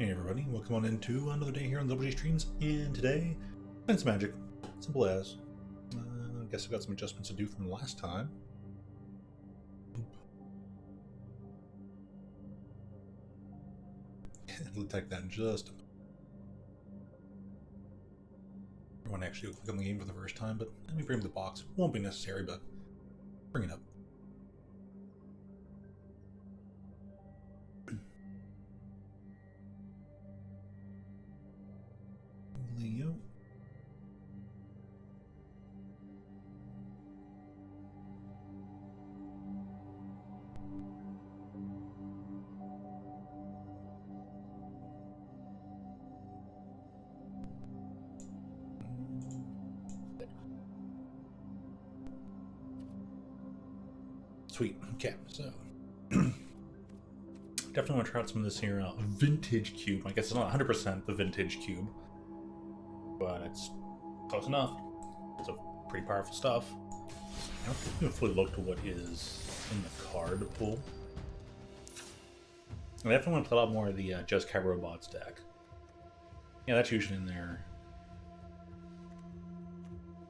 Hey everybody, welcome on into another day here on WG Streams, and today, it's magic. Simple as. I guess I've got some adjustments to do from last time. We'll detect that in just a moment. I want to actually click on the game for the first time, but let me bring up the box. Won't be necessary, but bring it up. Leo. Sweet. Okay, so definitely want to try out some of this here vintage cube. I guess it's not 100% the vintage cube, but it's close enough. It's a pretty powerful stuff. I don't think we've fully looked at what is in the card pool. I definitely want to play a lot more of the Just Robots deck. Yeah, that's usually in there.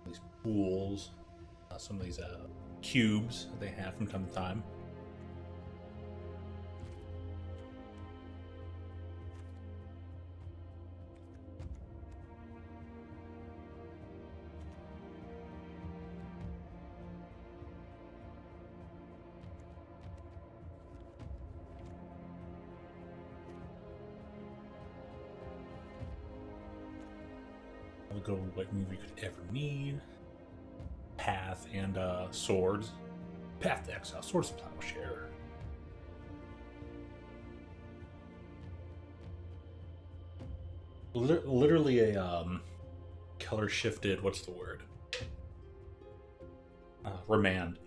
These pools, some of these cubes that they have from time to time. We'll go what move you could ever need. Path and swords. Path to Exile, Swords of Plowshare. Literally a color shifted, what's the word? Remand.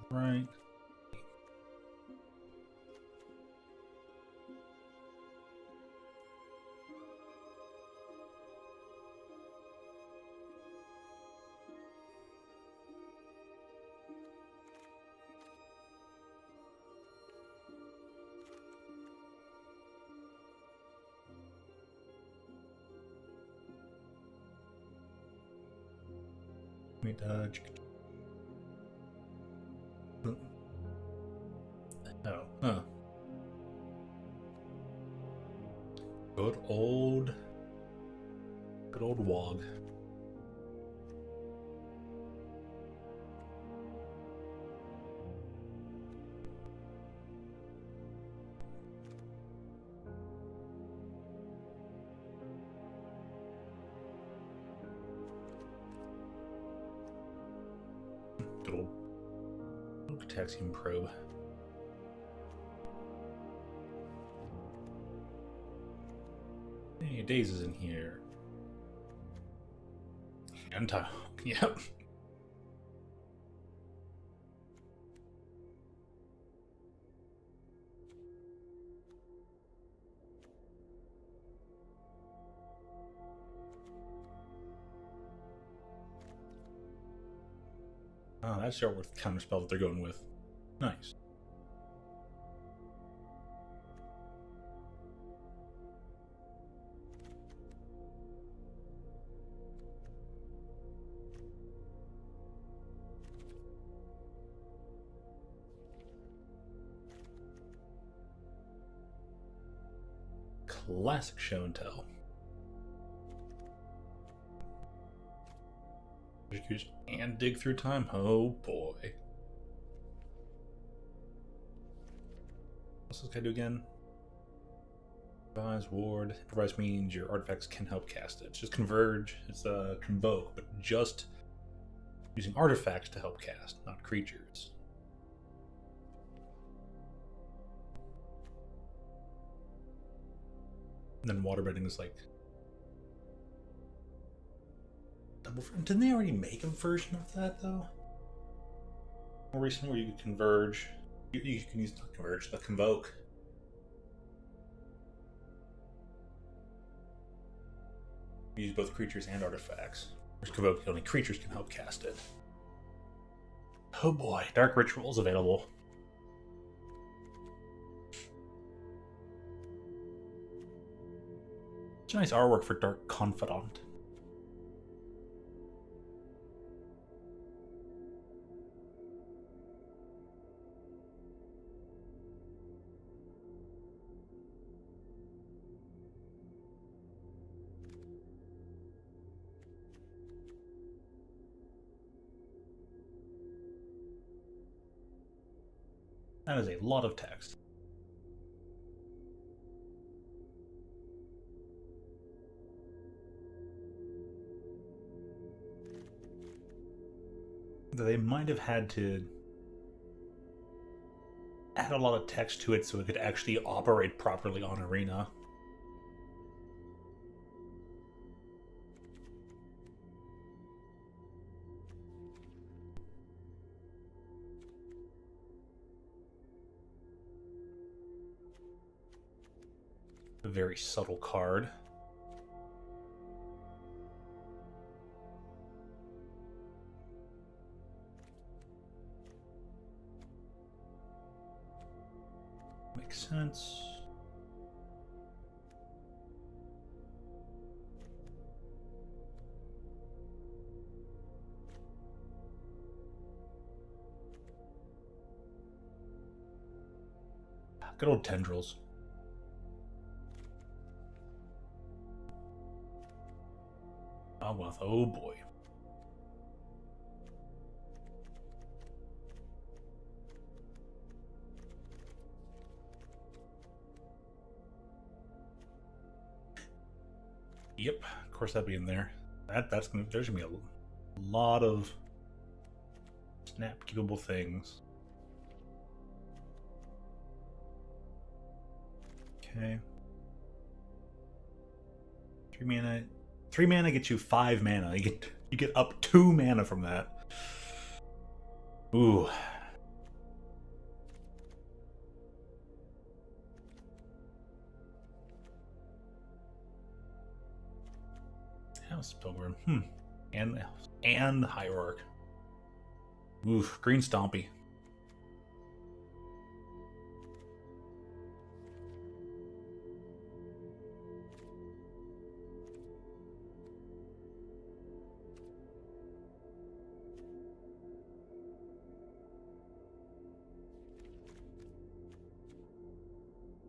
Right. Wait, oh, huh. Good old Wog. Good old potassium probe. Hey, Daze is in here. Yep. Oh, that's the artwork counterspell that they're going with. Nice. Classic show and tell. And dig through time. Oh boy. What's this guy do again? Advise ward. Improvise means your artifacts can help cast it. It's just converge. It's convoke, but just using artifacts to help cast, not creatures. And then waterbending is like double. Didn't they already make a version of that though? More recently, where you could converge You can use the converge, the convoke. Use both creatures and artifacts. Whereas convoke, only creatures can help cast it. Oh boy, Dark Rituals available. It's nice artwork for Dark Confidant. That is a lot of text. They might have had to add a lot of text to it so it could actually operate properly on Arena. A very subtle card. Makes sense. Good old tendrils. Oh boy. Yep, of course that'd be in there. There's gonna be a lot of snap keepable things. Okay. 3 mana. 3 mana gets you 5 mana. You get up 2 mana from that. Ooh. House Pilgrim. And Hierarch. Oof, Green Stompy.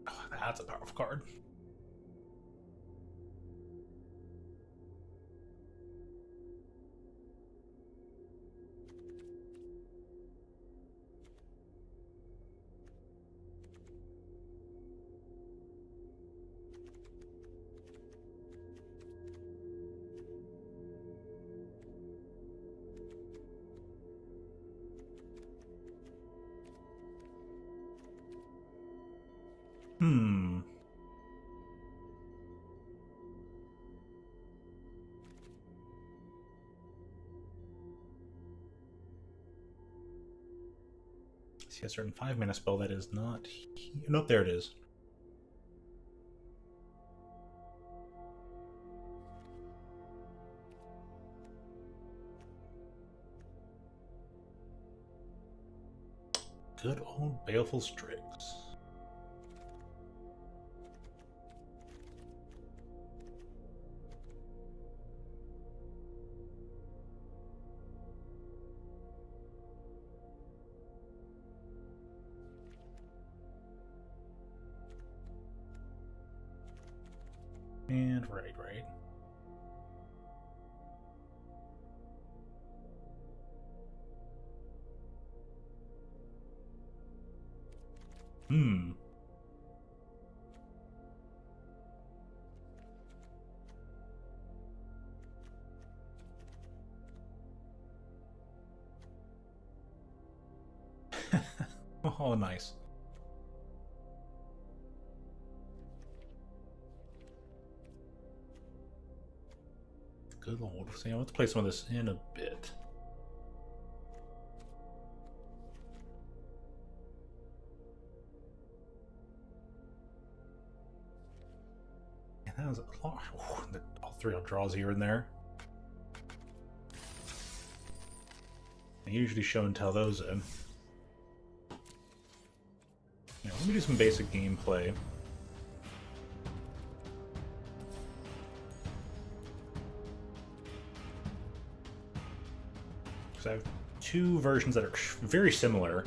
Oh, that's a powerful card. See a certain 5 mana spell that is not. Nope, there it is. Good old Baleful Strix. And right. Oh, nice. Good lord. See, I want to play some of this in a bit. has all 3 draws here and there. I usually show and tell those in. Yeah, let me do some basic gameplay. Because I have 2 versions that are very similar.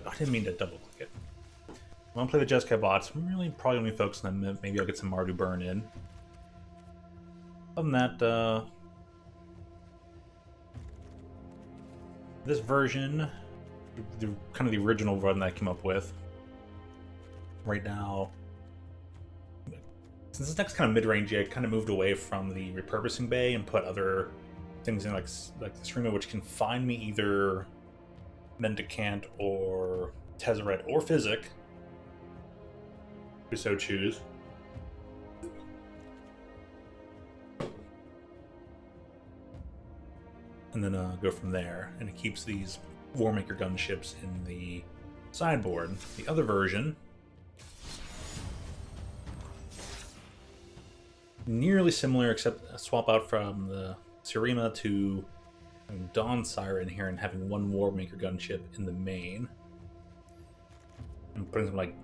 I didn't mean to double click it. I want to play the Jessica bots. I'm really probably going to be focused on them. Maybe I'll get some Mardu burn in. Other than that, this version, kind of the original run that I came up with, right now, since this next kind of mid-range, I kind of moved away from the repurposing bay and put other things in, like the streamer, which can find me either Mendicant or Tezzeret or Physic, if you so choose. And then go from there. And it keeps these Warmaker gunships in the sideboard. The other version, nearly similar, except a swap out from the Surima to Dawn Siren here and having 1 Warmaker gunship in the main. And putting some like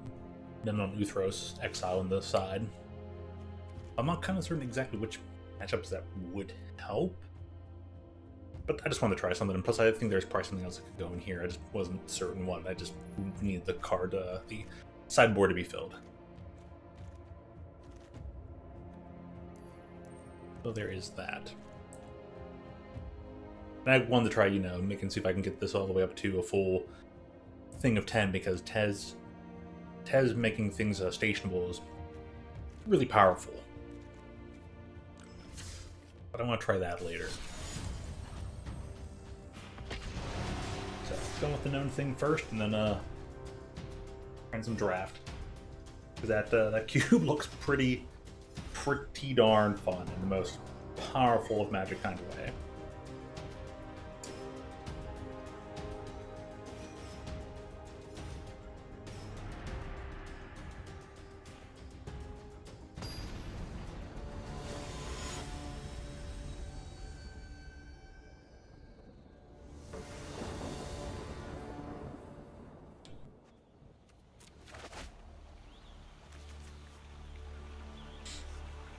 Nenon Uthros Exile in the side. I'm not kind of certain exactly which matchups that would help, but I just wanted to try something. And plus, I think there's probably something else that could go in here. I just wasn't certain what. I just needed the card, the sideboard to be filled. So there is that. And I wanted to try, making see if I can get this all the way up to a full thing of 10, because Tez making things stationable is really powerful. But I want to try that later. So go with the known thing first, and then try some draft. Because that cube looks pretty darn fun in the most powerful of Magic kind of way.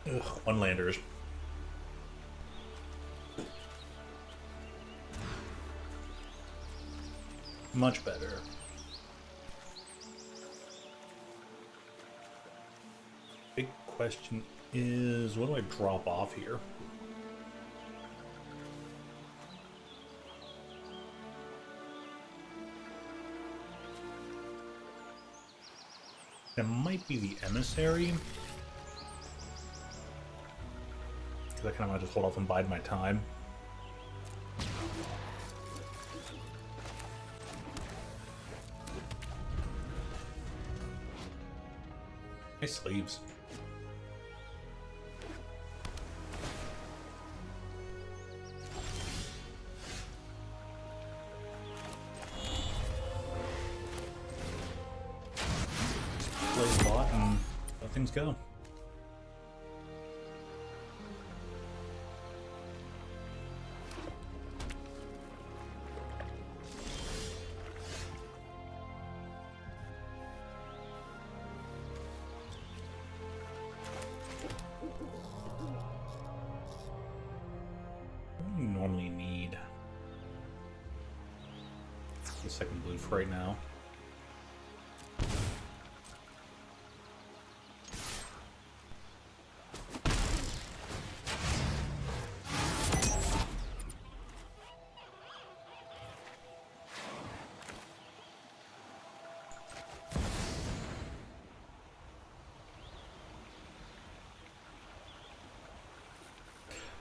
Ugh, 1-landers. Much better. Big question is, what do I drop off here? It might be the Emissary. I kind of want to just hold off and bide my time. Nice sleeves. Play a lot and let things go. Normally need the second blue for right now.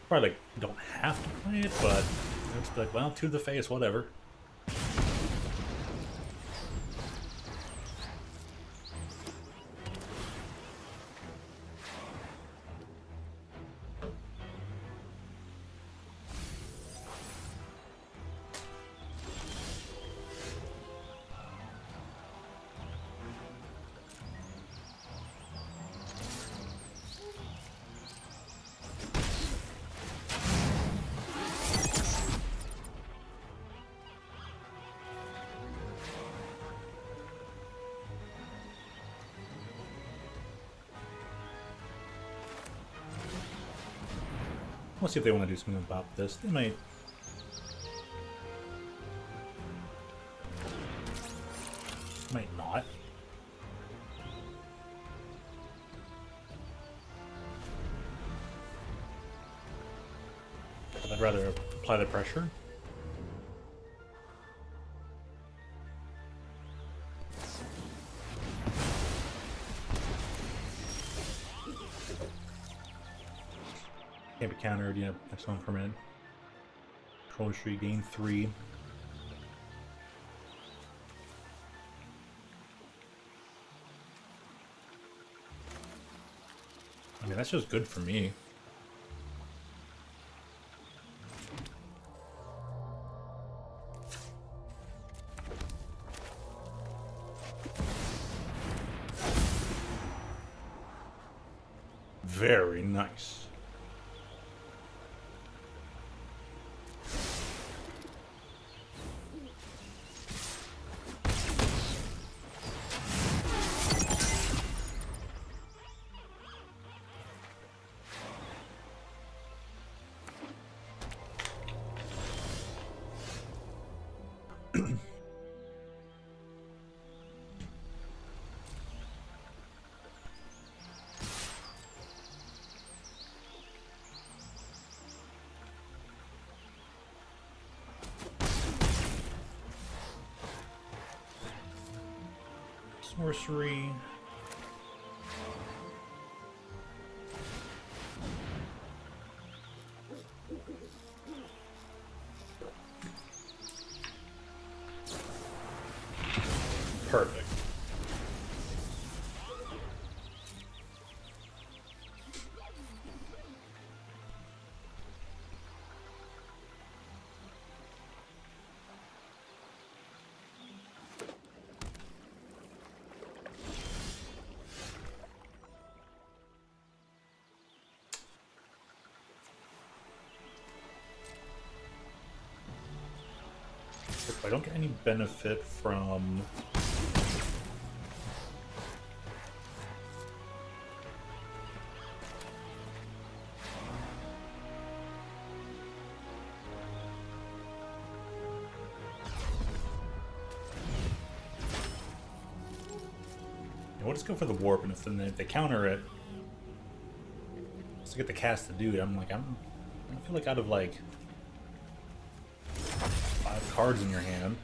Probably like don't have to play it, but I'll just be like, well, to the face, whatever. We'll see if they want to do something about this. They might. Might not. I'd rather apply the pressure. Can't be countered. Yeah, next one permitted. Control tree, gain 3. I mean, that's just good for me. Very nice. Sorcery. Perfect. If I don't get any benefit from we'll just go for the warp, and if they counter it, just to get the cast to do it, I feel like out of like 5 cards in your hand.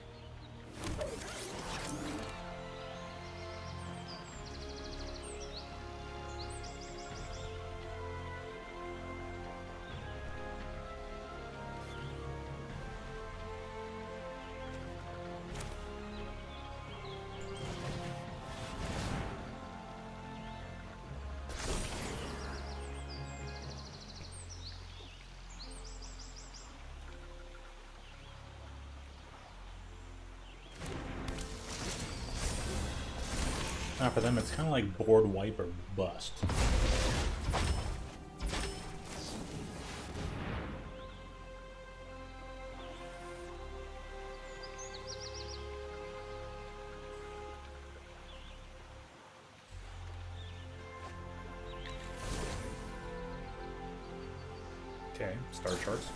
For them, it's kind of like board wipe or bust. Okay, star charts.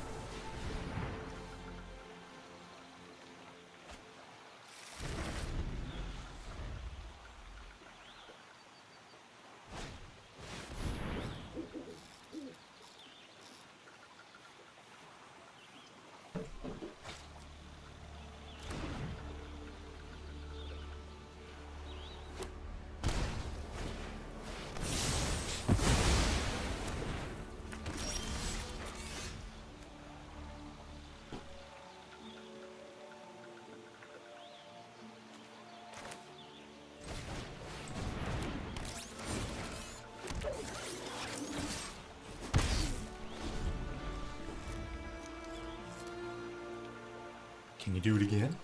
Can you do it again?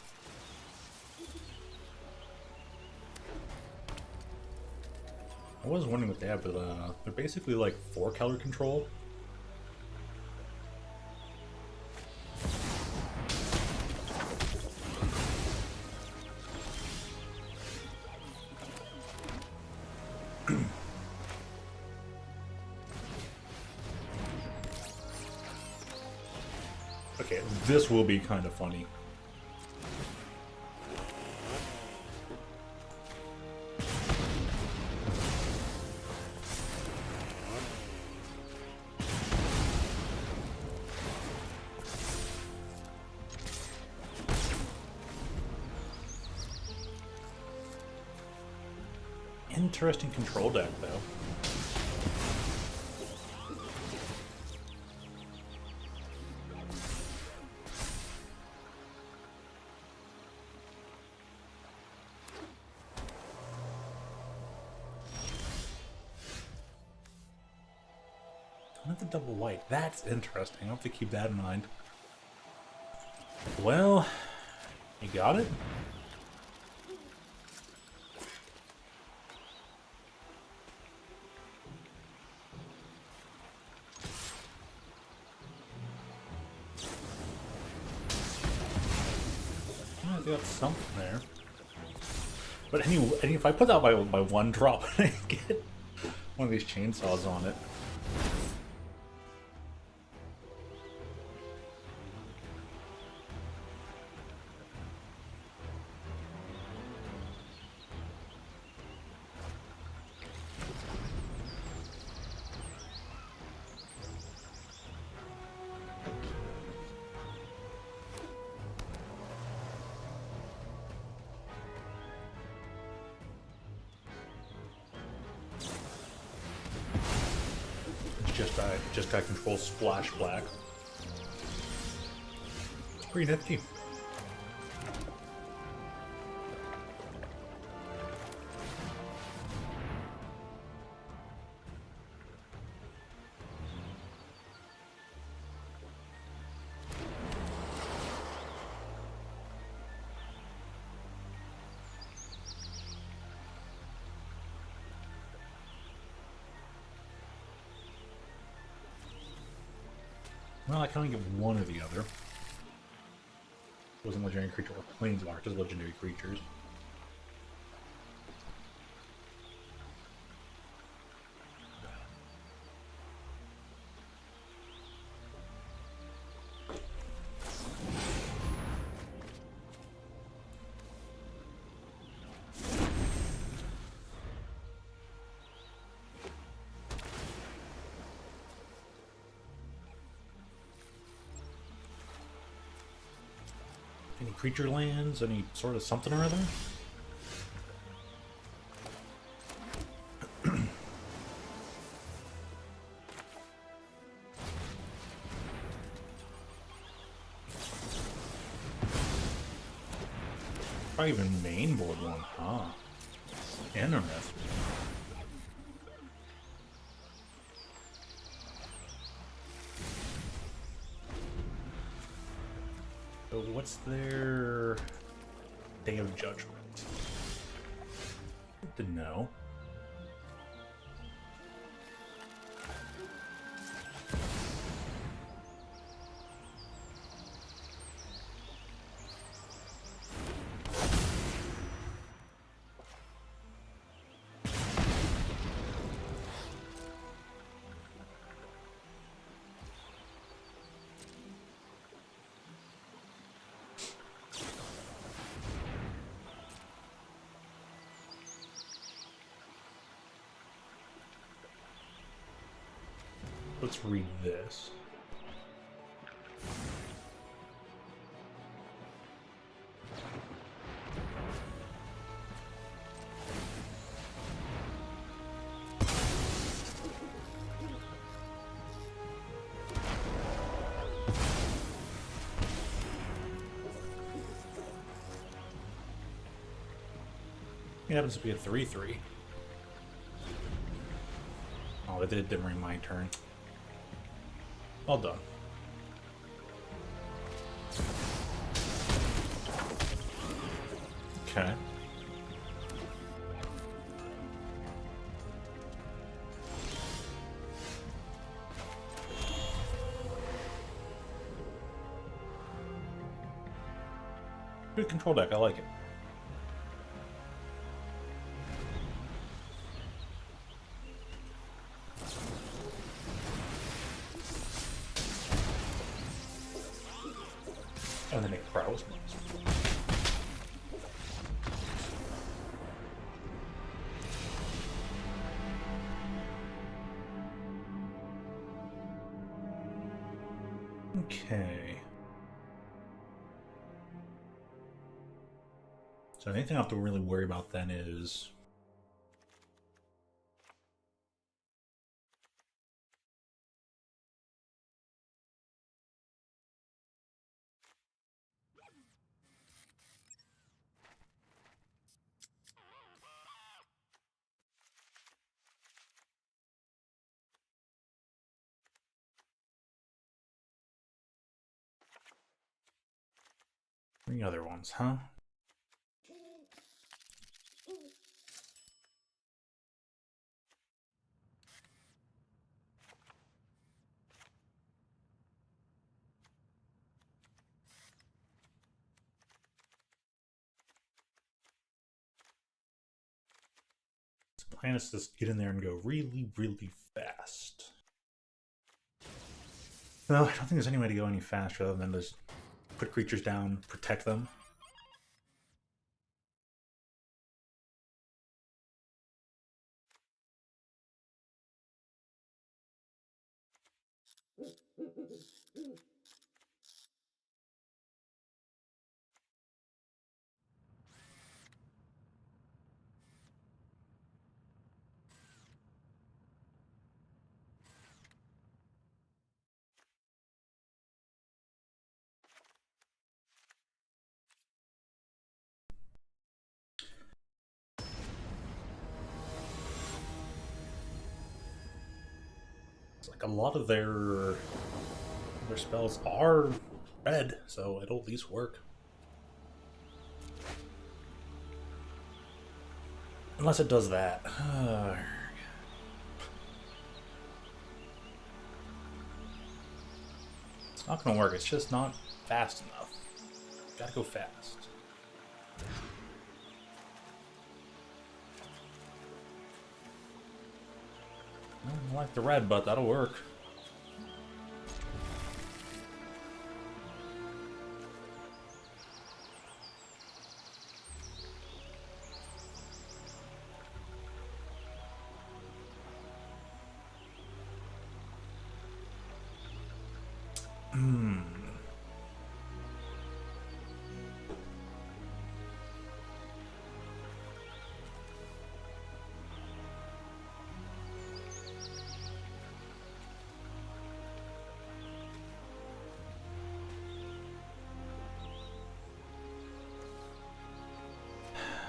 I was wondering what they have, but they're basically like 4-color control. Okay, this will be kind of funny. Interesting control deck, though. Not the double white. That's interesting. I'll have to keep that in mind. Well, you got it? I got something there. But anyway, if I put that by one drop, I get one of these chainsaws on it. Just got control splash black. It's pretty nifty. Well, I can only get one or the other. It wasn't legendary creature or planeswalkers, just legendary creatures. Any creature lands? Any sort of something or other? Probably even mainboard one, huh? Interesting. So what's their Day of Judgment? Good to know. Let's read this. It happens to be a 3/3. Oh, it did during my turn. All done. Okay. Good control deck, I like it. And then make prowess. Okay. So anything I have to really worry about then is the other ones, huh? The plan is to just get in there and go really, really fast. No, I don't think there's any way to go any faster other than just put creatures down, protect them. It's like a lot of their spells are red, so it'll at least work. Unless it does that. It's not gonna work, it's just not fast enough. Gotta go fast. I don't like the red, but that'll work.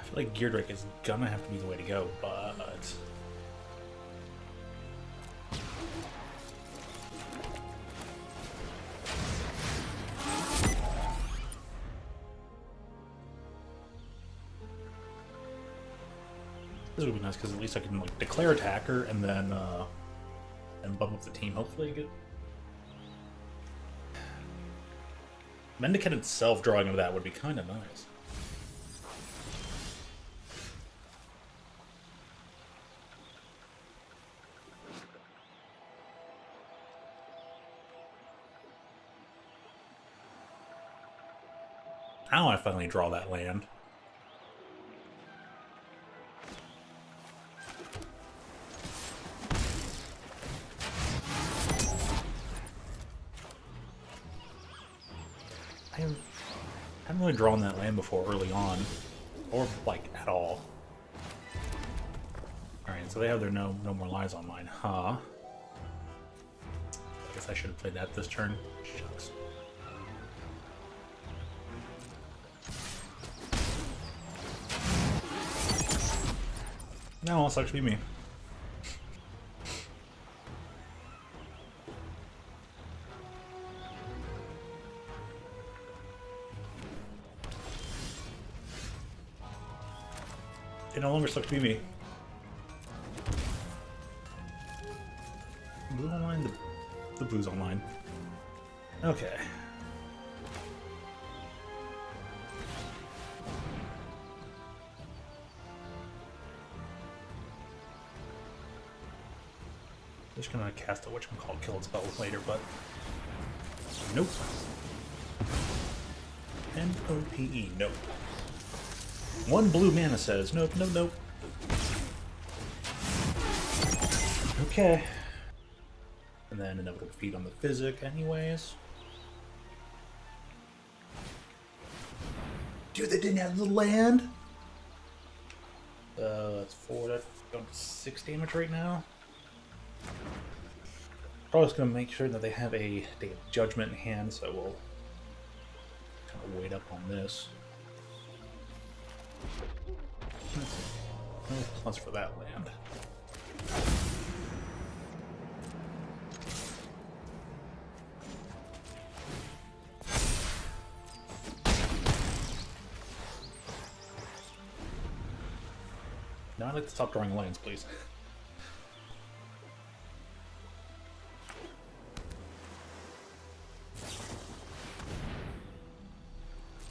I feel like Gear Drake is gonna have to be the way to go, but this would be nice because at least I can like declare attacker and then bump up the team. Hopefully, get Mendicant itself drawing into that would be kind of nice. Now I finally draw that land. I haven't really drawn that land before early on, or like at all. Alright, so they have their no more lies on mine, huh? I guess I should have played that this turn. Shucks. No, it sucks to be me. It no longer sucks to be me. Blue online? The blue's online. Okay. Just gonna cast a whatchamacallit kill spell later, but nope. N-O-P-E, nope. One blue mana says nope, nope, nope. Okay. And then inevitable defeat on the Physic anyways. Dude, they didn't have the land? That's 4, that's going to 6 damage right now. Probably just gonna make sure that they have a Day of Judgment in hand, so we'll kind of wait up on this. No plus for that land. Now I'd like to stop drawing lands, please.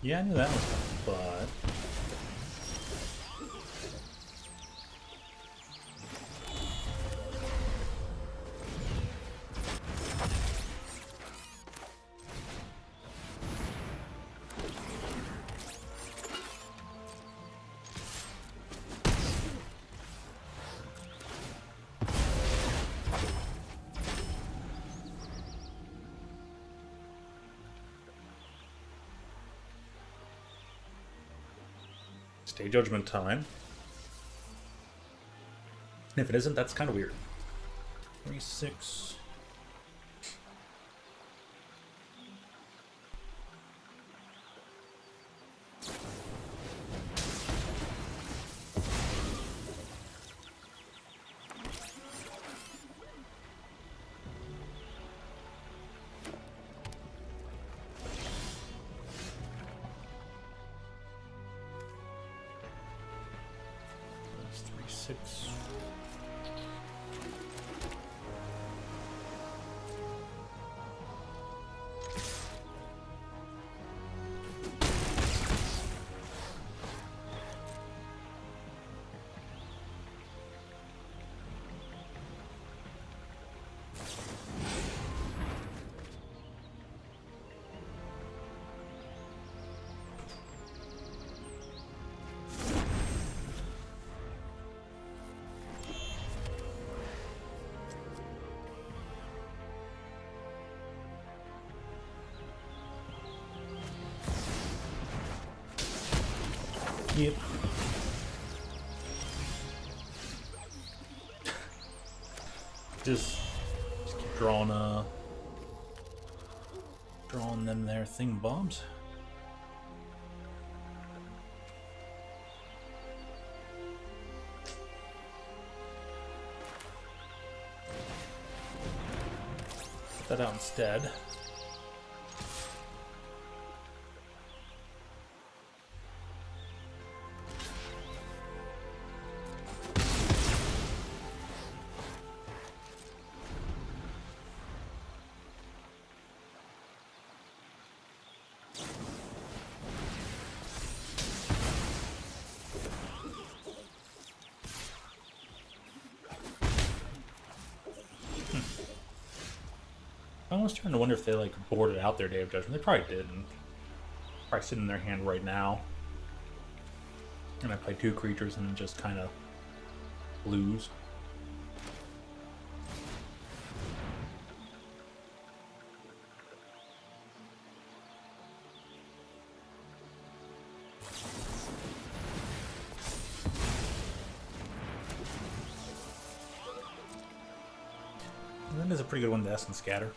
Yeah, I knew that was coming, but... Day of Judgment time. And if it isn't, that's kind of weird. 3, 6... That's 3, 6... Yep. Just keep drawing them there thing bombs. Put that out instead. I was trying to wonder if they like boarded out their Day of Judgment. They probably didn't. Probably sitting in their hand right now. And I play 2 creatures and just kind of lose. That is a pretty good one to Essence Scatter.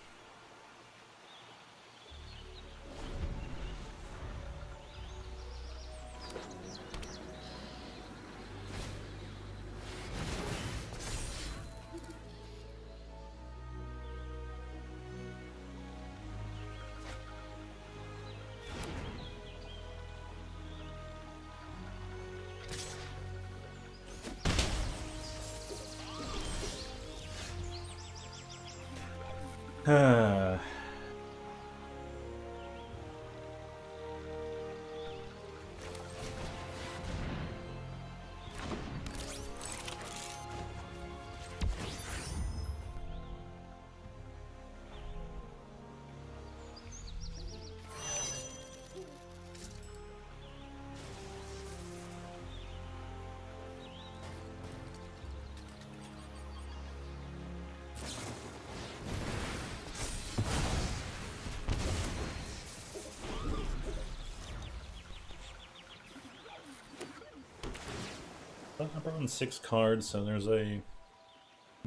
but I brought in 6 cards, so there's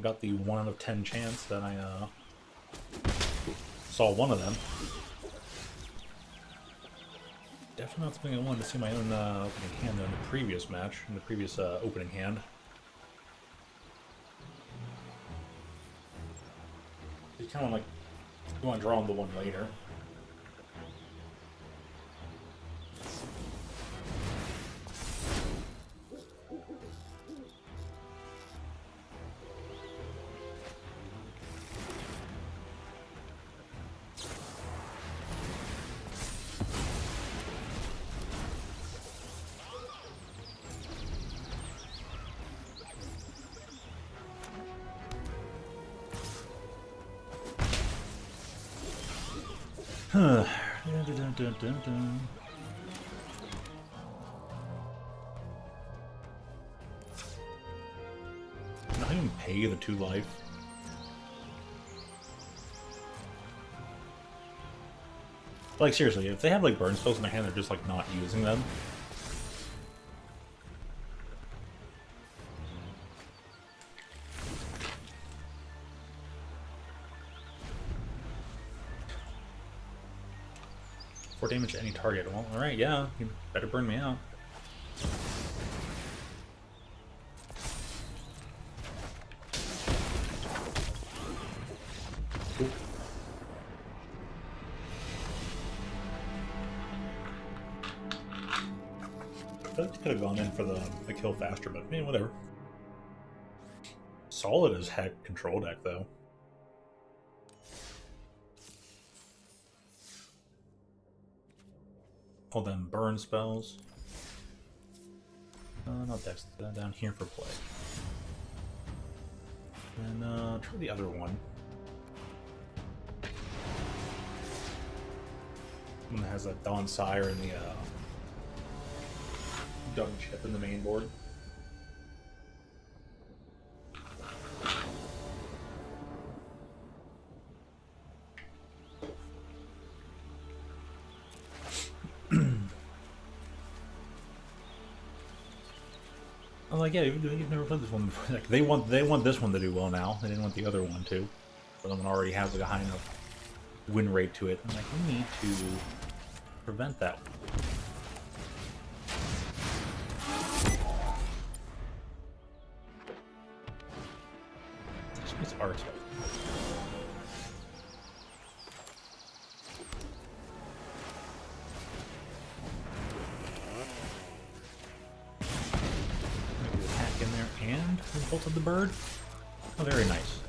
got the 1 out of 10 chance that I saw one of them. Definitely not something I wanted to see my own opening hand though in the previous match, in the previous opening hand. You kind of like, you want to draw on the one later. Not even pay the 2 life. Like seriously, if they have like burn spells in their hand, they're just like not using them. For damage to any target. Well, alright, yeah, you better burn me out. Cool. I feel like they could have gone in for the kill faster, but I mean, whatever. Solid as heck control deck, though. All them burn spells. Not Dex, down here for play. And try the other one. One that has a Dawn Sire and the Dung Chip in the main board. I'm like, yeah, you've never played this one before. Like, they want this one to do well now. They didn't want the other one to. But the one already has like a high enough win rate to it. I'm like, we need to prevent that. It's art. And bolted the bird. Oh, very nice.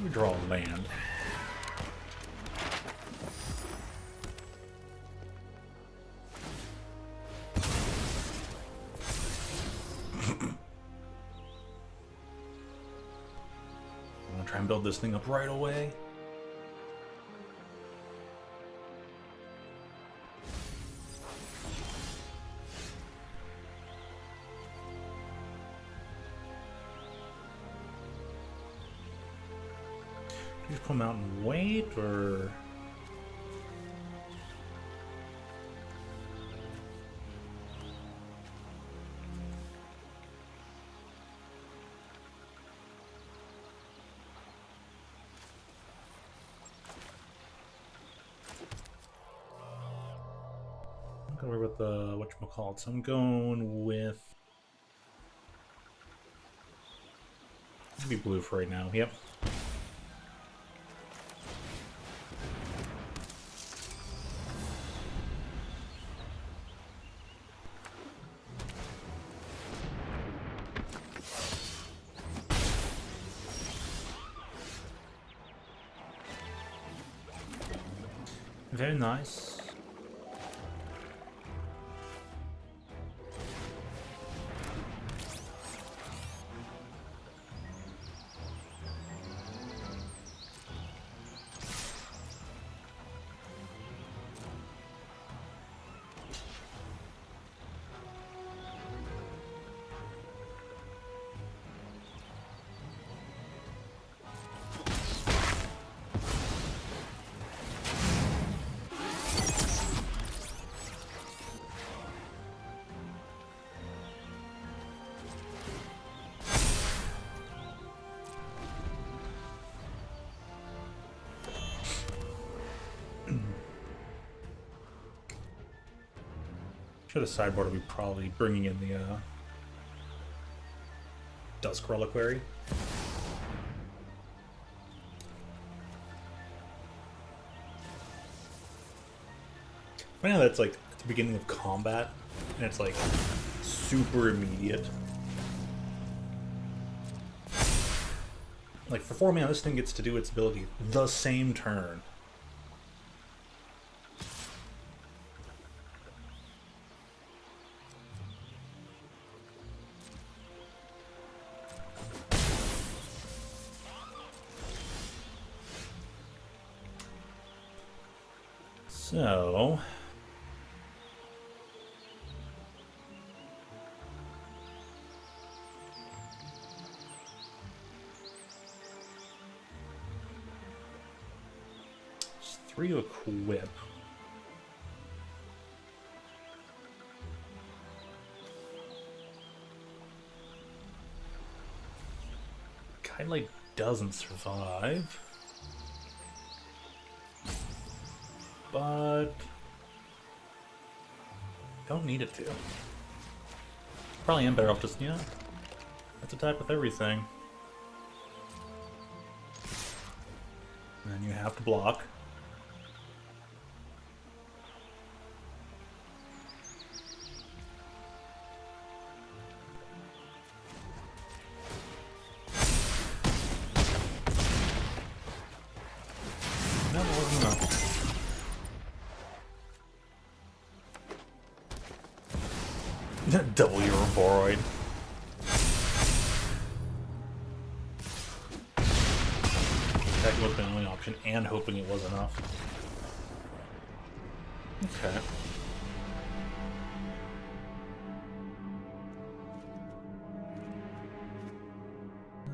We draw land. I'm gonna try and build this thing up right away. You just come out and wait, or I'm going with the whatchamacallit. So I'm going with maybe blue for right now. Yep. Very nice. Should have sideboarded, we probably bringing in the Dusk Reliquary. I know that's like at the beginning of combat, and it's like super immediate. Like for 4 mana, this thing gets to do its ability the same turn. So it's 3 to equip. Guidelight doesn't survive. But don't need it to. Probably am better off just, yeah. Let's attack with everything. And then you have to block. No, it wasn't enough. Double your Boroid. That was my only option, and hoping it was enough. Okay.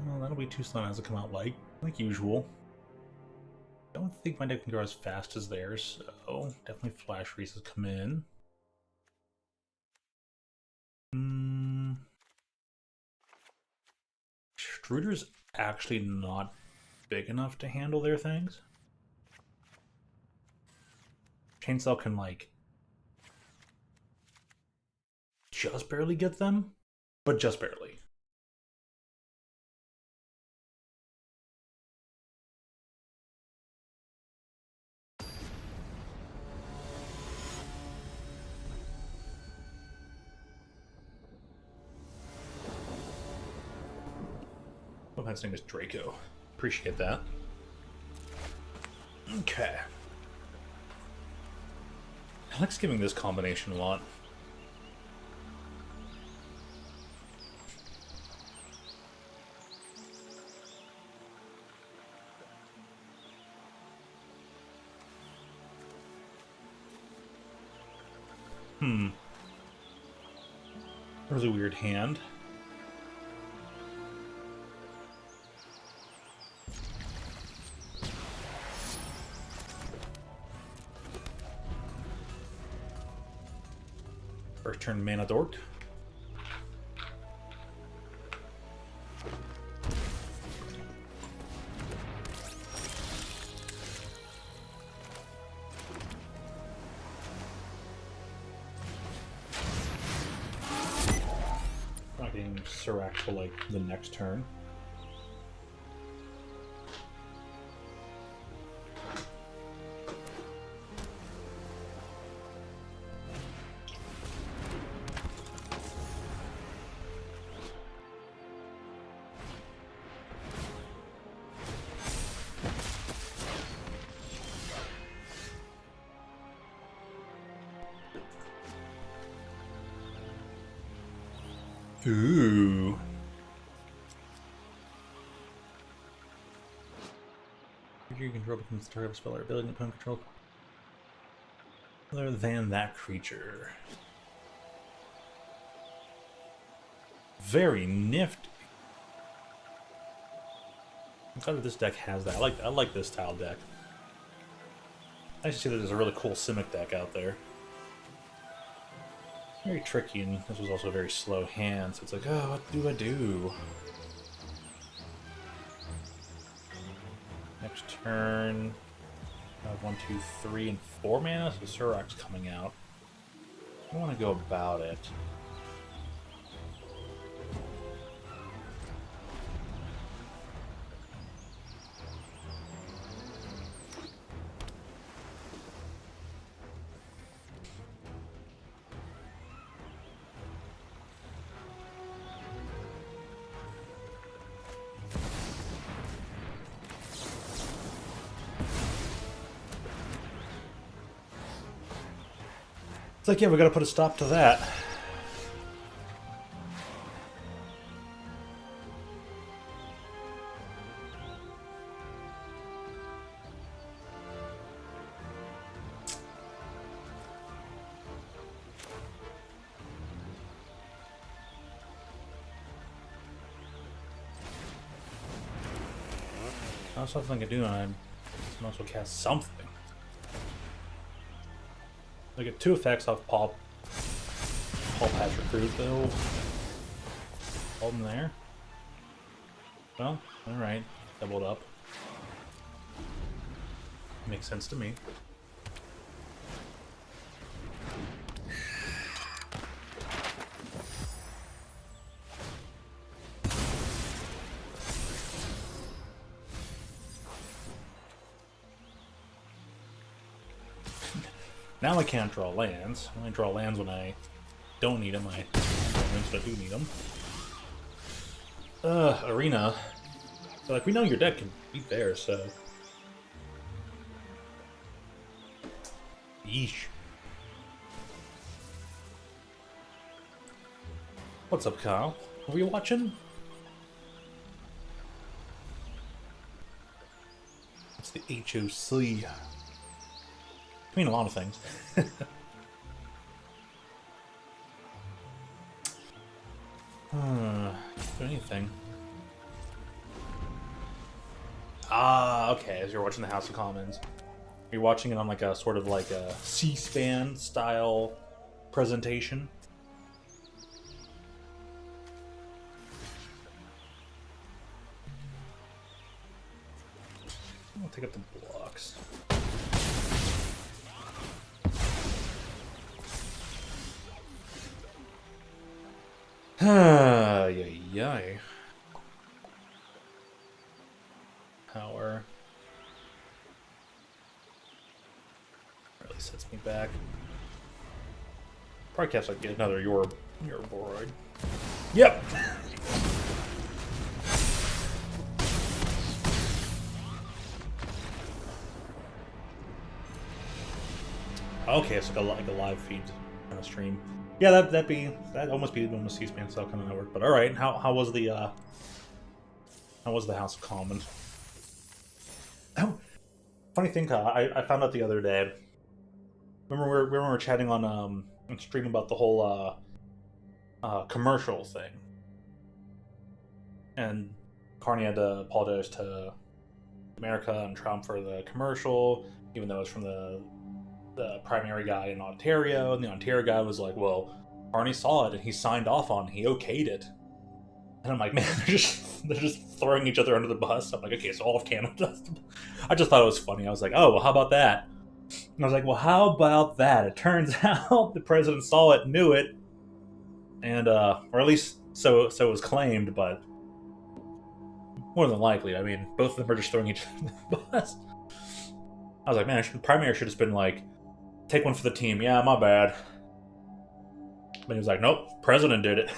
Well, that'll be 2 Sun as it come out like usual. Don't think my deck can go as fast as theirs, so definitely Flash Reeses come in. Struder's actually not big enough to handle their things. Chainsaw can, like, just barely get them, but just barely. Oh, his name is Draco. Appreciate that. Okay. I like skimming this combination a lot. Really weird hand. First turn mana Dort. Not getting Serac for like the next turn. Ooh. You control becomes the target of a spell or ability and opponent control other than that creature. Very nifty. I'm glad that this deck has that. I like this style deck. Nice to see that there's a really cool Simic deck out there. Very tricky, and this was also a very slow hand, so it's like, oh, what do I do? Next turn, I have 1, 2, 3, and 4 mana, so Surac's coming out. I want to go about it. It's like, yeah, we gotta put a stop to that. That's something I can do, and I can also cast something. I get 2 effects off Paul Patch Recruit, though. Hold them there. Well, alright. Doubled up. Makes sense to me. Now I can't draw lands. I only draw lands when I don't need them. I draw lands when I do need them. Arena. But, like, we know your deck can beat theirs, so... Yeesh. What's up, Kyle? Are we watching? It's the HOC. I mean a lot of things. Can't do anything. Ah, okay, as you're watching the House of Commons. You're watching it on like a sort of like a C-SPAN style presentation. I'll take up the blocks. Yay. Power. Really sets me back. Probably catch like another your board. Yep. Okay, it's like a live feed kind of stream. Yeah, that almost be when the C-SPAN style kind of network. But all right, how was the House of Commons? Oh, funny thing, I found out the other day. Remember we were chatting on stream about the whole commercial thing, and Carney had to apologize to America and Trump for the commercial, even though it's from the primary guy in Ontario, and the Ontario guy was like, well, Arnie saw it and he signed off on it, he okayed it. And I'm like, man, they're just throwing each other under the bus. I'm like, okay, so all of Canada. I just thought it was funny. I was like, oh, well, how about that? And I was like, well, how about that? It turns out the president saw it, knew it, and or at least so it was claimed, but more than likely, I mean, both of them are just throwing each other under the bus. I was like, man, the primary should have just been like, take one for the team. Yeah, my bad. But he was like, nope, president did it.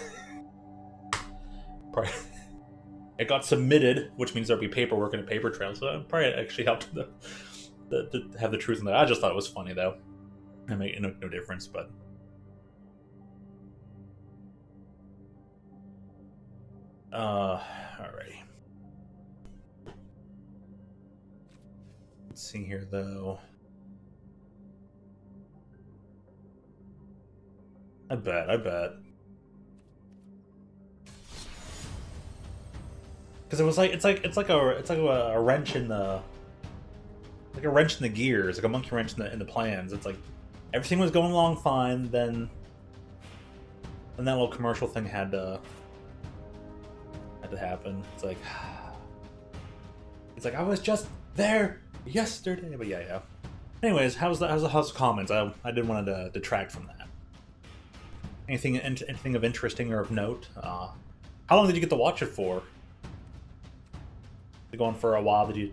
It got submitted, which means there'll be paperwork and a paper trail. So it probably actually helped to have the truth in that. I just thought it was funny, though. It made no difference, but... Alrighty. Let's see here, though. I bet. Because it was like it's like a wrench in the gears, like a monkey wrench in the plans. It's like everything was going along fine, then that little commercial thing had to happen. It's like I was just there yesterday, but yeah. Anyways, how's the House of Commons? I didn't want to detract from that. Anything of interesting or of note? How long did you get to watch it for? Did it go on for a while? Did you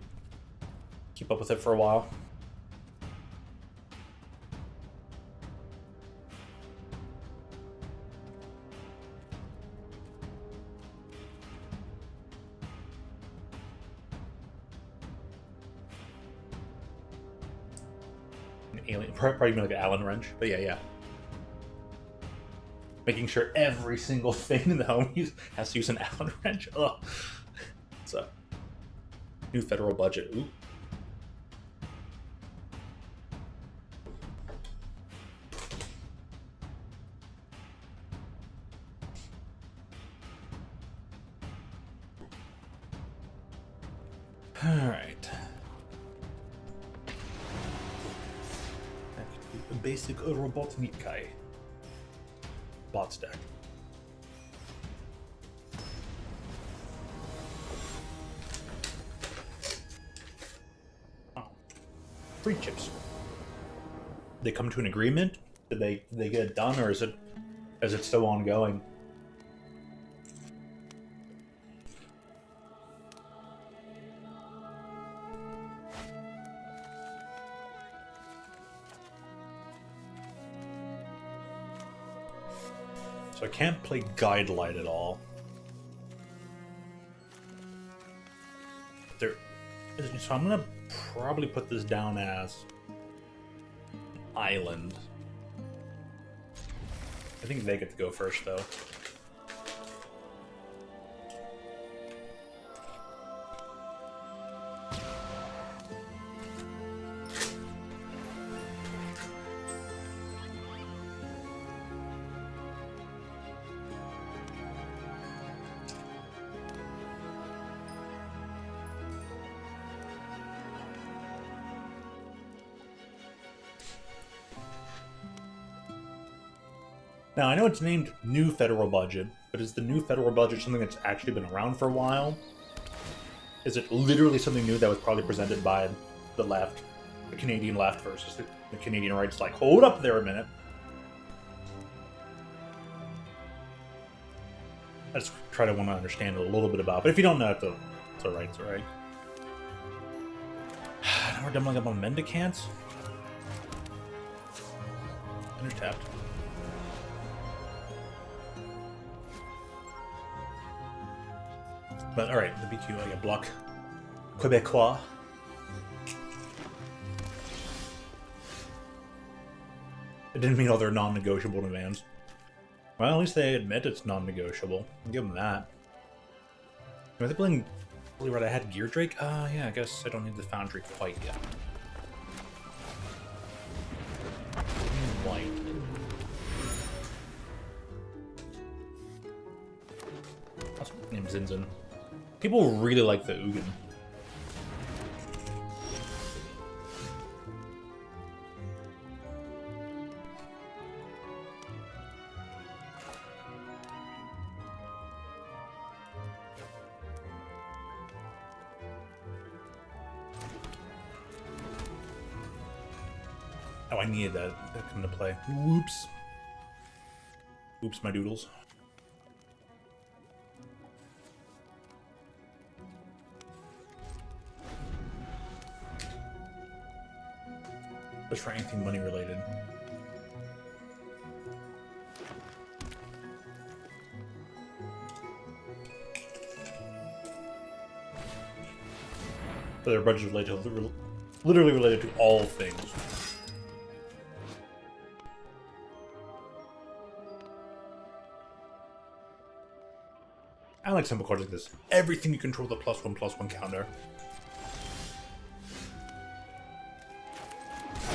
keep up with it for a while? An alien, probably like an Allen wrench, but yeah. Making sure every single thing in the home has to use an Allen wrench. Ugh. It's a new federal budget. Ooh. All right. That could be a basic robotnikai. Bot stack. Oh. Free chips. They come to an agreement? Did they get it done, or is it still ongoing? So I can't play Guide Light at all. So I'm gonna probably put this down as Island. I think they get to go first, though. Now, I know it's named New Federal Budget, but is the New Federal Budget something that's actually been around for a while? Is it literally something new that was probably presented by the left, the Canadian left versus the Canadian right? It's like, hold up there a minute. I just try to want to understand a little bit about it. But if you don't know it, it's alright, it's alright. Now we're doubling up on Mendicants. Undertapped. But alright, the BQ, I get block. Quebecois. It didn't mean all their non-negotiable demands. Well, at least they admit it's non-negotiable. I'll give them that. Are they playing Holy Red? I had Gear Drake? Yeah, I guess I don't need the Foundry quite yet. White. That's named Zinzin. People really like the Ugin. Oh, I needed that to come into play. Whoops. Oops, my doodles. Just for anything money related. But their budget is related to, literally related to all things. I like simple cards like this. Everything you control the +1/+1 counter.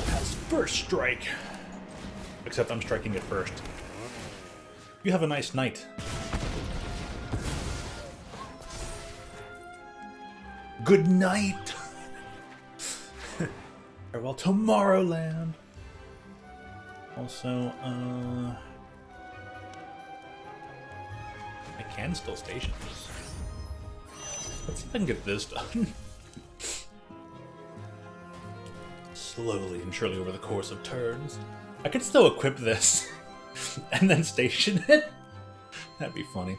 That's first strike. Except I'm striking it first. You have a nice night. Good night. Farewell, Tomorrowland. Also, I can still station this. Let's see if I can get this done. Slowly and surely over the course of turns. I could still equip this. and then station it. That'd be funny.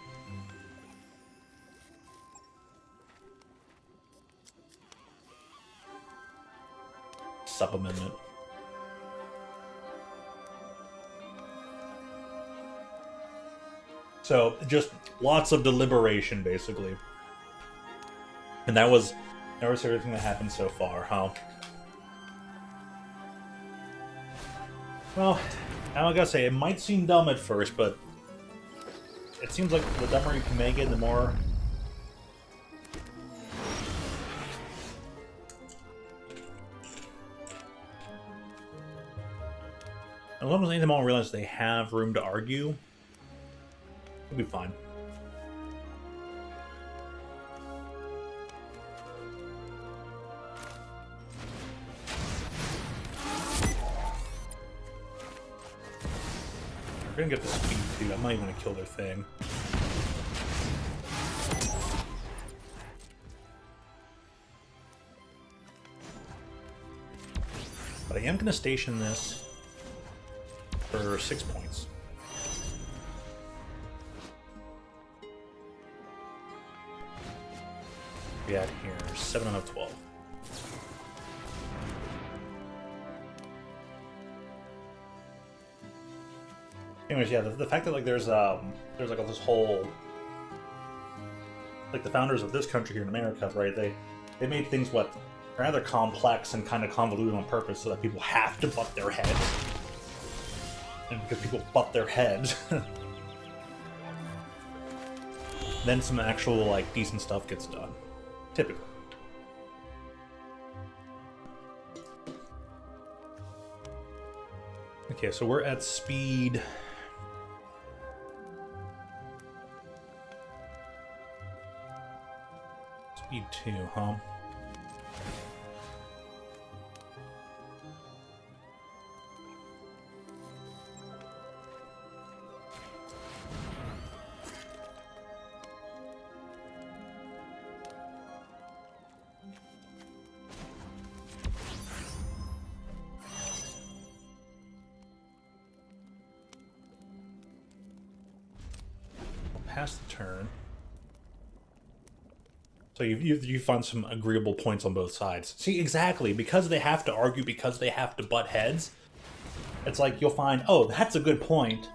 Sub-amendment. So, just lots of deliberation, basically. And that was everything that happened so far, huh? Well, I gotta say, it might seem dumb at first, but it seems like the dumber you can make it, the more... As long as any of them all realize they have room to argue, it'll be fine. We're gonna get the speed too. I'm not even gonna kill their thing. But I am gonna station this for 6 points. We had here 7 out of 12. Anyways, yeah, the fact that like there's like this whole like the founders of this country here in America, right? They made things what rather complex and kind of convoluted on purpose so that people have to butt their heads. And because people butt their heads, then some actual like decent stuff gets done. Typically. Okay, so we're at speed. Speed 2, huh? Pass the turn. So you find some agreeable points on both sides. See, exactly, because they have to argue, because they have to butt heads, it's like you'll find, oh, that's a good point.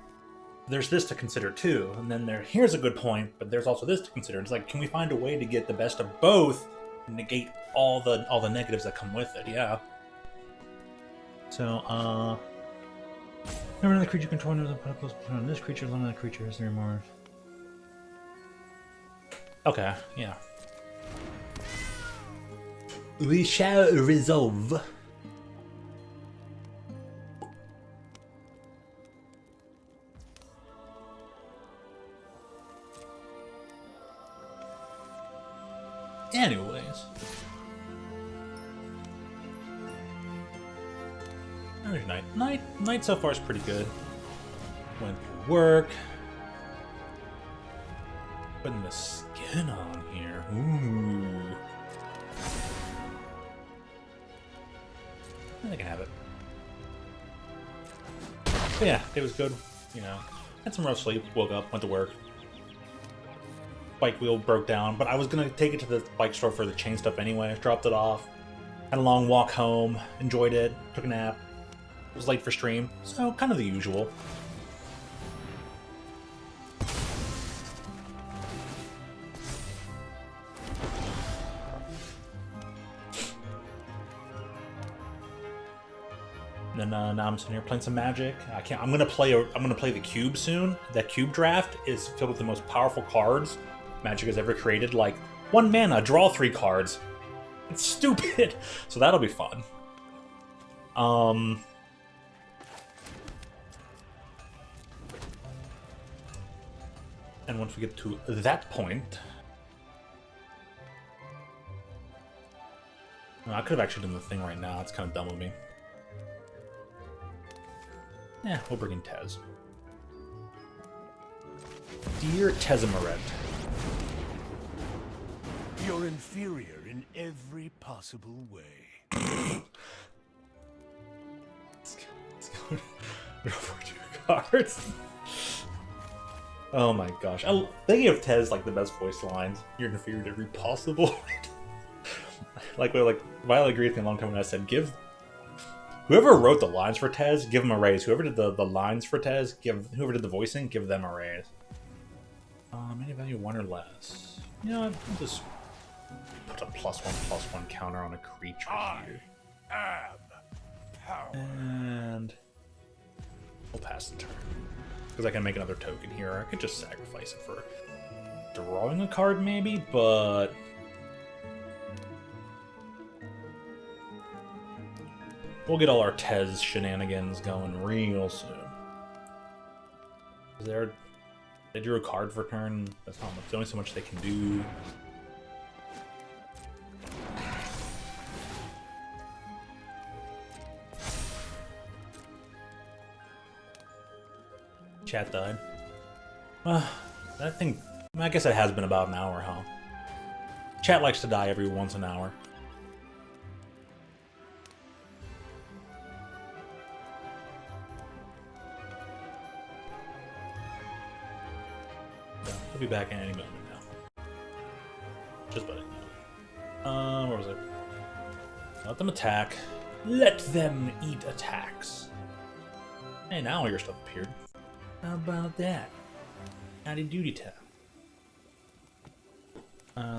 There's this to consider too, and then here's a good point, but there's also this to consider. It's like, can we find a way to get the best of both and negate all the negatives that come with it? Yeah. So, remember the creature controlling the plus on this creature, as long as that creature has 3 more. Okay, yeah. We shall resolve. Anyways. There's night. Night so far is pretty good. Went to work. Putting the skin on here. Ooh. I can have it. But yeah, it was good. You know, had some rough sleep. Woke up, went to work. Bike wheel broke down, but I was gonna take it to the bike store for the chain stuff anyway. Dropped it off. Had a long walk home. Enjoyed it. Took a nap. Was late for stream, so kind of the usual. And then now I'm sitting here playing some Magic. I'm gonna play the cube soon. That cube draft is filled with the most powerful cards Magic has ever created. Like 1 mana, draw 3 cards. It's stupid. So that'll be fun. And once we get to that point, I could have actually done the thing right now. It's kind of dumb of me. Yeah, we'll bring in Tez. Dear Tezimaret. You're inferior in every possible way. Let's go. Draw 4 2 cards. Oh my gosh. They give Tez like the best voice lines. You're inferior to every possible. like Violet agreed with me a long time when I said, give whoever wrote the lines for Tez, give them a raise. Whoever did the lines for Tez, whoever did the voicing, give them a raise. Any value 1 or less. You know, I'll just put a +1/+1 counter on a creature here. And we'll pass the turn. Because I can make another token here. I could just sacrifice it for drawing a card maybe, but we'll get all our Tez shenanigans going real soon. They drew a card for turn. That's not much. There's only so much they can do. Chat died. That thing. I guess it has been about an hour, huh? Chat likes to die every once an hour. He'll be back in any moment now. Just about it. Where was it? Let them attack. Let them eat attacks. Hey, now all your stuff appeared. How about that? Howdy doody time.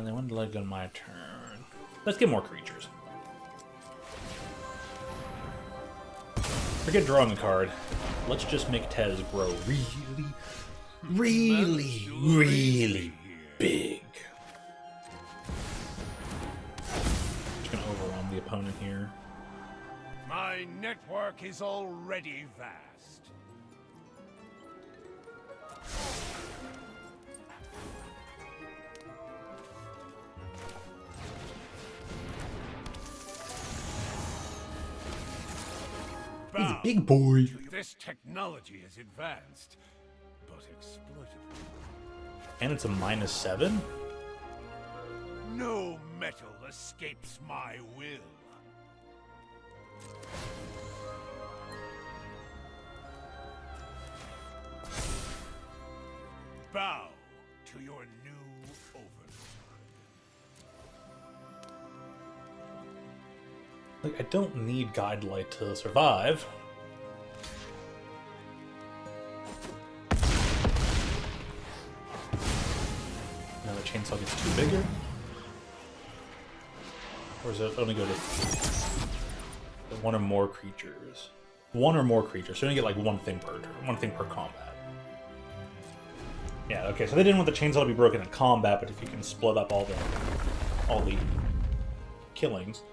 They wanted to let go on my turn. Let's get more creatures. Forget drawing a card. Let's just make Tez grow really big. Just gonna overwhelm the opponent here. My network is already vast. He's a big boy. This technology is advanced, but exploitable. And it's a -7? No metal escapes my will. Bow to your new overlord. Like, I don't need Guide Light to survive. Now the chainsaw gets too bigger. Or does it only go to one or more creatures? One or more creatures. So you only get like one thing per turn, one thing per combat. Yeah, okay, so they didn't want the chainsaw to be broken in combat, but if you can split up all the killings,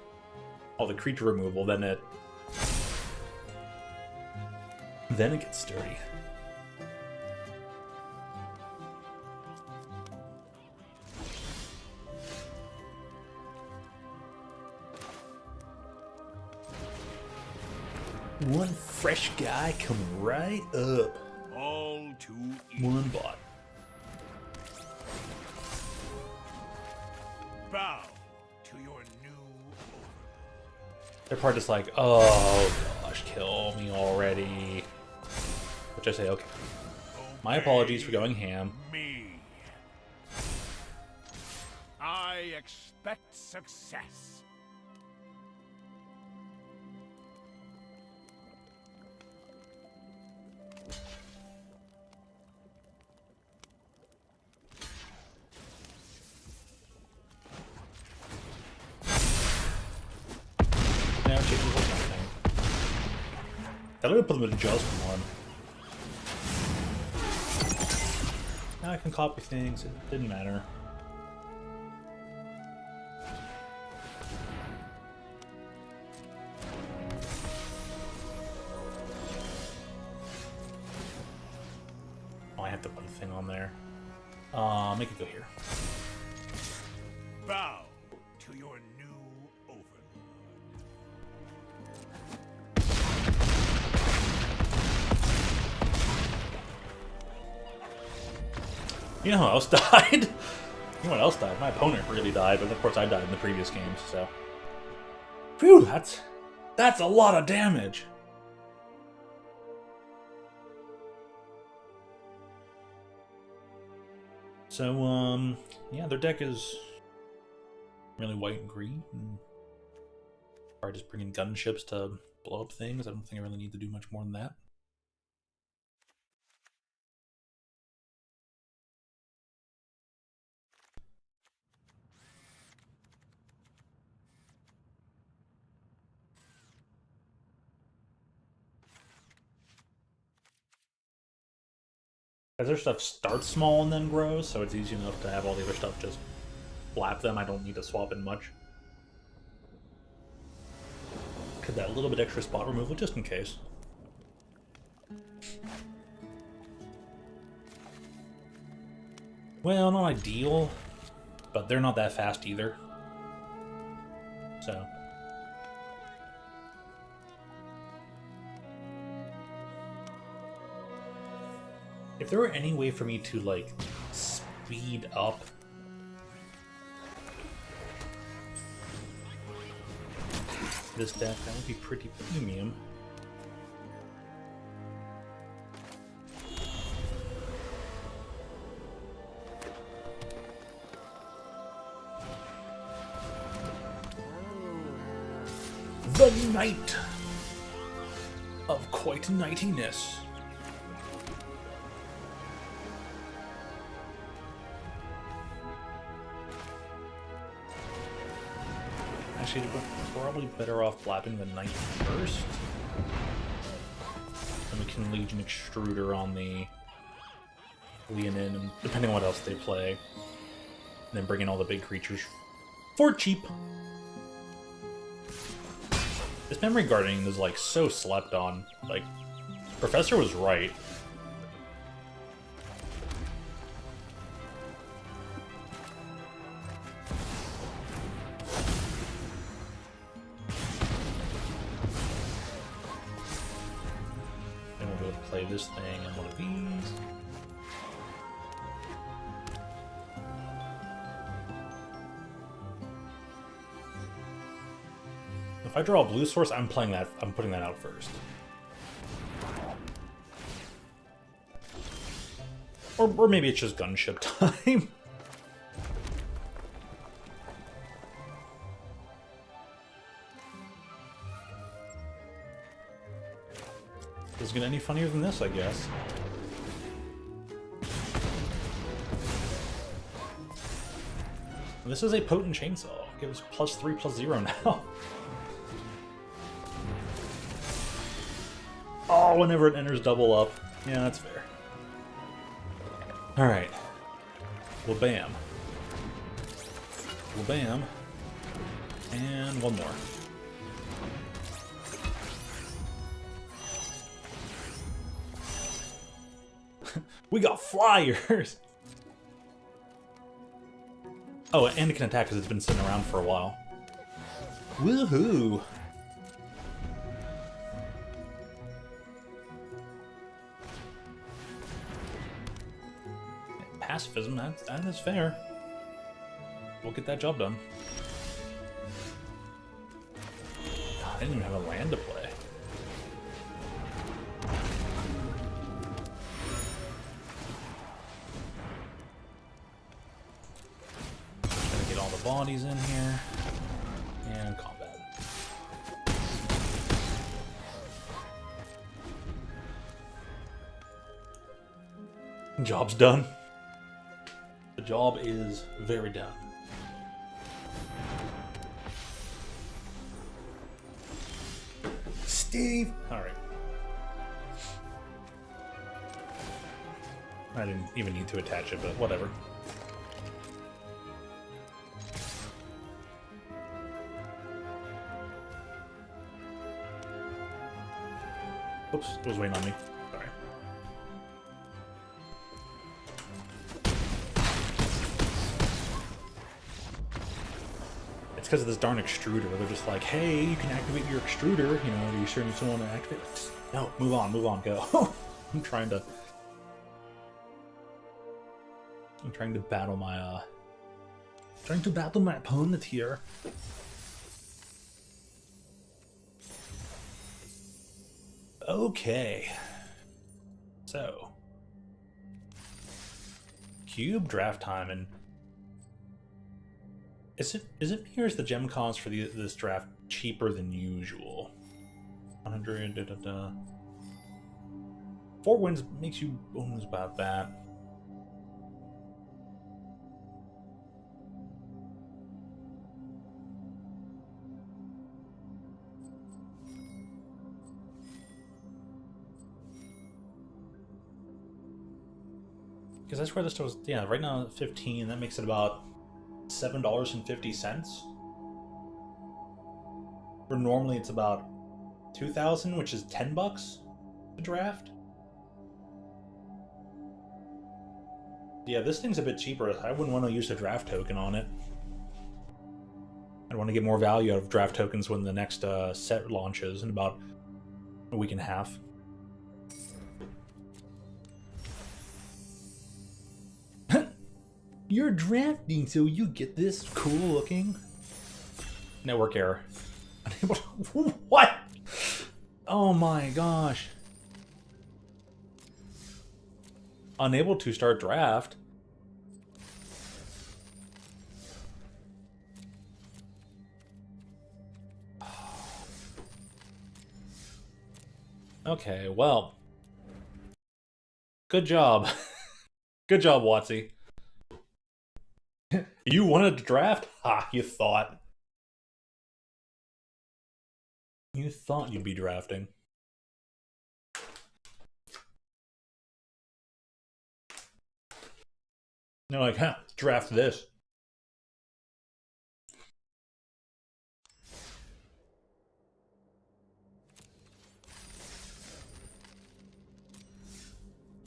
all the creature removal, then it gets sturdy. One fresh guy coming right up. All too easy. One bot. Bow to your new overlord. They're part just like, oh gosh, kill me already. Which I say, okay. My apologies for going ham. Me. I expect success. Now changes what's happening. That would put them in just one. Now I can copy things, it didn't matter. Oh, I have to put a thing on there. Make it go here. Bow to your new overlord. You know who else died? You know what else died? My opponent really died, but of course I died in the previous games, so. Phew, that's a lot of damage. So, yeah, their deck is really white and green. And probably just bringing gunships to blow up things. I don't think I really need to do much more than that. As their stuff starts small and then grows, so it's easy enough to have all the other stuff just flap them. I don't need to swap in much. Could that little bit extra spot removal just in case. Well, not ideal, but they're not that fast either. So. If there were any way for me to, like, speed up this deck, that would be pretty premium. The Knight of Quite Knightiness. Actually, we're probably better off flapping the Knight first. Then we can Legion Extruder on the Leonin, and depending on what else they play. And then bring in all the big creatures for cheap. This Memory Guardian is, like, so slept on. Like, Professor was right. Then we'll be able to play this thing on one of these. If I draw a blue source, I'm playing that. I'm putting that out first. Or maybe it's just gunship time. Doesn't get any funnier than this, I guess. This is a potent chainsaw. It gives +3/+0 now. Oh, whenever it enters double up. Yeah, that's fair. Alright. Well, bam. Well, bam. And one more. We got flyers! Oh, and it can attack because it's been sitting around for a while. Woohoo! Pacifism, that is fair. We'll get that job done. God, I didn't even have a land to play. Gotta get all the bodies in here. And combat. Job's done. The job is very done. Steve! Alright. I didn't even need to attach it, but whatever. Oops, it was waiting on me. Sorry. It's because of this darn extruder. They're just like, hey, you can activate your extruder. You know, are you sure you still want to activate it? Just, no, move on, go. I'm trying to battle my opponent here. Okay. So cube draft time, and is it me or is the gem cost for this draft cheaper than usual? 100 da, da, da. 4 wins makes you bonus about that. Because that's where this was. Yeah, right now 15. That makes it about $7.50. Where normally it's about 2,000, which is $10 to draft. Yeah, this thing's a bit cheaper. I wouldn't want to use a draft token on it. I'd want to get more value out of draft tokens when the next set launches in about a week and a half. You're drafting, so you get this cool looking network error. Unable to, what? Oh my gosh. Unable to start draft. Okay, well. Good job. Good job, Watsy. You wanted to draft? Ha, you thought. You thought you'd be drafting. They're like, huh, draft this.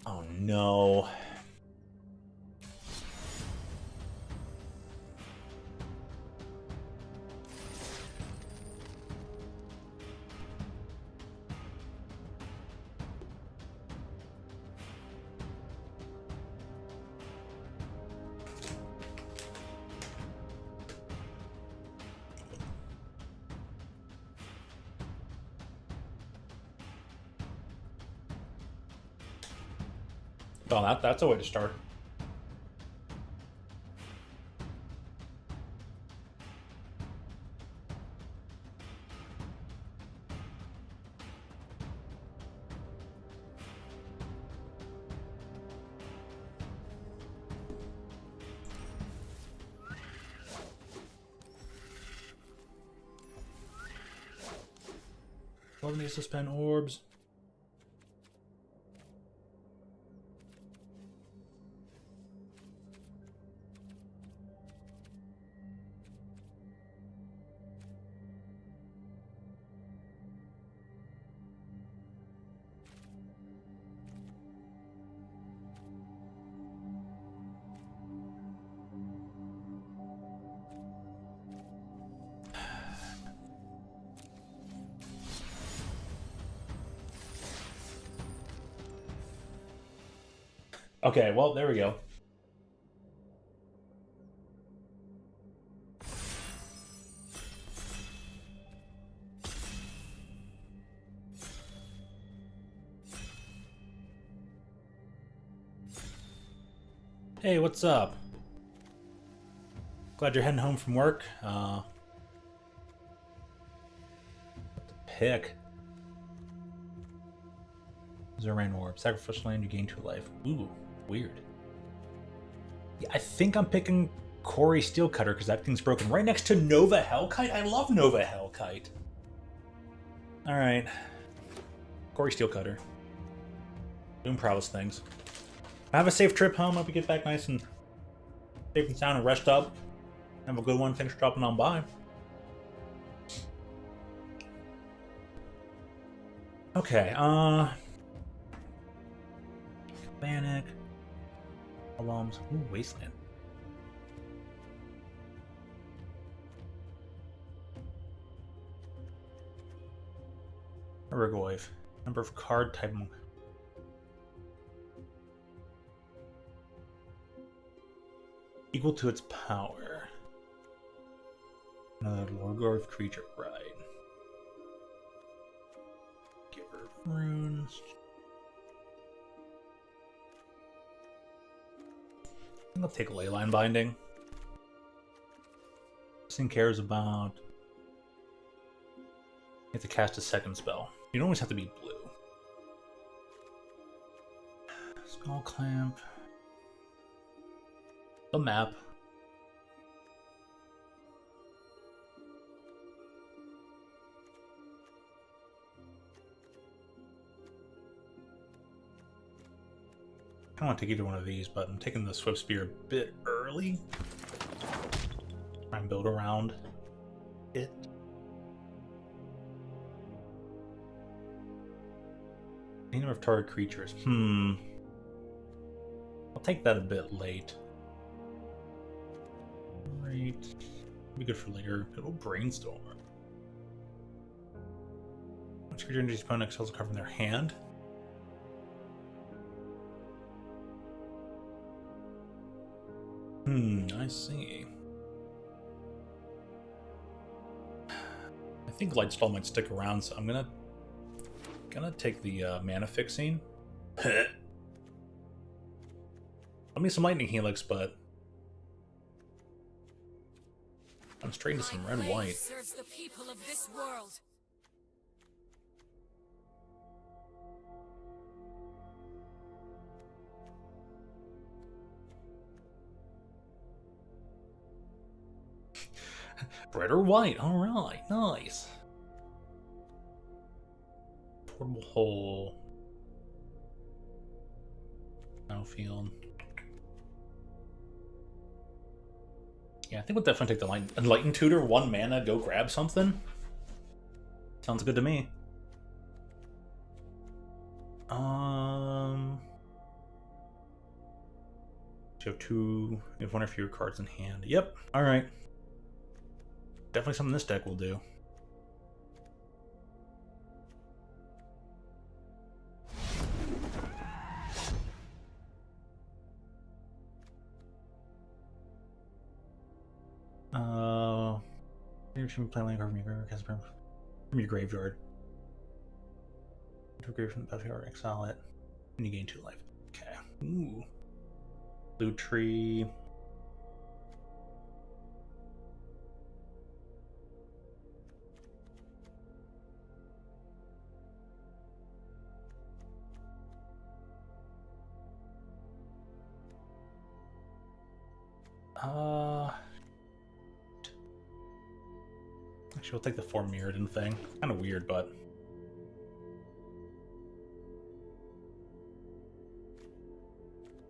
Oh no. Oh, that's a way to start. Love needs to spend orbs. Okay, well, there we go. Hey, what's up? Glad you're heading home from work. What to pick? Zerain Orb. Sacrificial land, you gain 2 life. Ooh, weird. Yeah, I think I'm picking Corey Steelcutter because that thing's broken right next to Nova Hellkite. I love Nova Hellkite. Alright. Corey Steelcutter. Doing prowess things. Have a safe trip home. Hope you get back nice and safe and sound and rest up. Have a good one. Thanks for dropping on by. Okay, Panic. Alarms. Ooh, Wasteland. Rigoive. Number of card type. Equal to its power. Another Lorgorth creature, right. Giver of Runes. I'll take Leyline Binding. This thing cares about... You have to cast a second spell. You don't always have to be blue. Skull Clamp. The map. I don't want to take either one of these, but I'm taking the Swift Spear a bit early. Try and build around it. Number of target creatures. I'll take that a bit late. Great. Be good for later. It'll brainstorm. Which creature energy opponent excels a card from their hand? I see. I think Lightstall might stick around, so I'm gonna take the mana fixing. Let me some lightning helix, but I'm straight into some red white. Serves the people of this world. Red or white? Alright, nice. Portable hole. Battlefield. Yeah, I think we'll definitely take the Enlighten Tutor, 1 mana, go grab something. Sounds good to me. You have 1 or fewer cards in hand. Yep, alright. Definitely something this deck will do. Maybe you play land card from your graveyard, cast from your graveyard. To a graveyard from the battlefield, exile it, and you gain 2 life. Okay. Ooh. Blue tree. Actually, we'll take the 4 Mirrodin thing. Kind of weird, but...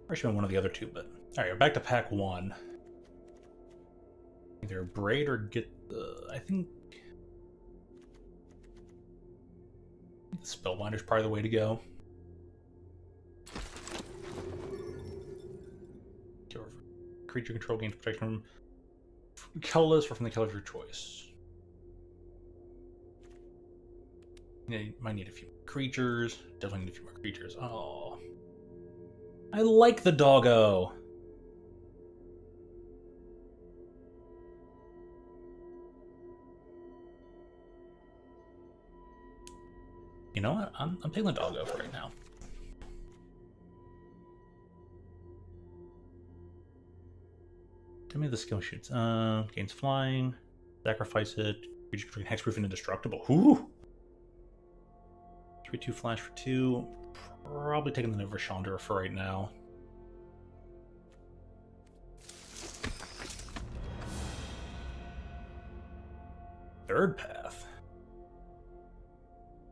Or should one of the other 2, but... Alright, we're back to pack 1. Either Braid or get the... I think... The Spellbinder's probably the way to go. Your creature control gains protection from colorless or from the color of your choice. You might need a few creatures. Definitely need a few more creatures. Oh. I like the doggo. You know what? I'm taking the doggo for right now. Tell me the skill shoots. Gains flying. Sacrifice it. Creature can hexproof and indestructible. Whoo! 3/2 flash for 2. Probably taking the Nova Chandra for right now. Third path.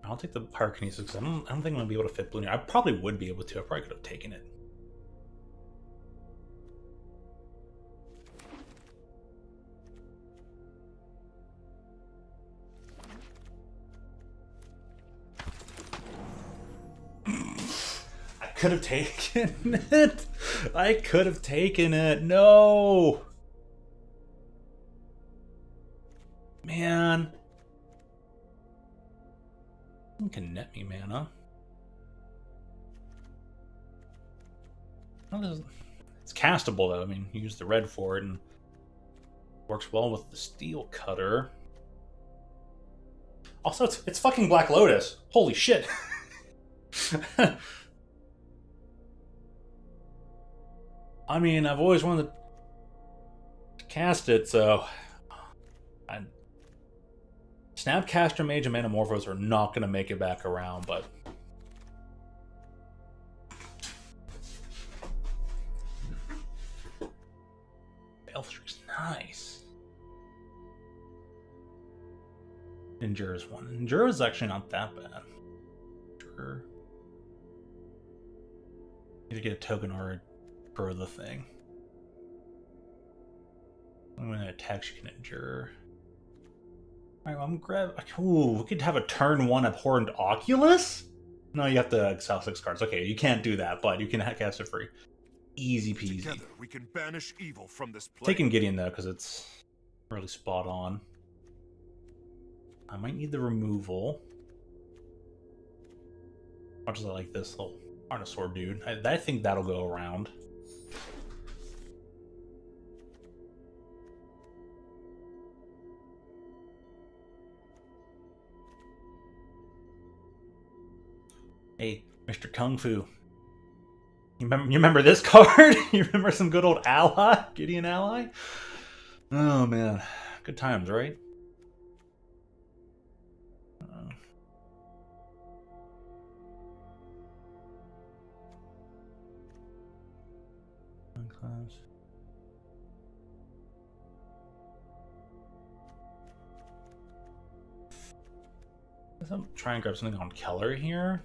I'll take the Pyrokinesis because I don't think I'm gonna be able to fit Blue. I probably would be able to. I probably could have taken it. Could have taken it. I could have taken it. No. Man. You can net me mana. Well, it's castable though. I mean, you use the red for it and works well with the steel cutter. Also, it's fucking Black Lotus. Holy shit. I mean, I've always wanted to cast it, so Snapcaster Mage and Manamorphose are not going to make it back around, but Elfstreak's nice. Endura's one. Endura's actually not that bad. Sure. Need to get a token or grow the thing. I'm going to attack, you can endure. Alright, well, I'm grab. Ooh, we could have a turn 1 Abhorrent Oculus? No, you have to exile 6 cards. Okay, you can't do that, but you can cast it free. Easy peasy. Together we can banish evil from this place. Taking Gideon though, because it's really spot on. I might need the removal. Much as I like this little Arnosaur dude. I think that'll go around. Hey, Mr. Kung Fu. You remember this card? You remember some good old ally? Gideon ally? Oh man. Good times, right? I'm trying to grab something on Keller here.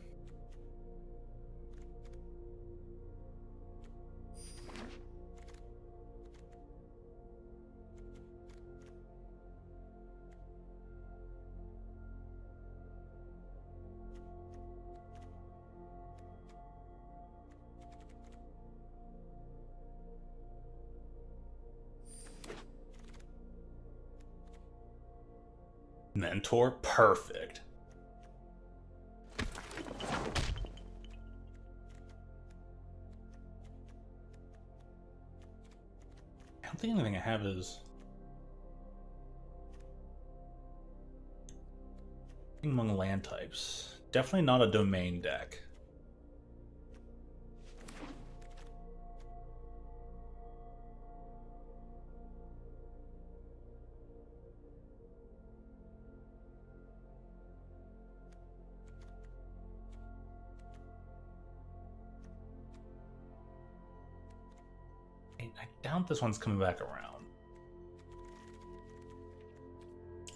Mentor, perfect. I don't think anything I have is among land types. Definitely not a domain deck. I doubt this one's coming back around.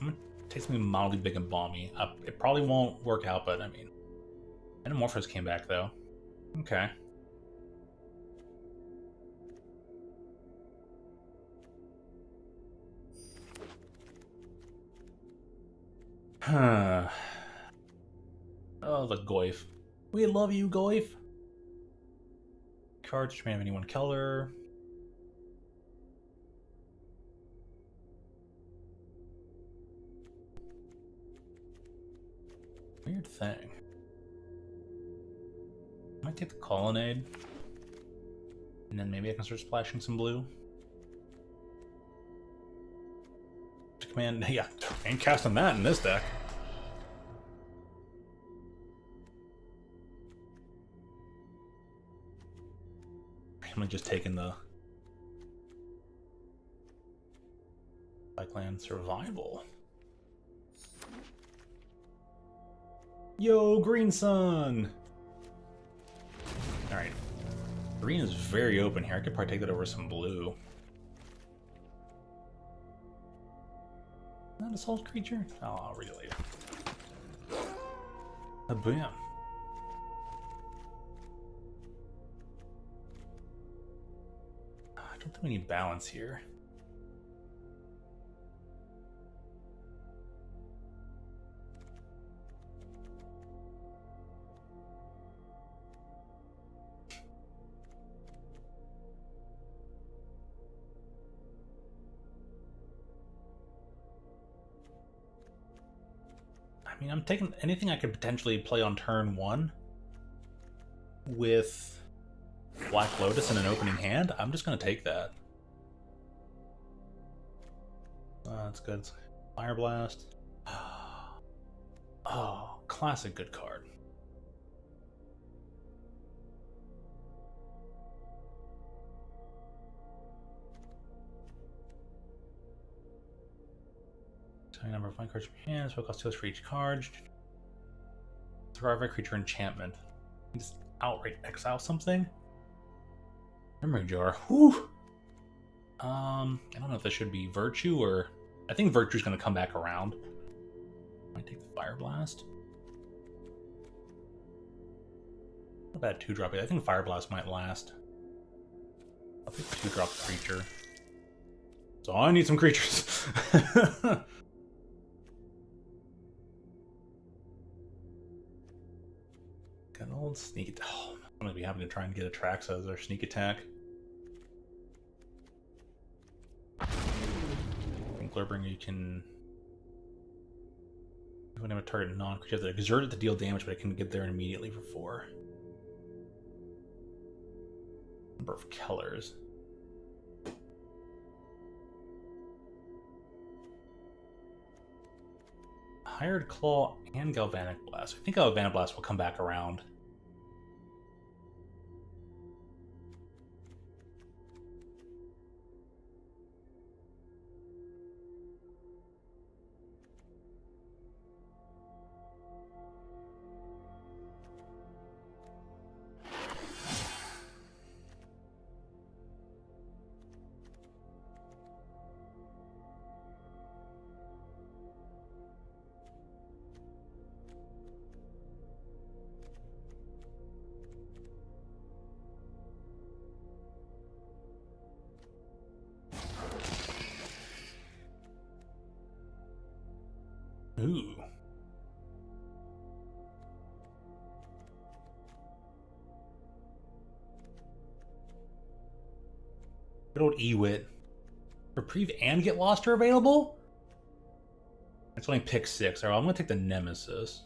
I'm gonna take something mildly big and balmy. It probably won't work out, but I mean, Metamorphosis came back though. Okay. Huh. Oh, the Goyf. We love you, Goyf. Cards which may have any one color. Weird thing. I might take the Colonnade. And then maybe I can start splashing some blue. Command, yeah, ain't casting that in this deck. I'm just taking the Land Survival. Yo, Green Sun! Alright. Green is very open here. I could probably take that over some blue. Not a salt creature? Oh, I'll read it later. A boom. I don't think we need balance here. I mean, I'm taking anything I could potentially play on turn 1 with Black Lotus and an opening hand. I'm just going to take that. That's good. Fire Blast. Oh, classic good card. So number of fine cards from your hand, so it costs 2 for each card. Throw every creature enchantment. You just outright exile something. Memory jar. Whew. I don't know if this should be Virtue or I think Virtue's gonna come back around. Might take the Fire Blast. Not a bad 2-drop. I think Fire Blast might last. I'll take the 2-drop creature. So I need some creatures. Got an old sneak attack. Oh, I'm gonna be having to try and get a Trax as our sneak attack. Glurbringer, you can. When a target non-creature, you have to exert it to deal damage, but it can get there immediately for 4. Number of colors. Hired Claw and Galvanic Blast. I think Galvanic Blast will come back around. Ooh. Good old Ewit. Reprieve and Get Lost are available? It's only pick 6. Alright, I'm gonna take the Nemesis.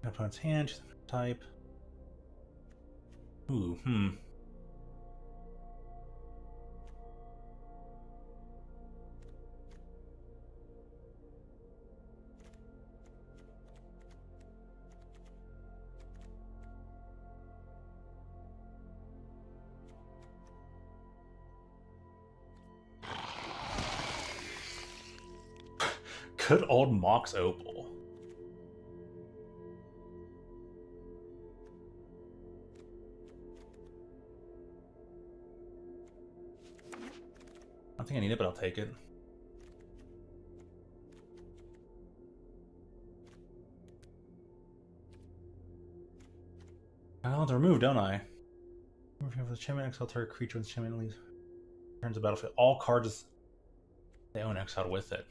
Opponent's hand, choose the type. Ooh, Good old Mox Opal. I don't think I need it, but I'll take it. I want to remove, don't I? Remove the enchantment, exile target creature with enchantment leaves. Turns the battlefield. All cards they own exiled with it.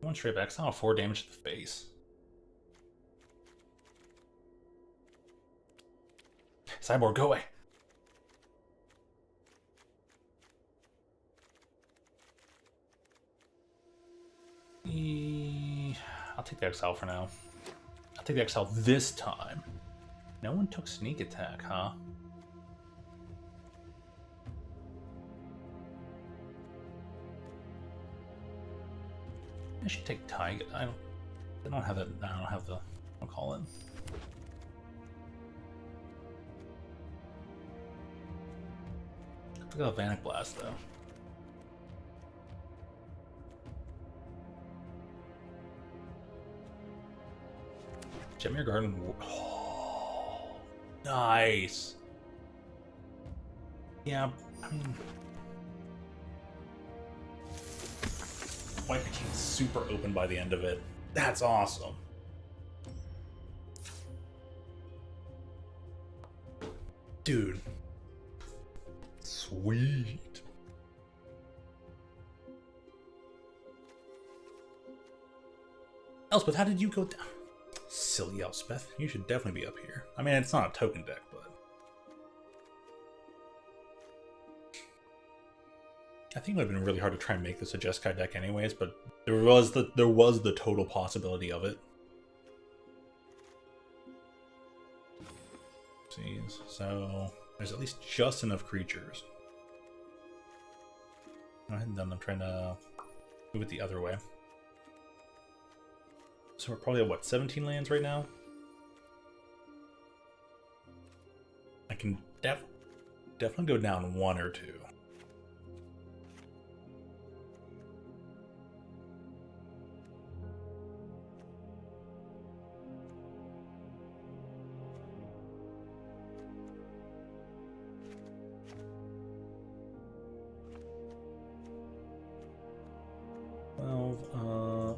One straight exile, 4 damage to the face. Cyborg, go away. I'll take the exile for now. I'll take the exile this time. No one took sneak attack, huh? I should take Tiger. I don't have that. I don't have the. I'll call it. I got a Vanic Blast though. Jetmere Garden. Oh, nice. Yeah, I mean, White became super open by the end of it. That's awesome. Dude. Sweet. Elspeth, how did you go down? Silly Elspeth. You should definitely be up here. I mean, it's not a token deck, but I think it would have been really hard to try and make this a Jeskai deck anyways, but there was the total possibility of it. Jeez. So There's at least just enough creatures. And then I'm trying to move it the other way. So we're probably at, what, 17 lands right now? I can definitely go down one or two.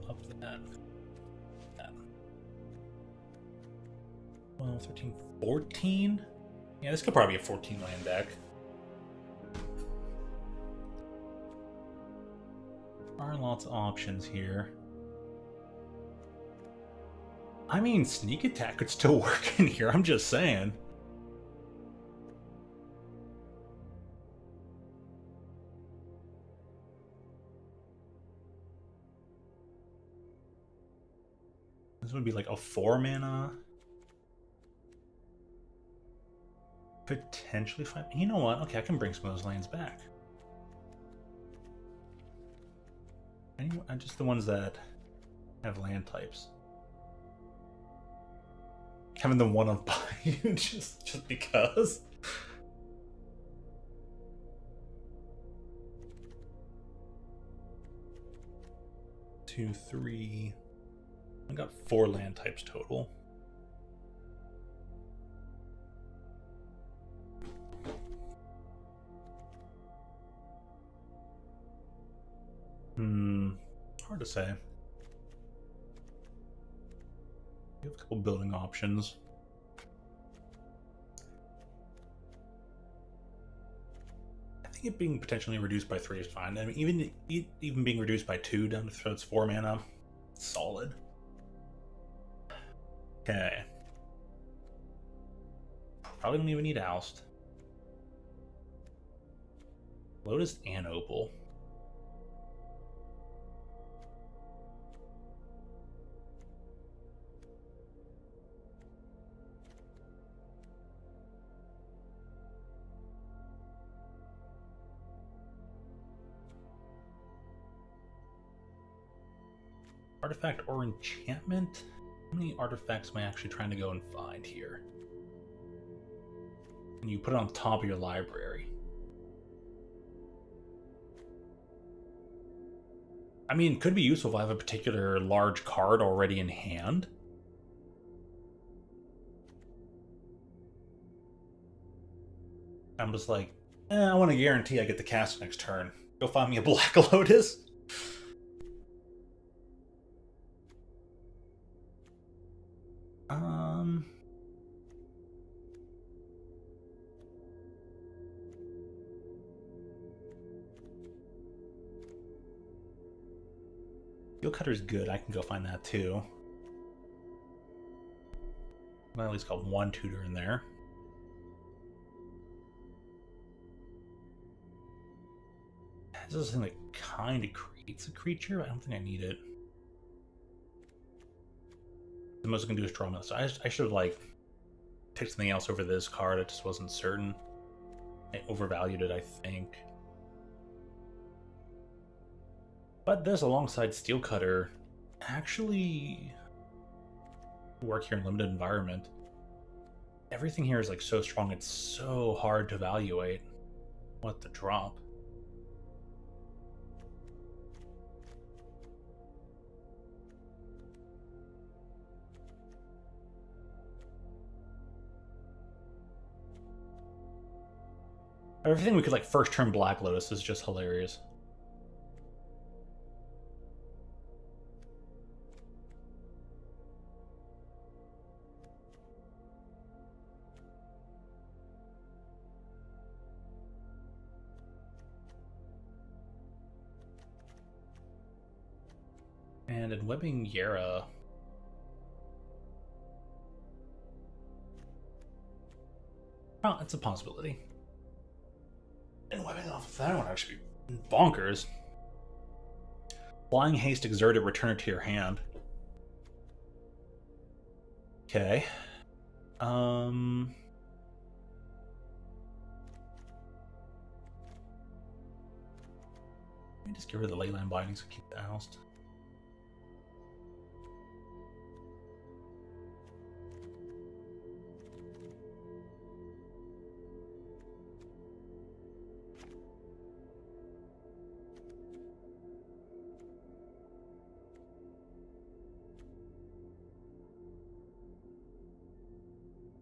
Up to that. 12, 13, 14? Yeah, this could probably be a 14 land deck. There are lots of options here. I mean, sneak attack could still work in here, I'm just saying. This would be like a 4 mana. Potentially 5. You know what? Okay, I can bring some of those lands back. Just the ones that have land types. Having the one of Bayou just because. Two, three. I got 4 land types total. Hard to say. We have a couple building options. I think it being potentially reduced by 3 is fine. I mean, even being reduced by 2 down to its 4 mana, solid. Okay. Probably don't even need Oust. Lotus and Opal. Artifact or enchantment? How many artifacts am I actually trying to go and find here? And you put it on top of your library. I mean, it could be useful if I have a particular large card already in hand. I'm just like, I want to guarantee I get the cast next turn. Go find me a Black Lotus. Steel Cutter's good. I can go find that too. I at least got 1 tutor in there. This is something that kind of creates a creature. I don't think I need it. The most I can do is draw them. So I should have like picked something else over this card. I just wasn't certain. I overvalued it, I think. But this, alongside Steel Cutter, actually work here in limited environment. Everything here is like so strong, it's so hard to evaluate what to drop. Everything we could like first turn Black Lotus is just hilarious. And in Webbing Yara, oh, it's a possibility. And webbing off of that one actually be bonkers. Flying Haste exerted, return it to your hand. Okay. me just get rid of the leyline bindings and keep the oust.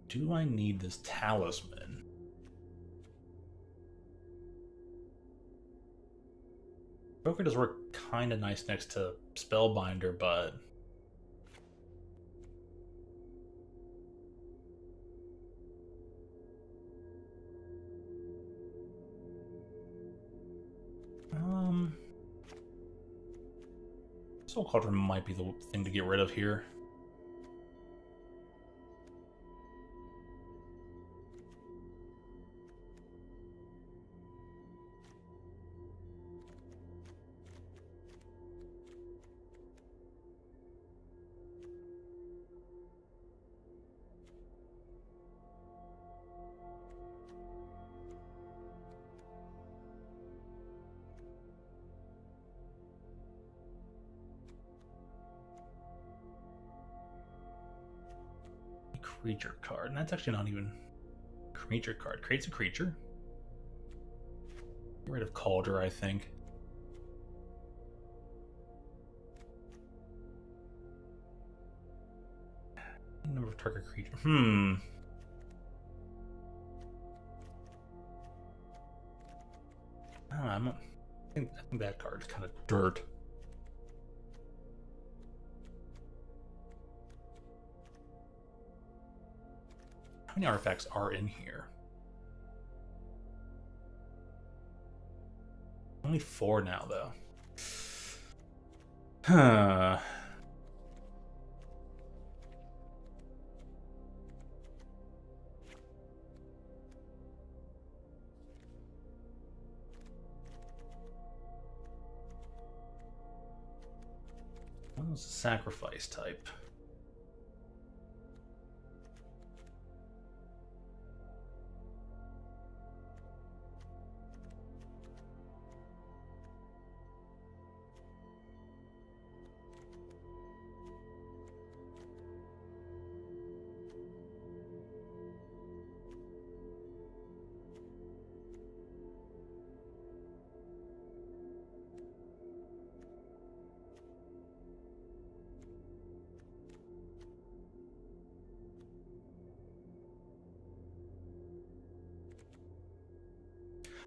Do I need this talisman? Broker does work kind of nice next to Spellbinder, but Soul Cauldron might be the thing to get rid of here. Creature card, and that's actually not even a creature card. Creates a creature. Get rid of Cauldron, I think. Number of target creature. I don't know. I think that card's kind of dirt. How many artifacts are in here? Only 4 now, though. Huh. What was the sacrifice type?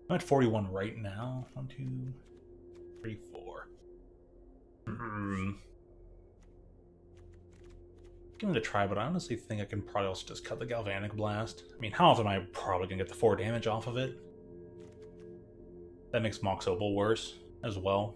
I'm at 41 right now. 1, 2, 3, 4. Give it a try, but I honestly think I can probably also just cut the Galvanic Blast. I mean, how often am I probably going to get the 4 damage off of it? That makes Mox Opal worse as well.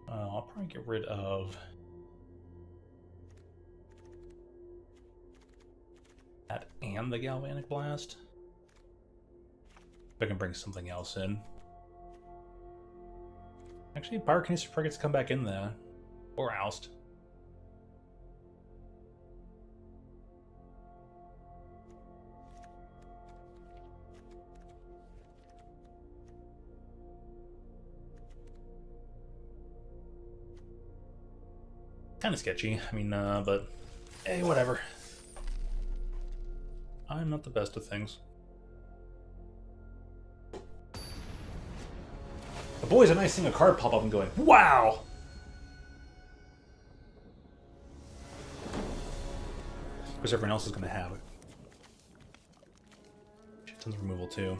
I'll probably get rid of that and the Galvanic Blast. If I can bring something else in. Actually, Pyrokinesis probably gets to come back in there. Or oust. Kind of sketchy. I mean, but hey, whatever. I'm not the best of things. But boy, is it nice seeing a card pop up and going, wow! Of course, everyone else is going to have it. Shit tons of removal, too.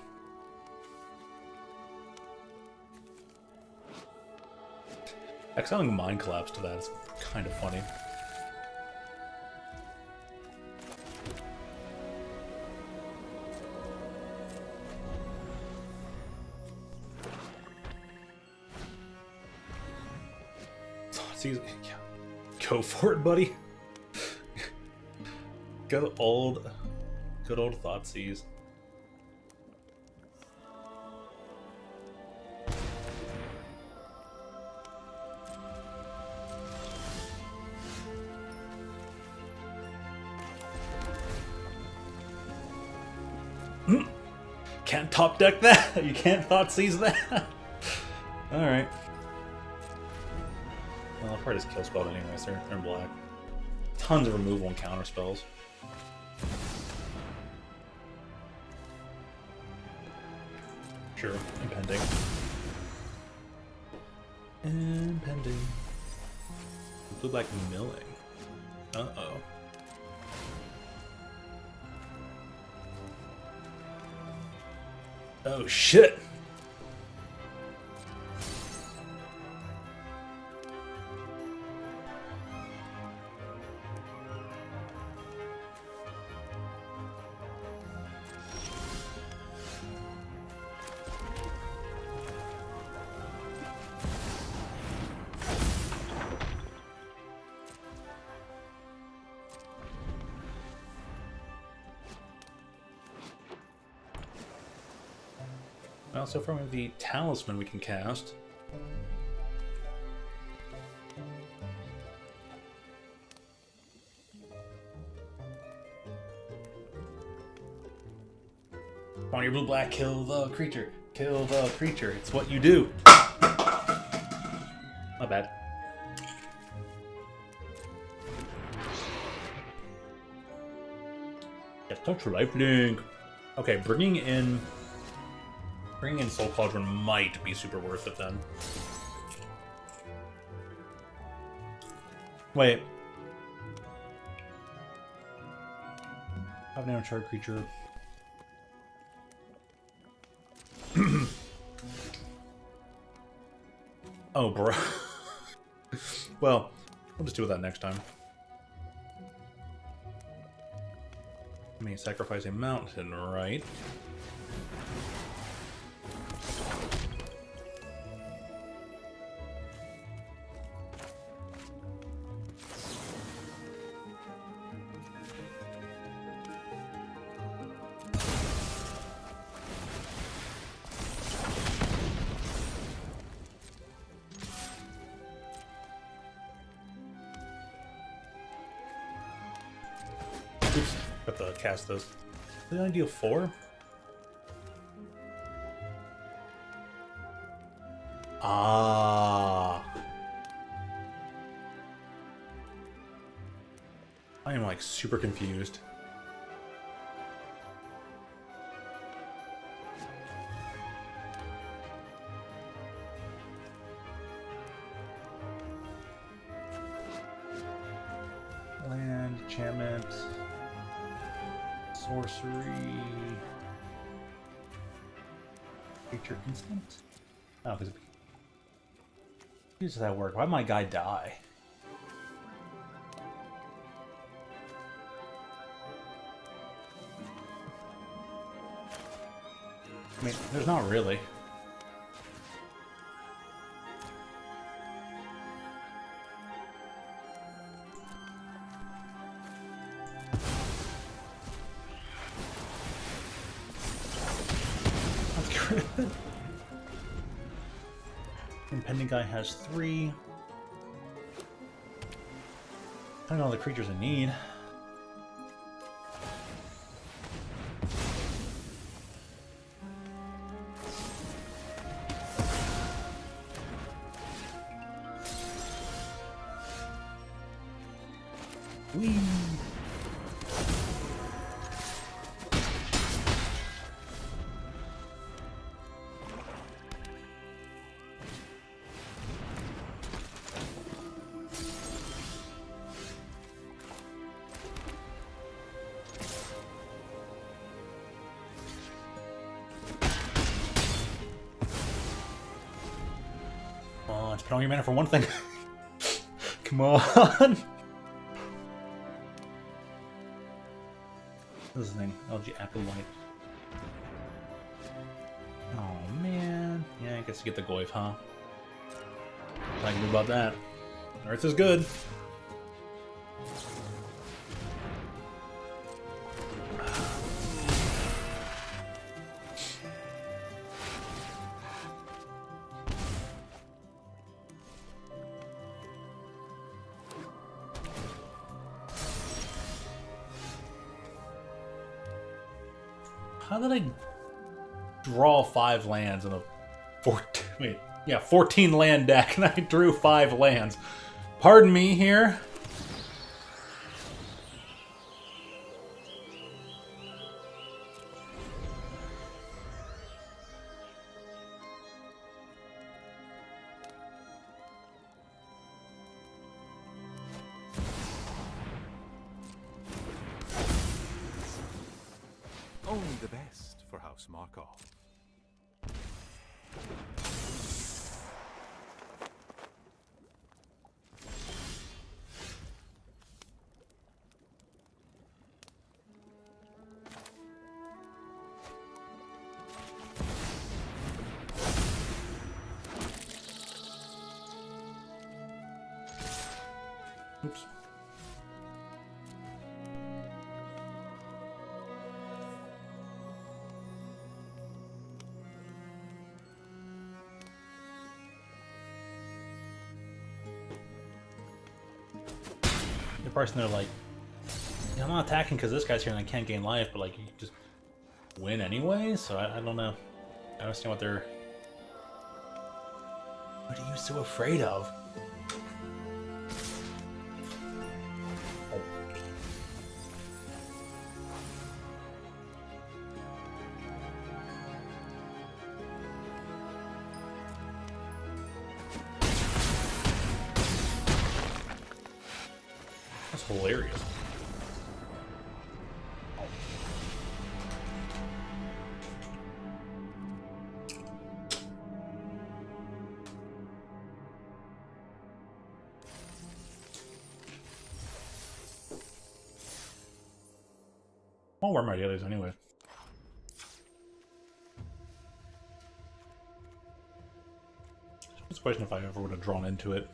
Exiling Mind Collapse to that is kind of funny. Yeah. Go for it, buddy. Good old Thoughtseize. Can't top deck that. You can't thought seize that. All right. Well, I'll probably just kill spell anyways. They're in black. Tons of removal and counter spells. Sure, impending. Impending. Blue black milling. Uh-oh. Oh shit! Well, so far we have the talisman we can cast. On your blue black, kill the creature. Kill the creature. It's what you do. My bad. Yes, touch lifelink. Okay, bringing in Soul Cauldron might be super worth it then. Wait. 5 charge creature. Oh, bro. Well, we'll just deal with that next time. Let me sacrifice a mountain, right? Oops, got to cast this. Did I deal 4? Ah. I am like super confused. Land, enchantment, sorcery, creature instant. Oh, because how does that work? Why'd my guy die? I mean, there's not really. That's good. Impending guy has 3. I don't know all the creatures I need. Whee! Oh, it's put on your mana for one thing. Come on. This thing, LG Apple Light. Oh man. Yeah, I guess you get the Goyf, huh? I can do about that. Earth is good. How did I draw 5 lands in a 14 land deck, and I drew 5 lands? Pardon me here. Only the best for House Markov. Oops. The person they're like, yeah, I'm not attacking because this guy's here and I can't gain life, but like you just win anyway. So I don't know. I don't understand what they're. What are you so afraid of? Oh. That's hilarious. I'll wear my dailies anyway. It's a question if I ever would have drawn into it.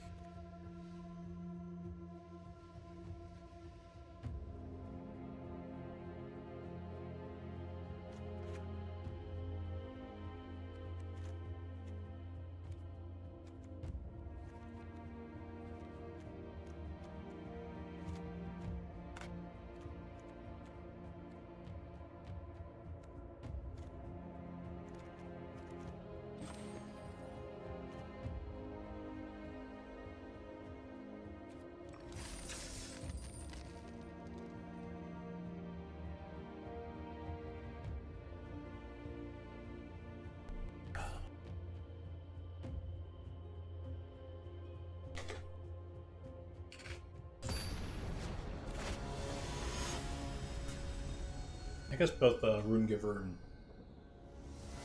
I guess both Rune Giver and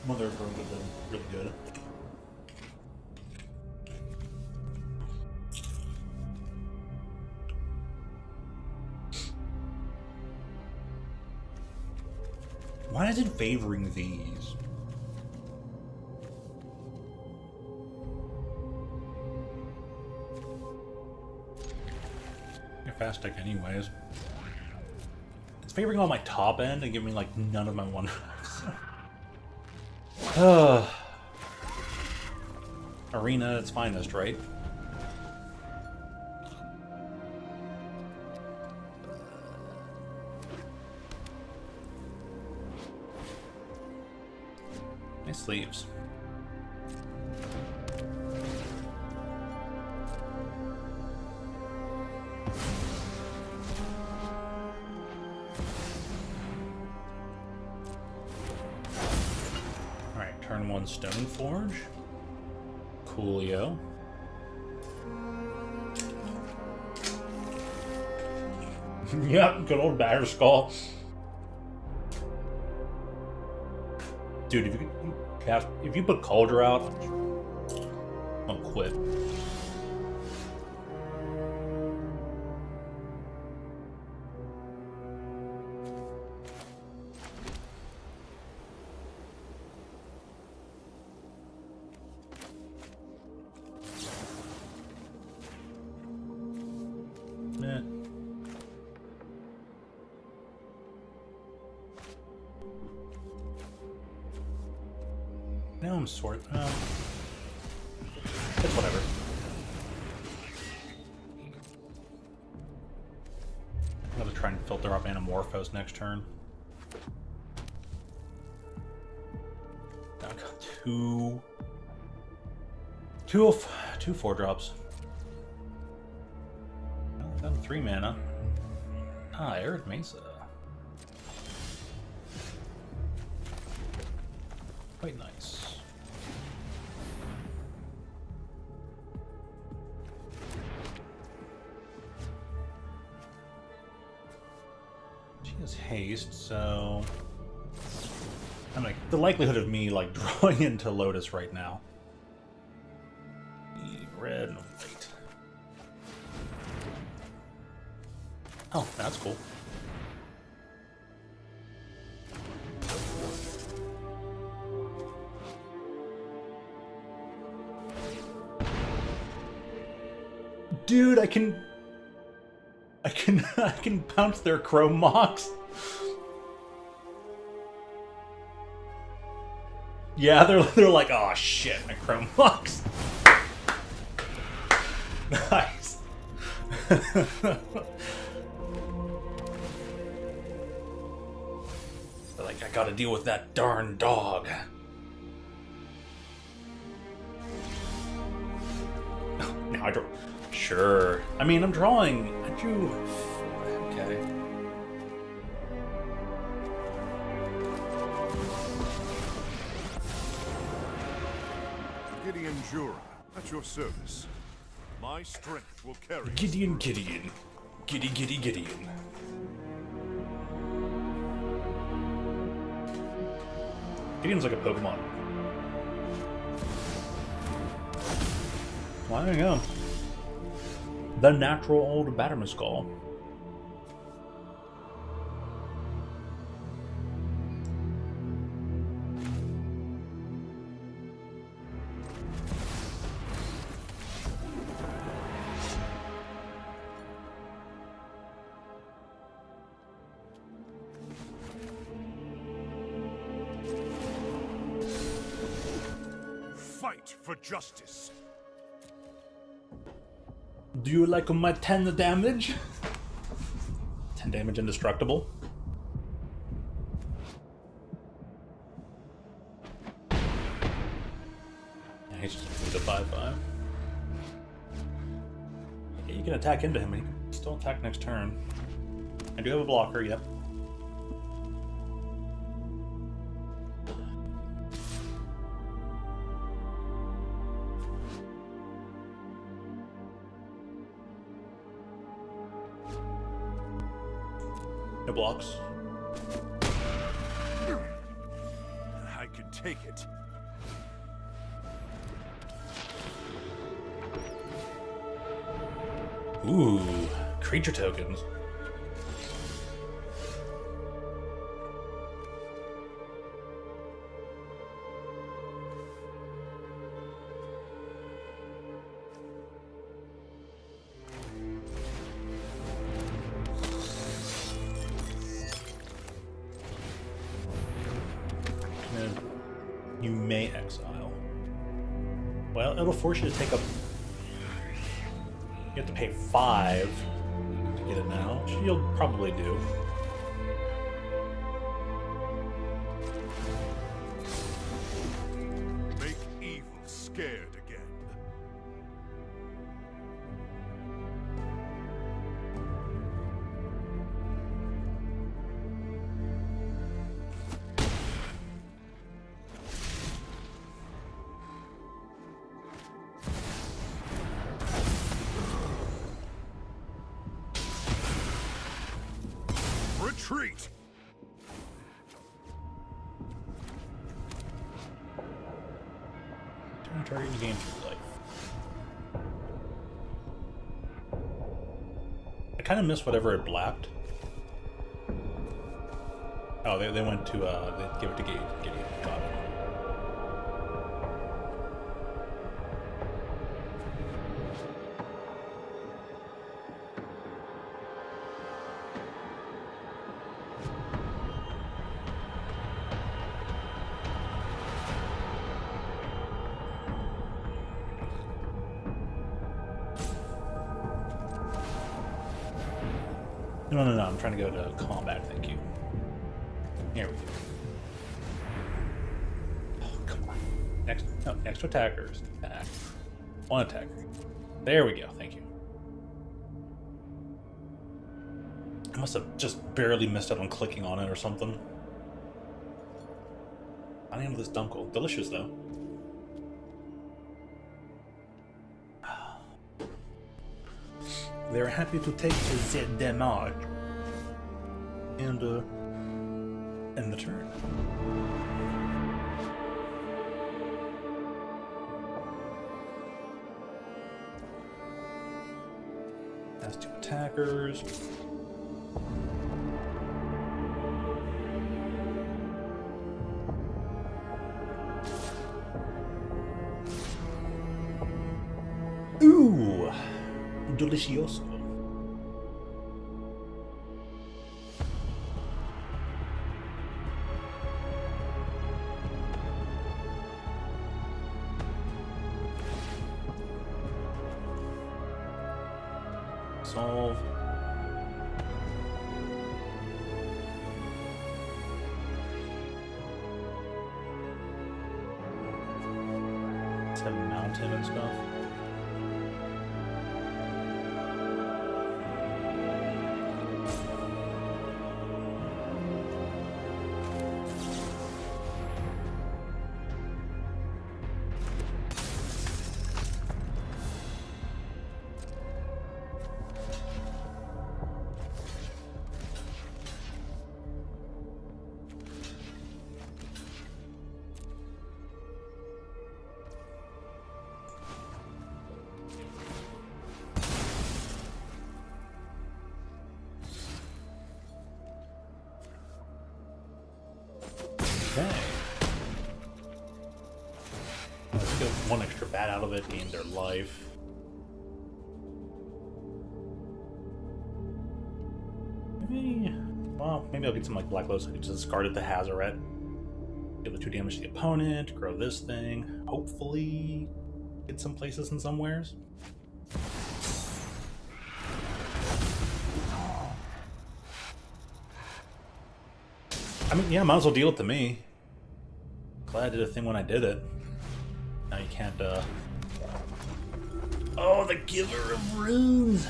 Mother of Rune would have been really good. Why is it favoring these? A fast deck anyways. It's favoring all my top end and giving me like none of my one. Arena at its finest, right? Nice sleeves. Alright, turn 1 Stoneforge. Coolio. Yep, good old Batter Skull. Dude, if you put Cauldron out, I'll quit. Eh. Now I'm sort. It's whatever. I'm gonna try and filter up Anamorphose next turn. two 4-drops. Well, I got 3 mana. Ah, Arid Mesa. Quite nice. She has haste, so I'm like the likelihood of me like drawing into Lotus right now. Red and white. Oh, that's cool. Dude, I can bounce their Chrome Mox. Yeah, they're like, oh shit, my Chrome Mox. Nice. They're like, I gotta deal with that darn dog. Now I draw. Sure. I mean, I'm drawing. I drew. Okay. Gideon Jura, at your service. My strength will carry. Gideon. Giddy. Gideon. Gideon's like a Pokemon. Well, there you go. The natural old Battermuskull. Fight for justice. Do you like my 10 damage? 10 damage indestructible. Yeah, he's just a 5/5. Okay, you can attack into him and he can still attack next turn. I do have a blocker, yep. No blocks. I can take it. Ooh, creature tokens. You may exile. Well, it'll force you to take a... You have to pay 5 to get it now, which you'll probably do. Make evil scared again. Retreat! Turn target to gain 2 life. I kind of missed whatever it blacked. Oh, they went to, they give it to Gideon. Got it. No, I'm trying to go to combat, thank you. Here we go. Oh, come on. Oh, extra attackers. Attack. One attacker. There we go. Thank you. I must have just barely missed out on clicking on it or something. I am this dunkel. Delicious though. They're happy to take the damage and end the turn. That's 2 attackers. Ooh, delicioso. Solve. Let's have a mountain and stuff. Okay. Let's get 1 extra bat out of it, gain their life. Maybe, well, maybe I'll get some like Black Lotus. I can just discard it to Hazaret. Deal the 2 damage to the opponent, grow this thing. Hopefully get some places and somewheres. I mean, yeah, might as well deal it to me. Glad I did a thing when I did it. Now you can't, Oh, the Giver of Runes!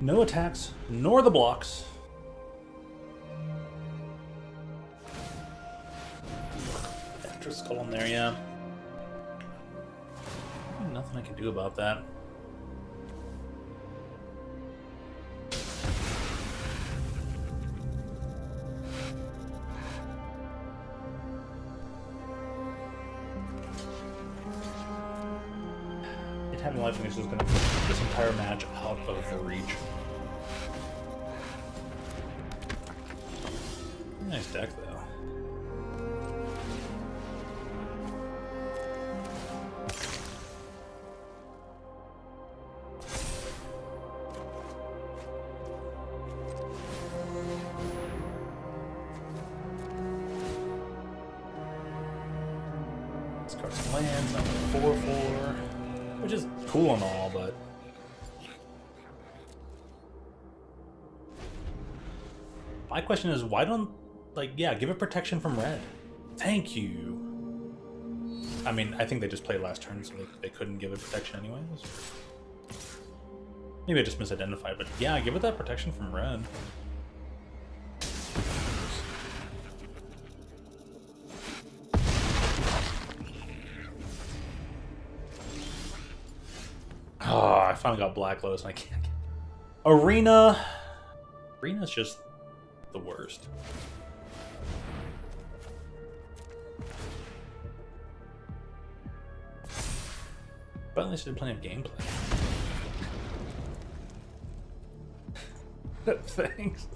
No attacks, nor the blocks. Extra skull in there, yeah. Nothing I can do about that. It having life finish is going to put this entire match out of reach. Nice deck, though. Discard some lands, I'm 4/4, which is cool and all, but my question is, why don't, like, yeah, give it protection from red. Thank you. I mean, I think they just played last turn, so they couldn't give it protection anyways. Maybe I just misidentified, but yeah, give it that protection from red. Oh, I finally got Black Lotus and I can't get... Arena! Arena's just the worst. But at least there's plenty of gameplay. Thanks.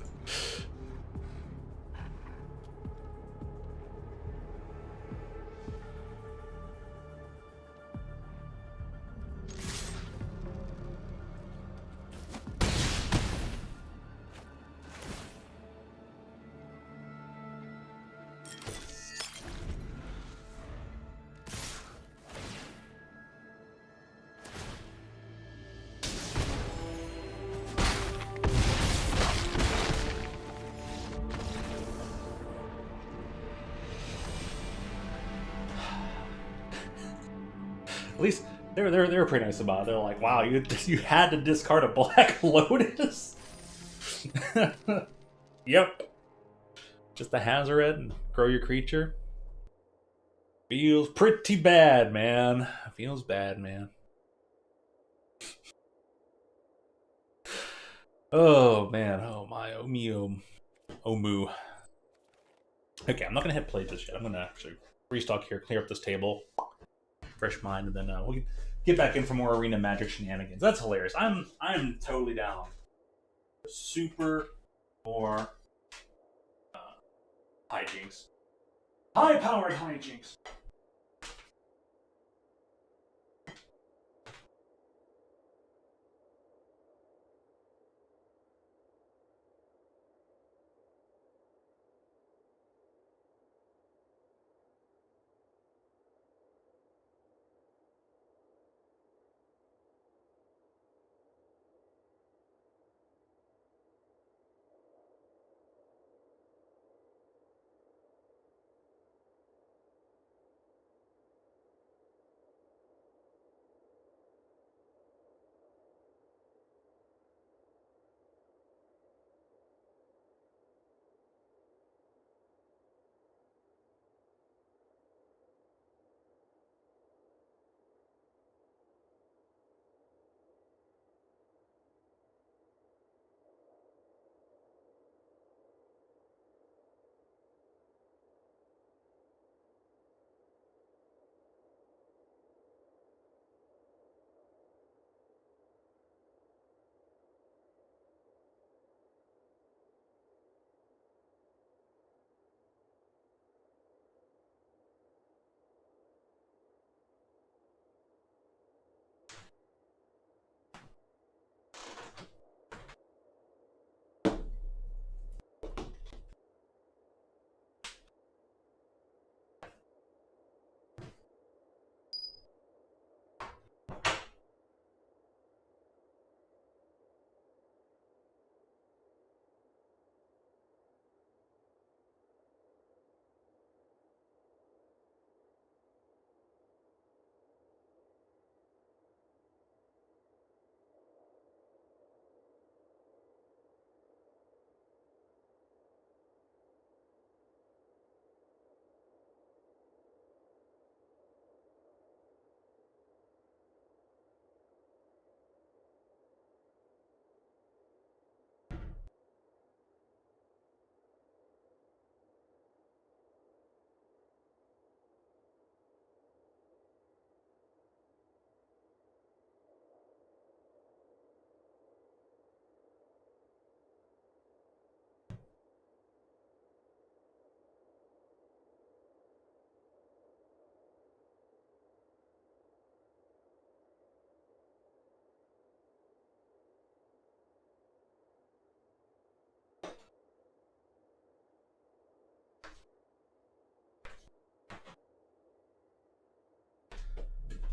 At least they were pretty nice about it. They're like, wow, you had to discard a Black Lotus. Yep. Just a hazard and grow your creature. Feels pretty bad, man. Feels bad, man. Oh man, oh my, oh me, oh moo. Okay, I'm not gonna hit play just yet. I'm gonna actually restock here, clear up this table, fresh mind, and then we'll get back in for more arena magic shenanigans. That's hilarious. I'm totally down. Super more hijinks. High-powered hijinks.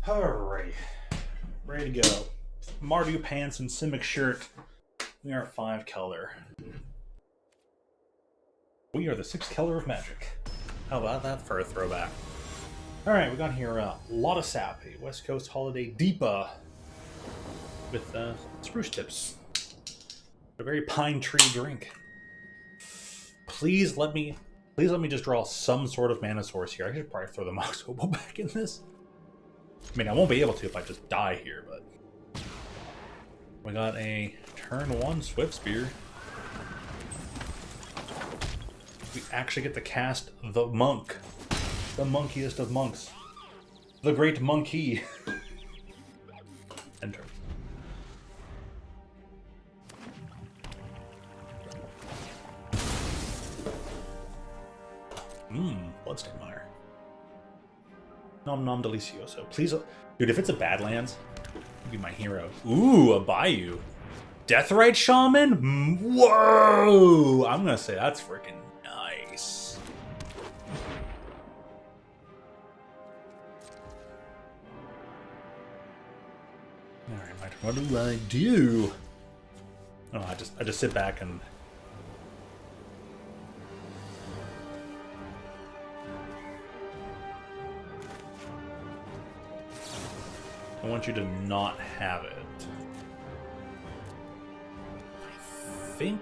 Alright. Ready to go. Mardu pants and Simic shirt. We are 5 color. We are the 6 color of magic. How about that for a throwback? Alright, we got here a lot of sap. A West Coast Holiday Deepa with spruce tips. A very pine tree drink. Please let me just draw some sort of mana source here. I should probably throw the Mox Hobo back in this. I mean, I won't be able to if I just die here, but... We got a turn 1 Swift Spear. We actually get to cast the Monk. The monkiest of monks. The Great Monkey. Enter. Bloodstained Mire. Nom nom delicioso. Please, dude, if it's a Badlands, you'd be my hero. Ooh, a Bayou. Deathrite Shaman? Whoa! I'm gonna say that's freaking nice. Alright, my turn. What do I do? Oh, I just sit back and... I want you to not have it. I think...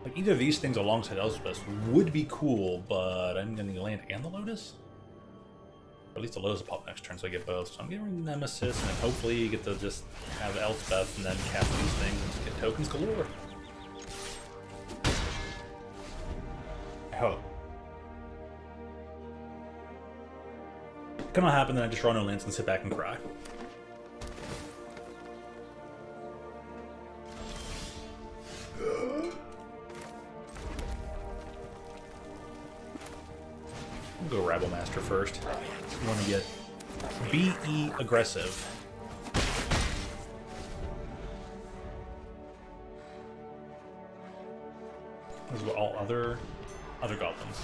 like, either of these things alongside Elspeth would be cool, but I'm going to land and the Lotus? Or at least the Lotus will pop next turn, so I get both. So I'm getting Nemesis, and hopefully you get to just have Elspeth and then cast these things and just get tokens galore. I hope. Gonna happen, then I just draw no lands and sit back and cry. We'll go Rabble Master first. We want to get BE aggressive. As well, all other goblins.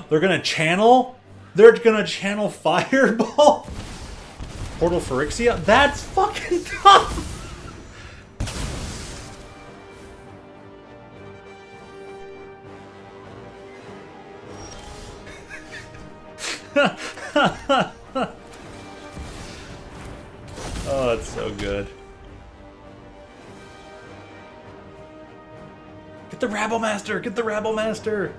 They're gonna channel? They're gonna channel Fireball? Portal Phyrexia? That's fucking tough! Oh, it's so good. Get the Rabble Master! Get the Rabble Master!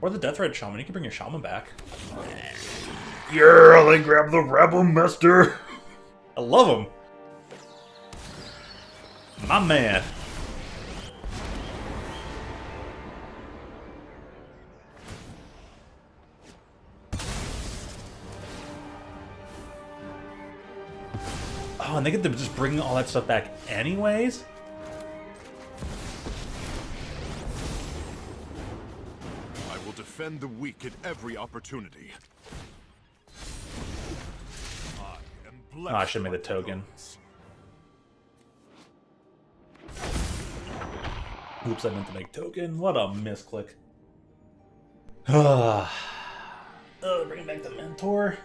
Or the Death Red Shaman. You can bring your Shaman back. Yeah, they grab the Rabble Master! I love him! My man! Oh, and they get to just bring all that stuff back anyways? I will defend the weak at every opportunity. I am blessed. Oh, I should have made the token. Oops, I meant to make token. What a misclick. Bring back the Mentor.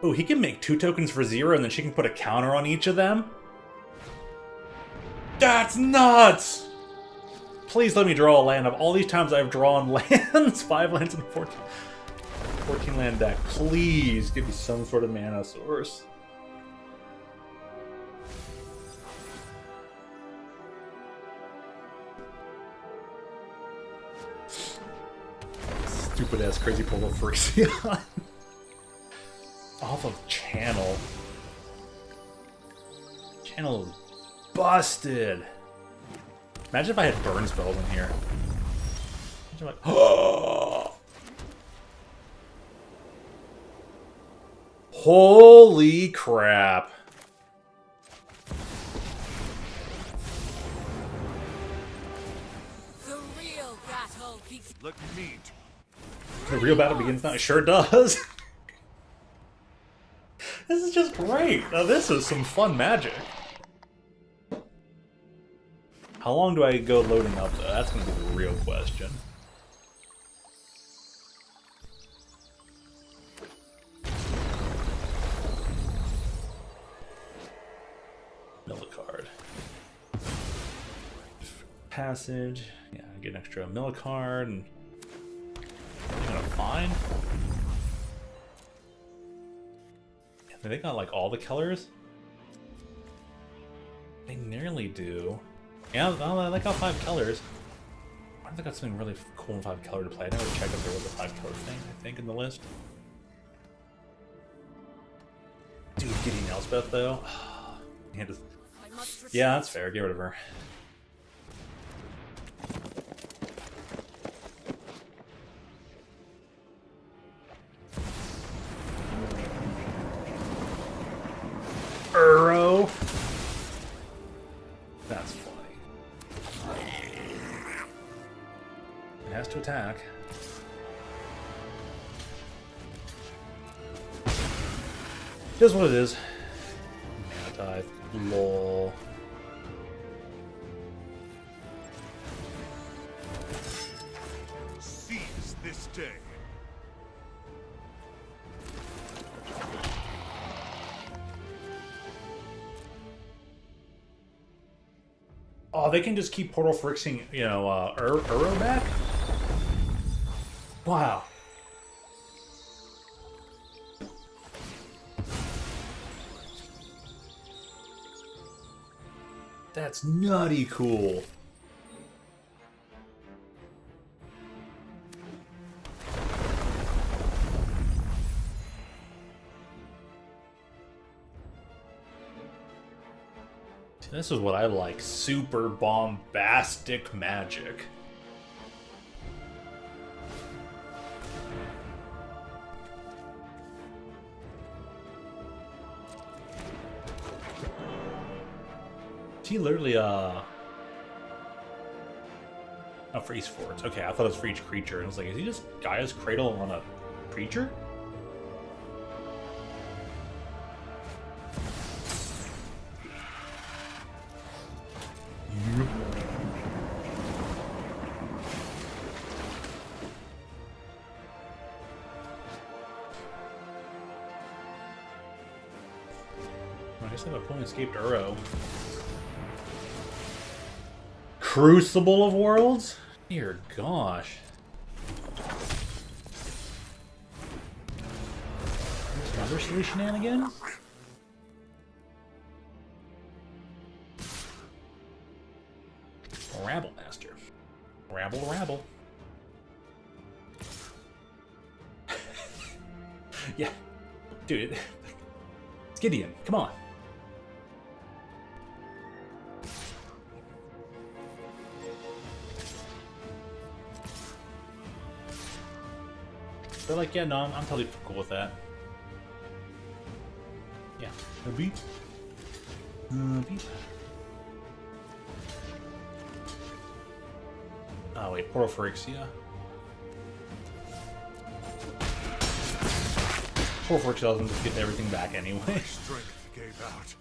Oh, he can make 2 tokens for 0, and then she can put a counter on each of them? That's nuts! Please let me draw a land. Of all these times I've drawn lands, 5 lands and 14 land deck. Please give me some sort of mana source. Stupid ass crazy Portal Phyrexia. Off of Channel. Channel is busted. Imagine if I had burn spells in here. Imagine like, oh! Holy crap. The real battle begins. Let me. The real battle begins now. It sure does. This is just great. Now this is some fun magic. How long do I go loading up though? That's going to be the real question. Mill a card. Passage. Yeah, I get an extra mill a card and I'm gonna find. They got like all the colors? They nearly do. Yeah, well, they got 5 colors. Why do they got something really cool in 5 color to play? I never checked if there was a 5 color thing, I think, in the list. Dude, getting Elspeth though. Yeah, that's fair. Get rid of her. Arrow. That's funny. It has to attack. It is what it is. Mana tithe. Lol. Seize this day. Oh, they can just keep Portal Phyrexiing, you know, Uro back? Wow. That's nutty cool. This is what I like. Super bombastic magic. He literally, oh, for East Forts. Okay, I thought it was for each creature. I was like, is he just Gaia's Cradle on a creature? I guess I've only escaped Uro. Crucible of Worlds? Dear gosh. Another silly shenanigan? Rabble Master. Rabble. Yeah. Dude, it's Gideon. Come on. They're like, yeah, no, I'm totally cool with that. Yeah. A beat. Beat. Oh, wait. Portal Phyrexia. Portal Phyrexia doesn't just get everything back anyway. My strength gave out.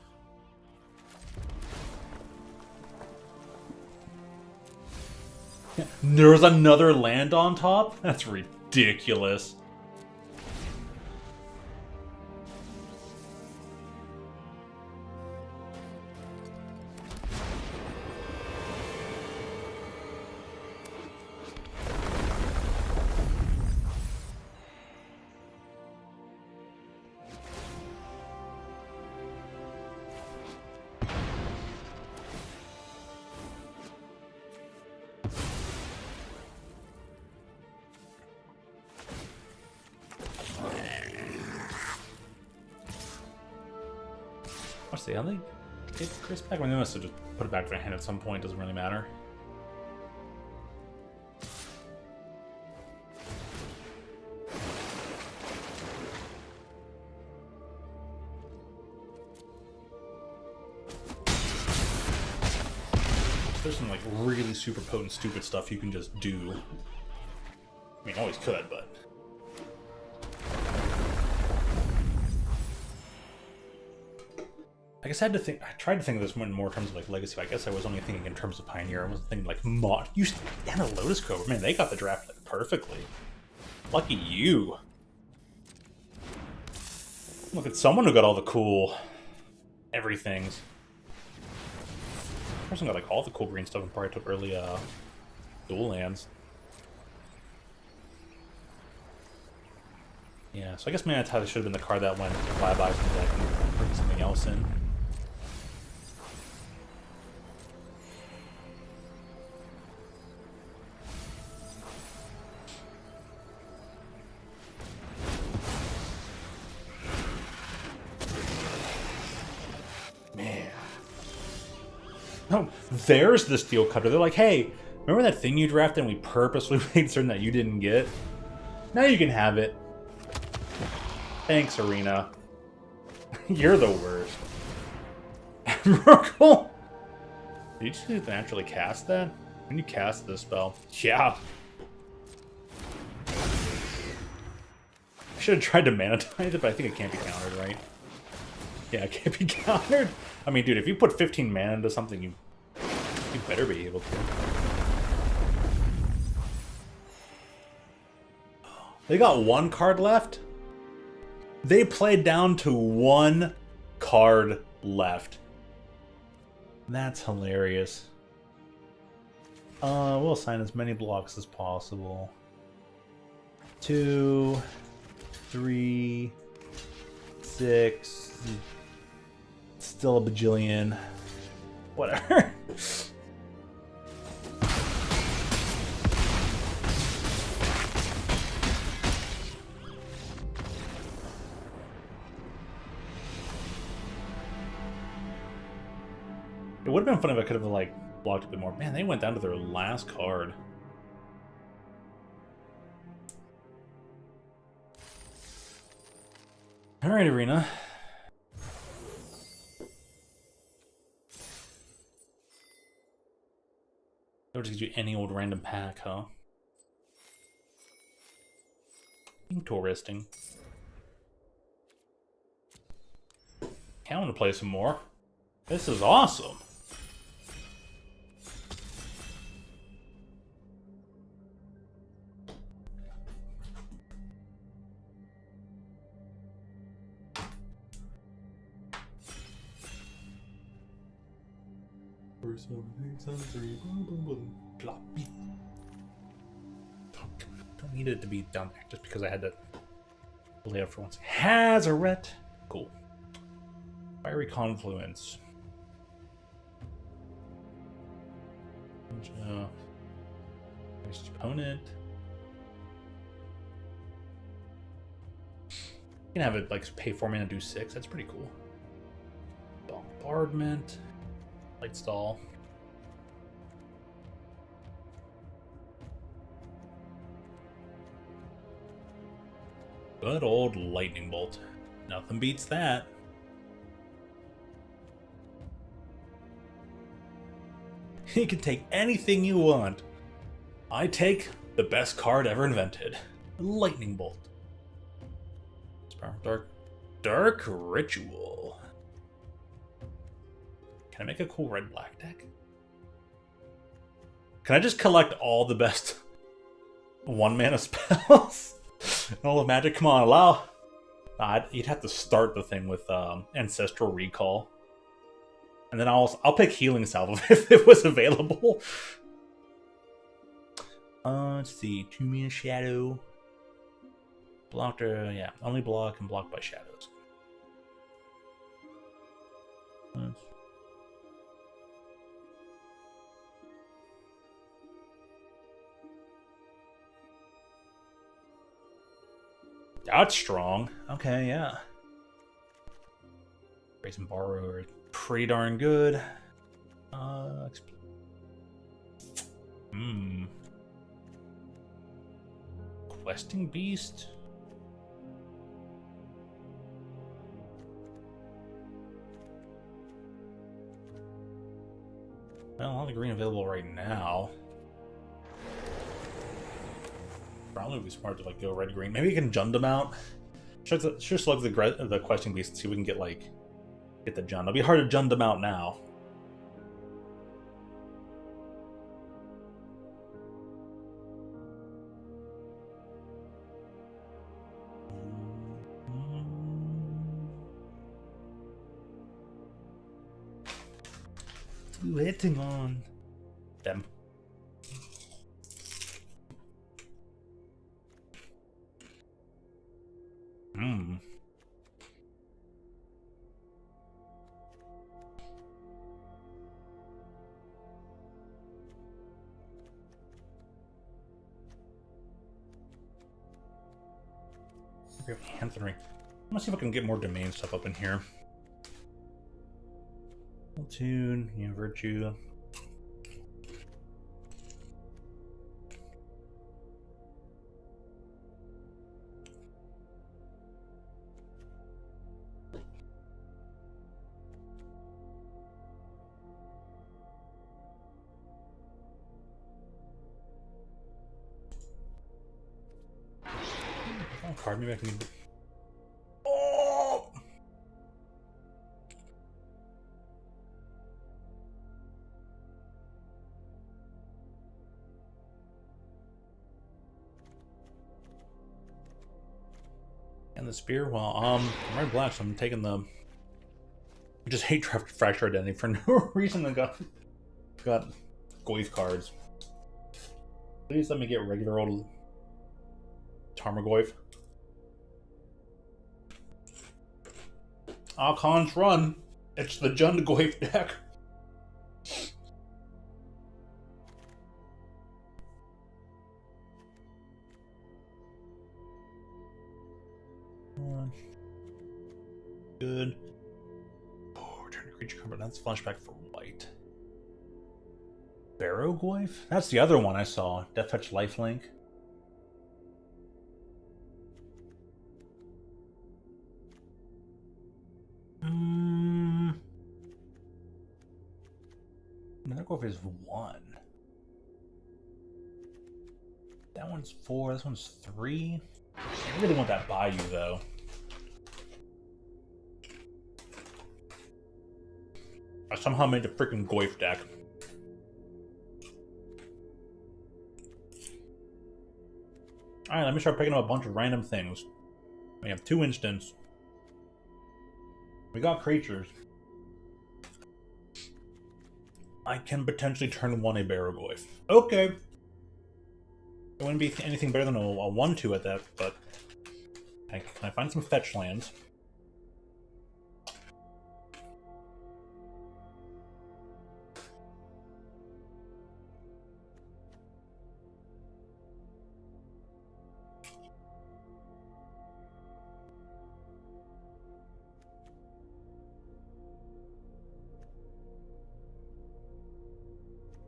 There was another land on top? That's ridiculous. I'll see how they get Chris back. I mean, they must have just put it back to their hand at some point. Doesn't really matter. There's some like really super potent, stupid stuff you can just do. I mean, always could, but. I guess I tried to think of this more in terms of like legacy, but I guess I was only thinking in terms of Pioneer. I wasn't thinking like mod. And a Lotus Cobra. Man, they got the draft like, perfectly. Lucky you. Look at someone who got all the cool everythings. Person got like all the cool green stuff and probably took early dual lands. Yeah, so I guess maybe that should have been the card that went flyby from the deck and bring something else in. Man. No, there's the Steel Cutter. They're like, hey, remember that thing you drafted and we purposely made certain that you didn't get? Now you can have it. Thanks, Arena. You're the worst. Admiral! Did you just naturally cast that? When you cast this spell? Yeah. I should have tried to mana-tide it, but I think it can't be countered, right? Yeah, it can't be countered. I mean, dude, if you put 15 mana into something, you better be able to. They got one card left? They played down to one card left. That's hilarious. We'll assign as many blocks as possible. 2, 3, 6. Still a bajillion. Whatever. It would have been fun if I could have like blocked a bit more. Man, they went down to their last card. All right, Arena. They'll just give you any old random pack, huh? Interesting. I want to play some more. This is awesome. Don't need it to be down there just because I had to lay out for once. Hazaret. Cool. Fiery Confluence. Next opponent. You can have it like pay 4 mana, do 6. That's pretty cool. Bombardment. Light Stall. Good old Lightning Bolt. Nothing beats that. You can take anything you want. I take the best card ever invented. Lightning Bolt. Dark Ritual. Can I make a cool red-black deck? Can I just collect all the best 1-mana spells? All of Magic? Come on, allow. You'd have to start the thing with Ancestral Recall. And then I'll pick Healing Salve if it was available. Let's see. 2-mana Shadow. Blocked, yeah. Only block and blocked by shadows. That's strong. Okay, yeah. Raise and Borrow are pretty darn good. Questing Beast? Well, a lot of green available right now. Probably would be smart to like go red green. Maybe you can Jund them out. Should select the questing beast and see if we can get the Jund. It'll be hard to Jund them out now. Hitting on them. Anthony. I'm gonna see if I can get more domain stuff up in here. Tune, Virtue. Oh, card, maybe I can. Oh! And the spear? Well, I'm red black, so I'm taking the. I just hate Fracture Identity for no reason. I got Goith cards. Please let me get regular old Tarmogoyf. Archon's run. It's the Jundagoyf deck. Good. Oh, return to creature combat. That's flashback for white. Barrowgoyf? That's the other one I saw. Death Touch Lifelink. Barrowgoyf is 1. That one's 4. This one's 3. I really want that Bayou, though. I somehow made a freaking Goyf deck. Alright, let me start picking up a bunch of random things. We have 2 instants. We got creatures. I can potentially turn 1 a Barrowgoyf. Okay. It wouldn't be anything better than a 1-2 at that, but... Can I find some fetch lands?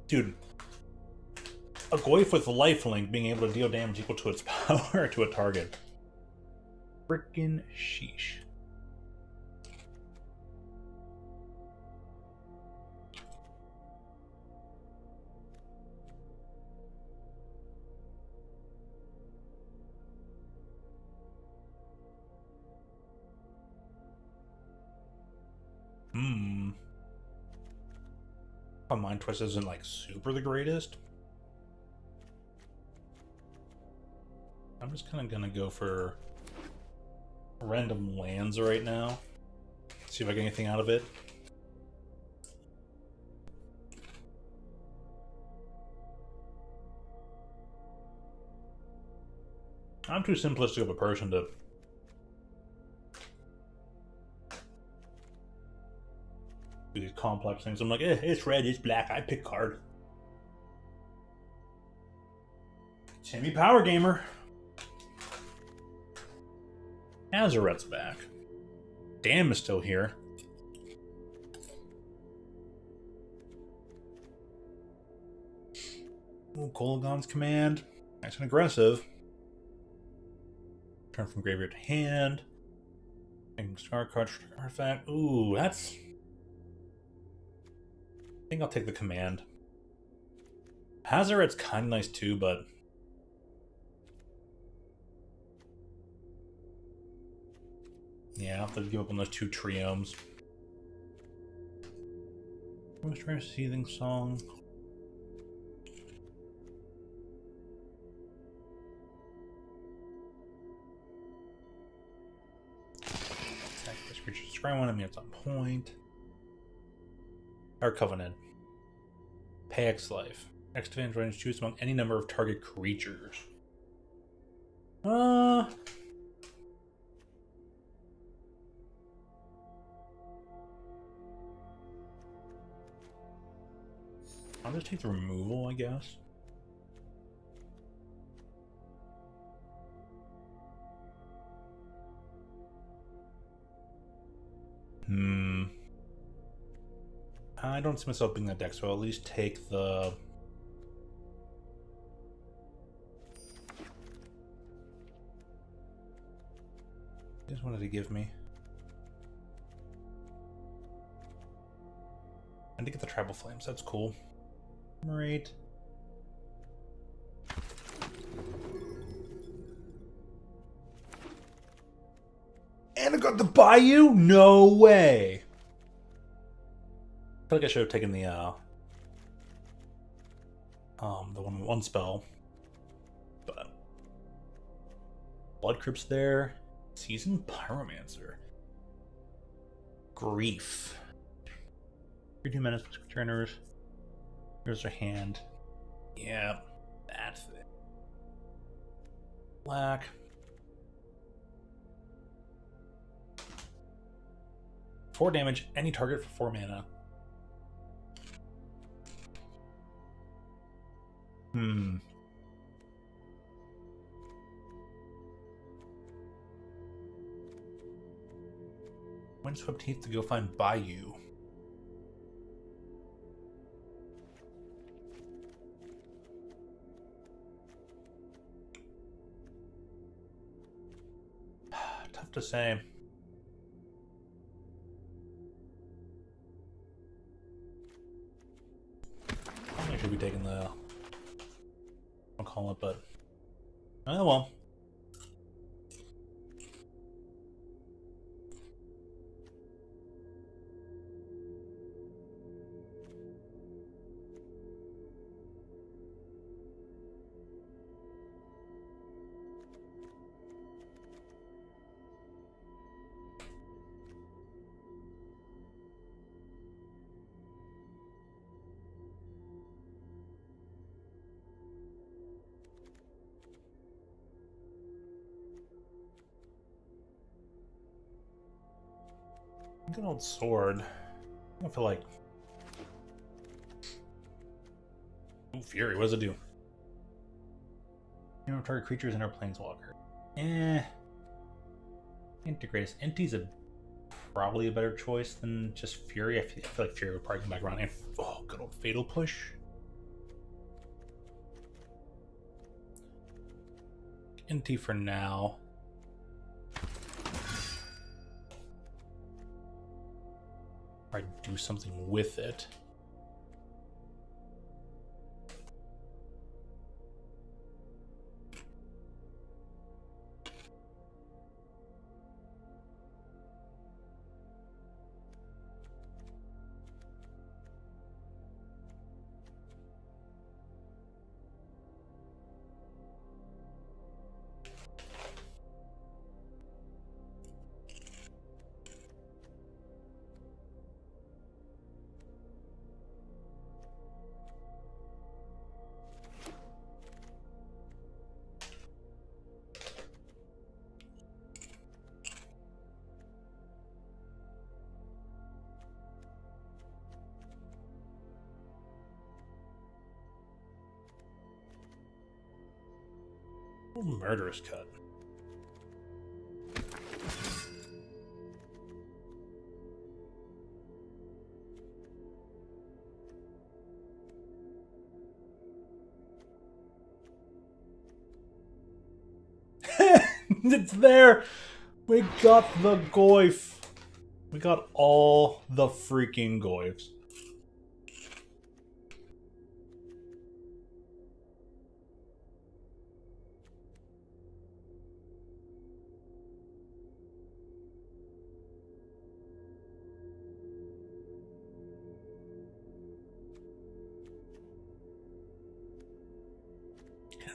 Dude, a Goyf with lifelink being able to deal damage equal to its power to a target. Frickin' sheesh. Mind Twist isn't like super the greatest. I'm just kind of gonna go for random lands right now. See if I get anything out of it. I'm too simplistic of a person to do these complex things. I'm like, it's red, it's black, I pick card. Timmy Power Gamer. Azaret's back. Damn is still here. Ooh, Kolagon's command. Nice and aggressive. Turn from graveyard to hand. And star card artifact. Ooh, that's... I think I'll take the command. Hazoret's kind of nice too, but... yeah, I'll have to give up on those 2 triomes. Moisture Seething Song. Attack this creature. Scry one enemy at some point. Our Covenant. Pay X life. X advantage range choose among any number of target creatures. I'll just take the removal, I guess. I don't see myself being that deck, so I'll at least take the... He just wanted to give me. I did get the Tribal Flames, that's cool. Right. And I got the Bayou? No way! I feel like I should have taken the one spell. But Blood Crypt's there. Seasoned Pyromancer. Grief. 3 2 minutes, turners. Here's our hand. Yeah, that thing. black. Four damage, any target for 4 mana. Windswept Heath to go find Bayou. Tough to say. Probably should be taking the... I'll call it, but... Oh well. Good old sword. I feel like... Ooh, Fury, what does it do? You know, target creatures and our planeswalker. Integrate. Inti's probably a better choice than just Fury. I feel like Fury would probably come back around. And oh, good old Fatal Push. Inti for now. Or do something with it. Murderous Cut. It's there! We got the Goyf. We got all the freaking Goyfs.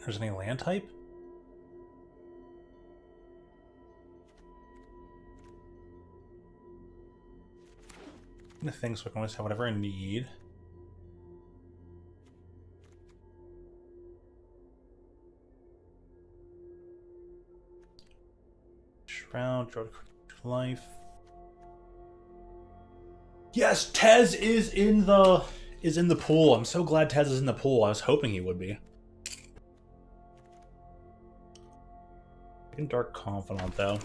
There's any land type? The thing, so I can always have whatever I need. Shroud, draw life. Yes, Tez is in the pool. I'm so glad Tez is in the pool. I was hoping he would be. Dark Confidant, though.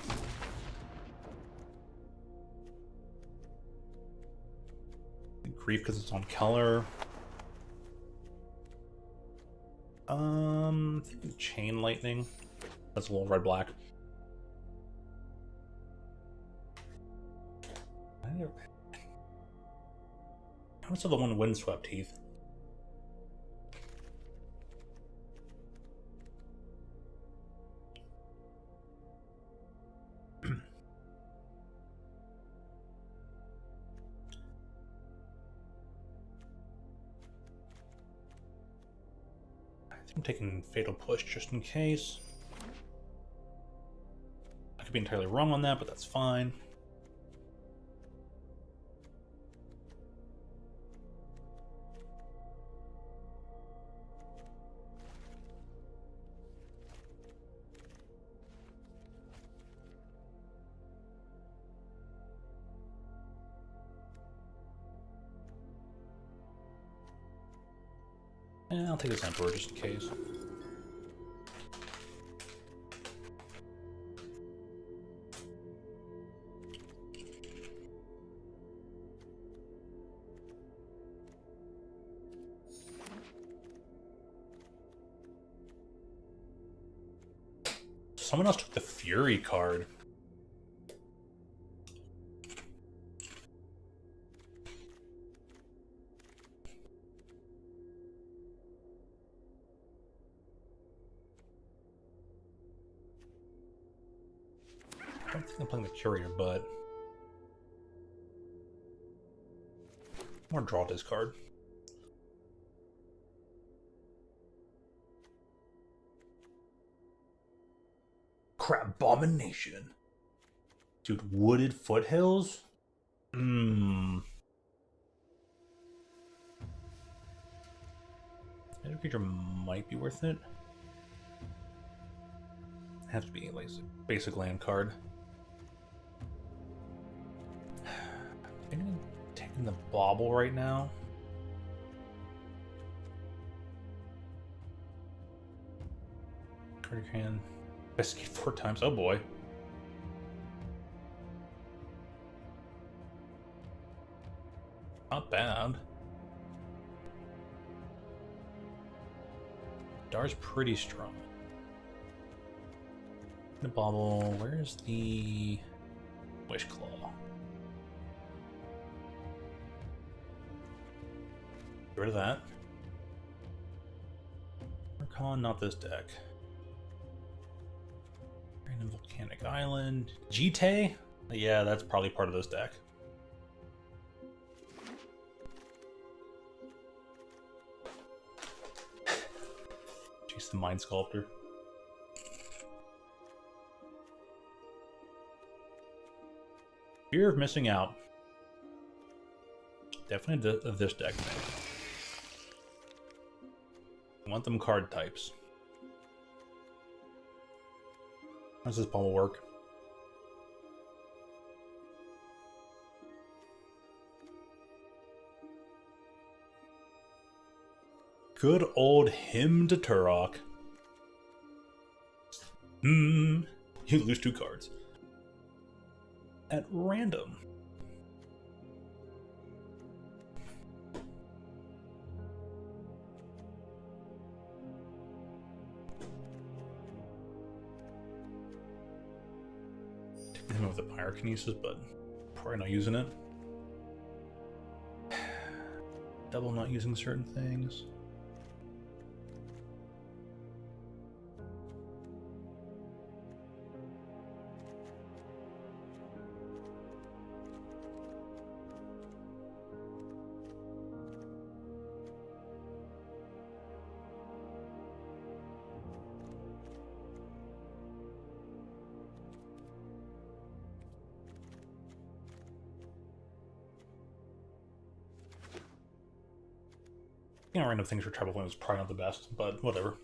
Grief because it's on color. Chain Lightning. That's a little red black. What's the one Windswept Heath? I'm taking Fatal Push just in case. I could be entirely wrong on that, but that's fine. I'll take this Emperor just in case. Someone else took the Fury card. I don't think I'm playing the Courier, but more draw this card. Crabomination. Dude, Wooded Foothills? That creature might be worth it. Have to be a basic land card. I think I'm taking the Bauble right now. Card can escape 4 times. Oh boy. Not bad. Dar's pretty strong. The Bauble. Where's the Wish Claw? Get rid of that. Archon, not this deck. Random Volcanic Island. Jite? Yeah, that's probably part of this deck. Chase the Mind Sculptor. Fear of missing out. Definitely this deck. I want them card types. How does this bubble work? Good old Hymn to Turok. You lose 2 cards. At random. Taking him with the Pyrokinesis, but probably not using it. Double not using certain things. You know, random things for Treble Flame is probably not the best, but whatever.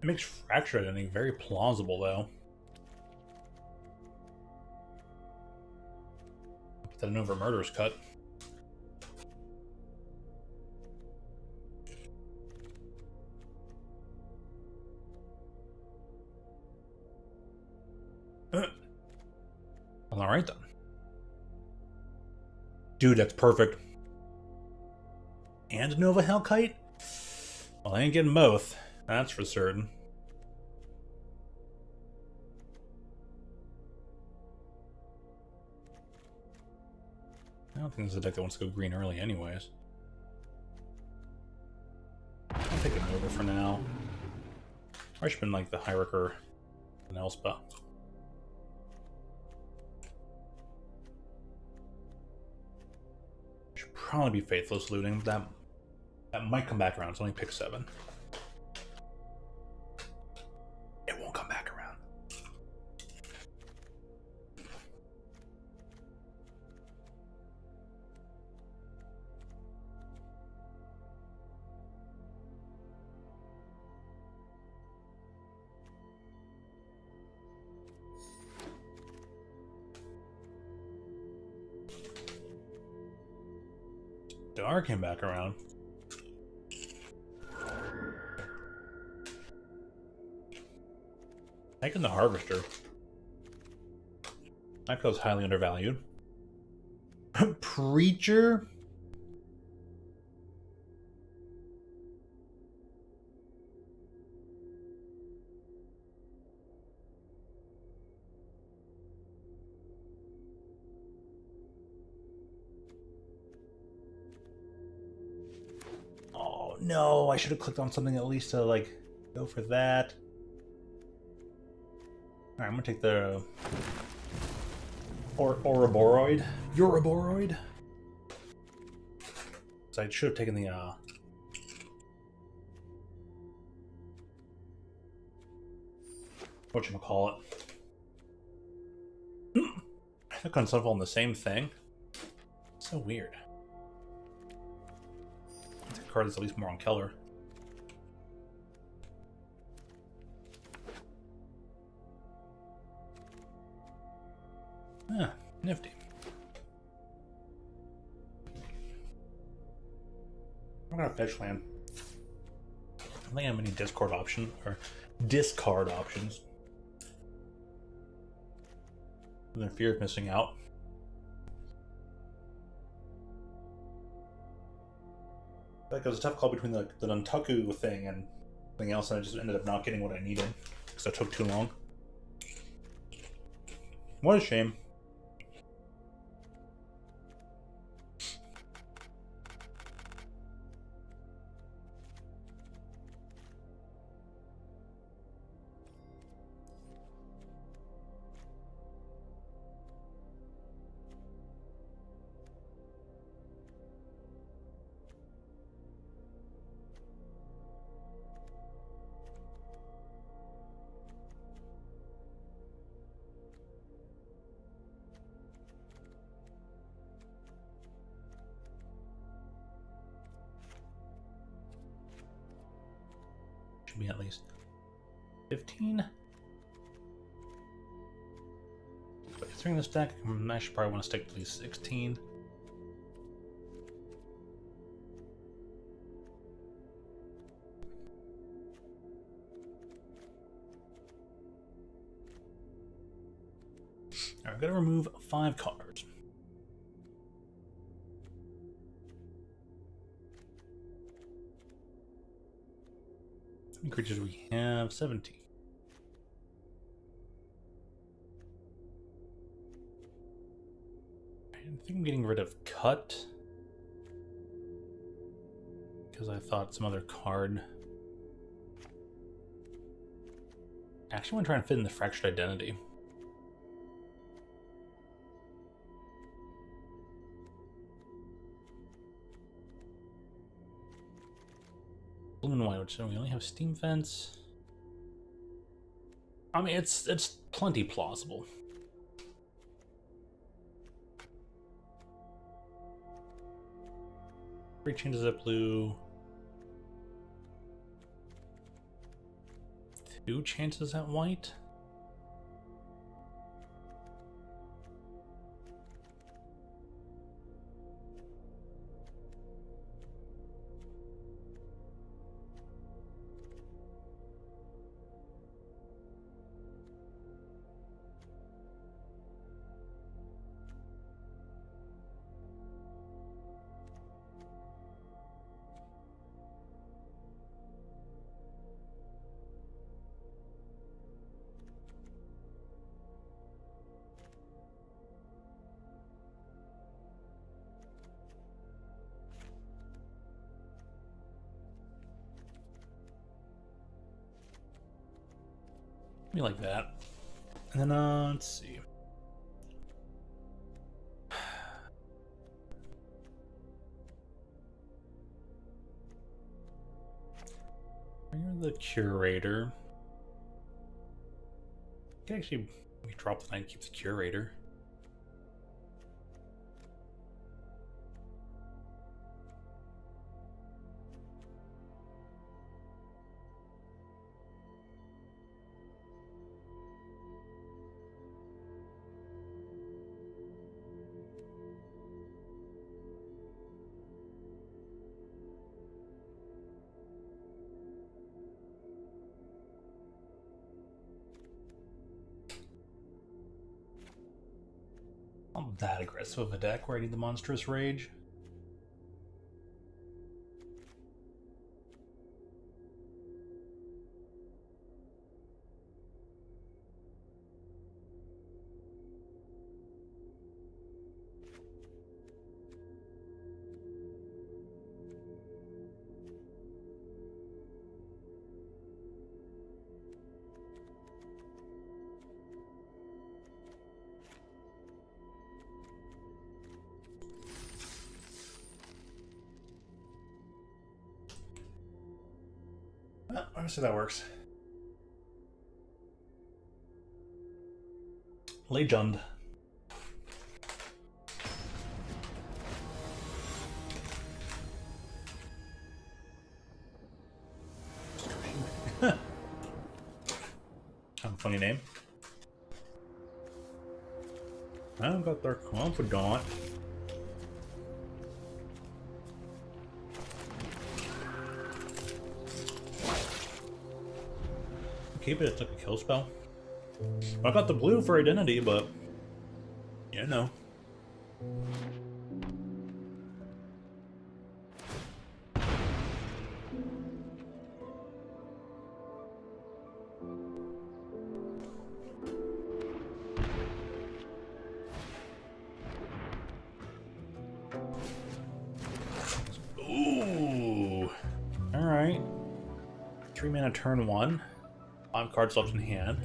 It makes Fractured Ending very plausible, though. Put that in over Murder's Cut. Well, alright then. Dude, that's perfect. And Nova Hellkite? Well, I ain't getting both. That's for certain. I don't think this is a deck that wants to go green early anyways. I'll take it over for now. I should have been like the Hierarcher and Elspeth. Should probably be Faithless Looting. That might come back around. It's only pick 7. It won't come back around. Dar came back around. Taking the Harvester. That feels highly undervalued. Preacher? Oh no, I should have clicked on something at least to like go for that. Alright, I'm gonna take the Ouroboros. Ouroboros? So I should have taken the whatchamacallit. I think on stuff on the same thing. So weird. The card is at least more on Keller. Ah, nifty. I'm gonna fetch land. I don't think I have any discard option or discard options. And then fear of missing out. Like it was a tough call between the Nuntaku thing and something else, and I just ended up not getting what I needed because it took too long. What a shame. Should be at least 15. But considering this deck, I should probably want to stick to at least 16. Alright, I'm gonna remove 5 cards. How many creatures do we have? 17. I think I'm getting rid of Cut. Because I thought some other card. I actually want to try and fit in the Fractured Identity. Blue and white, so we only have Steam Fence. I mean, it's plenty plausible. Three changes at blue. 2 chances at white. Me like that. And then, let's see. You're the Curator. I can actually we drop the 9 and keep the Curator. that aggressive of a deck where I need the Monstrous Rage. Let's see how that works. Legend. Have a funny name. I've got their confidant. Keep it, it's like a kill spell. I got the blue for identity, but you know. Ooh. Alright. 3 mana turn 1. 5 cards left in hand.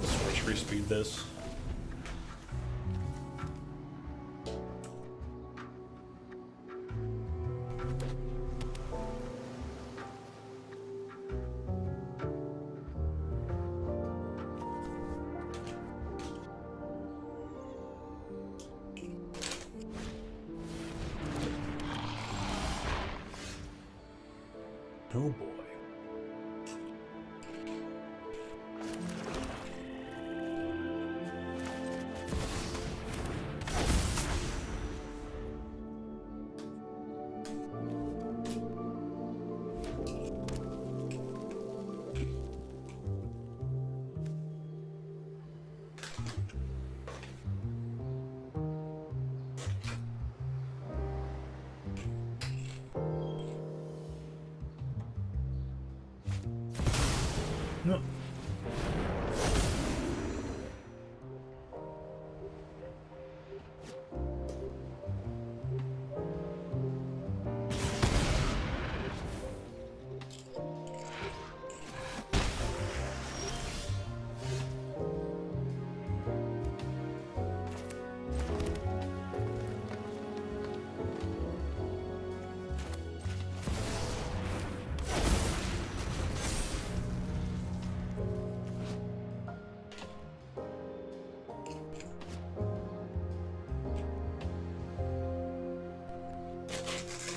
Sorcery speed this. Oh boy. No.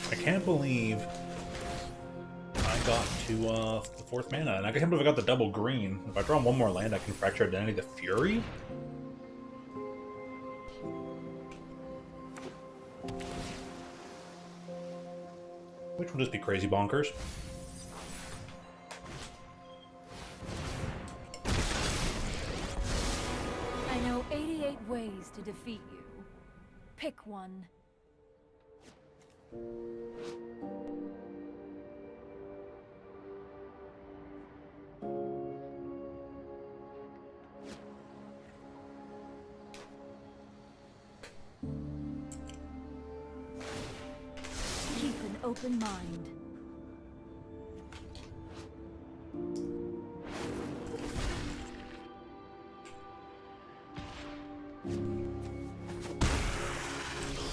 I can't believe I got to the 4th mana, and I can't believe I got the double green. If I draw one more land, I can Fracture Identity the Fury? Which will just be crazy bonkers. I know 88 ways to defeat you. Pick one. Keep an open mind.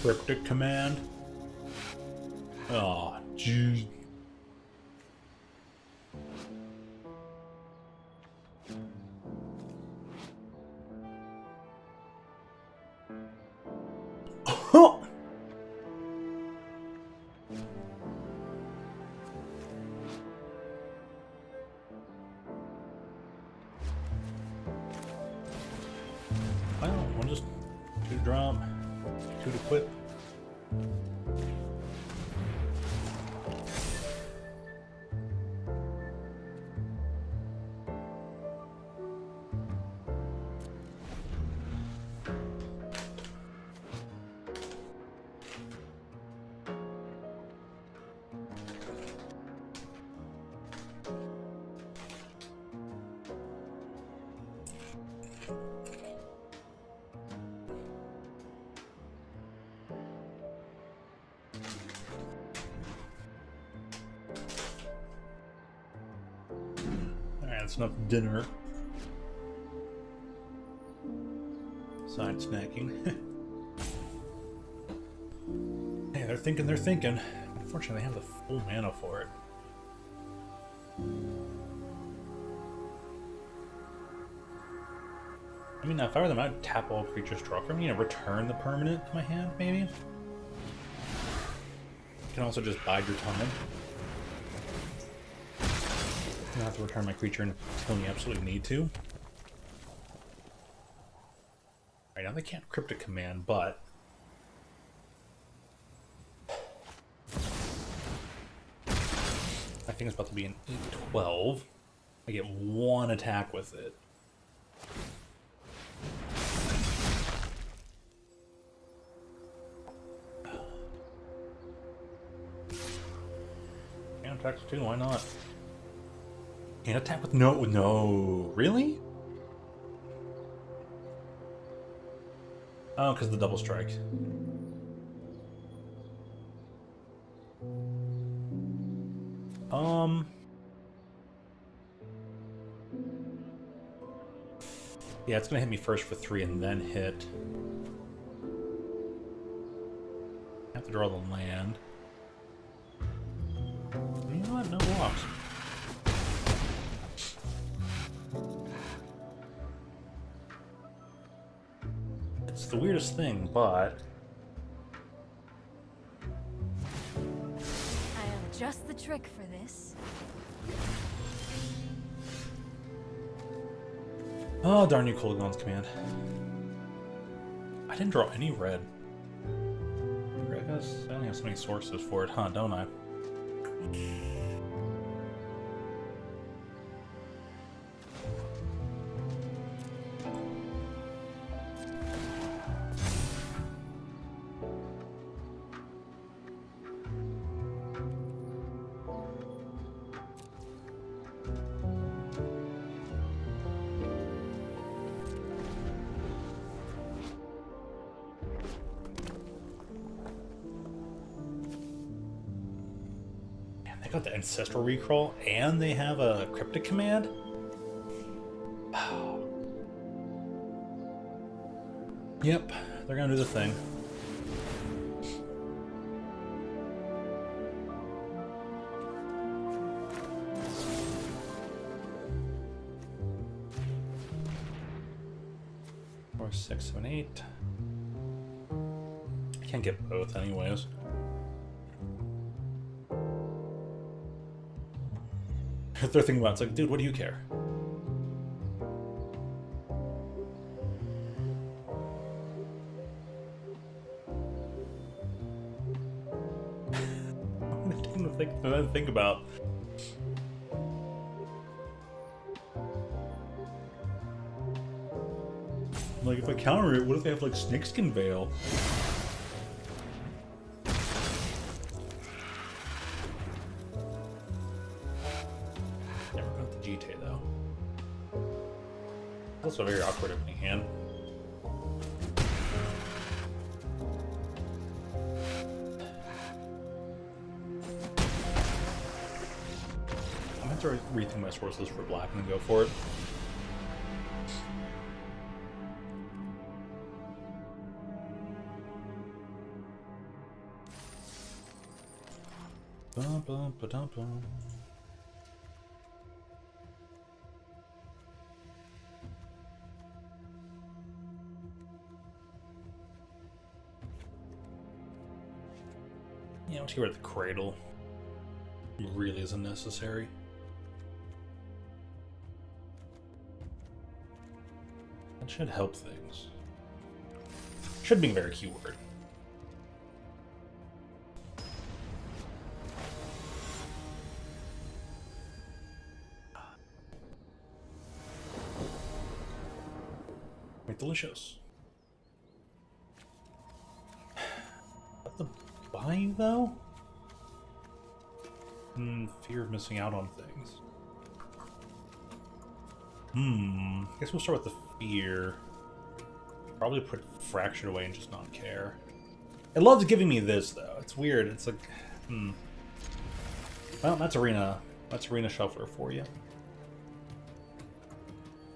Cryptic Command. Oh, jeez. just 2 to drop, 2 to equip. That's enough dinner. Side snacking. Hey, they're thinking, they're thinking. Unfortunately, they have the full mana for it. I mean, if I were them, I'd tap all creatures draw from me and return the permanent to my hand, maybe? You can also just bide your time. I don't have to return my creature until you absolutely need to. Right now they can't cryptic command, but I think it's about to be an 8/12. I get 1 attack with it. And attacks too, why not? Can't attack with no, really? Oh, because the double strike. Yeah, it's gonna hit me first for 3 and then hit. I have to draw the land. You know what? No blocks. It's the weirdest thing, but I am just the trick for this. oh darn you, Kolaghan's command. I didn't draw any red. I guess I only have so many sources for it, huh? Don't I? Got the ancestral recrawl and they have a cryptic command. Yep, they're gonna do the thing. Four, 6, 7, 8. I can't get both anyways. They're thinking about it, it's like, dude, what do you care? I didn't think about. Like, if I counter it, what if they have like Snakeskin Veil? Also very awkward opening hand. I'm gonna start rethink my sources for black and then go for it. Bum, bum, ba-dum, bum. Yeah, once you get rid of the cradle, it really isn't necessary. That should help things. Should be a very key word. Quite delicious. At the bayou, though? Fear of missing out on things. I guess we'll start with the fear. Probably put Fractured away and just not care. It loves giving me this, though. It's weird. It's like, Well, that's Arena. That's Arena Shuffler for you.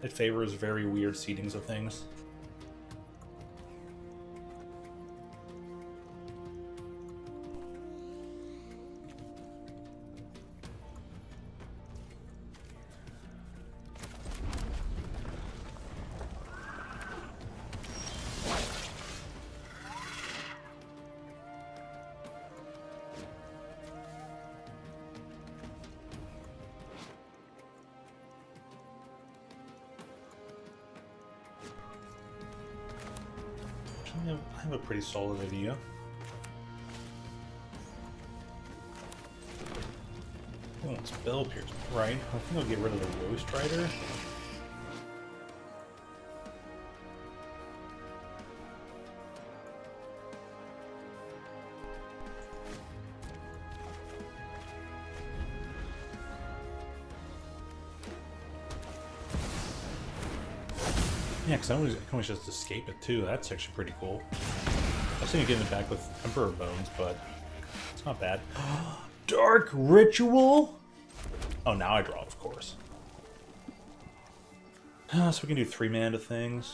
It favors very weird seedings of things. I have a pretty solid idea. Oh, it's Bell Pierce, right? I think I'll get rid of the Roast Rider. Yeah, because I can always just escape it too. That's actually pretty cool. I was thinking of getting it back with Emperor Bones, but it's not bad. Dark Ritual? Oh, now I draw, of course. So we can do 3-mana to things.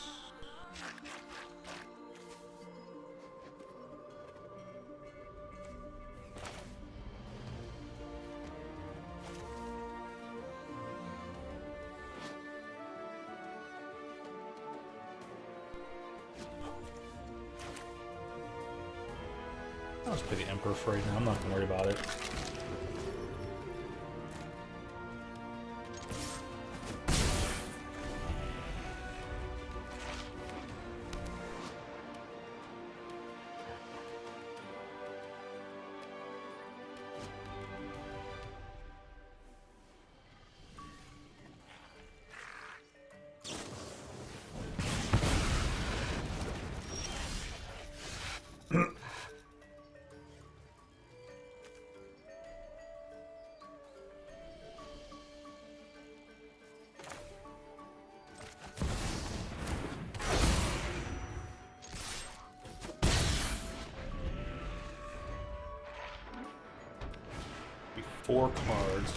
I'll just play the Emperor for right now. I'm not going to worry about it. Four cards.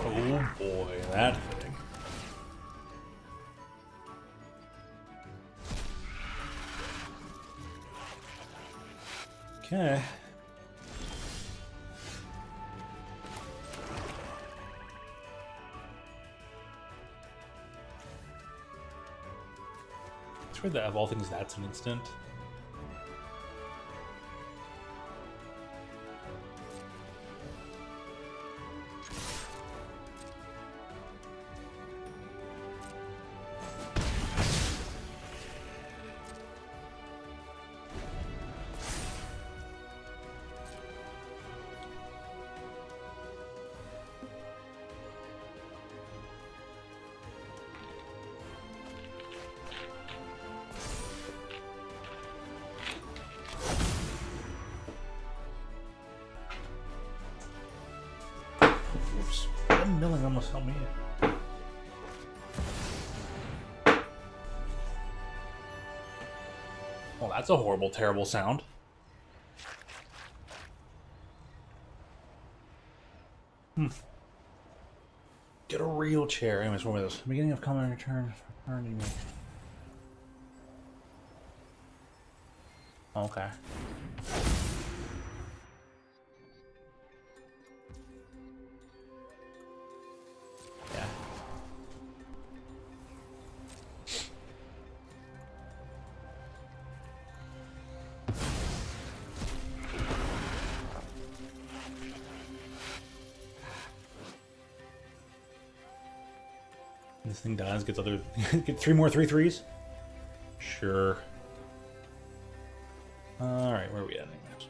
Oh boy, that thing. Okay. It's weird that of all things that's an instant. Oops. That milling almost helped me. Well, that's a horrible, terrible sound. Get a real chair. Anyways, what was this? Beginning of common return. Okay. Yeah. This thing dies, gets other get 3 more 3/3s. Sure. Alright, where are we at next?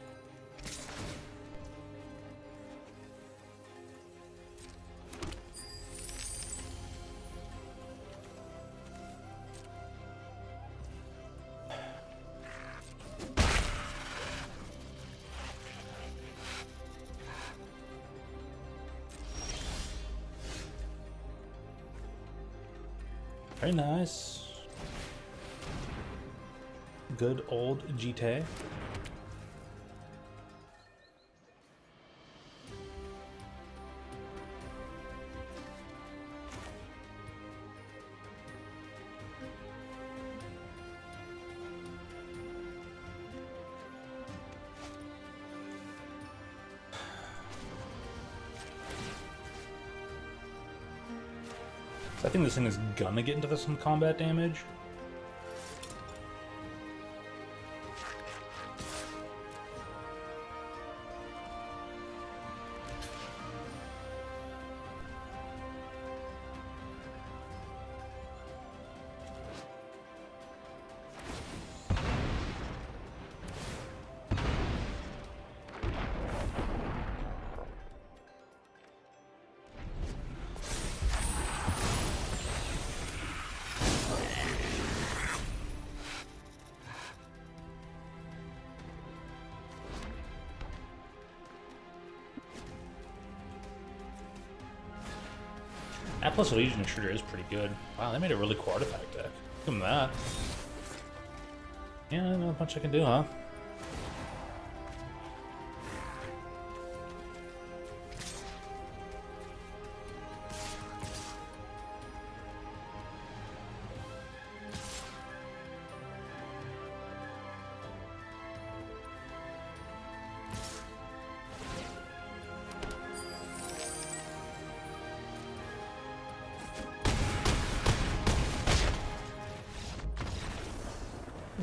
Very nice. Good old GTA. I think this thing is gonna get into some combat damage. That plus Legion Intruder is pretty good. Wow, they made a really cool artifact deck. Give them that. Yeah, not much I can do, huh?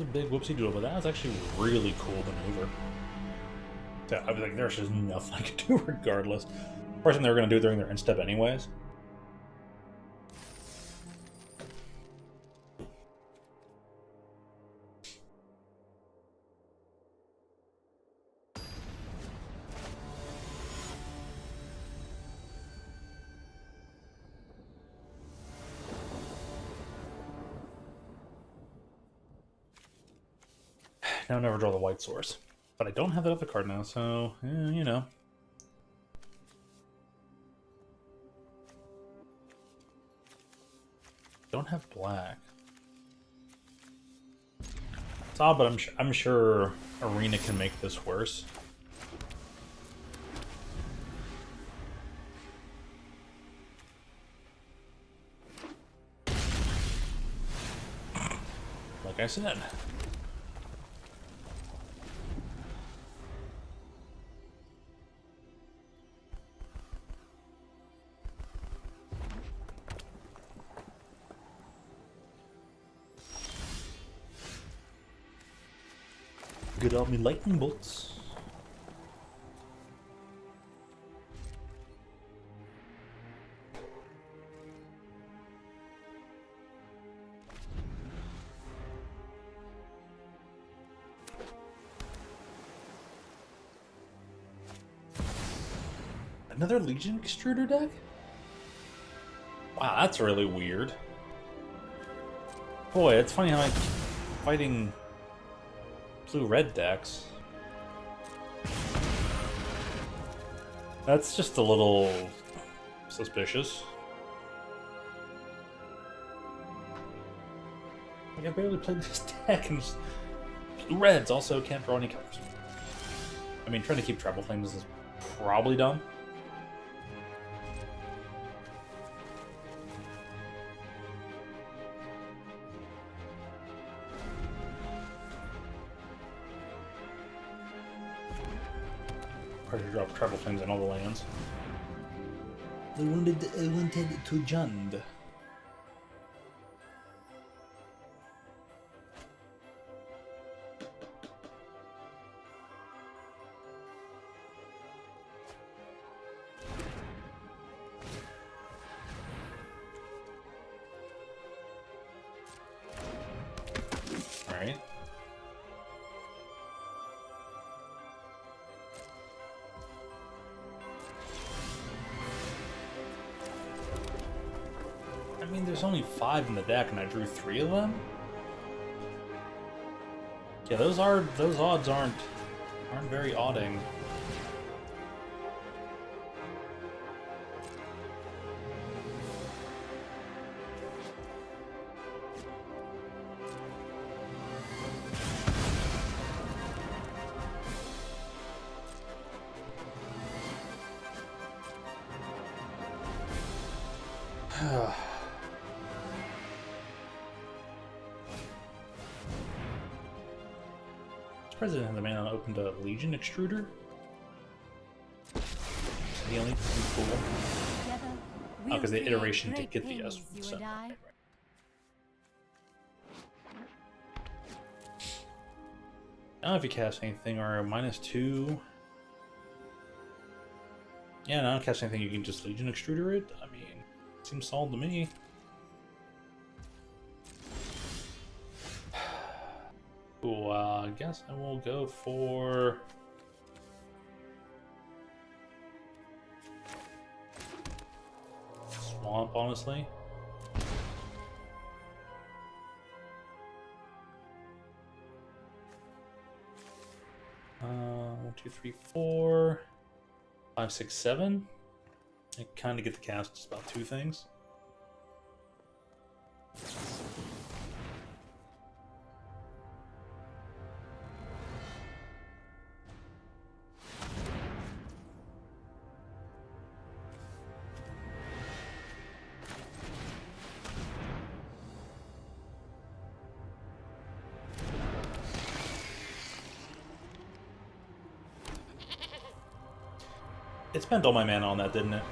A big whoopsie doodle, but that was actually a really cool maneuver. Yeah, I was like, there's just nothing I could do regardless. First thing they were going to do during their end step anyways. Now never draw the white source. But I don't have that other card now, so, you know. Don't have black. It's odd, but I'm sure Arena can make this worse. Like I said. Good old me lightning bolts. Another Legion Extruder deck? Wow, that's really weird. Boy, it's funny how I'm fighting blue-red decks. That's just a little suspicious. Like, I barely played this deck, and just blue-reds also can't draw any colors. I mean, trying to keep Treble Flames is probably dumb. Probably drop Treble Flames in all the lands. I wanted to Jund. right? I mean, there's only 5 in the deck, and I drew 3 of them. Yeah, those odds aren't very odding. President has a man opened a Legion extruder. So he only cool. Oh, because the iteration to get the S. So. I don't know if you cast anything or a -2. Yeah, no, I don't cast anything. You can just Legion extruder it. I mean, seems solid to me. Cool, I guess I will go for... Swamp, honestly. One, 2, 3, 4, 5, 6, 7. I kind of get to cast just about 2 things. It spent all my mana on that, didn't it?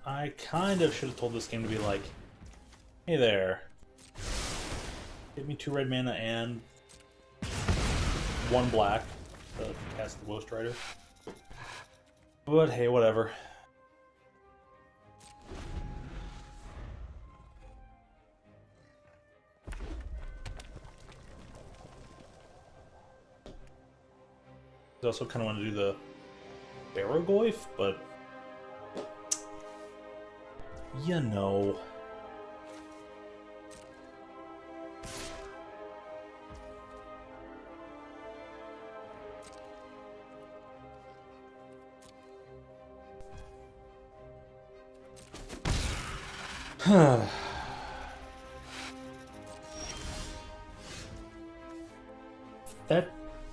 I kind of should have told this game to be like, hey there, give me 2 red mana and 1 black to cast the Ghost Rider. But hey, whatever. I also kind of want to do the Barrogoyf, but you know.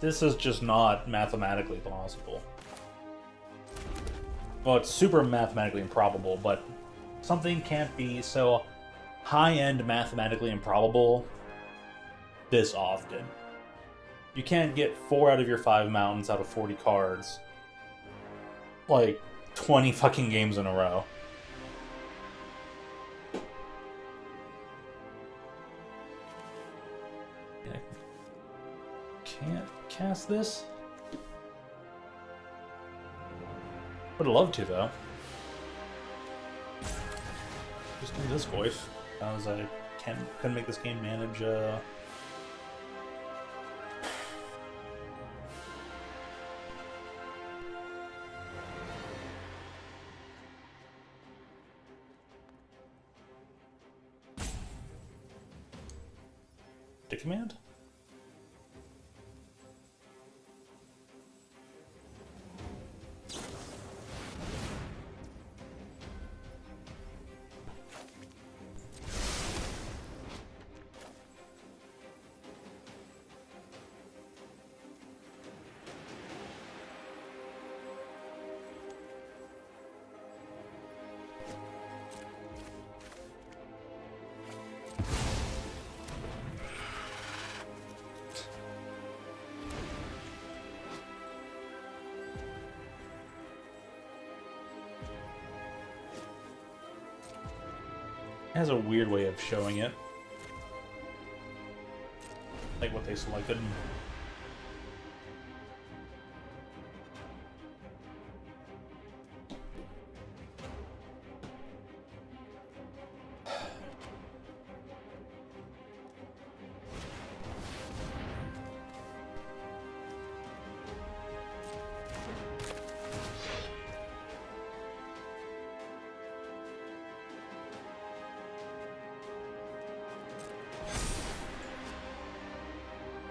This is just not mathematically possible. Well, it's super mathematically improbable, but something can't be so high-end mathematically improbable this often. You can't get 4 out of your 5 mountains out of 40 cards like 20 fucking games in a row. Can't cast this? Would have loved to, though. Just do this Goyf, as I couldn't make this game manage, Dick Command? It has a weird way of showing it. Like what they selected.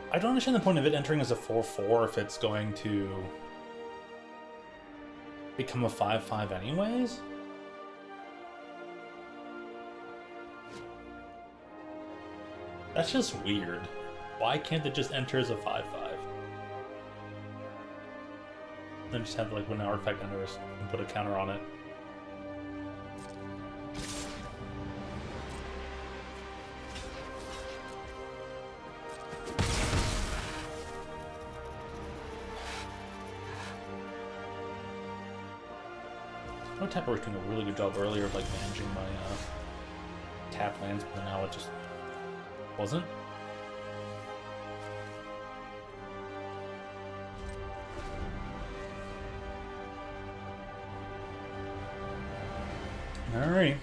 I don't understand the point of it entering as a 4/4 if it's going to become a 5/5 anyways. That's just weird. Why can't it just enter as a 5/5? Then just have like when an artifact enters and put a counter on it. I know Tapper was doing a really good job earlier of like managing my tap lands, but now it just wasn't. Alrighty.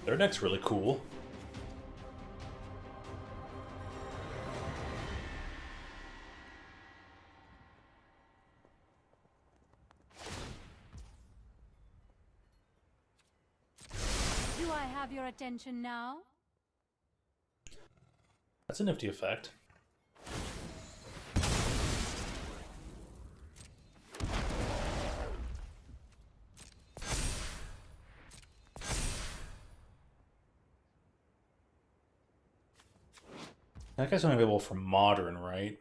Their deck's really cool. Do I have your attention now? That's a nifty effect. That guy's only available for modern, right?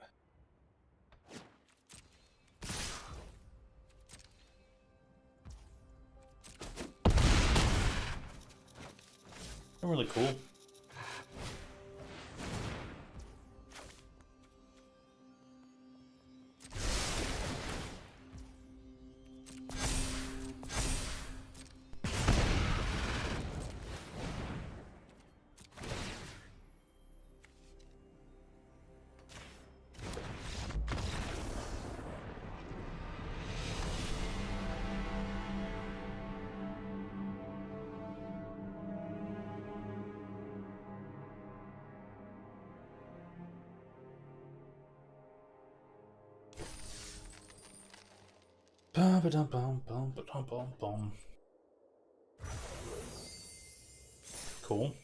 They're really cool. Bum, ba-dum, bum, bum, ba-dum, bum, bum. Cool.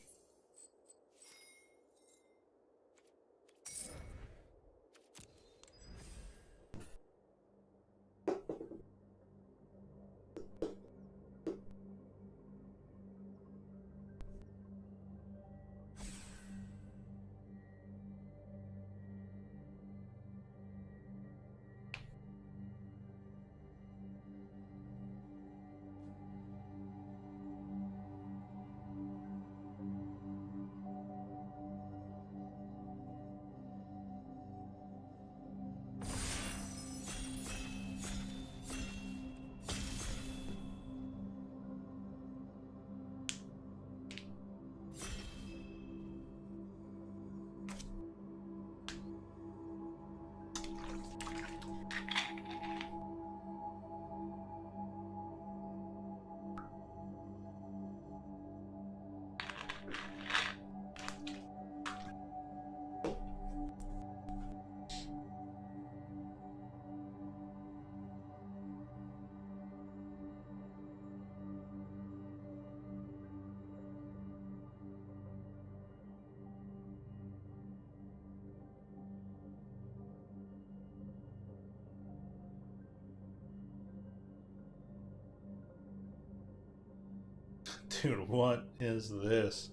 Dude, what is this?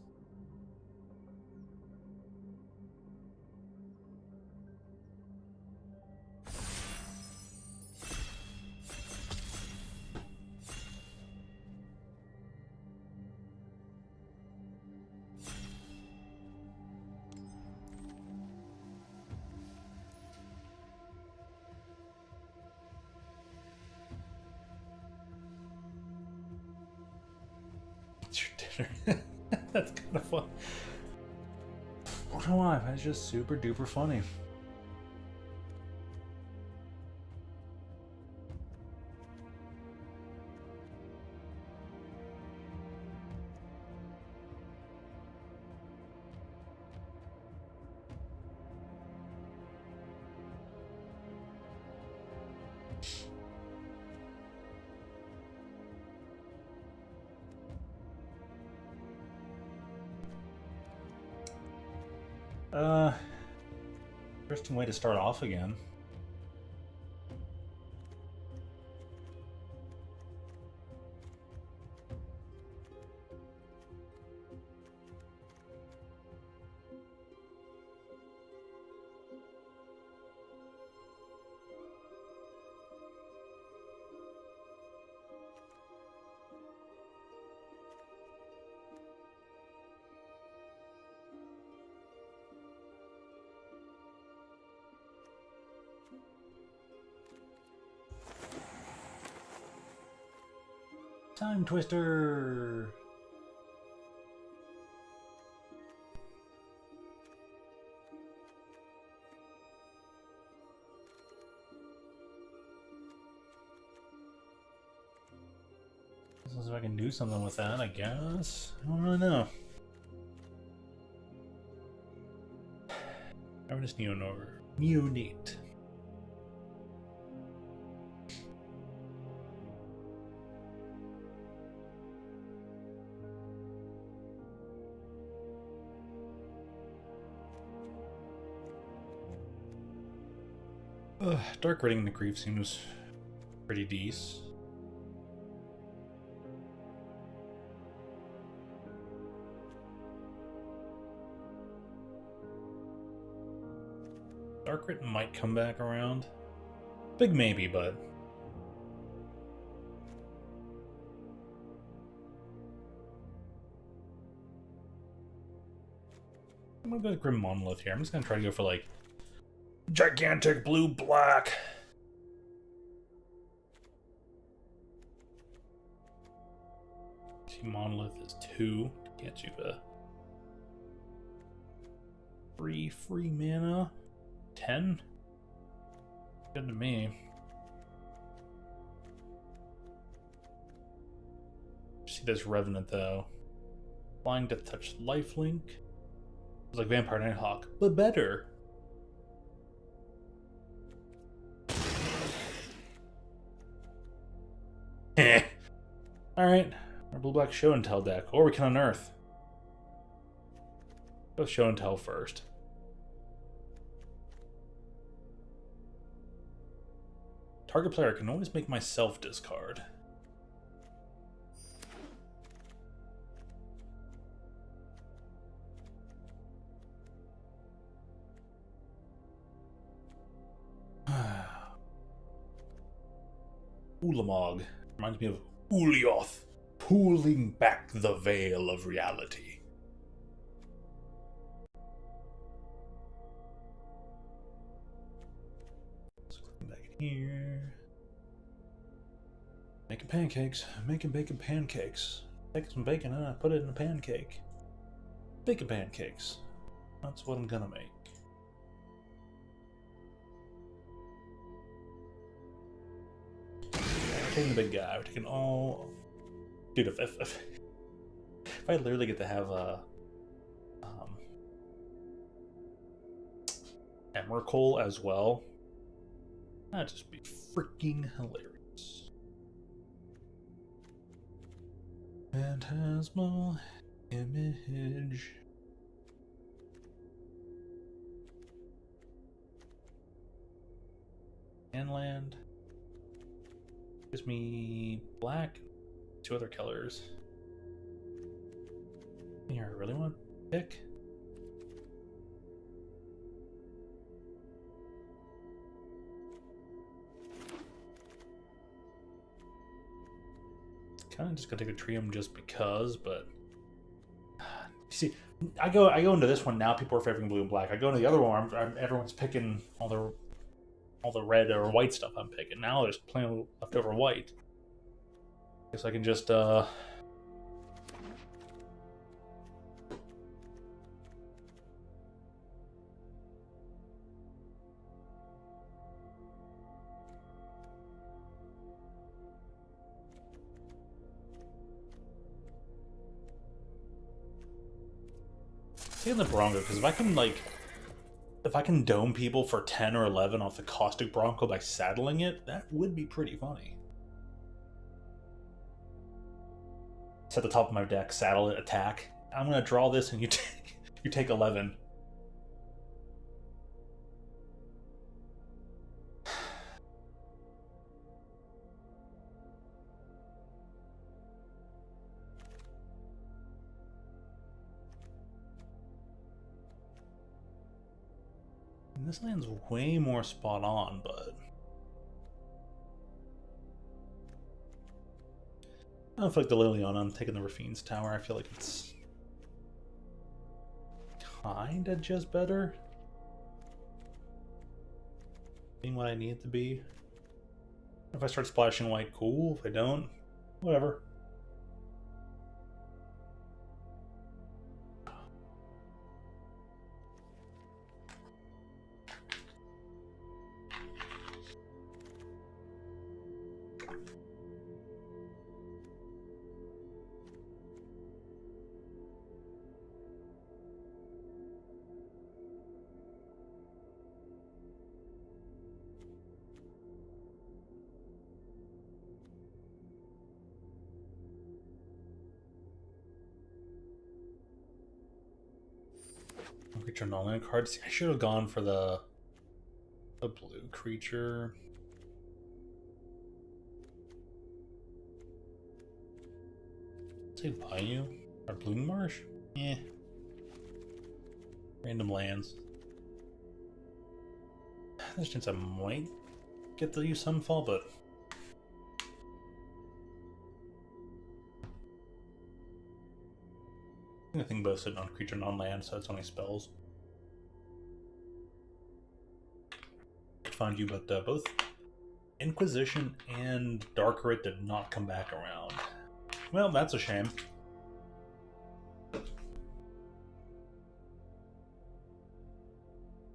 It's your dinner. That's kind of fun. I don't know why, it's just super duper funny. Interesting way to start off again. Time Twister! Let's see if I can do something with that, I guess. I don't really know. I'm just neonate. Dark Reading the Grief seems pretty decent. Dark Writ might come back around. Big maybe, but... I'm gonna go with Grim Monolith here. I'm just gonna try to go for, like, gigantic blue-black. See, Monolith is 2 to get you a 3 free mana. 10? Good to me. See this Revenant though. Flying Death Touch Lifelink. It's like Vampire Nighthawk, but better. Alright, our blue-black show and tell deck, or we can unearth. Go show and tell first. Target player can always make myself discard. Ulamog reminds me of Ulioth, pulling back the veil of reality. Let's click back in here. Making pancakes, making bacon pancakes. Take some bacon and I put it in a pancake. Bacon pancakes. That's what I'm gonna make. Taking the big guy. We're taking all. Dude, if I literally get to have a Emrakul as well, that'd just be freaking hilarious. Phantasmal image. Land. Gives me black, 2 other colors. Here, I really want to pick. Kind of just gonna take a Trium just because, but see, I go into this one now. People are favoring blue and black. I go into the other one. Everyone's picking all the red or white stuff I'm picking. Now there's plenty of leftover white. Guess I can just taking the Bronco, because if I can dome people for 10 or 11 off the Caustic Bronco by saddling it, that would be pretty funny. Set the top of my deck, saddle it, attack. I'm gonna draw this, and you take 11. And this land's way more spot on, but I don't feel like the Liliana. I'm taking the Rafine's Tower. I feel like it's kinda just better. Being what I need it to be. If I start splashing white, cool. If I don't, whatever. Creature non-land cards. I should have gone for the blue creature. Say Bayou or Bloom Marsh? Eh. Random lands. There's a chance I might get to use Sunfall, but I think both sit on creature non-land, so it's only spells. Find you, but both Inquisition and Darkrit did not come back around. Well, that's a shame.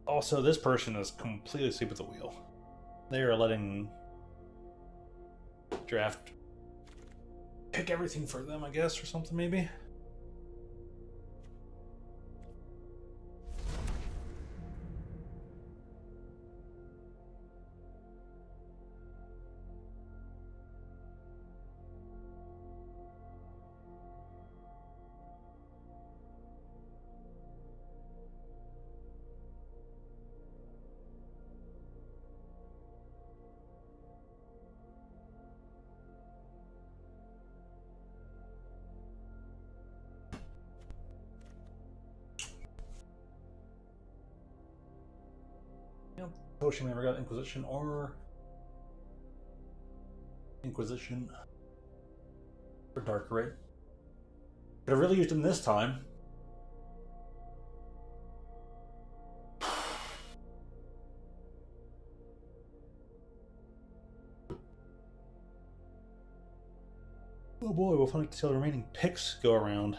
Also, this person is completely asleep at the wheel. They are letting draft pick everything for them, I guess, or something maybe. Potion never got Inquisition or Inquisition for Darkrit. Could have really used him this time. Oh boy, we'll find out to see how the remaining picks go around.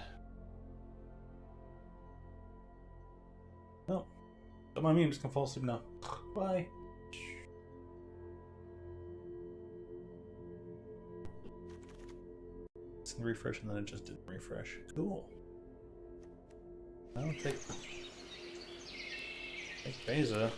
Well, don't mind me, I'm just gonna fall asleep now. Bye. It's gonna refresh and then it just didn't refresh. Cool. I'll take Beza.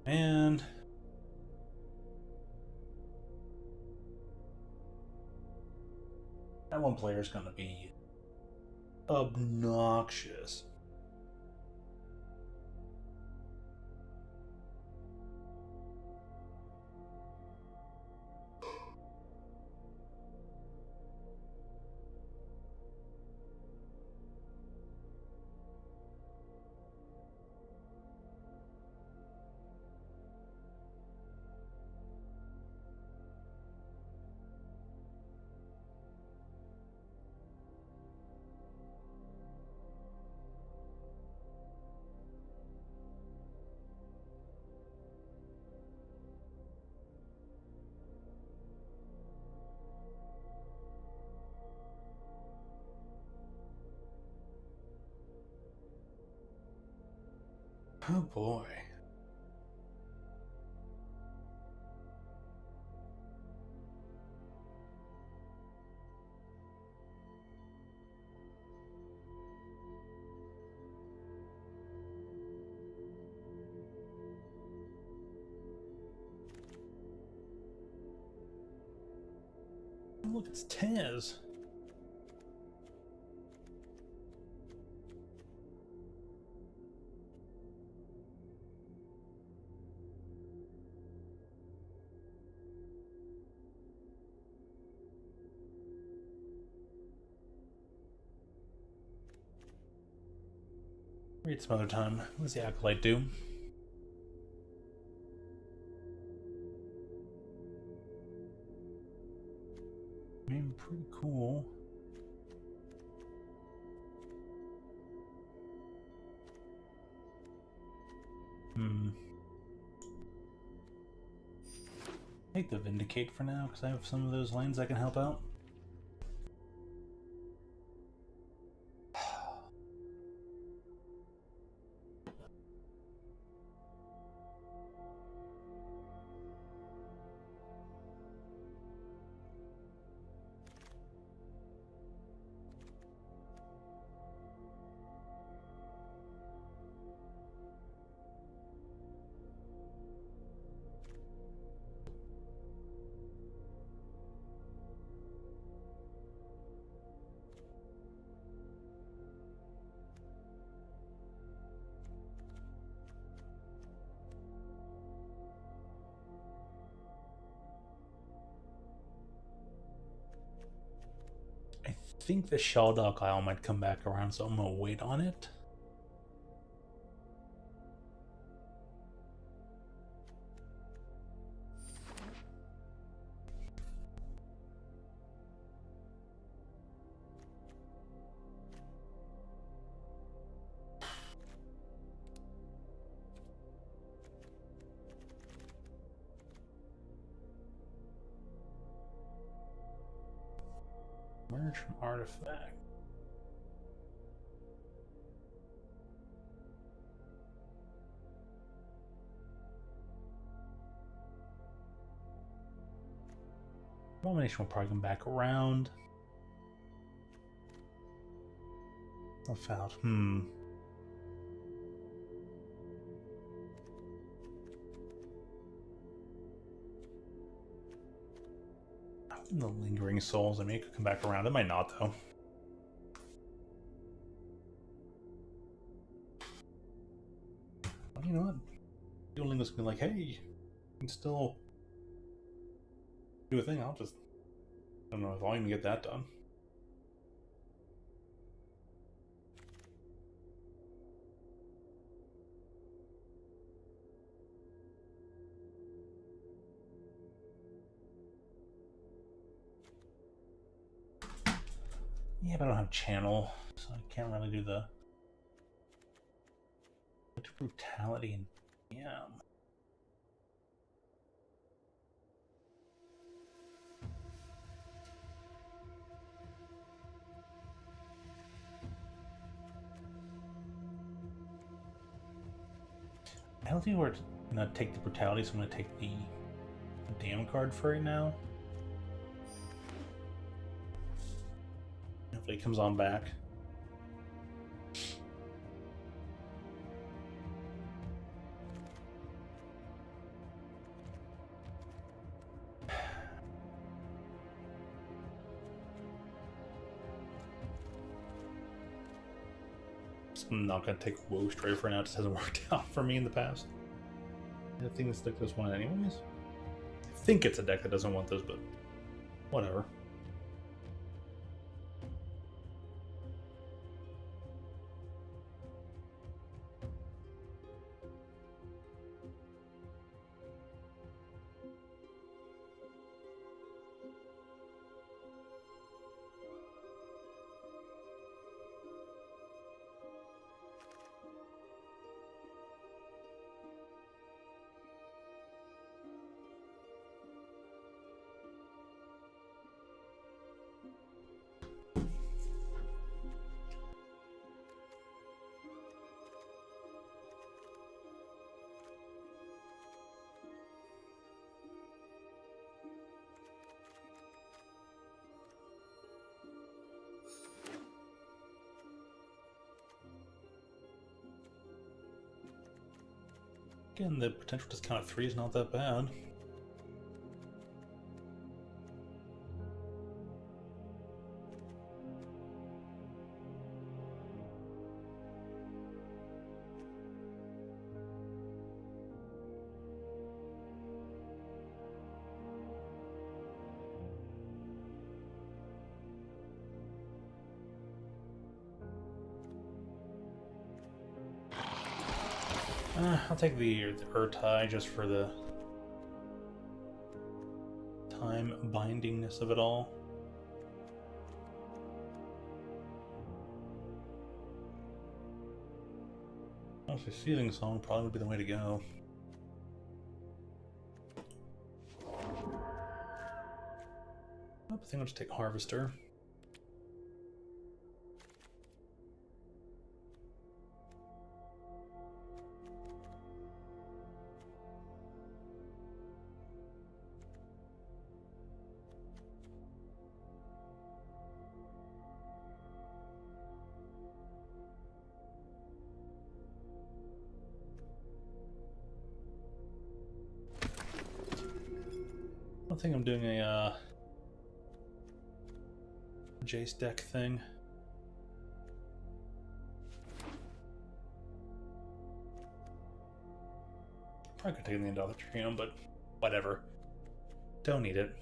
And that one player is going to be obnoxious. Oh boy. Look, it's Taz. Read some other time. What does the Acolyte do? I mean, pretty cool. Take the Vindicate for now, because I have some of those lanes that can help out. I think the Sheldock Isle might come back around, so I'm gonna wait on it. Merge from artifact. Abomination will probably come back around. Stuff out. The Lingering Souls, I mean, it could come back around. It might not, though. Well, you know what? Dueling's gonna be like, hey, you can still do a thing. I don't know if I'll even get that done. Yeah, but I don't have channel, so I can't really do the brutality and yeah. I don't think we're gonna take the brutality, so I'm gonna take the damn card for right now. Hopefully it comes on back. I'm not gonna take Woe Stray for now, it just hasn't worked out for me in the past. I think this deck does want it anyways. I think it's a deck that doesn't want those, but whatever. Again, the potential discount of 3 is not that bad. I'll take the Urtai just for the time bindingness of it all. Honestly, Seething Song probably would be the way to go. I think I'll just take Harvester. I think I'm doing a Jace deck thing. Probably could take the Endothrium, but whatever. Don't need it.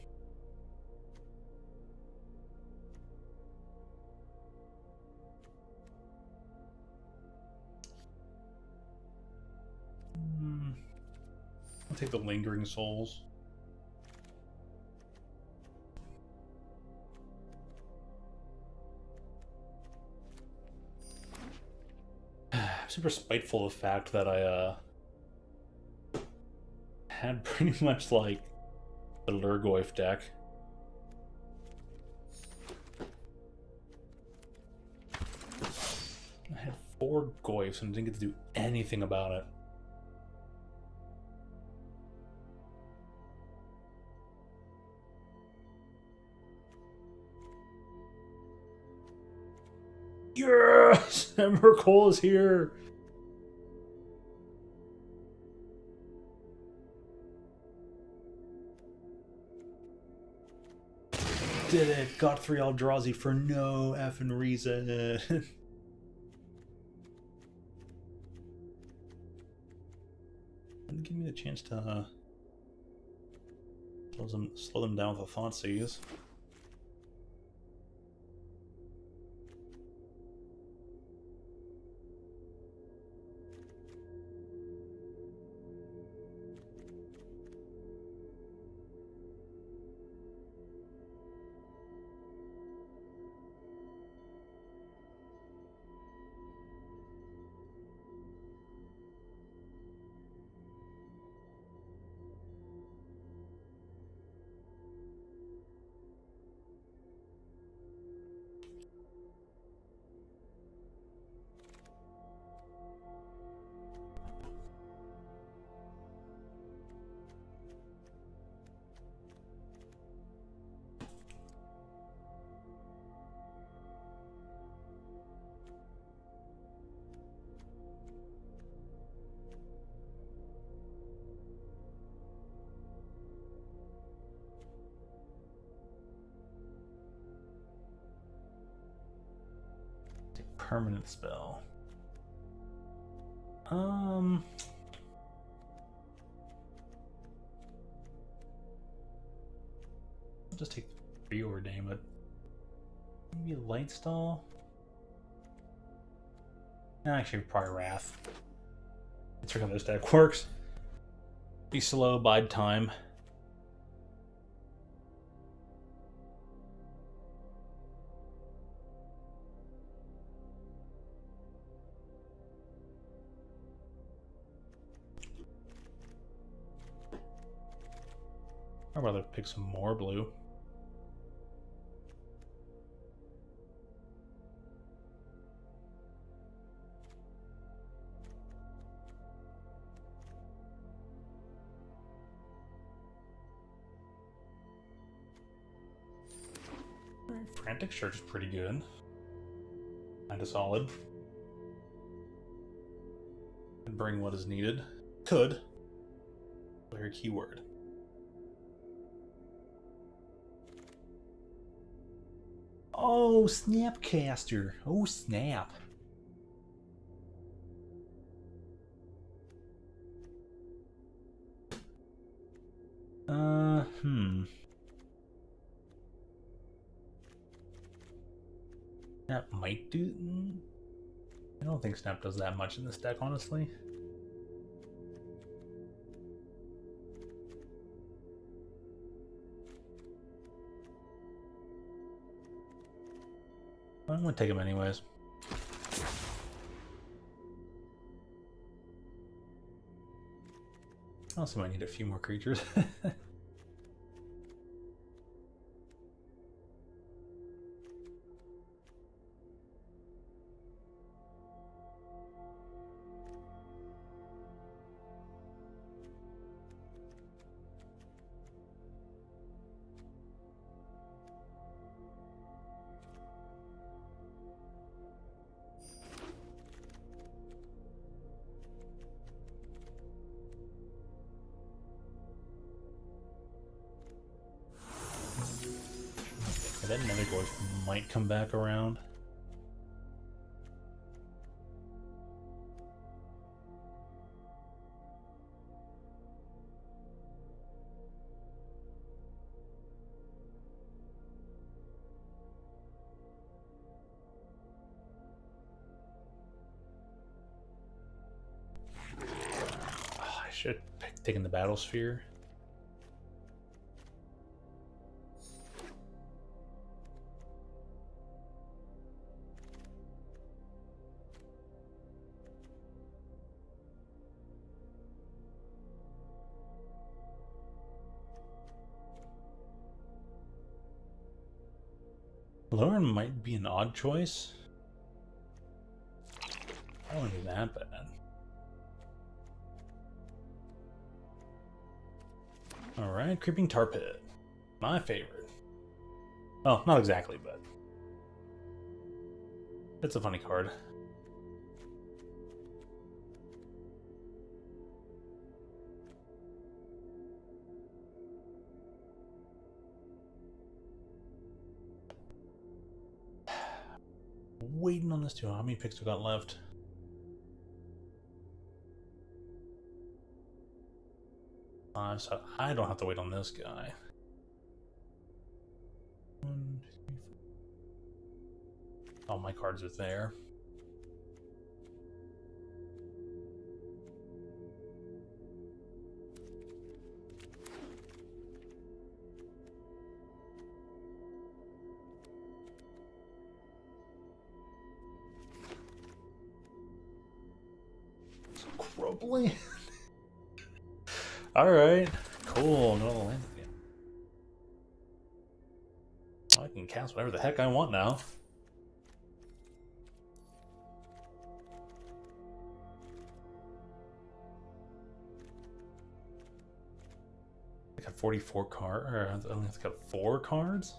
I'll take the Lingering Souls. I'm super spiteful of the fact that I had pretty much like the Lurgoyf deck. I had 4 Goyfs and didn't get to do anything about it. Yes! Emrakul is here! Did it! Got 3 Eldrazi for no effing reason. And give me the chance to slow them down with a Thoughtseize. Permanent spell. I'll just take Preordain, but maybe a Lightstall? Actually, probably Wrath. Let's check how this deck works. Be slow, bide time. I'd rather pick some more blue. Frantic Search is pretty good. Kinda solid. And bring what is needed. Could. Clear keyword. Oh, Snapcaster. Oh, snap. Snap might do... I don't think Snap does that much in this deck, honestly. I'm gonna take him anyways. I also might need a few more creatures. That nether voice might come back around. Oh, I should have taken the battle sphere. Lauren might be an odd choice. I don't want to do that bad. Alright, Creeping Tar Pit. My favorite. Well, not exactly, but it's a funny card. Waiting on this too. How many picks we got left? So I don't have to wait on this guy. 1, 2, 3, 4. All my cards are there. Crobley. Alright, cool. No land again. I can cast whatever the heck I want now. I got 44 cards, or I only got 4 cards?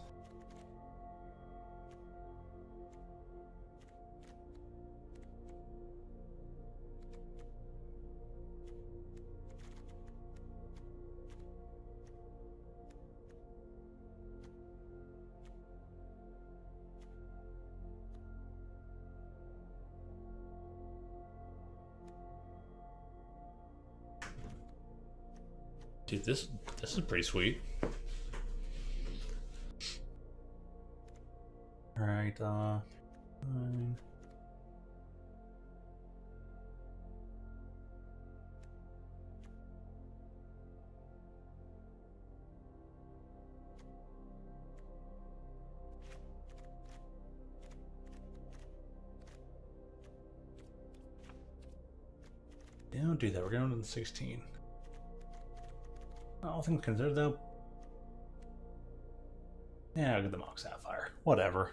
Dude, this is pretty sweet. All right, fine. Yeah, don't do that. We're going to the 16. All things considered, though. Yeah, I'll get the Mock Sapphire. Whatever.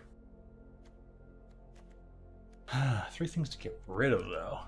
3 things to get rid of, though.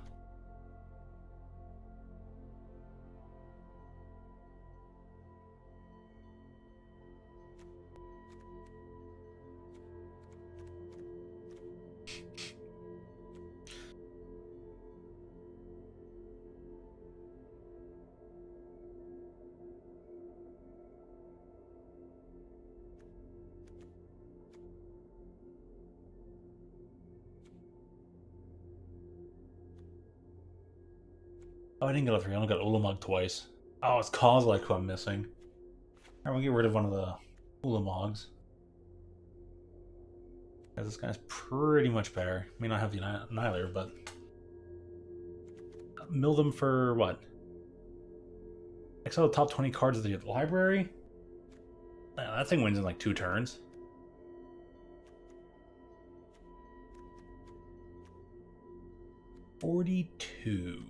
Oh, I didn't get a 3. I only got Ulamog twice. Oh, it's Kozilek who I'm missing. Alright, we'll get rid of one of the Ulamogs. This guy's pretty much better. May not have the Annihilator, but... mill them for what? Exile the top 20 cards of the library? That thing wins in like 2 turns. $42.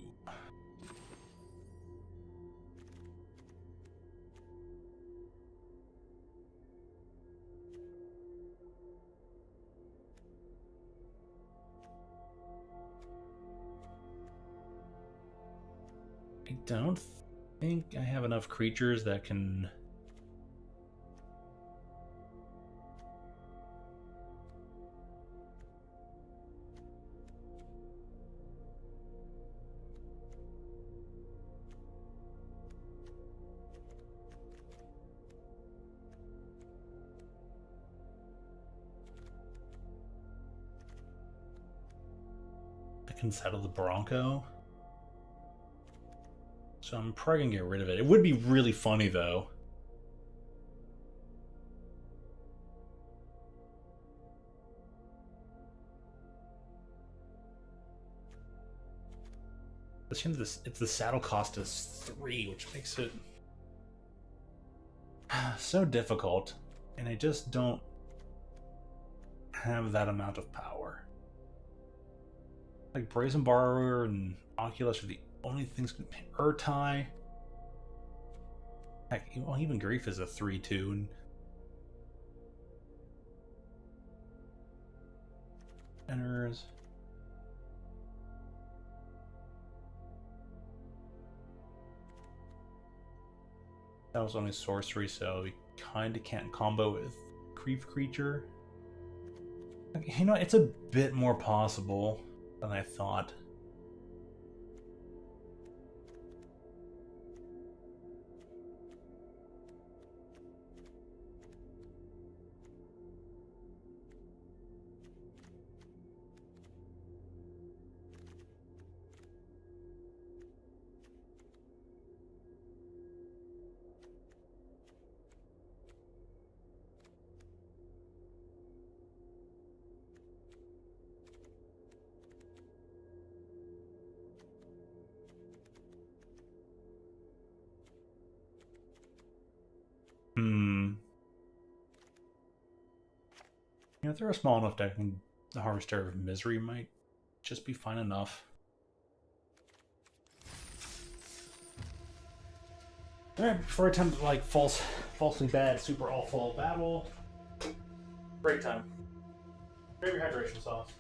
I don't think I have enough creatures that can... settle the Bronco. So I'm probably gonna get rid of it. It would be really funny though. It's the saddle cost is 3, which makes it so difficult. And I just don't have that amount of power. Like Brazen Borrower and Oculus are the only things. Urtai. Heck, well, even Grief is a 3/2. And enters. That was only sorcery, so we kind of can't combo with Grief Creature. You know, it's a bit more possible than I thought. You know, if they're a small enough deck, the Harvester of Misery might just be fine enough. Alright, before I attempt like falsely bad, super awful battle. Break time. Grab your hydration sauce.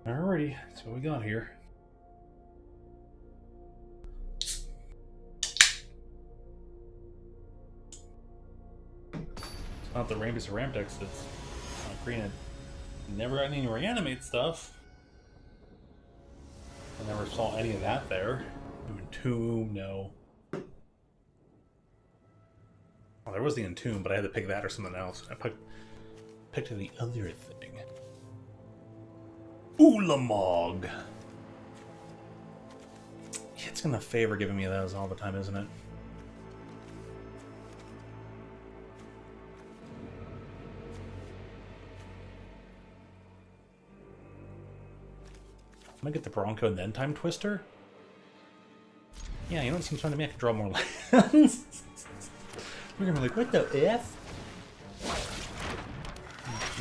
Alrighty, that's what we got here. It's not the Rampus or Ramtex, it's not green. It never got any reanimate stuff. I never saw any of that there. Entomb, no. Well, there was the Entomb, but I had to pick that or something else. I picked the other thing. Ulamog. Yeah, it's gonna favor giving me those all the time, isn't it? I'm gonna get the Bronco and then Time Twister. Yeah, you know what seems fun to me? I can draw more lands. We're gonna be like, what the F?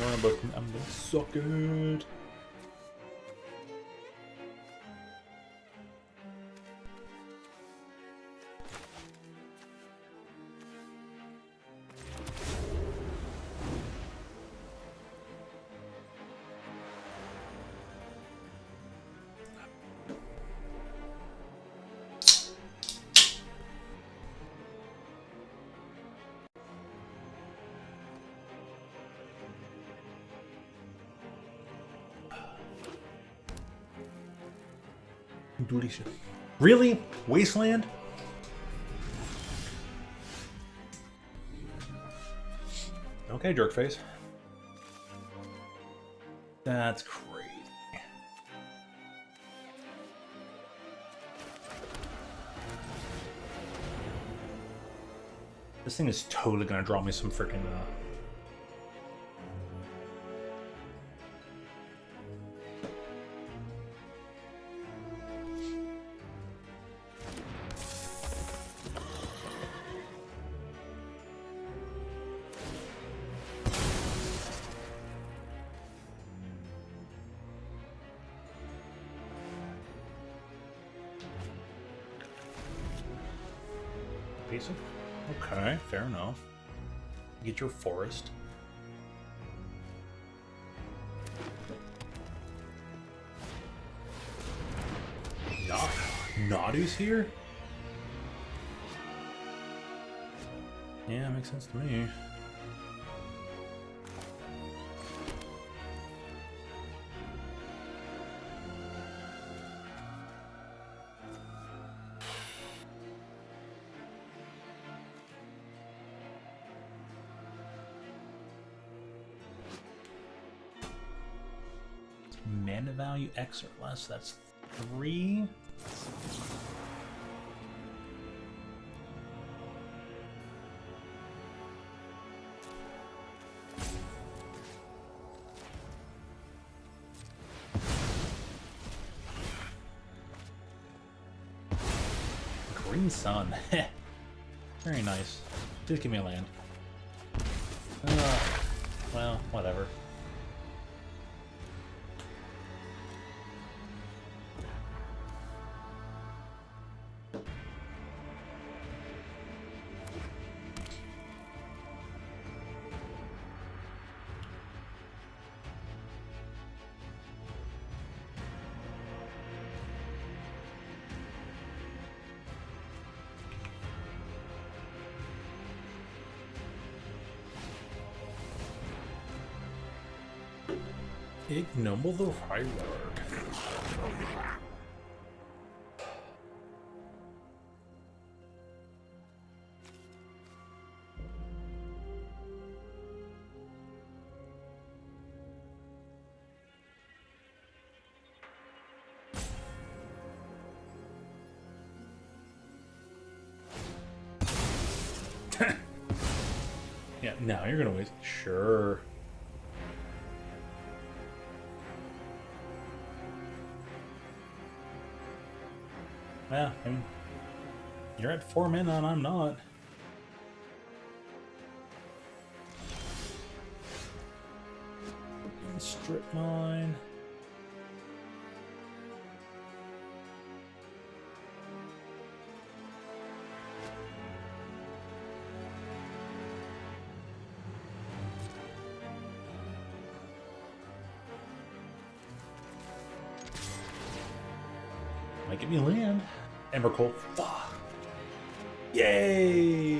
I'm gonna suck it. Delicious. Really? Wasteland? Okay, jerkface. That's crazy. This thing is totally gonna draw me some freaking basic. Okay, fair enough. Get your forest. Nadu's here? Yeah, makes sense to me. Mana value X or less, that's 3. Green Sun. Very nice. Just give me a land. Well, whatever. Ignoble the Hierarch. Yeah, now you're gonna waste. Sure. Yeah, I mean, you're at 4 mana and I'm not. Strip mine. Might get me land. Embercoal. Fuck. Yay!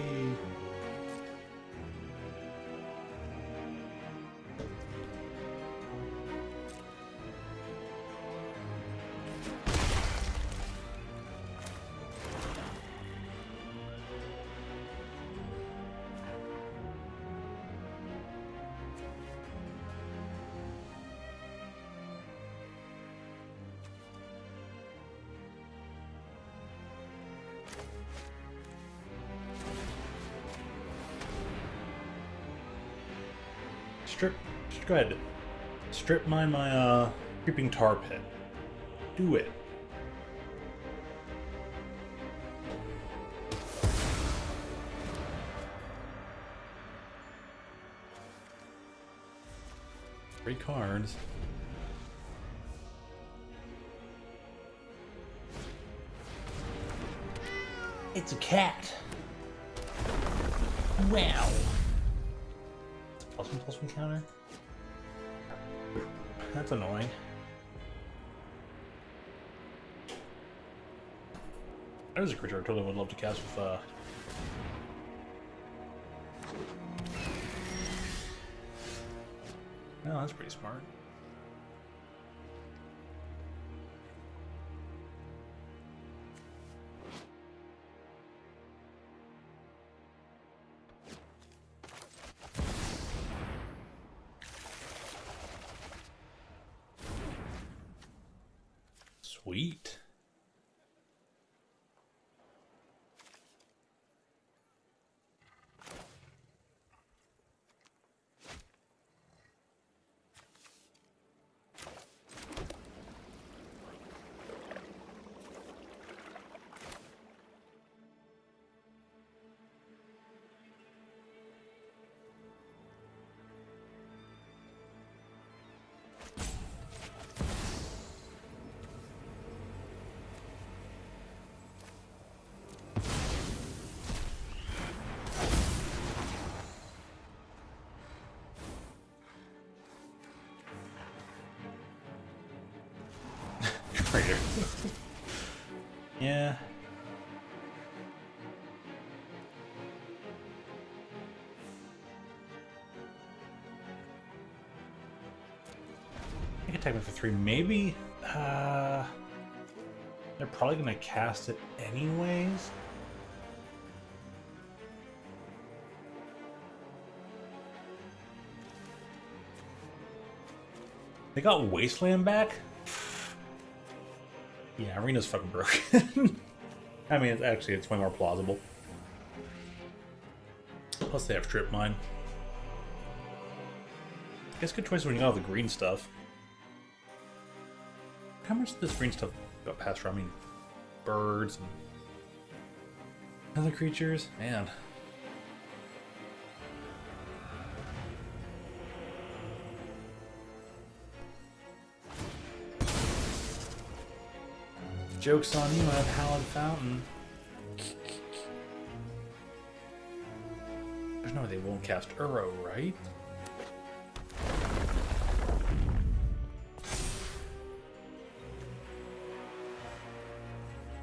Go ahead. Strip mine my creeping tar pit. Do it. Three cards. It's a cat. Wow. +1/+1 counter. That's annoying. That is a creature I totally would love to cast with well, that's pretty smart. Sweet. Traitor. Yeah. I could attack me for 3. Maybe. They're probably gonna cast it anyways. They got Wasteland back? Yeah, Arena's fucking broken. I mean, it's way more plausible. Plus they have Strip Mine. I guess good choice when you got all the green stuff. How much of this green stuff got passed around? I mean, birds and other creatures? Man. Joke's on you, I have Hallowed Fountain. There's no way they won't cast Uro, right?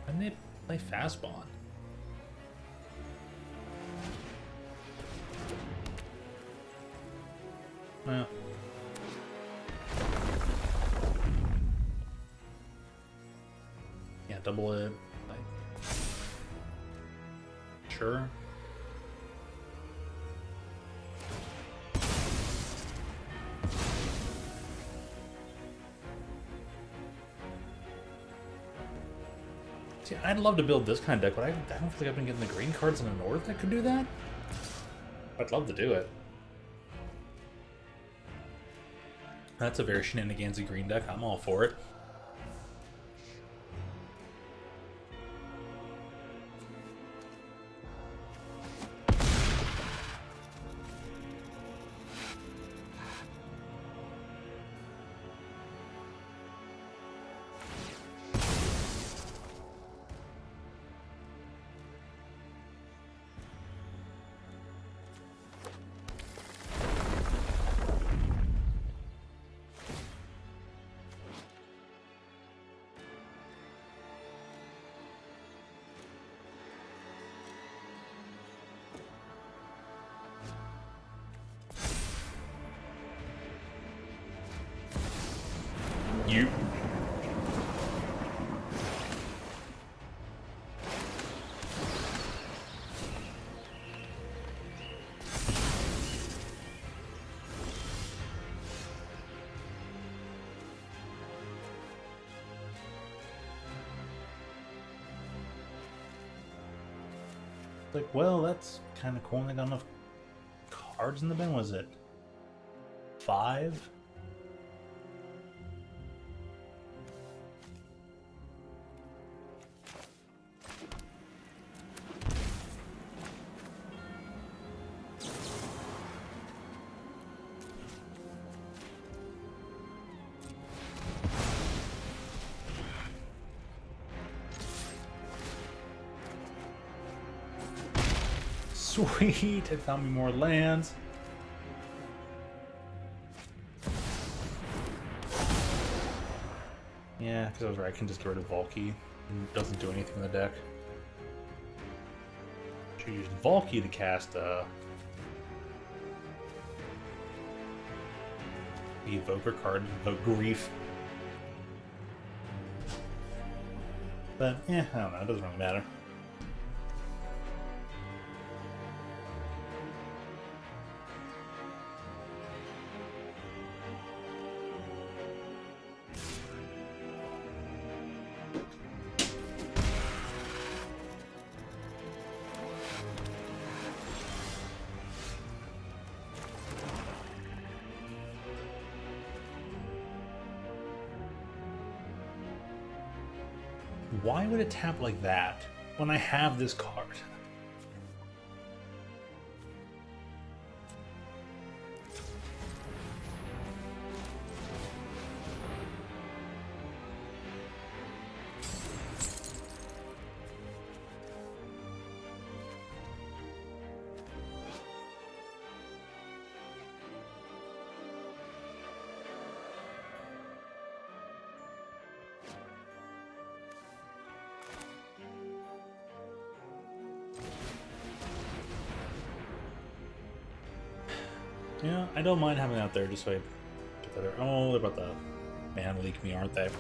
And they play Fastbond. Well. Yeah, double it. Like, sure. See, I'd love to build this kind of deck, but I don't feel like I've been getting the green cards in the north that could do that. I'd love to do it. That's a very shenanigansy green deck. I'm all for it. Like, well, that's kind of cool. And I got enough cards in the bin. Was it 5? Sweet, it found me more lands. Yeah, because I was right, I can just get rid of Valky. It doesn't do anything in the deck. Should use Valky to cast the Evoker card, Evoke Grief. But, I don't know, it doesn't really matter. Why would it tap like that when I have this card? Yeah, I don't mind having it out there just so I get that. Oh, they're about to man leak me, aren't they?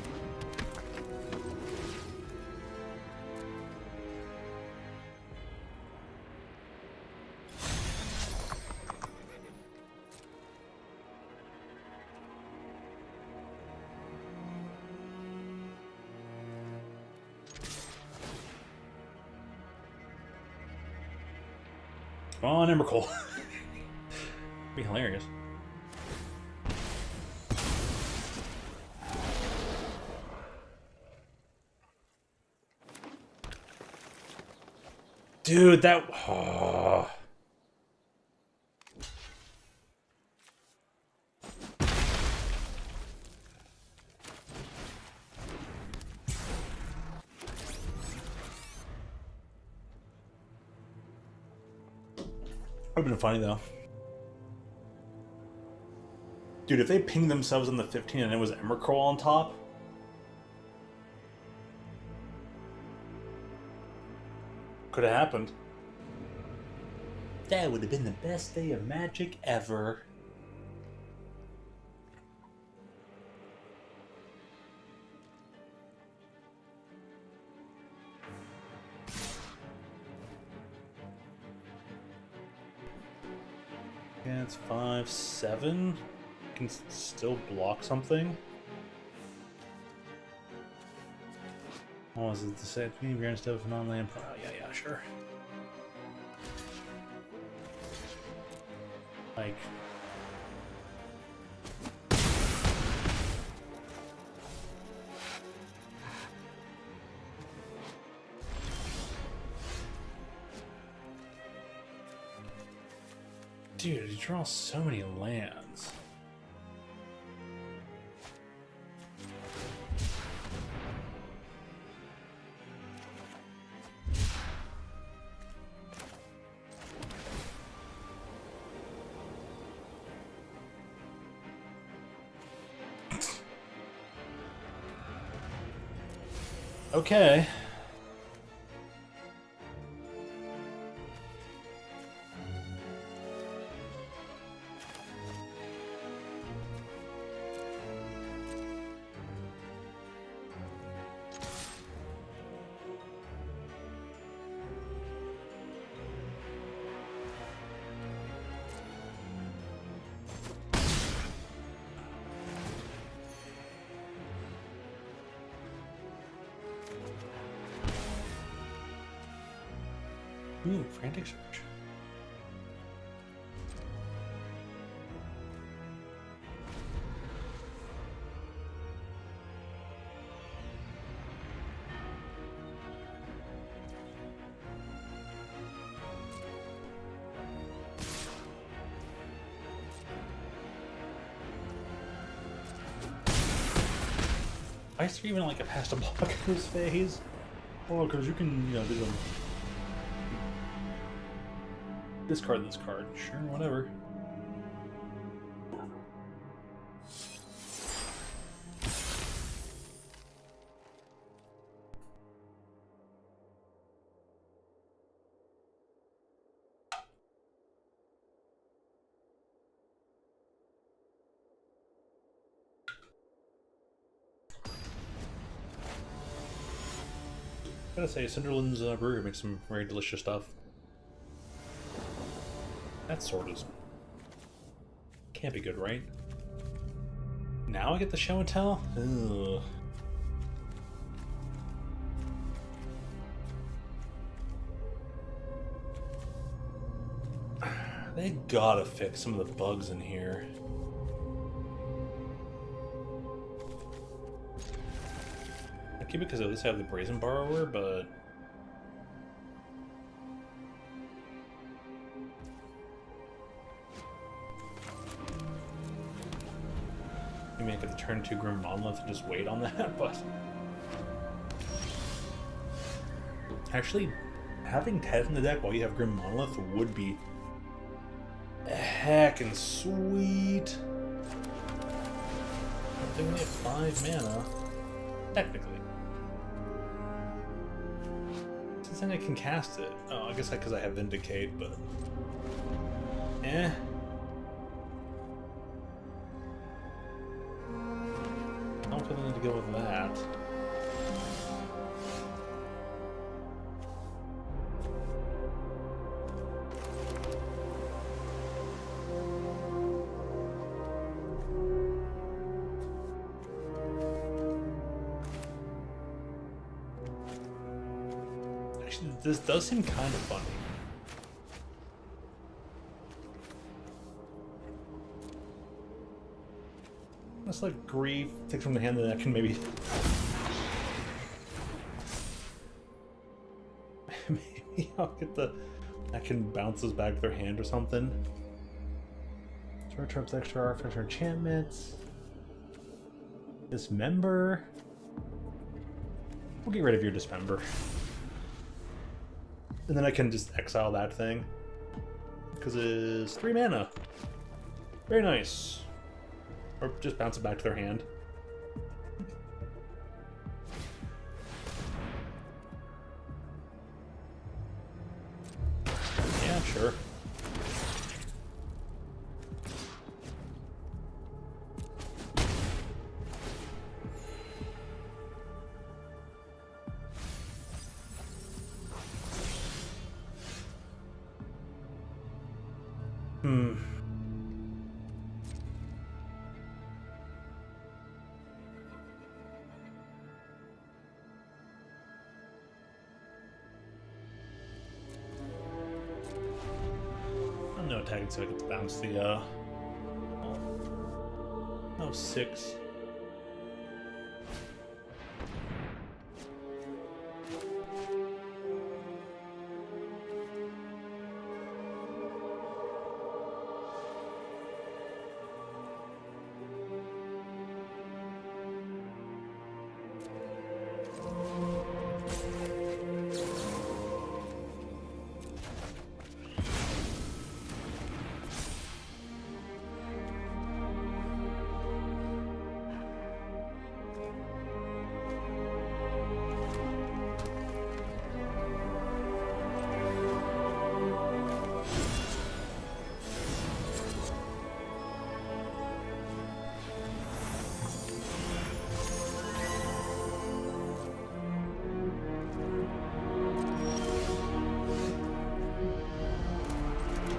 Come on, Emrakul. Be hilarious. Dude, that... Oh. Would have been funny, though. Dude, if they pinged themselves on the 15 and it was Emrakul on top... Could have happened. That would have been the best day of Magic ever. Yeah, it's 5/7. Can still block something. Oh, is it the same thing? You're instead of a non-land pro? Oh, yeah, sure. Like. Dude, you draw so many lands. Okay. Ooh, frantic search. Why is there even like a past a blocker's phase? Oh, because you can, you know, do them. Discard this card. Sure, whatever. I gotta say, Cinderland's brewery makes some very delicious stuff. That sword is... can't be good, right? Now I get the show and tell? Ugh. They gotta fix some of the bugs in here. I keep it because at least I have the Brazen Borrower, but... maybe I could turn to Grim Monolith and just wait on that, but... actually, having Tez in the deck while you have Grim Monolith would be heckin' sweet. They only have 5 mana, technically. Since then I can cast it. Oh, I guess because I have Vindicate, but... eh. I don't really need to go with that. Actually, this does seem kind of funny. That's like Grief, take from the hand, and that can maybe... maybe I'll get the... that can bounce this back to their hand or something. Short trips, extra artifacts or enchantments. Dismember. We'll get rid of your Dismember. And then I can just exile that thing. Because it's 3 mana. Very nice. Or just bounce it back to their hand. Yeah, sure. I'm no attacking, so I get to bounce the oh, 6.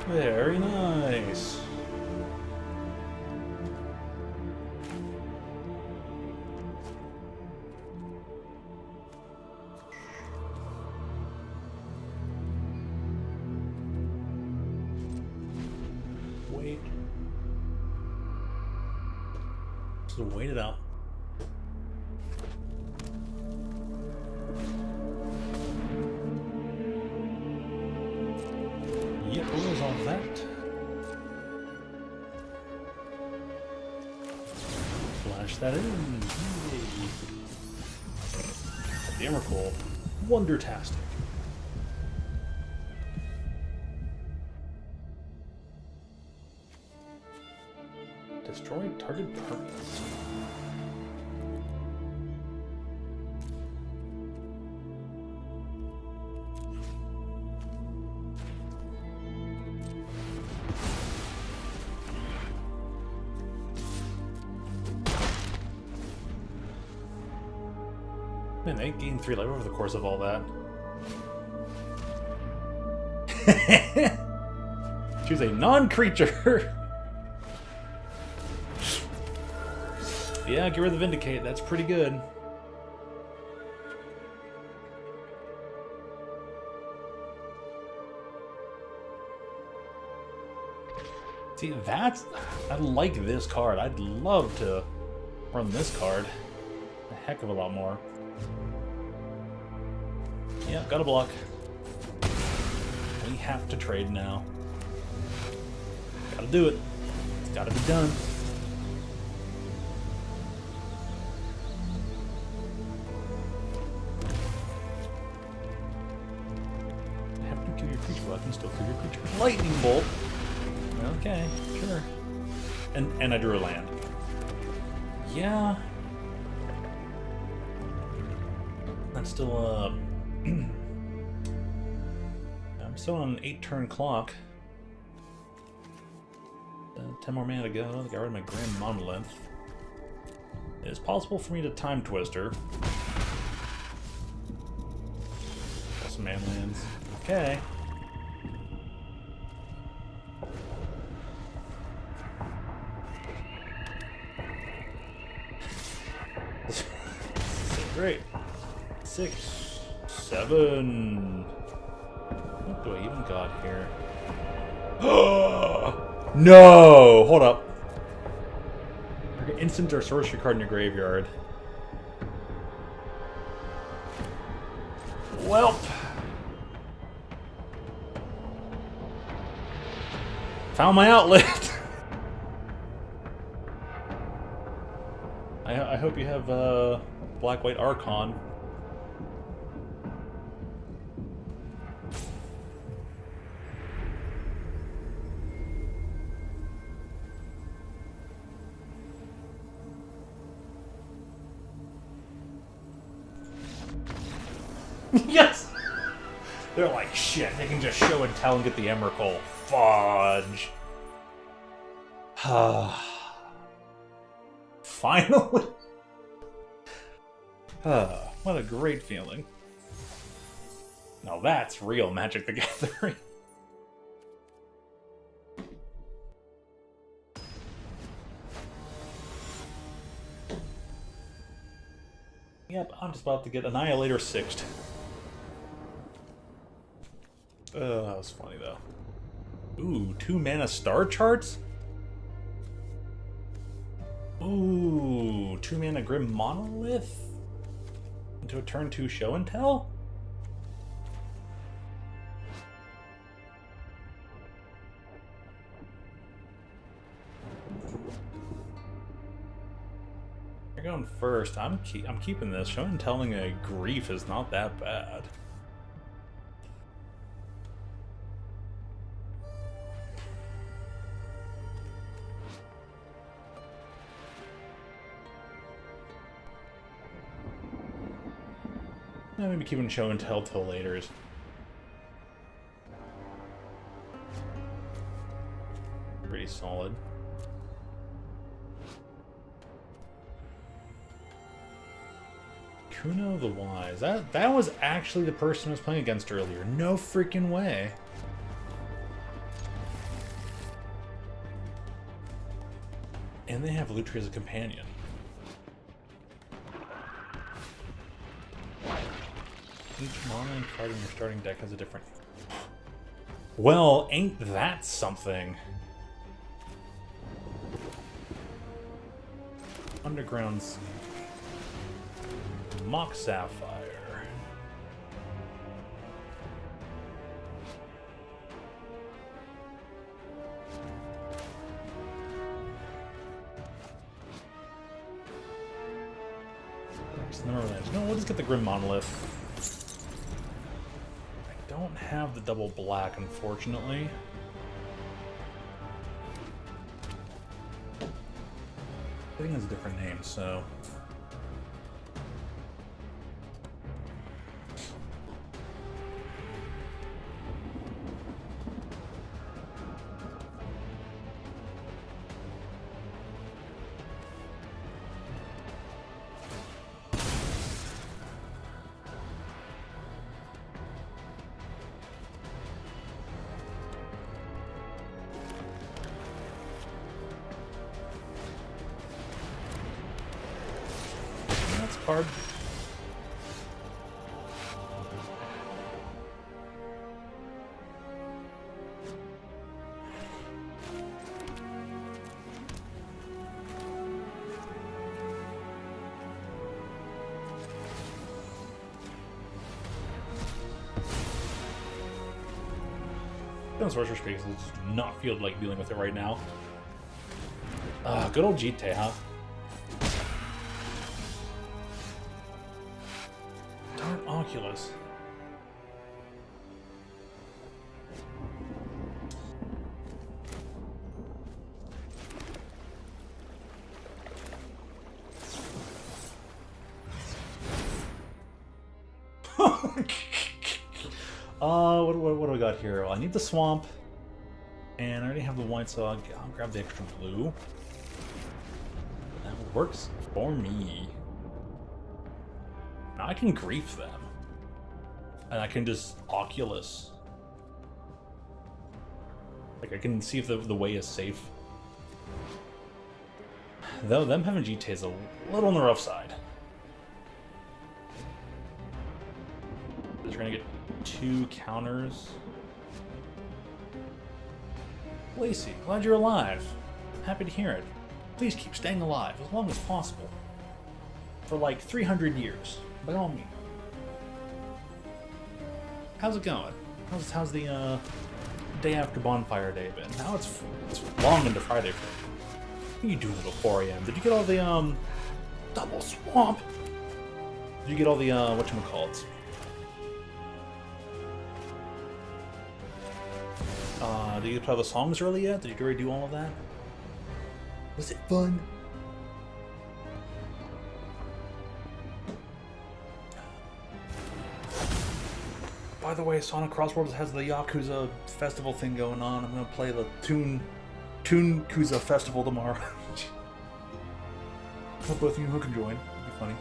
Very nice. wait. Just wait it out. Yep, what was all that? Flash that in. Yay. The Emrakul. Wondertastic. Destroy target permanents. Man, they gained 3 life over the course of all that. Choose a non-creature. Yeah, get rid of the Vindicate. That's pretty good. See, I like this card. I'd love to run this card a heck of a lot more. Yeah, got a block. We have to trade now. Gotta do it. It's gotta be done. Have to kill your creature, but I can still kill your creature. Lightning bolt. Okay, sure. And I drew a land. Yeah. That's still I'm still on an 8-turn clock. 10 more mana to go. I got rid of my Grand Monolith. It is possible for me to Time Twister. Got some mana lands. Okay. Great. 6, 7. What do I even got here? No! Hold up. Instant or sorcery card in your graveyard. Welp. Found my outlet. I hope you have Black-White Archon. Yes! They're like, shit, they can just show and tell and get the Emrakul. Fudge. Finally! What a great feeling. Now that's real Magic the Gathering. Yep, I'm just about to get Annihilator 6'd. That was funny though. Ooh, 2 mana star charts? Ooh, 2 mana Grim Monolith? Into a turn 2 show and tell? You're going first. I'm keeping this. Show and telling a grief is not that bad. Maybe keeping show and tell till later is pretty solid. Kuno the Wise. That was actually the person I was playing against earlier. No freaking way. And they have Lutri as a companion. Each mana card in your starting deck has a different... Well, ain't that something? Underground's Mock Sapphire. No, we'll just get the Grim Monolith. I don't have the double black, unfortunately. I think it's a different name, so... Card. Sorcerer Space does not feel like dealing with it right now. Good old Jite, huh? Oculus. What do we got here? Well, I need the swamp, and I already have the white, so I'll grab the extra blue. That works for me. Now I can grief them. And I can just Oculus. Like, I can see if the way is safe. Though, them having GT is a little on the rough side. Because we're gonna get 2 counters. Lacey, glad you're alive. Happy to hear it. Please keep staying alive as long as possible. For like 300 years, by all means. How's it going? How's the day after Bonfire Day been? Now it's long into Friday for you. What are you doing till 4 AM? Did you get all the double swamp? Did you get all the whatchamacallits? Did you play all the songs early yet? Did you already do all of that? Was it fun? By the way, Sonic Crossworlds has the Yakuza festival thing going on. I'm gonna play the Toon Kuza festival tomorrow. Hope both of you who can join. It'd be funny.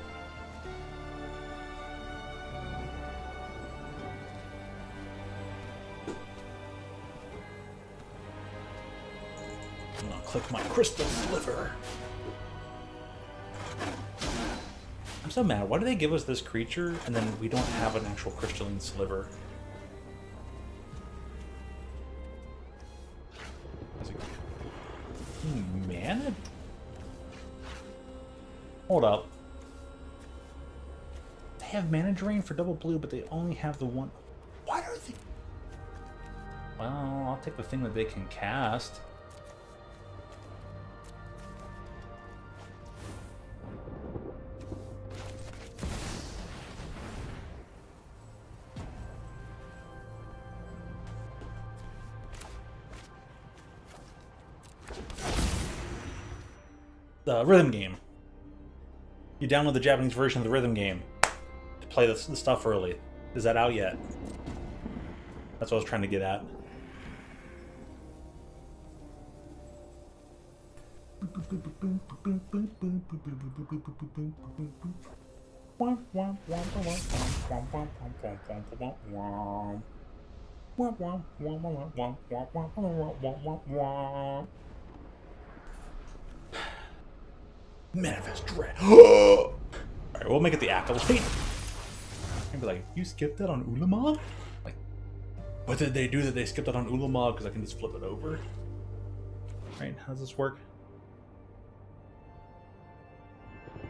I'm gonna click my crystal sliver. I'm so mad. Why do they give us this creature and then we don't have an actual crystalline sliver? Man? Hold up. They have mana drain for double blue, but they only have the one. Why are they? Well, I'll take the thing that they can cast. The rhythm game. You download the Japanese version of the rhythm game to play the stuff early. Is that out yet? That's what I was trying to get at. Manifest dread. Alright, we'll make it the acolyte. I'd be like, you skipped that on Ulamog? Like, what did they do that they skipped that on Ulamog? Because I can just flip it over. Right, how does this work?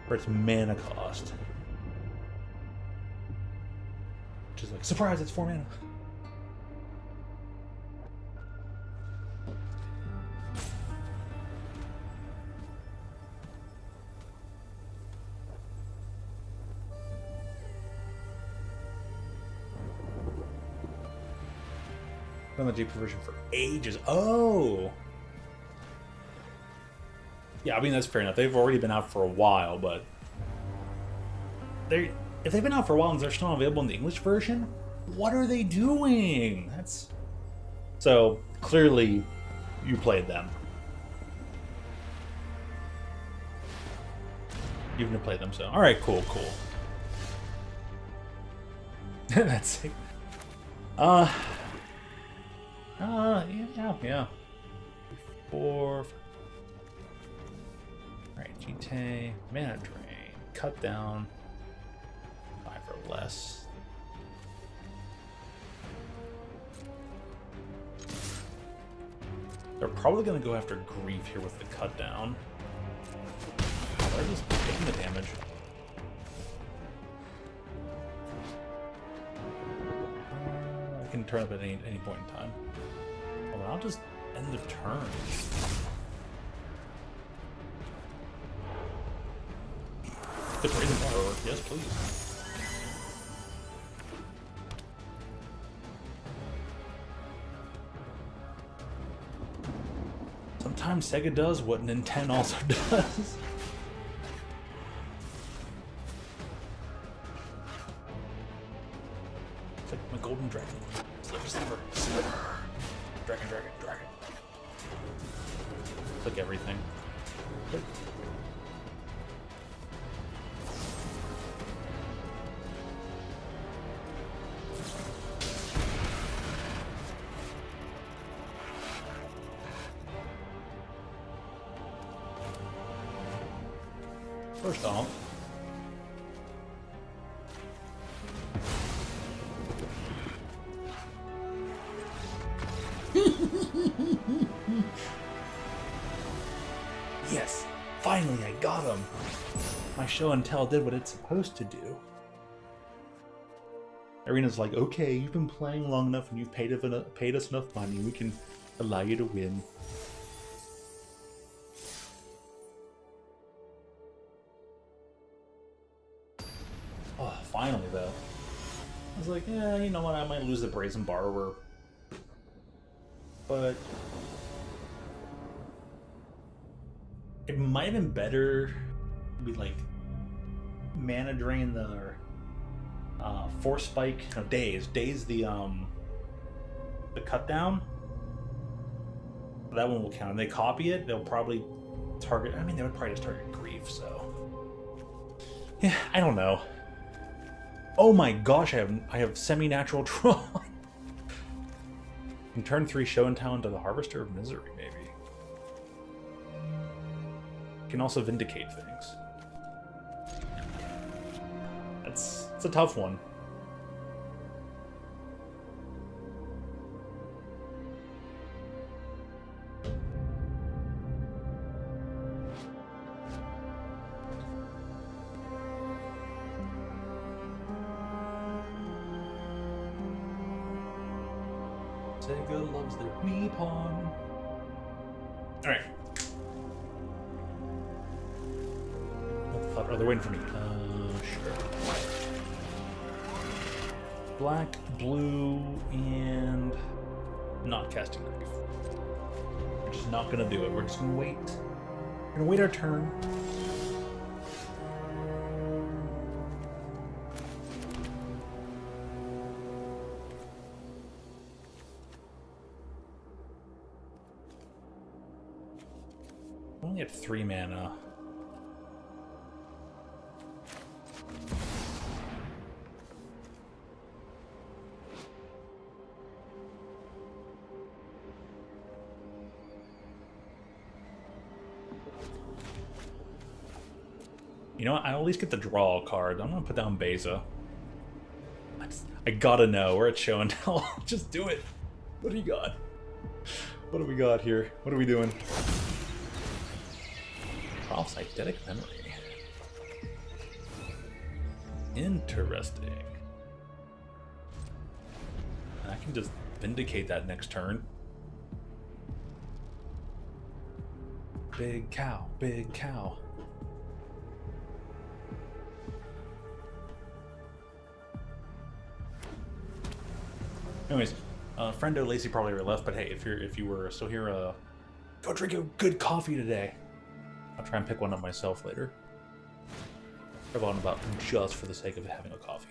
for its mana cost. Which is like, surprise, it's 4 mana. On the GP version for ages. Oh! Yeah, I mean, that's fair enough. They've already been out for a while, but... if they've been out for a while and they're still not available in the English version, what are they doing? That's... So, clearly, you played them. You've to play them, so... Alright, cool. That's it. Yeah. 4. Alright, GT, mana drain, cut down, 5 or less. They're probably going to go after Grief here with the cut down. They're just taking the damage. I can turn up at any point in time. Well, I'll just end the turn. The Brazen Borrower, yes please. Sometimes Sega does what Nintendo also does. It's like my golden dragon. Sliver. Dragon. It's like everything. First off, yes, finally I got him. My show and tell did what it's supposed to do. Arena's like, okay, you've been playing long enough and you've paid us enough money. We can allow you to win. Oh, finally though. I was like, yeah, you know what? I might lose the Brazen Borrower, but it might have been better to be like mana drain the force spike. No, daze the cut down. That one will count. And they copy it, they'll probably target. I mean, they would probably just target Grief. So yeah, I don't know. Oh my gosh, I have semi-natural draw. And turn 3 show and tell into the Harvester of Misery, maybe. Can also vindicate things. It's a tough one. Sega loves their Wii pawn. Alright. What the fuck? Oh, they're waiting for me. Sure. Black, blue, and not casting Grief. We're just not gonna do it. We're just gonna wait. We're gonna wait our turn. Only at 3 mana. You know what? I'll at least get the draw card. I'm gonna put down Beza. I gotta know. We're at show and tell. Just do it. What do you got? What do we got here? What are we doing? Eidetic Memory. Interesting. And I can just vindicate that next turn. Big cow, big cow. Anyways, friendo Lacey probably already left, but hey, if you were still here, go drink a good coffee today. I'll try and pick one up myself later. I've gone about just for the sake of having a coffee.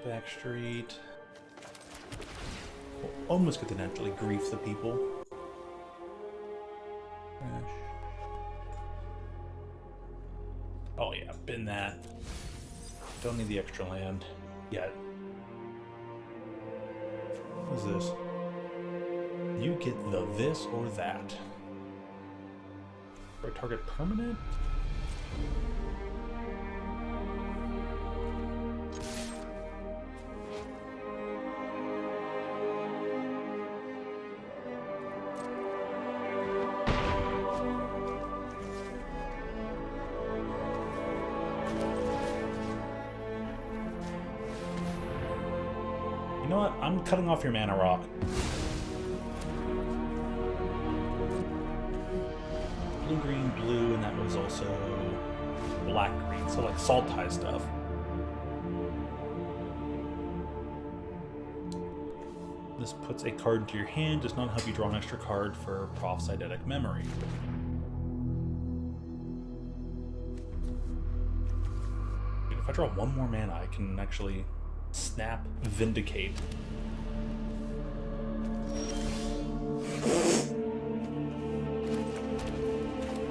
Back street. We'll almost get to naturally grief the people. Crash. Oh yeah, been that. Don't need the extra land yet. What is this? You get the this or that. For a target permanent? You know what? I'm cutting off your mana rock. Blue, green, blue, and that was also black, green. So like salt tie stuff. This puts a card into your hand, does not help you draw an extra card for Prof's Eidetic Memory. Dude, if I draw one more mana, I can actually snap Vindicate.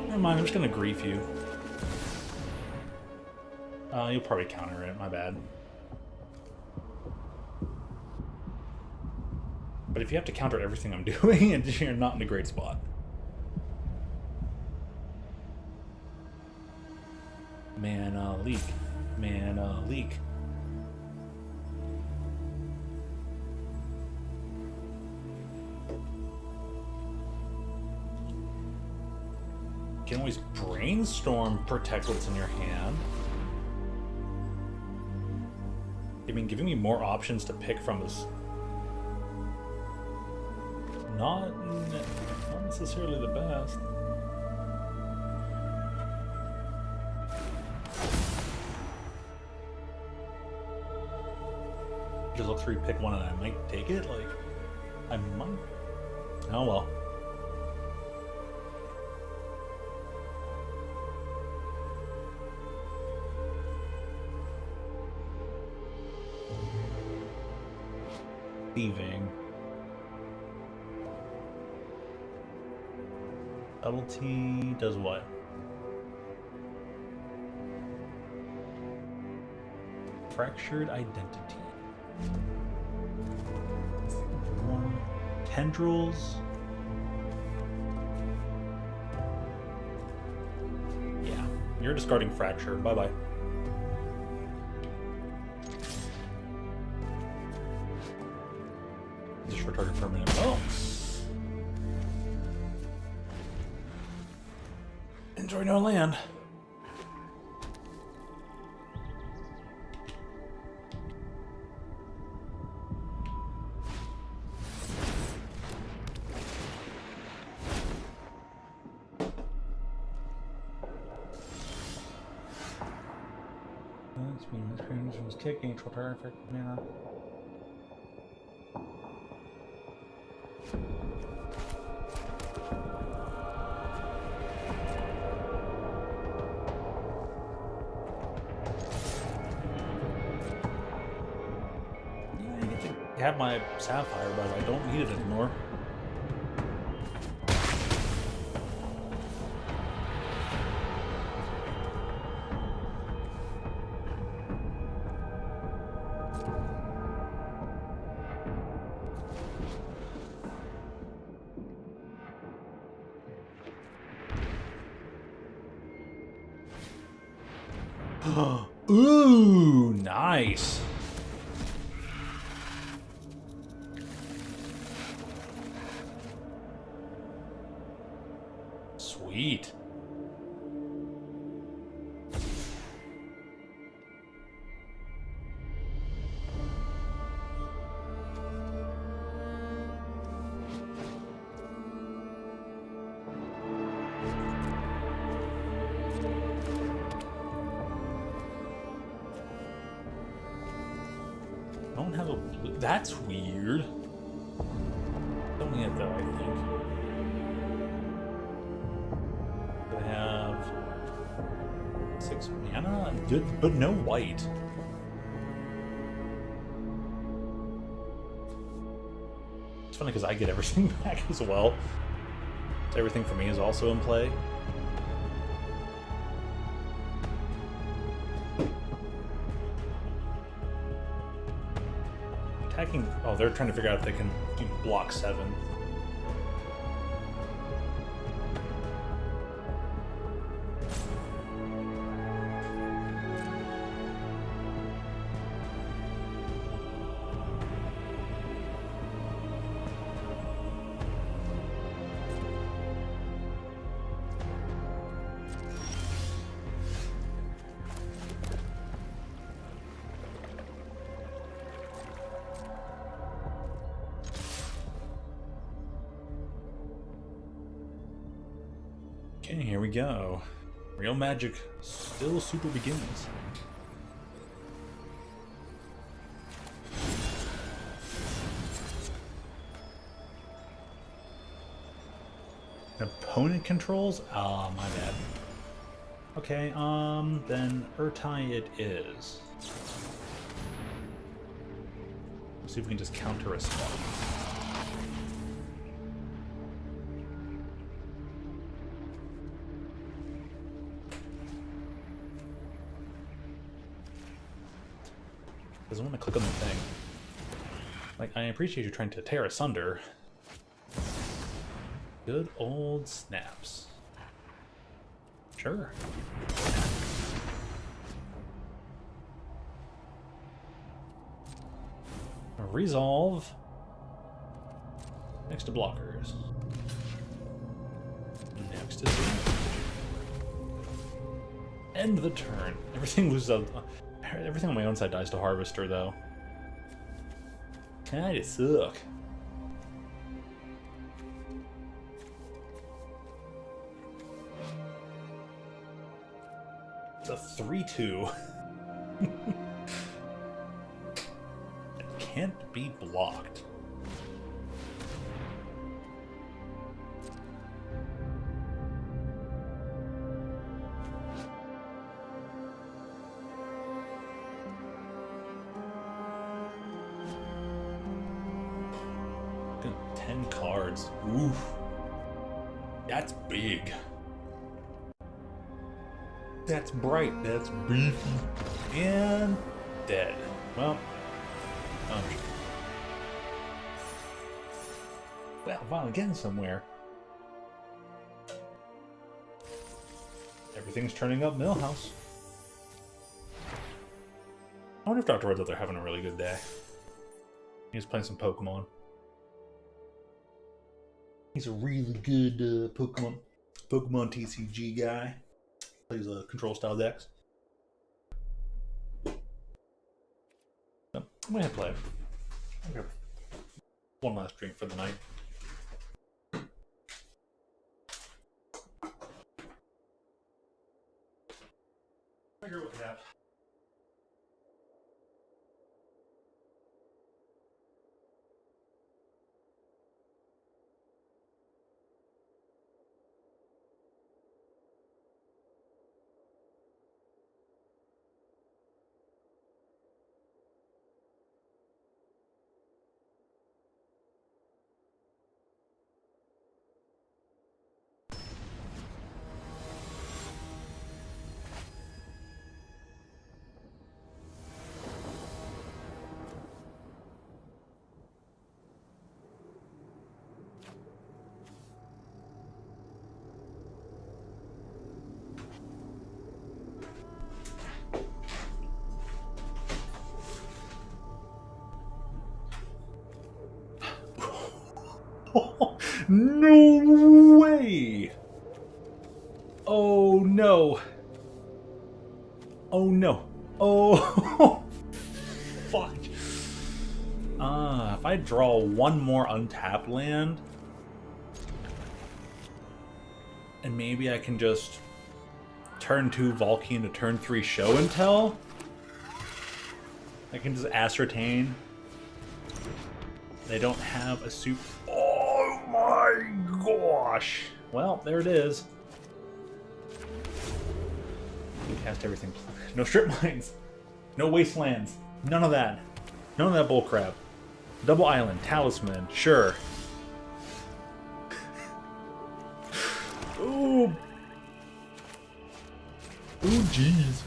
Never mind, I'm just gonna grief you. You'll probably counter it, my bad. But if you have to counter everything I'm doing, you're not in a great spot. Mana leak. Mana leak. You can always brainstorm, protect what's in your hand. I mean, giving me more options to pick from is not necessarily the best. Just look through, pick one, and I might take it. Like, I might. Oh well. Thieving. Double T does what? Fractured identity. One. Tendrils. Yeah, you're discarding Fracture. Bye-bye. Just for target permanent. Oh! Enjoy no land. This means was kicking control target effect mana. I have my Sapphire, but I don't need it anymore. Ooh, nice. Sweet. I don't have a blue. That's weird. Don't need it though, I think. I have 6 mana and good, but no white. It's funny because I get everything back as well. So everything for me is also in play. Attacking. Oh, they're trying to figure out if they can block 7. Okay, here we go. Real magic still super begins. Opponent controls? Ah, my bad. Okay, then Urtai it is. Let's see if we can just counter a spell. Doesn't want to click on the thing. Like, I appreciate you trying to tear asunder. Good old snaps. Sure. Resolve. Next to blockers. Next is end the turn. Everything loses out. Everything on my own side dies to Harvester, though. Kinda suck. It's a 3/2. It can't be blocked. Good, 10 cards. Oof. That's big. That's bright. That's beefy. And dead. Well, finally getting somewhere. Everything's turning up Millhouse. I wonder if Dr. Red's out there having a really good day. He's playing some Pokemon. He's a really good Pokemon TCG guy. Plays control style decks. So, I'm gonna play it. Okay. One last drink for the night. Figure what we have. No way! Oh no. Oh no. Oh fuck. If I draw one more untapped land, and maybe I can just turn 2 Valkyrie to turn 3 show and tell, I can just ascertain they don't have a soup. Oh my gosh. Well, there it is. You can cast everything. No strip mines. No wastelands. None of that. None of that bullcrap. Double island. Talisman. Sure. Ooh. Ooh, jeez.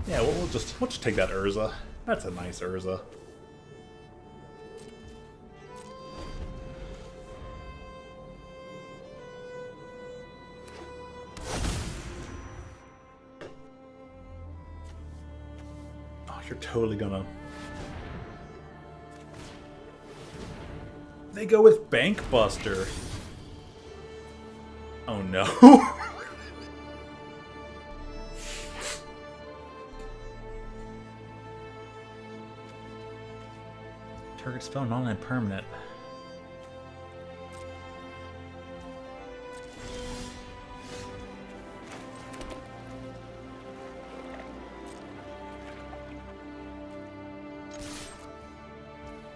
Yeah, we'll just take that Urza. That's a nice Urza. Oh, you're totally gonna. They go with Bank Buster. Oh no. Target spell non permanent.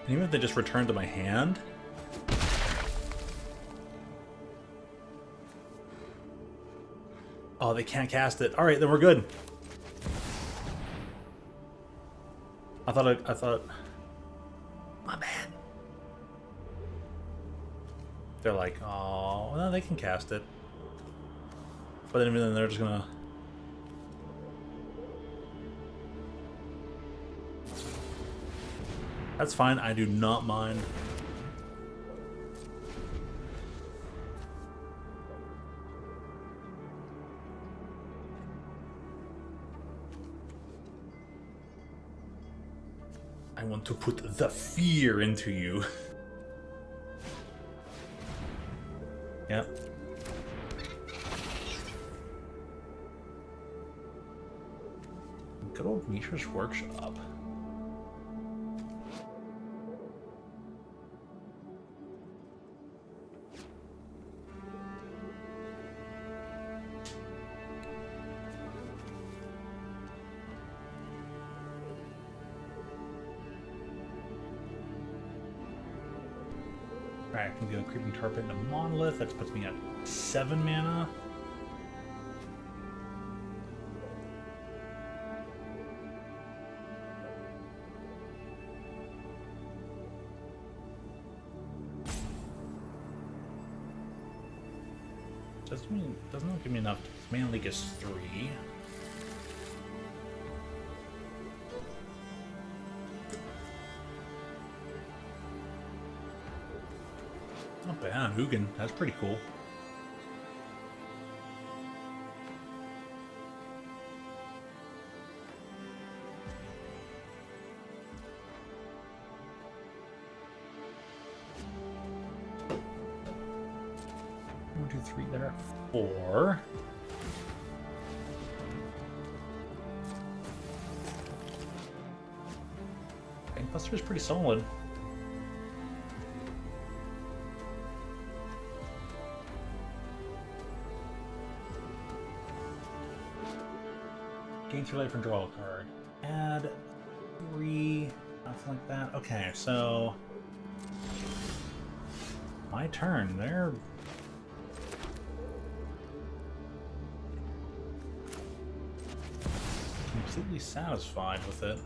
And even if they just return to my hand. Oh, they can't cast it. All right, then we're good. I thought. My bad. They're like, oh, well, they can cast it. But then even then, they're just gonna. That's fine. I do not mind. I want to put the fear into you. Yep. Good old Mishra's Workshop. Alright, I can go Creeping Tarpon into Monolith. That puts me at 7 mana. Doesn't give me enough. Mana League is 3. Not bad, Hugin. That's pretty cool. One, two, three. There are 4. Bankbuster is pretty solid. Gain 3 life and draw a card. Add 3, nothing like that. Okay, so my turn. They're completely satisfied with it.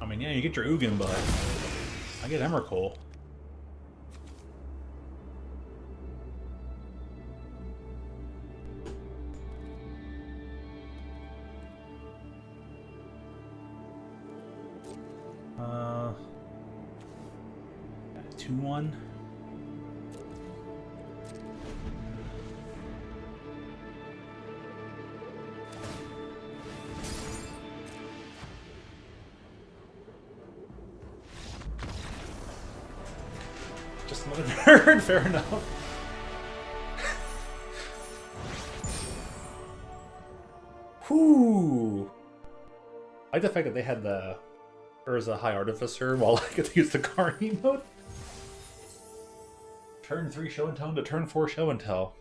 I mean, yeah, you get your Ugin, but I get Emrakul. Uh, 2-1. just another nerd. Fair enough. Whoo! I like the fact that they had the Urza High Artificer while I get to use the Carney mode. Turn 3 show and tell to turn 4 show and tell.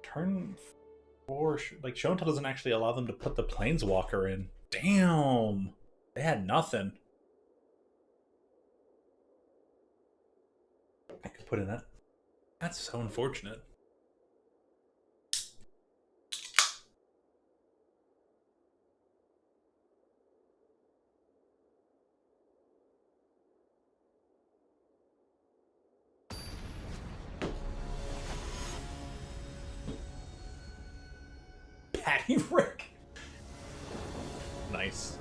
Turn 4, like show and tell doesn't actually allow them to put the Planeswalker in. Damn! They had nothing. I could put in that. That's so unfortunate. Patty Rick. Nice.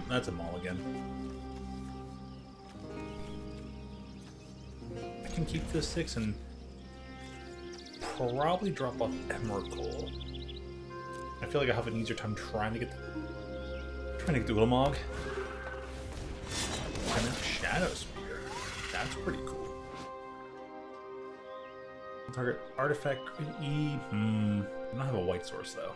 That's a mulligan. I can keep this 6 and probably drop off Emrakul. I feel like I have an easier time trying to get the Ulamog. And then Shadow Spear. That's pretty cool. Target artifact E. I don't have a white source though.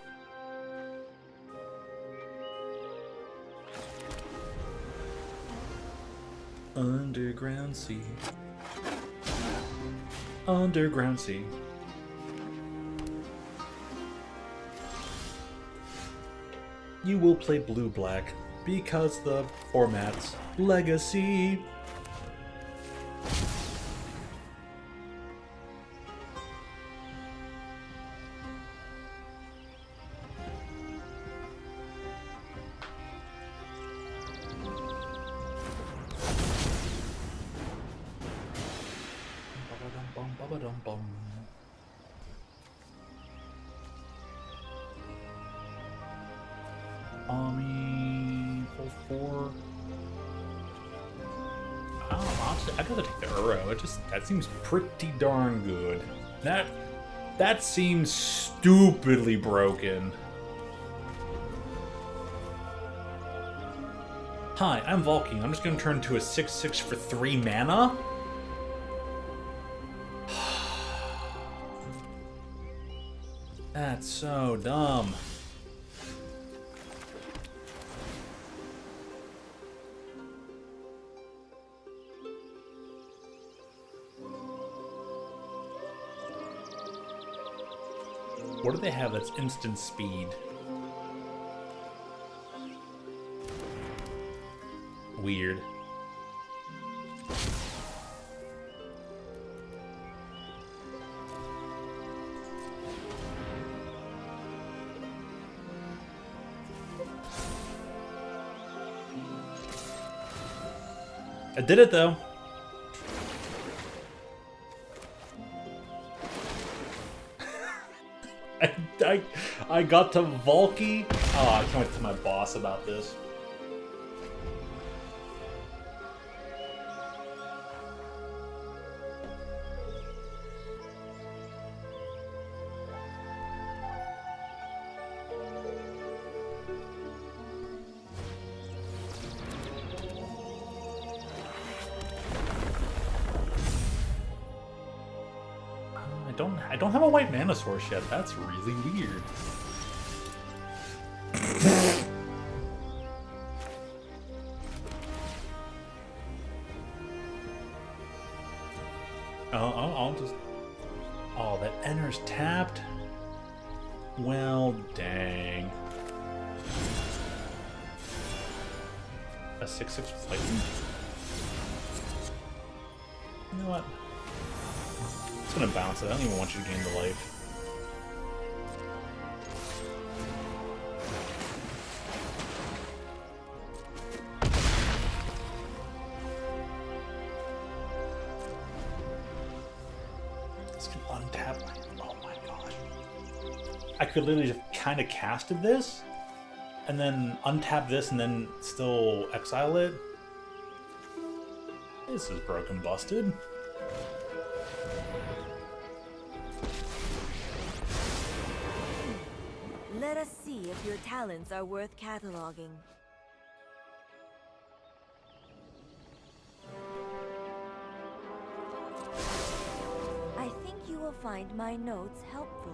Underground Sea. Underground Sea. You will play blue-black because the format's legacy. I'd rather take the Uro. That seems pretty darn good. That seems stupidly broken. Hi, I'm Valky. I'm just gonna turn to a 6/6 for 3 mana. That's so dumb. What do they have that's instant speed? Weird. I did it though. I got to Valky. Oh, I can't wait to tell my boss about this. I don't have a white mana source yet. That's really weird. I'll just... Oh, that enters tapped? Well, dang. A 6/6 with lightning? You know what? I'm gonna bounce it. I don't even want you to gain the life. This can untap. Oh my gosh. I could literally just kind of casted this, and then untap this, and then still exile it. This is broken busted. see if your talents are worth cataloging. I think you will find my notes helpful.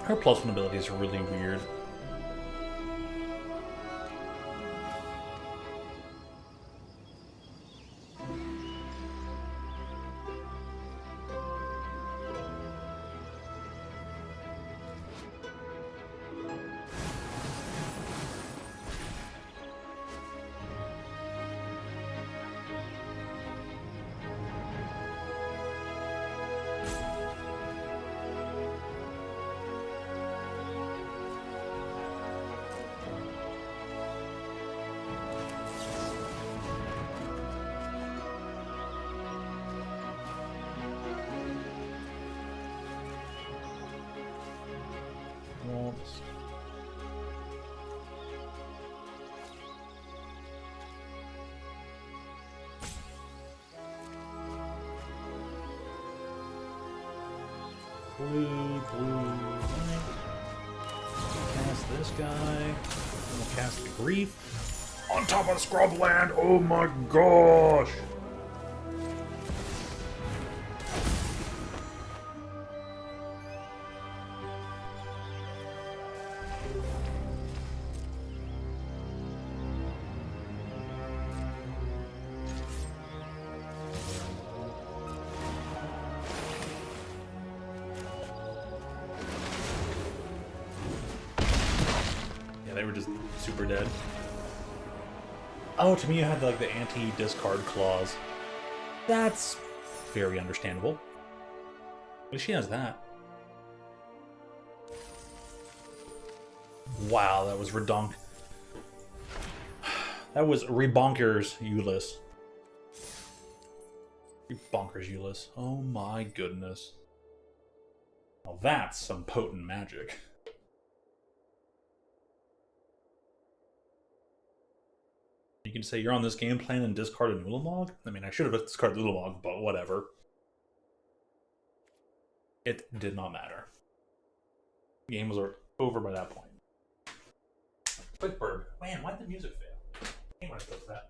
Her plus one ability is really weird. Blue. Cast this guy. We'll cast the Grief. On top of Scrubland! Oh my gosh! They were just super dead. Oh, to me you had like the anti-discard clause. That's very understandable. But she has that. Wow, that was redonk. That was rebonkers Euless. Rebonkers Euless. Oh my goodness. Well, that's some potent magic. You can say you're on this game plan and discard a Nulamog? I mean, I should have discarded Nulamog, but whatever. It did not matter. The game was over by that point. Quick burb. Man, why'd the music fail? I want to fix that.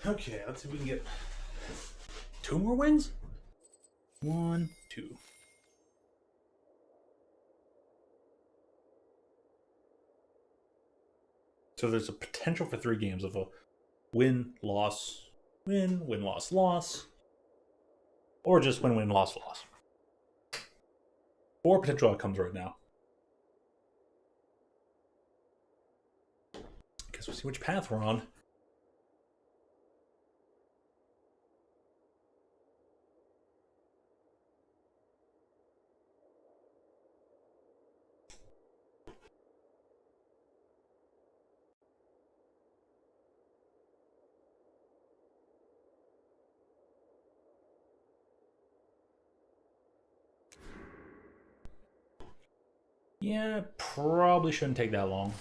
Okay, let's see if we can get 2 more wins. 1, 2. So there's a potential for 3 games of a win, loss, win, win, loss, loss. Or just win, win, loss, loss. 4 potential outcomes right now. Guess we'll see which path we're on. Yeah, probably shouldn't take that long.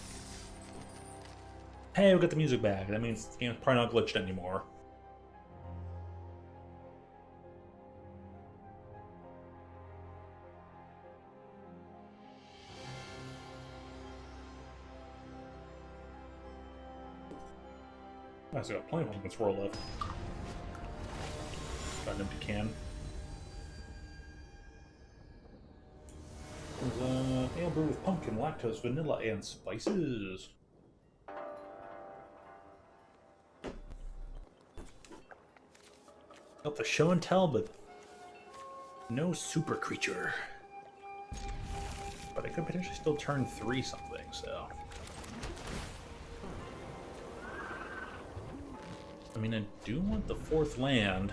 Hey, we got the music back. That means the game's probably not glitched anymore. I still got plenty of this world left. Got an empty can. There's ale brewed with pumpkin, lactose, vanilla, and spices. Got the show and tell, but no super creature. But I could potentially still turn 3 something, so. I mean, I do want the 4th land.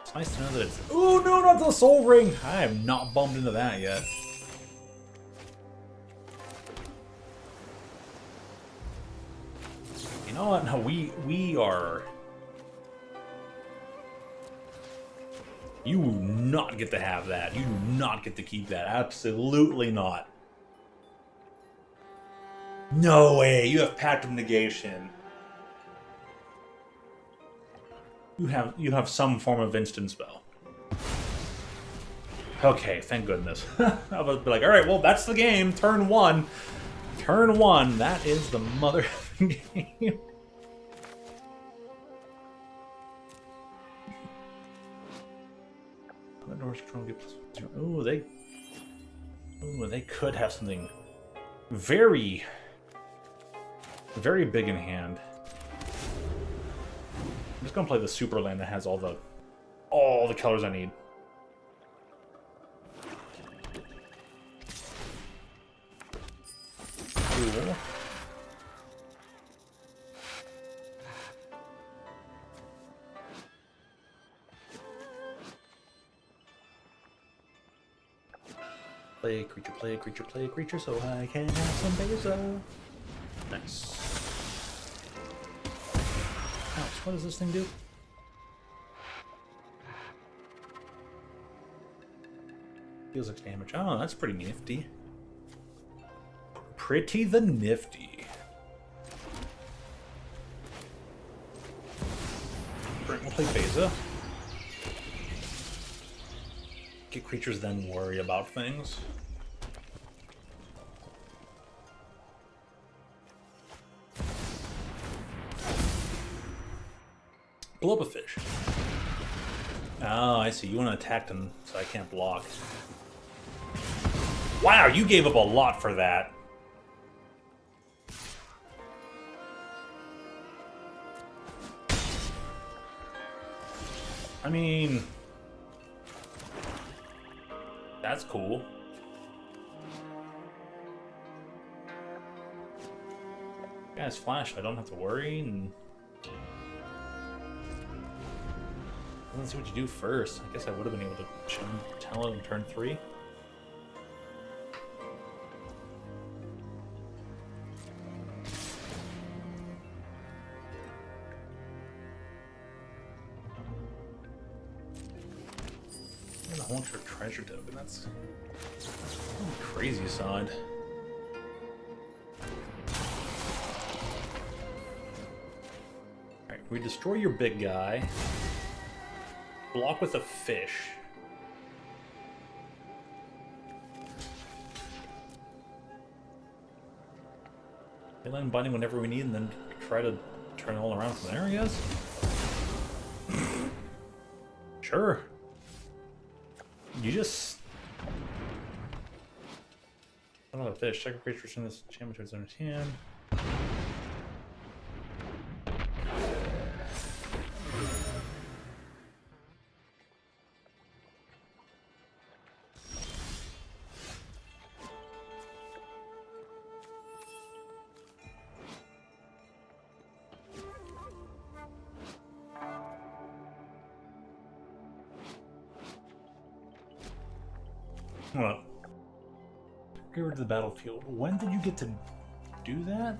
It's nice to know that it's... Oh, no, not the soul ring! I have not bumped into that yet. You know what? No, we are... You do not get to have that. You do not get to keep that. Absolutely not. No way! You have Pact of Negation. You have some form of instant spell. Okay, thank goodness. I was be like, all right, well, that's the game. Turn 1. Turn 1. That is the mother game. Ooh, they could have something very, very big in hand. I'm just gonna play the super land that has all the colors I need. Cool. Play a creature, play a creature, play a creature, so I can have some Beza. Nice. Ouch, what does this thing do? Deals 6 damage. Oh, that's pretty nifty. Pretty the nifty. We'll play Beza. Get creatures, then worry about things. Blow up a fish. Oh, I see. You want to attack them, so I can't block. Wow, you gave up a lot for that. I mean... That's cool. Guy's flash, I don't have to worry. And... Let's see what you do first. I guess I would have been able to tell it in turn 3. I want your treasure token. That's on the crazy side. Alright, we destroy your big guy. Block with a fish. Inland binding whenever we need, and then try to turn it all around from there, I guess? Sure. You just... Another fish. Check a creature in this chamber to its owner's hand. What? Get rid of the battlefield. When did you get to do that?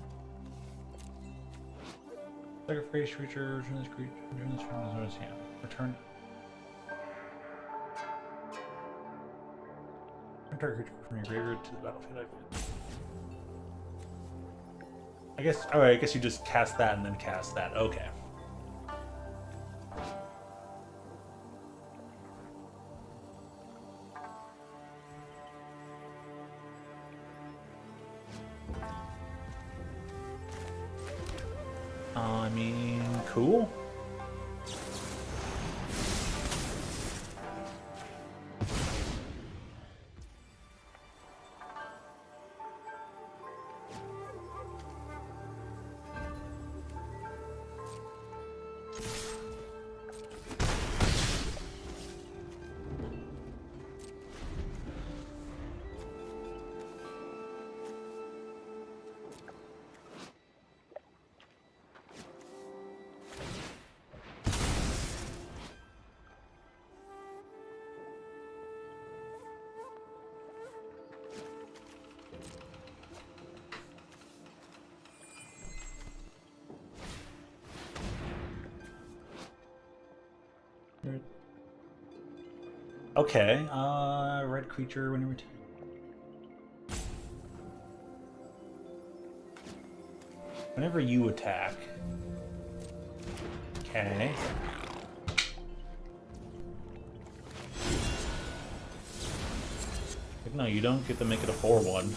Sacrifice creature, return this creature, during this turn is on his hand. Return. Return target creature from your graveyard to the battlefield. I guess. Alright, I guess you just cast that and then cast that. Okay. I mean, cool. Okay, red creature when you return. Whenever you attack. Okay. No, you don't get to make it a 4/1.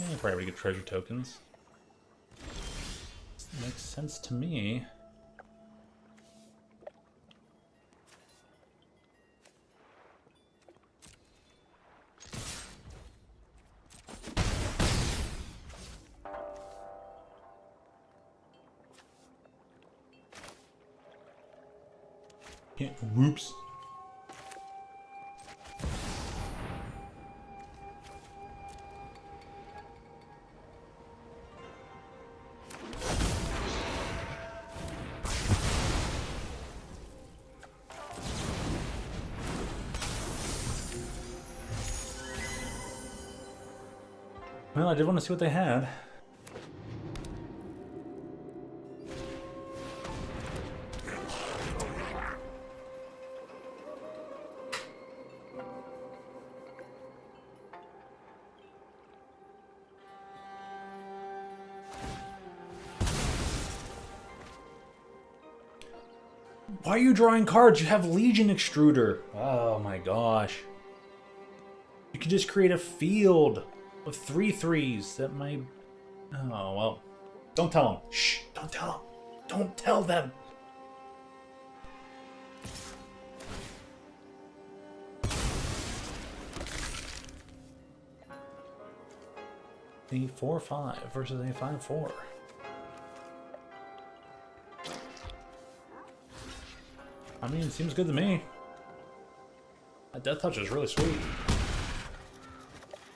Yeah, you probably get treasure tokens. Makes sense to me. Yeah, whoops. Well, I did want to see what they had. Why are you drawing cards? You have Legion Extruder. Oh my gosh. You could just create a field of 3/3s that might... Oh, well. Don't tell them. Shh, don't tell them. Don't tell them. A 4/5 versus a 5/4. I mean, it seems good to me. That Death Touch is really sweet.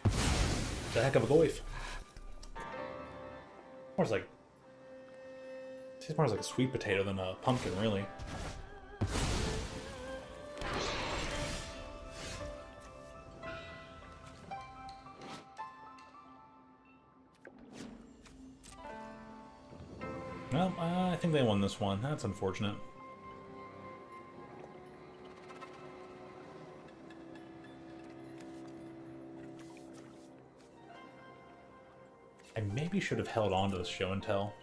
It's a heck of a goif. More like... It's more like a sweet potato than a pumpkin, really. Well, I think they won this one. That's unfortunate. I maybe should have held on to this show and tell.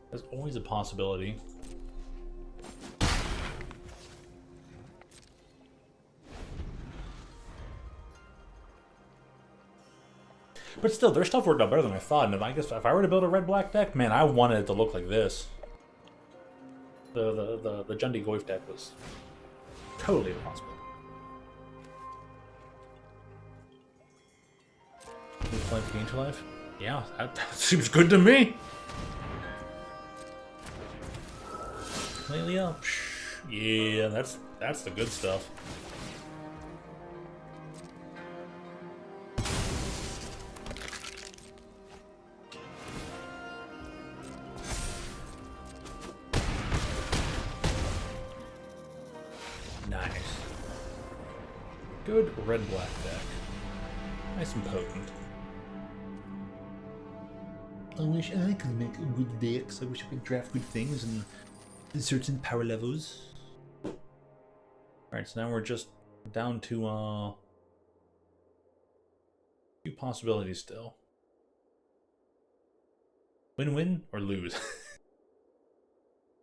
There's always a possibility. But still, their stuff worked out better than I thought, and I guess if I were to build a red-black deck, man, I wanted it to look like this. The Jundi Goif deck was totally impossible. Playing for Angel Life? Yeah, that seems good to me. Lately up. Yeah, that's the good stuff. Nice. Good red-black deck. Nice and potent. I wish I could make good decks. I wish I could draft good things and certain power levels. Alright, so now we're just down to a few possibilities still. Win-win or lose?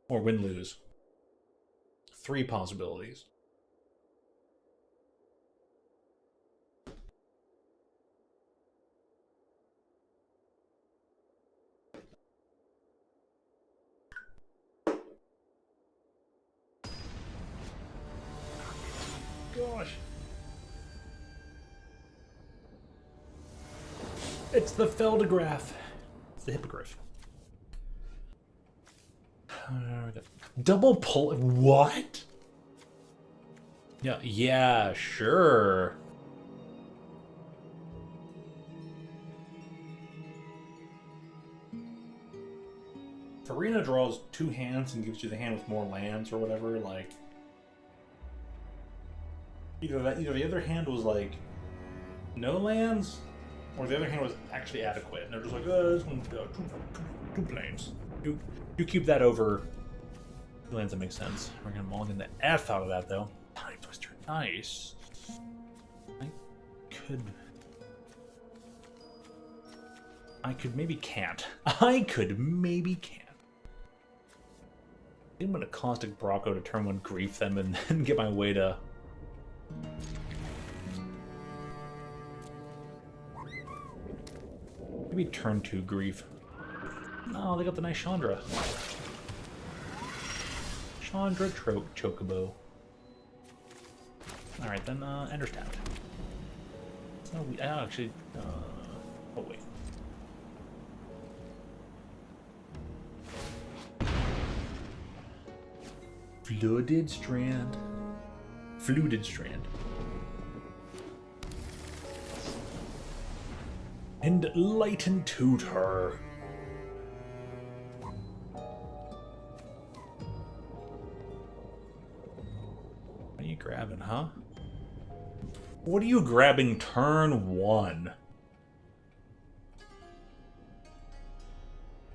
Or win-lose. 3 possibilities. Gosh. It's the Feldograph. It's the Hippogriff. Double pull. What? Yeah, sure. If Arena draws 2 hands and gives you the hand with more lands or whatever, like either the other hand was like no lands, or the other hand was actually adequate, and they're just like, oh, this one's two planes. You keep that over the lands that make sense. We're gonna mulligan the F out of that though. Time Twister, nice. I could maybe can't. I could maybe can't. I'm gonna Caustic Brocco to turn 1 grief them and then get my way to. Maybe turn 2 grief. No, they got the nice Chandra. Chandra Chocobo. Alright, then Ender's tapped. So we actually. Oh, wait. Flooded Strand. Fluted Strand. Enlightened Tutor. What are you grabbing, huh? What are you grabbing turn 1?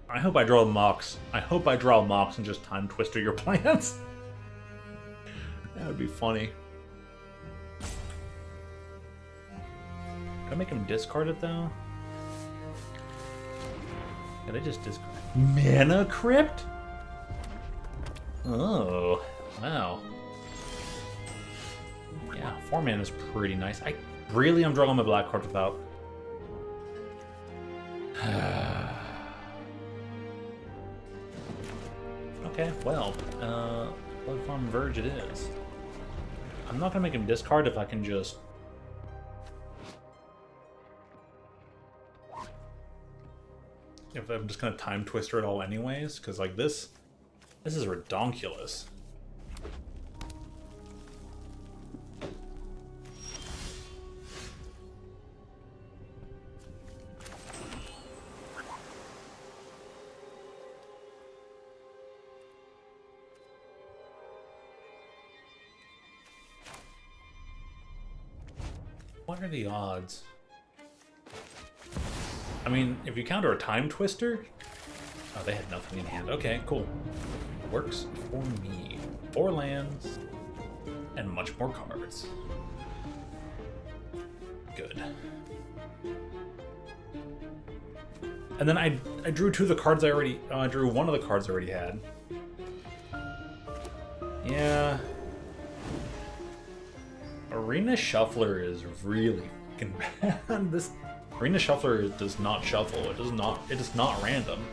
I hope I draw Mox. I hope I draw Mox and just Time Twister your plans. That would be funny. Can I make him discard it though? Yeah, they just discard. Mana Crypt? Oh, wow. Yeah, 4 mana is pretty nice. I really am drawing my black card without. Okay, well, Blood Farm Verge it is. I'm not gonna make him discard if I can just. If I'm just gonna Time Twister it all anyways, because like this is redonkulous. What are the odds? I mean, if you counter a Time Twister... Oh, they had nothing in hand. Okay, cool. Works for me. 4 lands, and much more cards. Good. And then I drew 2 of the cards I already... I drew 1 of the cards I already had. Yeah... Arena Shuffler is really fucking bad. This Arena Shuffler does not shuffle. It is not random.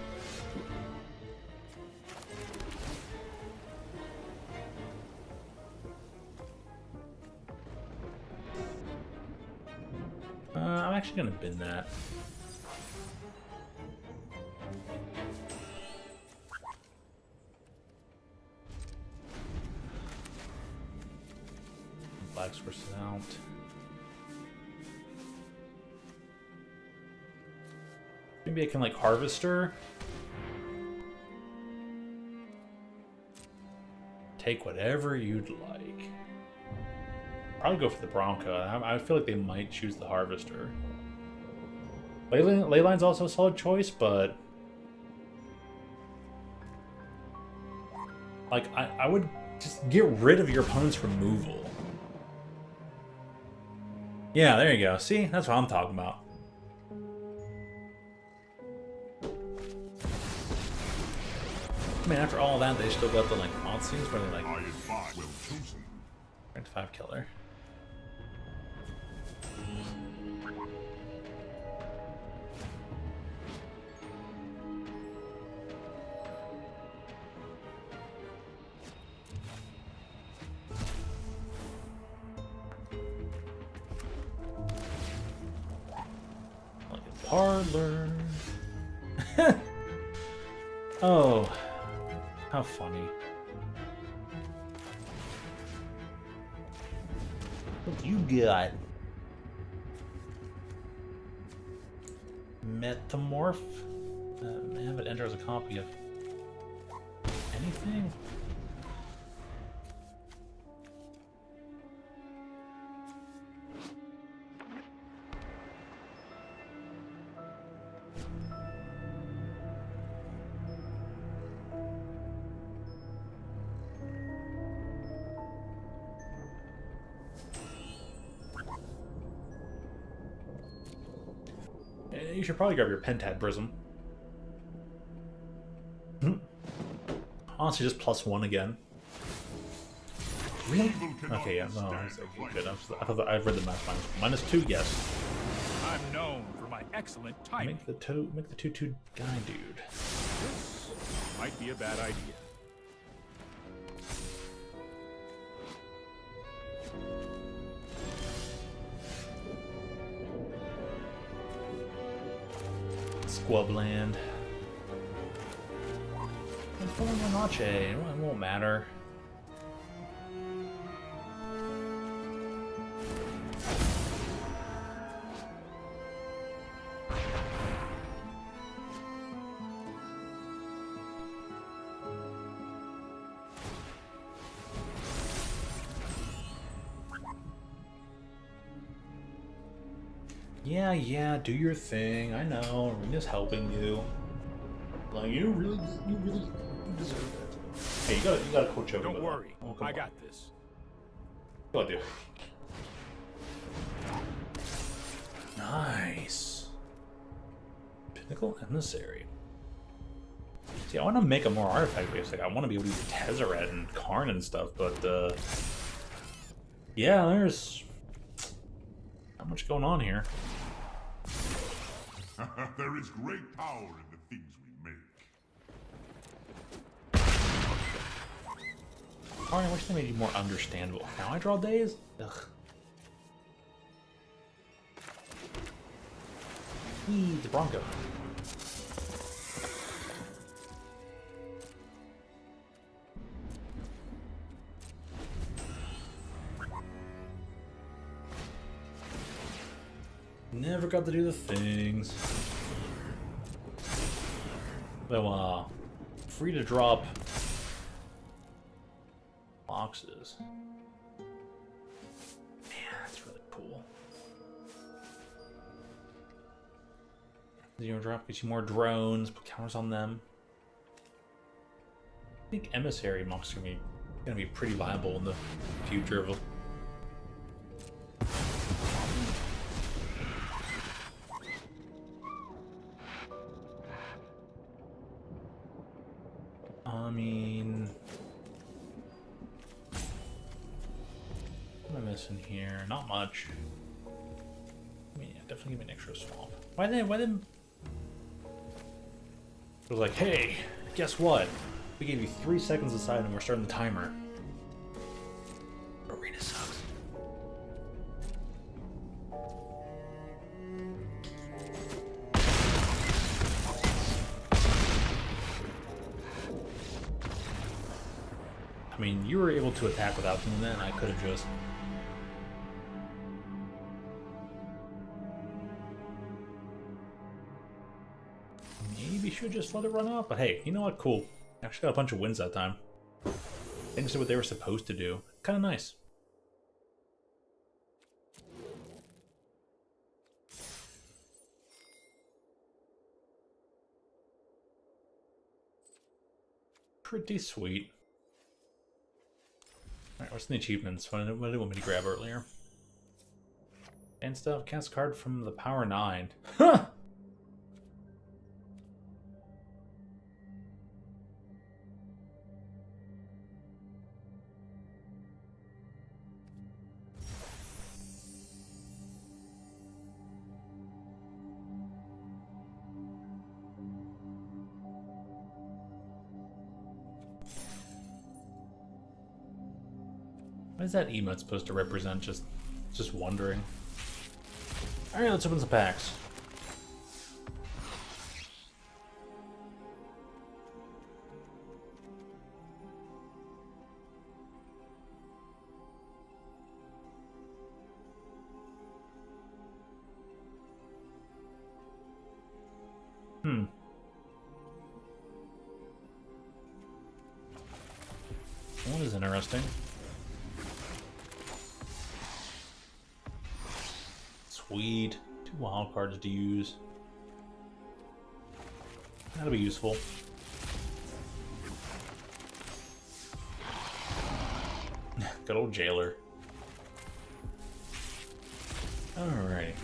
I'm actually gonna bin that. Black's versus out. Maybe I can like Harvester. Take whatever you'd like. Probably go for the Bronca. I feel like they might choose the Harvester. Leyline's also a solid choice, but Like, I would just get rid of your opponent's removal. Yeah, there you go. See? That's what I'm talking about. I mean, after all that, they still got the, like, odd scenes where they, like... I advise well chosen. Rank 5 killer. Like a parlor. Oh, how funny. What you got? Metamorph? Have it enter as a copy of anything? You should probably grab your Pentad Prism. Honestly, just +1 again. Really? Okay, yeah, no, it's okay, good. I thought that I've read the math -2, yes. I'm known for my excellent timing. Make the 2/2 guy, dude. This might be a bad idea. Squubland. It's full of Noche. It won't matter. Yeah, do your thing. I know, Rena's helping you. Like, you really deserve it. Hey, you gotta coach over. Don't worry, oh, I got this. Go do. Nice. Pinnacle Emissary. See, I want to make a more artifact base. Like, I want to be able to use Tezzeret and Karn and stuff, but yeah, there's not much going on here. There is great power in the things we make. Karn, I wish they made you more understandable. Now I draw days? Ugh. Whee, the Bronco. Never got to do the things. Though, free to drop boxes. Man, that's really cool. Zero drop gets you more drones, put counters on them. I think Emissary mocks are gonna be pretty viable in the future of I mean, what am I missing here? Not much. I mean, yeah, definitely give me an extra swamp. Why then? It was like, hey, guess what? We gave you 3 seconds aside and we're starting the timer. Arena sucks. I mean, you were able to attack without doing that, and I could have just... Maybe should just let it run out, but hey, you know what? Cool. Actually got a bunch of wins that time. Things did what they were supposed to do. Kind of nice. Pretty sweet. Where's the achievements? What did it want me to grab earlier? And stuff. Cast card from the Power 9. Huh! What is that emote supposed to represent? Just wondering. Alright, let's open some packs. That is interesting. Sweet. 2 wild cards to use. That'll be useful. Good old jailer. Alright.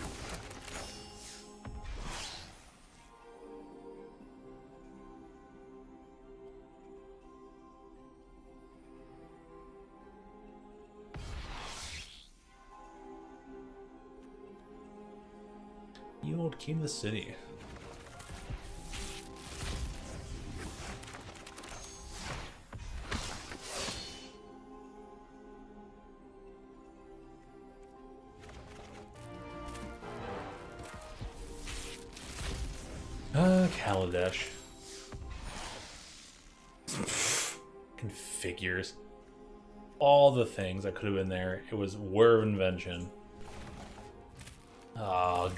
You old King of the City. Kaladesh. Configures. All the things that could have been there. It was Word of Invention. Ugh.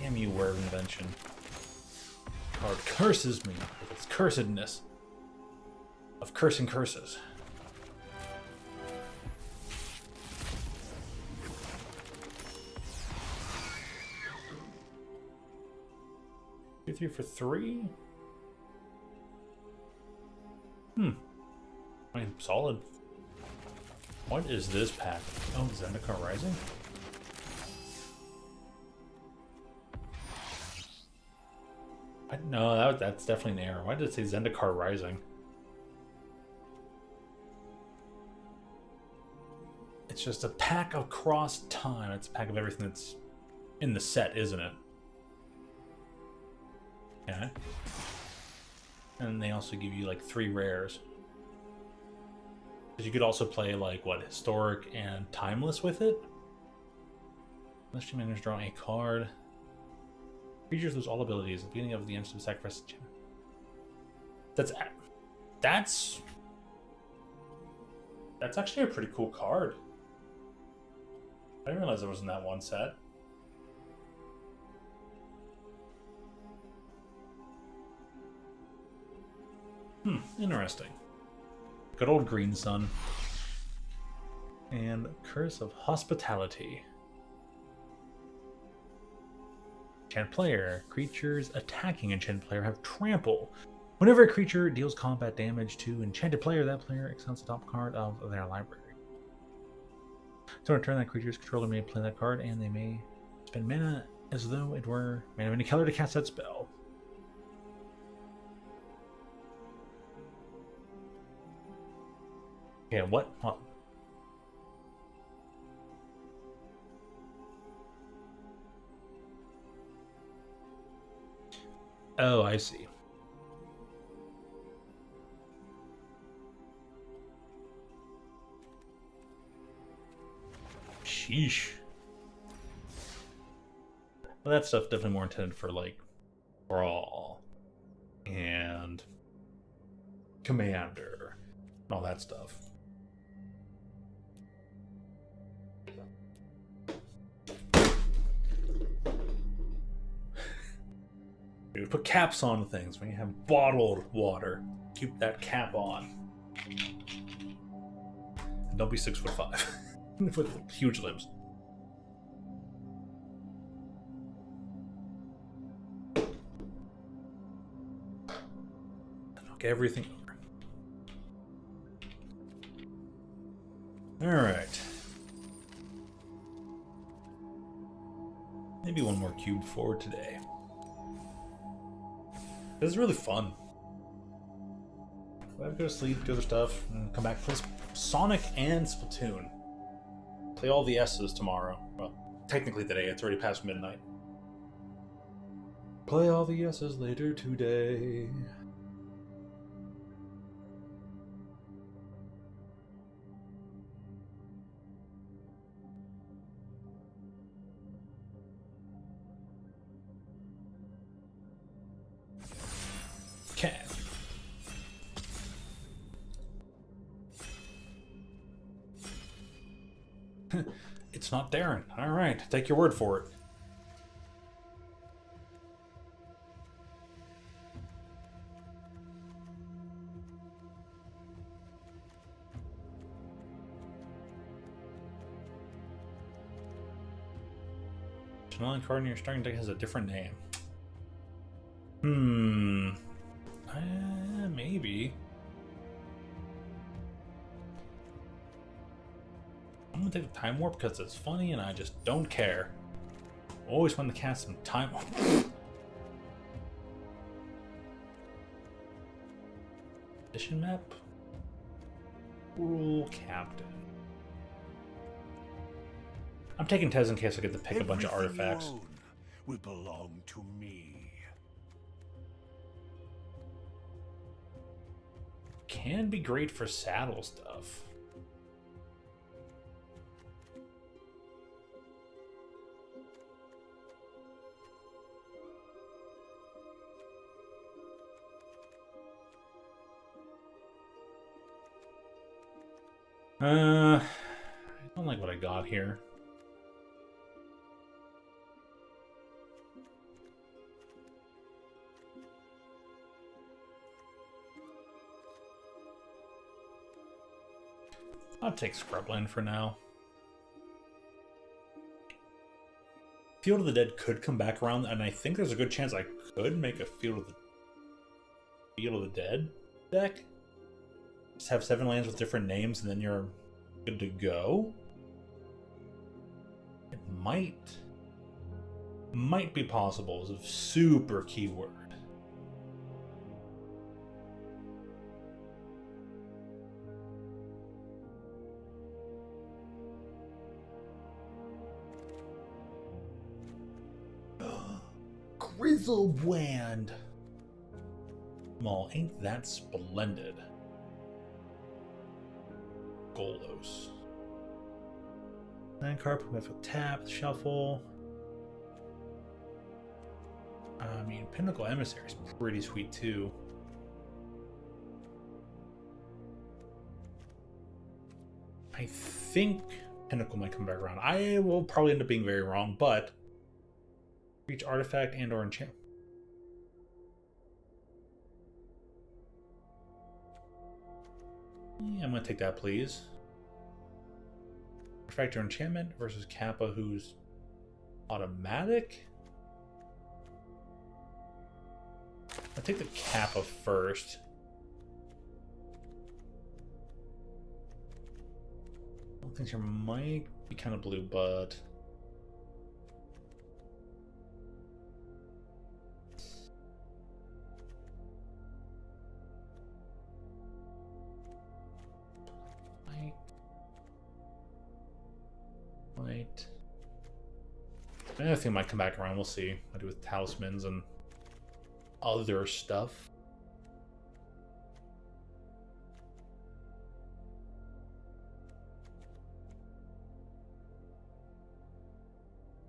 Damn you, Word of Invention. Card curses me with its cursedness of cursing curses. Two, 3 for 3? I mean, solid. What is this pack? Oh, Zendikar Rising? No, that's definitely an error. Why did it say Zendikar Rising? It's just a pack across time. It's a pack of everything that's in the set, isn't it? Yeah. And they also give you like 3 rares. Because you could also play like what, historic and timeless with it. Unless you manage to draw a card. Creatures lose all abilities at the beginning of the instant sacrifice. That's actually a pretty cool card. I didn't realize it was in that one set. Interesting. Good old Green Sun. And Curse of Hospitality. Enchant player. Creatures attacking enchanted player have trample. Whenever a creature deals combat damage to enchanted player, that player exiles the top card of their library. So in return, that creature's controller may play that card, and they may spend mana as though it were mana of any color to cast that spell. Okay, what? Oh, I see. Sheesh. Well, that stuff definitely more intended for like Brawl and Commander and all that stuff. Dude, put caps on things when you have bottled water. Keep that cap on. And don't be 6'5" with huge limbs. Knock everything over. Alright. Maybe one more cube for today. This is really fun. I have to go to sleep, do other stuff, and come back for Sonic and Splatoon. Play all the S's tomorrow. Well, technically today, it's already past midnight. Play all the S's later today. Okay. It's not Darren. Alright, take your word for it. Channeling card in your starting deck has a different name. Maybe. I'm gonna take the Time Warp because it's funny and I just don't care. Always want to cast some Time Warp. Mission map? Rule Captain. I'm taking Tez in case I get to pick a bunch of artifacts. Everything you own will belong to me. Can be great for saddle stuff. I don't like what I got here. I'll take Scrubland for now. Field of the Dead could come back around, and I think there's a good chance I could make a Field of the Dead deck. Just have 7 lands with different names, and then you're good to go. It might be possible as a super keyword. Grizzlebrand! Well, ain't that splendid? Golos. Land card, put with tap, shuffle. I mean, Pinnacle Emissary is pretty sweet too. I think Pinnacle might come back around. I will probably end up being very wrong, but each artifact and or enchant. Yeah, I'm gonna take that, please. Artifact or enchantment versus Kappa, who's automatic. I'll take the Kappa first. I think she might be kind of blue, but might. I think might come back around. We'll see. I do with talismans and other stuff.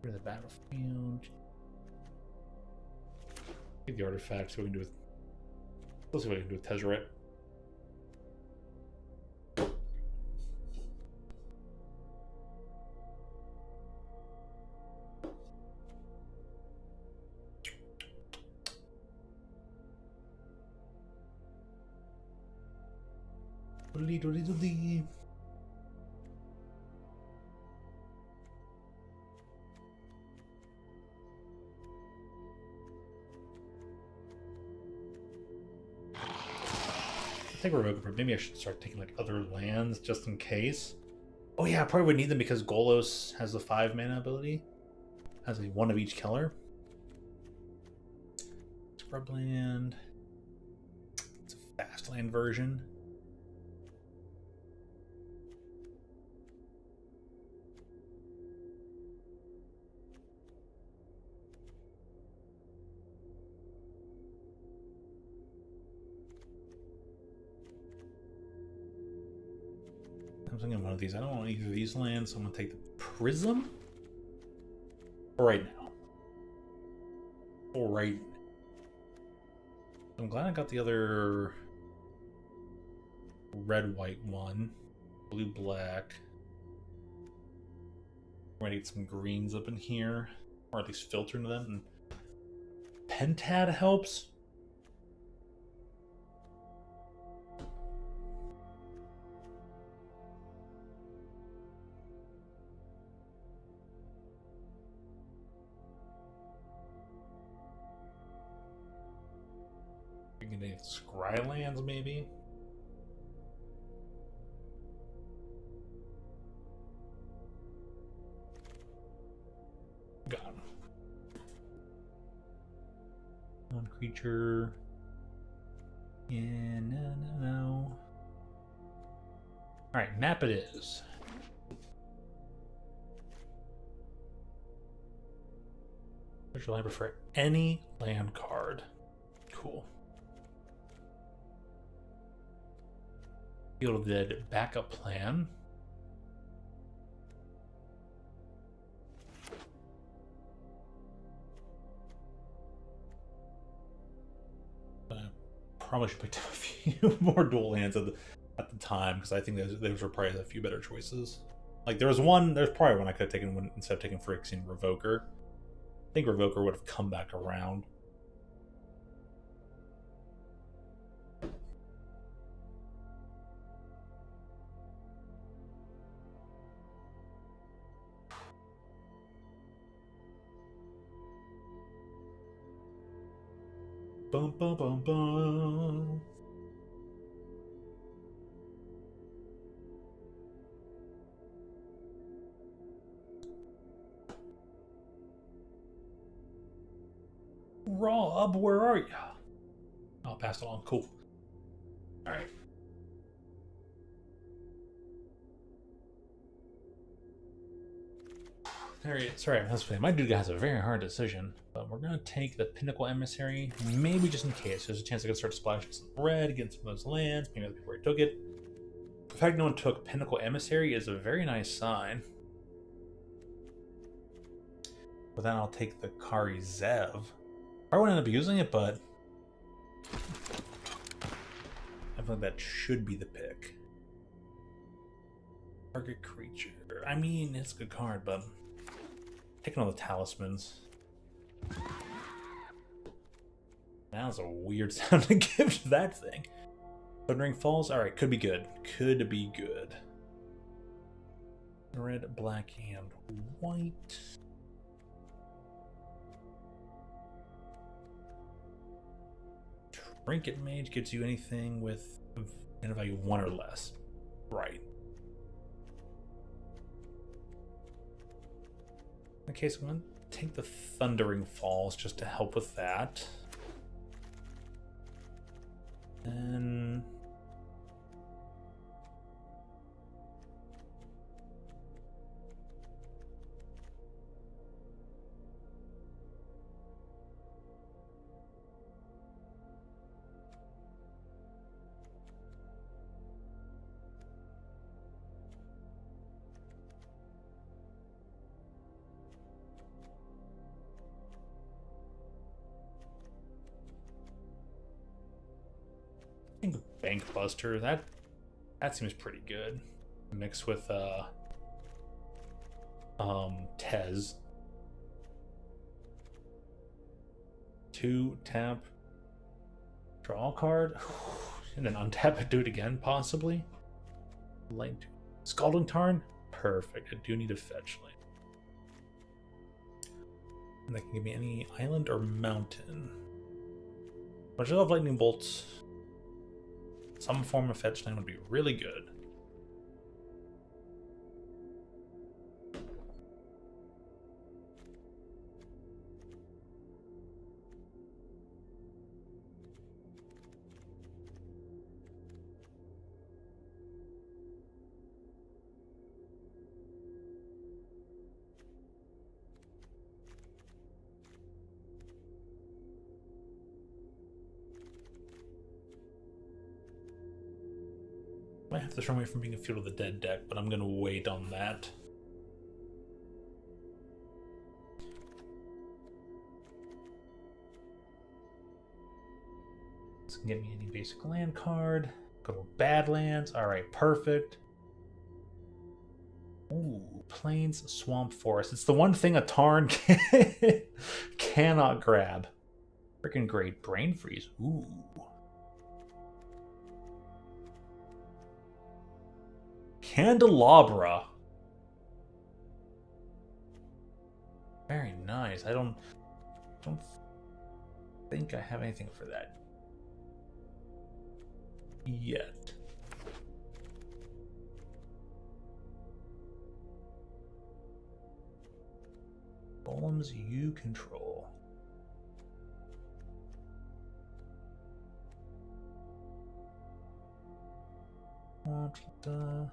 Go to the battlefield. Take the artifacts. What we can do with. Let's see what I can do with Tezzeret. Doodly. I think we're maybe I should start taking like other lands just in case. Oh yeah, I probably would need them because Golos has the 5 mana ability. Has a 1 of each color. Scrubland. It's a fast land version. I'm thinking one of these. I don't want either of these lands, so I'm going to take the Prism. For right now. For right. I'm glad I got the other red-white one. Blue-black. We're going to get some greens up in here. Or at least filter into them. And Pentad helps. Scrylands, maybe? Got him. One creature. Yeah, no. Alright, map it is. Special library for any land card. Cool. Fielded backup plan. Probably should pick up a few more dual lands at the time because I think those were probably a few better choices. Like there's probably one I could have taken when, instead of taking Phyrexian Revoker. I think Revoker would have come back around. Bum, bum, bum, bum. Rob, where are you? I'll pass it along. Cool. All right. There he is. Sorry, my dude has a very hard decision, but we're gonna take the Pinnacle Emissary, maybe just in case. There's a chance I could start splashing some red, getting some of those lands. Maybe other people already took it. The fact no one took Pinnacle Emissary is a very nice sign. But then I'll take the Kari Zev. I won't end up using it, but I feel like that should be the pick. Target creature. I mean, it's a good card, but taking all the talismans. That was a weird sound to give to that thing. Thundering Falls. All right, could be good. Could be good. Red, black, and white. Trinket Mage gives you anything with mana value 1 or less. Right. Okay, so I'm going to take the Thundering Falls just to help with that. And I think Bank Buster, that seems pretty good. Mixed with Tez. 2 tap, draw a card, and then untap it, do it again possibly. Light Scalding Tarn, perfect. I do need a fetch land. And that can give me any island or mountain. But I love lightning bolts. Some form of fetch land would be really good. Might have to turn away from being a Field of the Dead deck, but I'm gonna wait on that. This can get me any basic land card. Go to Badlands. Alright, perfect. Ooh, Plains, Swamp, Forest. It's the one thing a Tarn cannot grab. Freaking great. Brain Freeze. Ooh. Candelabra. Very nice. I don't think I have anything for that yet. Golems you control. What the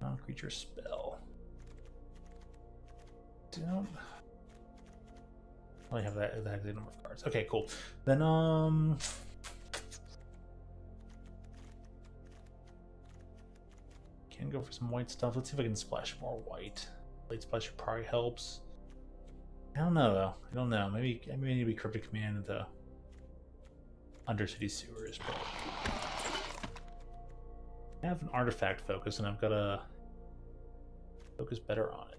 non-creature spell? Don't I have that number of cards. Okay, cool. Then can go for some white stuff. Let's see if I can splash more white. Late splash probably helps. I don't know though. I don't know. Maybe I need to be Cryptic Command into Undercity Sewers, but I have an artifact focus and I've got to focus better on it.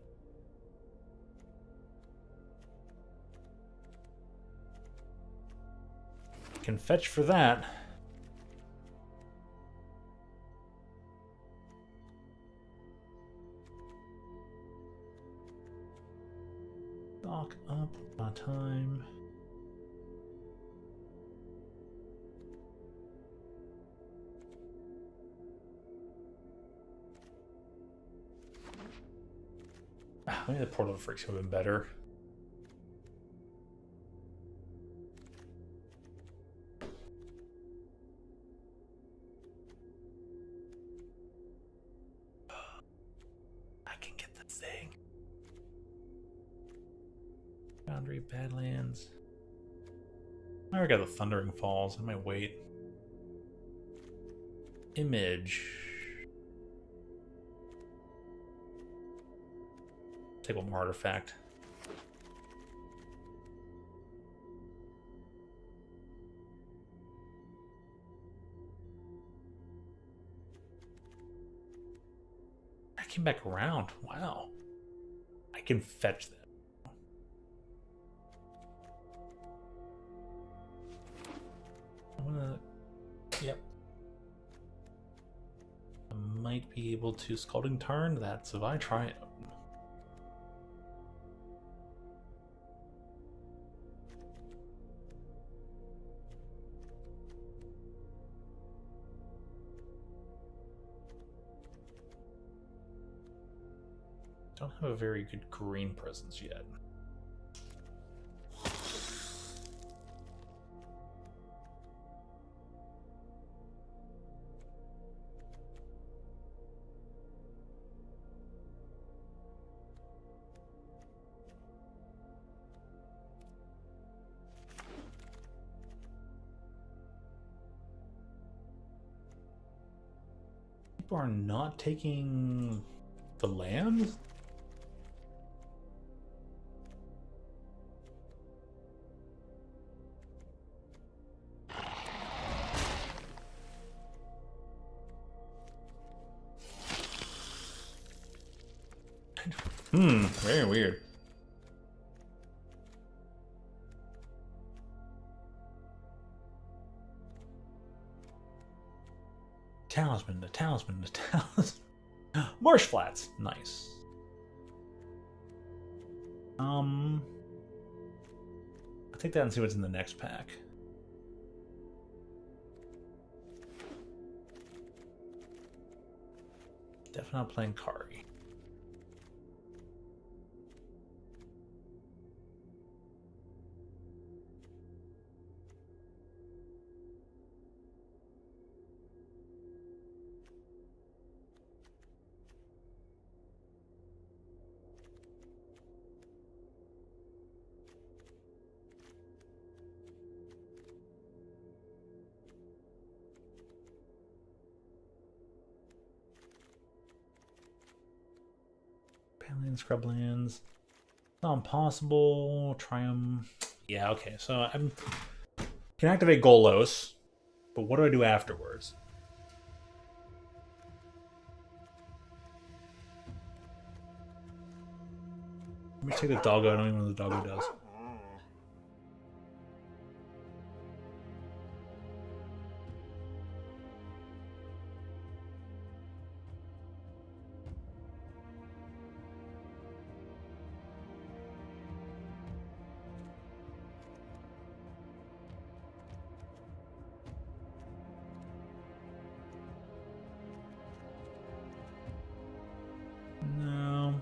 Can fetch for that. Dock up on time. Maybe the Portal of Freaks would have been better. I can get this thing. Boundary, Badlands. I already got the Thundering Falls. I might wait. Image. Take one more artifact. I came back around. Wow. I can fetch them. I'm gonna... Yep. I might be able to Scalding Tarn. That's if I try it. Don't have a very good green presence yet. People are not taking the land? Very weird. Talisman, the talisman, the talisman. Marsh Flats, nice. I'll take that and see what's in the next pack. Definitely not playing Kari. Paleon scrublands. Not impossible. Try them. Yeah, okay. So I'm can activate Golos, but what do I do afterwards? Let me take the doggo. I don't even know what the doggo does. No.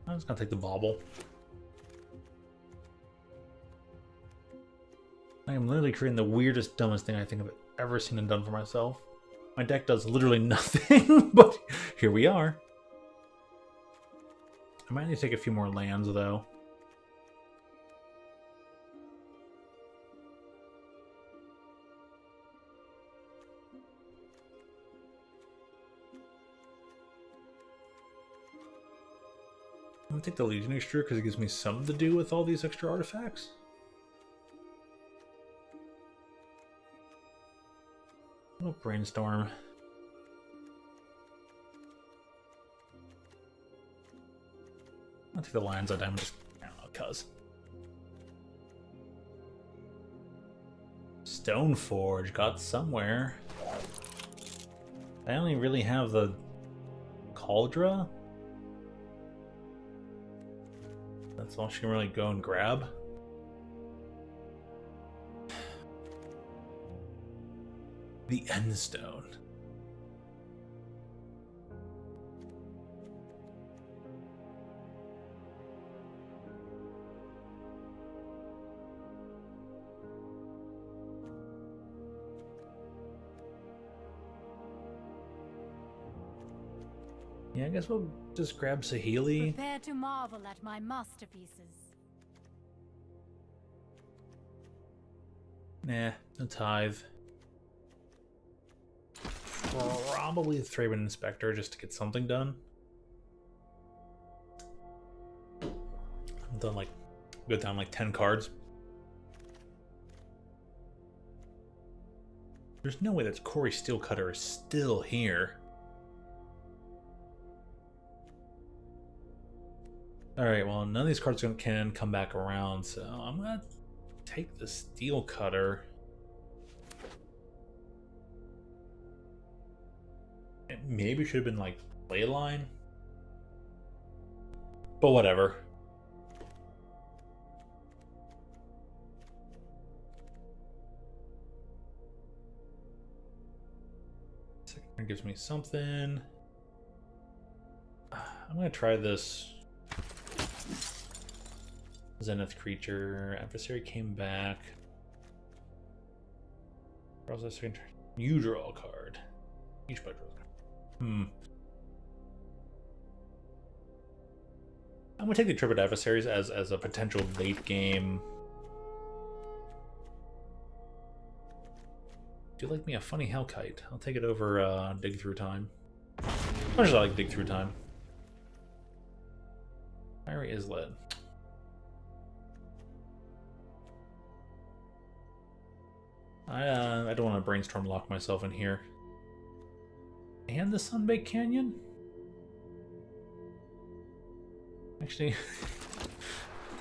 I'm just gonna take the bauble. I am literally creating the weirdest, dumbest thing I think I've ever seen and done for myself. My deck does literally nothing, but here we are. I might need to take a few more lands, though. I'm gonna take the Legion Extruder because it gives me something to do with all these extra artifacts. Oh, brainstorm. I'll take the lines on them, just, I don't know, cuz. Stoneforge got somewhere. I only really have the Cauldra. That's all she can really go and grab. The Endstone. Yeah, I guess we'll just grab Saheeli. Prepare to marvel at my masterpieces. Nah, no tithe. Probably the Thraben Inspector just to get something done. I've done like, go down like 10 cards. There's no way that Corey Steelcutter is still here. Alright, well, none of these cards can come back around, so I'm gonna take the Steelcutter. It maybe should have been like Leyline. But whatever. Second one gives me something. I'm gonna try this. Zenith creature. Adversary came back. Process second turn. You draw a card. Each player draws a card. I'm gonna take the Intrepid Adversaries as a potential late game. Do you like me a funny Hellkite? I'll take it over Dig Through Time. Much as I like Dig Through Time. Fiery Islet. I don't want to brainstorm lock myself in here. And the Sunbaked Canyon? Actually,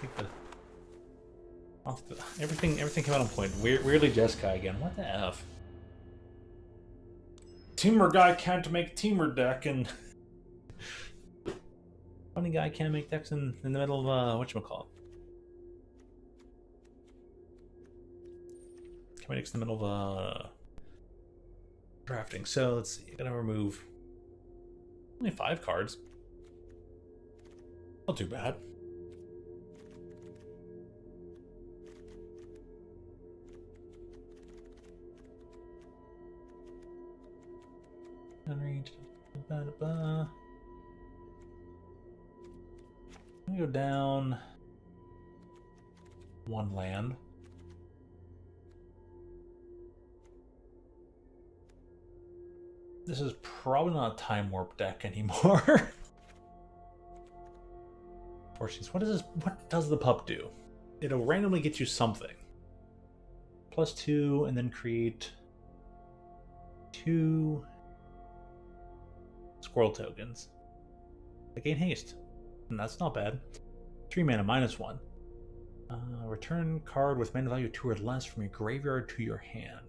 take the. Everything came out on point. Weirdly, Jeskai again. What the f? Teamer guy can't make teamer deck, and funny guy can't make decks in the middle of whatchamacallit. Comedics in the middle of drafting. So let's see. Gotta remove only 5 cards. Not too bad. Unreached. me go down one land. This is probably not a time warp deck anymore. Fortunately, what does the pup do? It'll randomly get you something. +2, and then create 2 squirrel tokens. I gain haste. And that's not bad. 3 mana, -1. Return card with mana value 2 or less from your graveyard to your hand.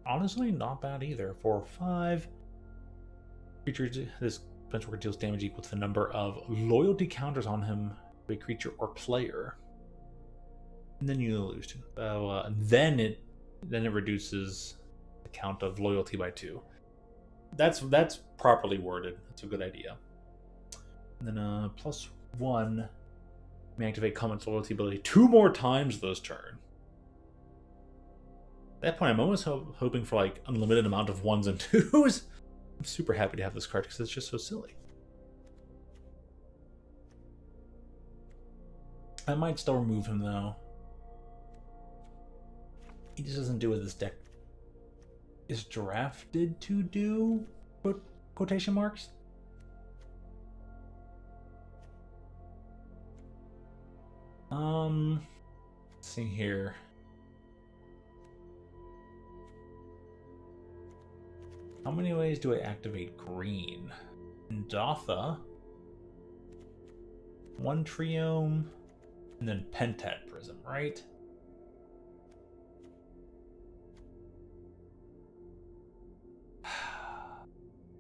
Honestly, not bad either. 4 or 5. This benchmark deals damage equal to the number of loyalty counters on him to a creature or player. And then you lose 2. Then it reduces the count of loyalty by 2. That's properly worded. That's a good idea. And then +1 may activate Comment's loyalty ability 2 more times this turn. At that point, I'm almost hoping for like unlimited amount of 1s and 2s. I'm super happy to have this card because it's just so silly. I might still remove him though. He just doesn't do what this deck is drafted to do. Quotation marks. Let's see here. How many ways do I activate green? Ndatha, 1 Triome, and then Pentat Prism, right?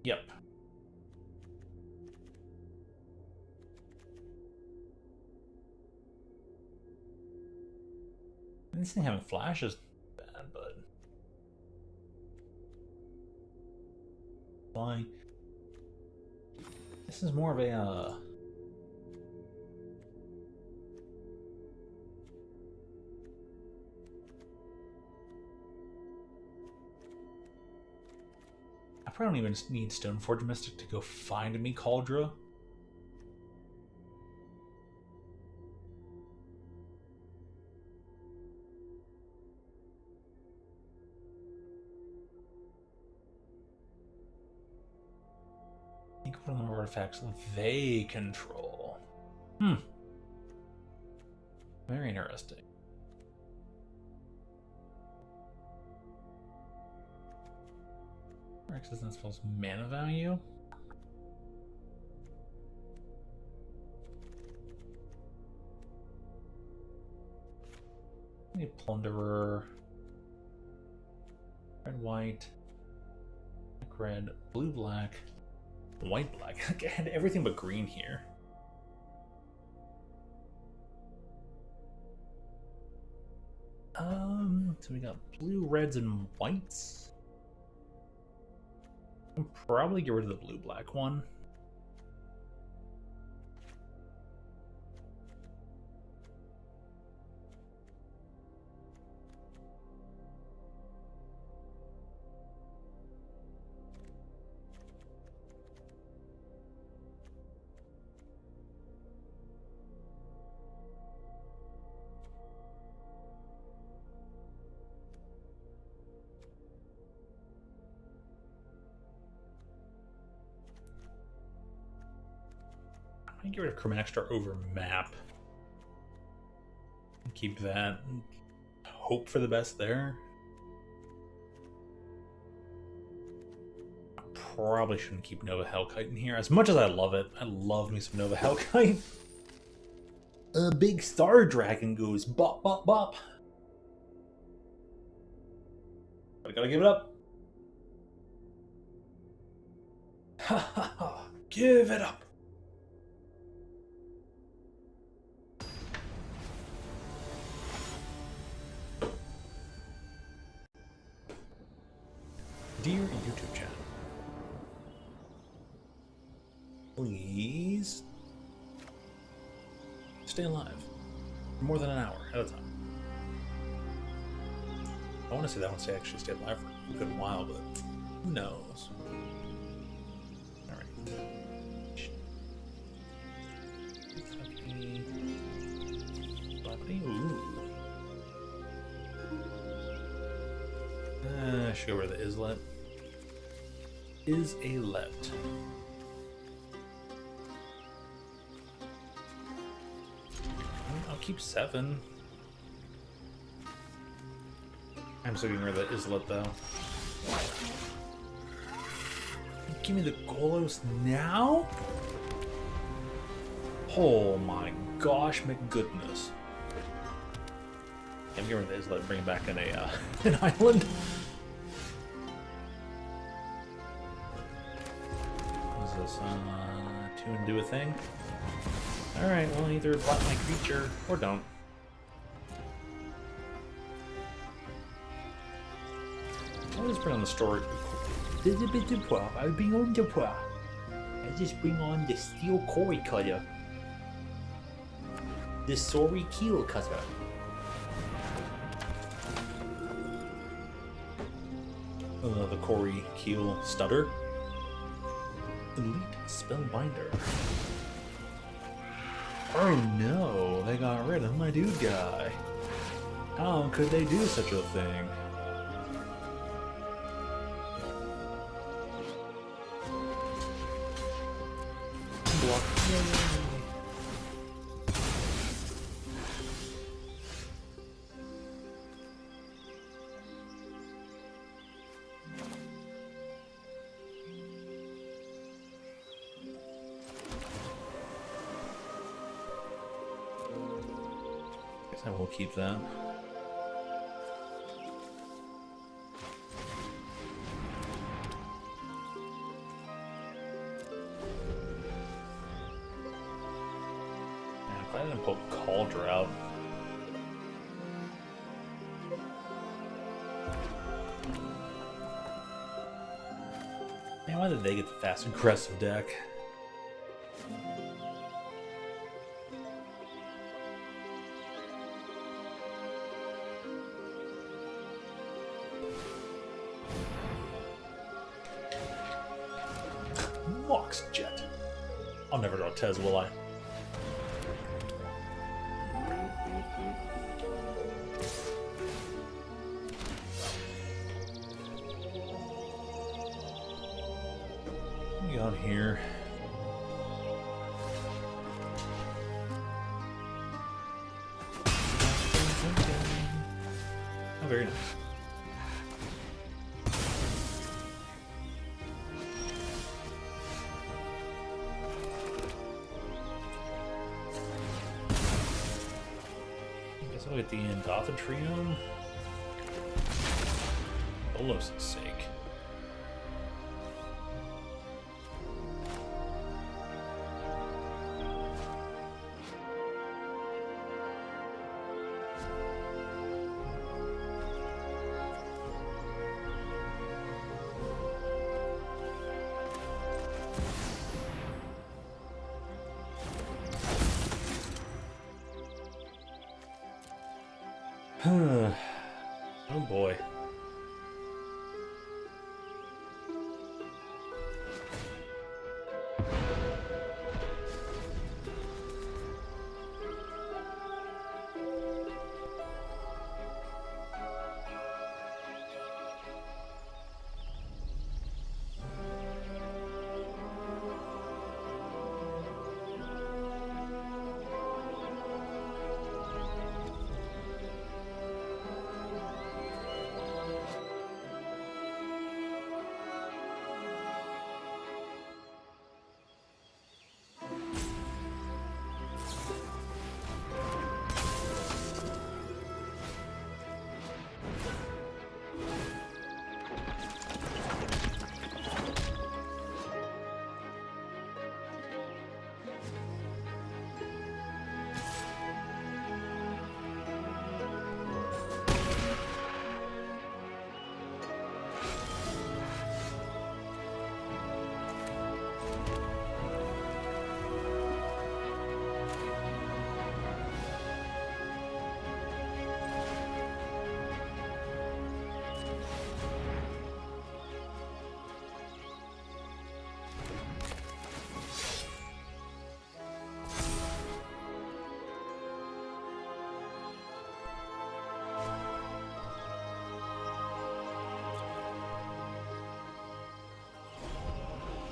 Yep. This thing having flash is bad, but why? This is more of a I probably don't even need Stoneforge Mystic to go find me Kaldra. You can put on the artifacts they control. Very interesting. Existence spells mana value. I need Plunderer. Red, white, black, red, blue, black, white, black. I had everything but green here. So we got blue, reds, and whites. I'll probably get rid of the blue-black one. I get rid of Chromatic Star over map. Keep that. Hope for the best there. Probably shouldn't keep Nova Hellkite in here. As much as I love it, I love me some Nova Hellkite. A big star dragon goes bop bop bop. But I gotta give it up. Ha ha ha! Give it up. Dear YouTube channel, please stay alive for more than an hour at a time. I want to say that one actually stay alive for a good while, but who knows? Alright. should go over the islet. Is a let. I'll keep 7. I'm still getting rid of the islet though. Give me the Golos now? Oh my gosh, McGoodness. I'm getting rid of the islet, bring it back in a an island. What's this? 2 and do a thing? Alright, well either block my creature or don't. I'll just bring on the story. I just bring on the steel quarry cutter. The sorry keel cutter. The Corey Keel Stutter. Elite Spellbinder. Oh no, they got rid of my dude guy. How could they do such a thing? Block. Yay. I will keep that. Man, if I didn't put Cauldron out. Man, why did they get the fast aggressive deck? Jet. I'll never draw Tez, will I? What do we got here? Oh, very nice. I'll get the Endophatrium. Bolos' sake. Oh boy.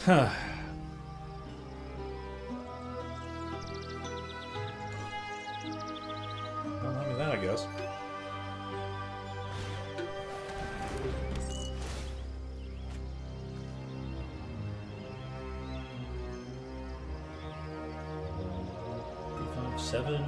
Huh. Well, not only that, I guess. Seven.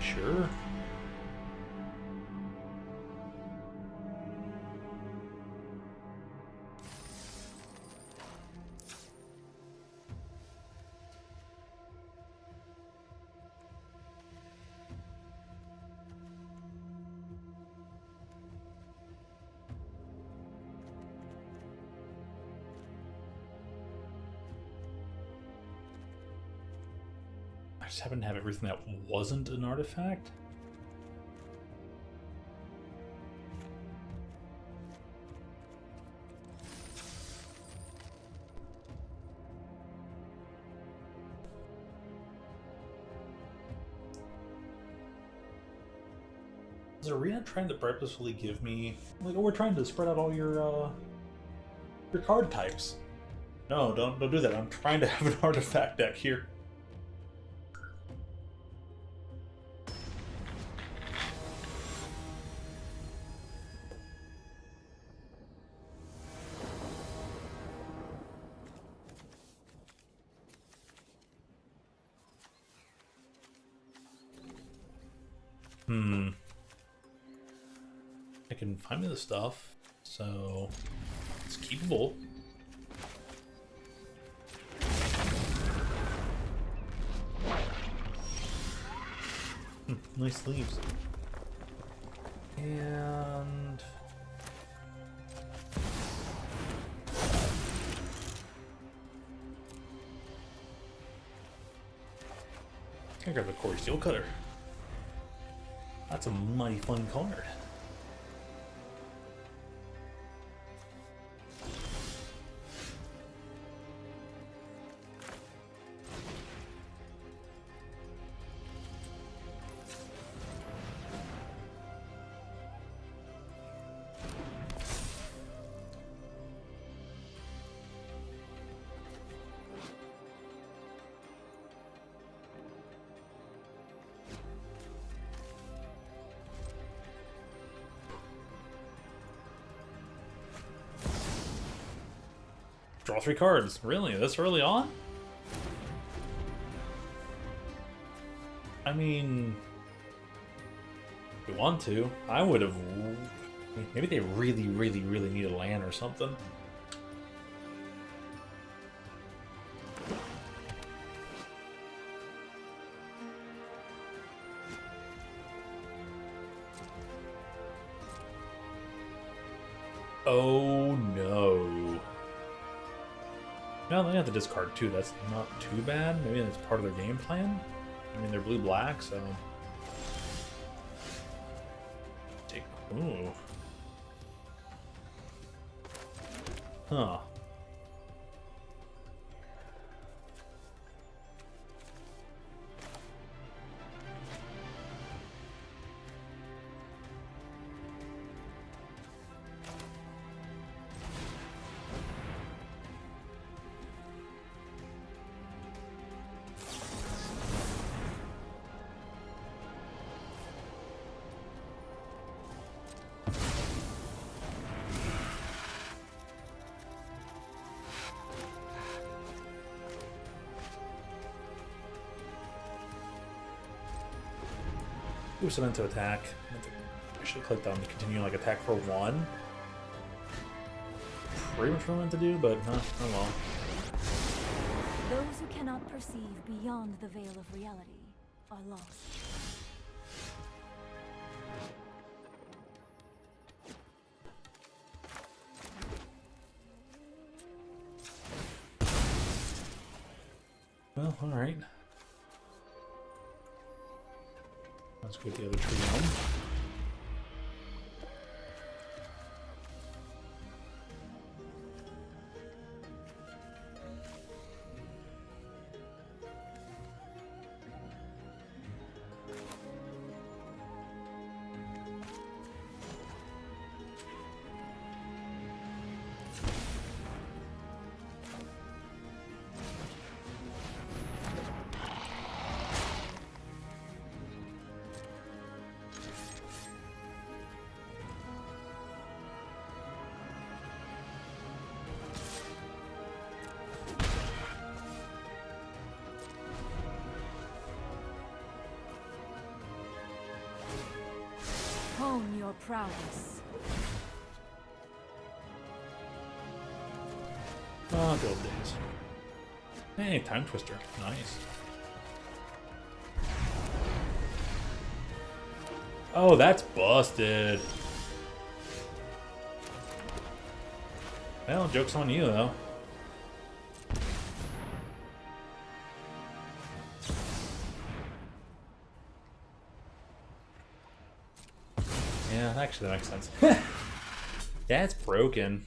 Sure. I just happen to have everything that wasn't an artifact. Is Arena trying to purposefully give me like, oh, we're trying to spread out all your card types? No, don't do that. I'm trying to have an artifact deck here. I can find me the stuff, so it's keepable. Nice sleeves. And I grab the Corey Steel Cutter. That's a mighty fun card. Draw 3 cards. Really? This early on? I mean, if we want to. I would have... Maybe they really need a land or something. Oh no. No, they have to discard 2. That's not too bad. Maybe that's part of their game plan. I mean, they're blue-black, so... Take... Ooh. Huh. Ooh, so meant to attack. I should have clicked on to continue like attack for 1. Pretty much what I meant to do, but oh well. Those who cannot perceive beyond the veil of reality are lost. Well, alright. Let's go with the other tree home. your prowess. Oh, good old days. Hey, Time Twister. Nice. Oh, that's busted. Well, joke's on you, though. Yeah, actually, that makes sense. Yeah, it's broken.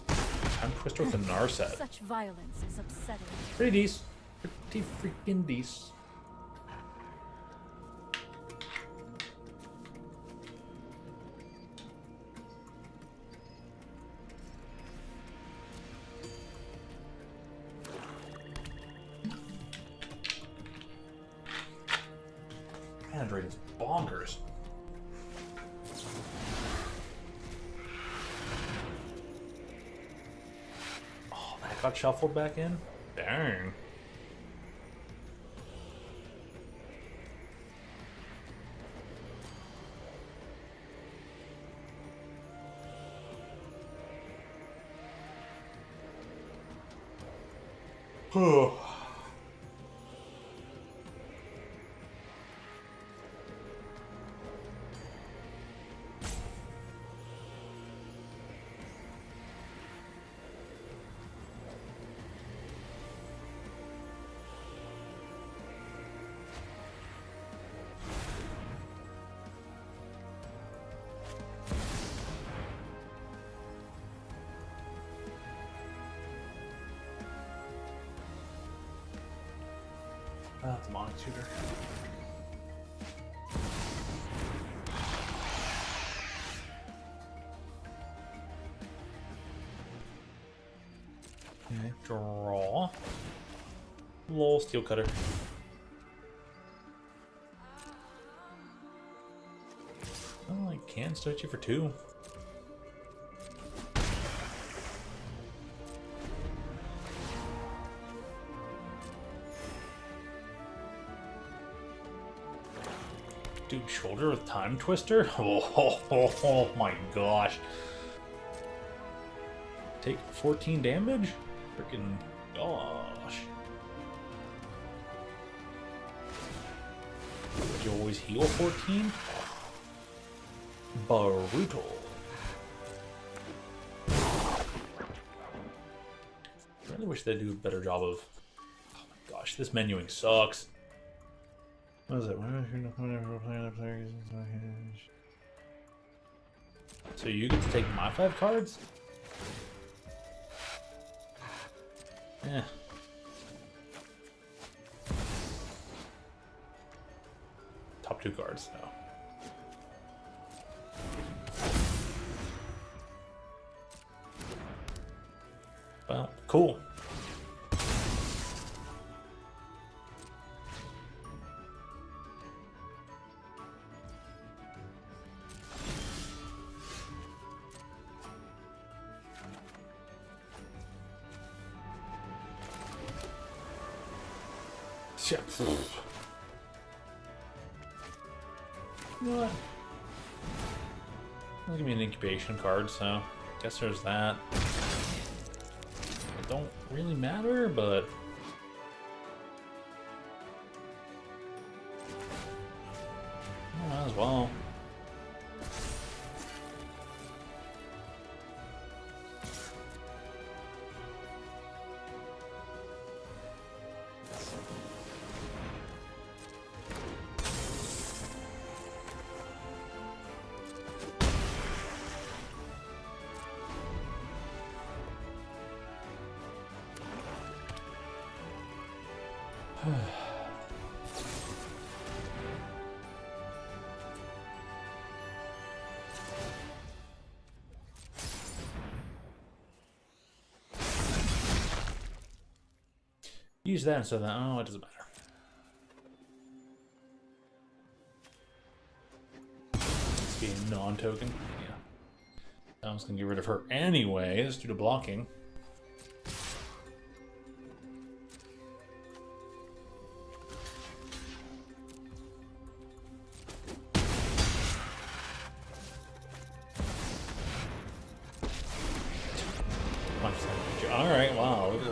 Time Twister with a Narset. Such violence is upsetting. Pretty decent. Pretty freaking decent. Android is bonkers. Oh, that got shuffled back in? Dang. Oh. That's a Monk Shooter. Okay, draw. Lol, Steel Cutter. Oh, I can stretch you for 2. Dude, shoulder with Time Twister? Oh my gosh. Take 14 damage? Freaking gosh. Did you always heal 14? Brutal. I really wish they'd do a better job of... Oh my gosh, this menuing sucks. What is it? So you get to take my 5 cards? Yeah. Top 2 cards, though. Well, cool. Shit. You know what? They'll give me an incubation card, so I guess there's that. It don't really matter, but might as well. Use that instead of that. Oh, it doesn't matter. It's being non-token. Yeah. I was gonna get rid of her anyways due to blocking.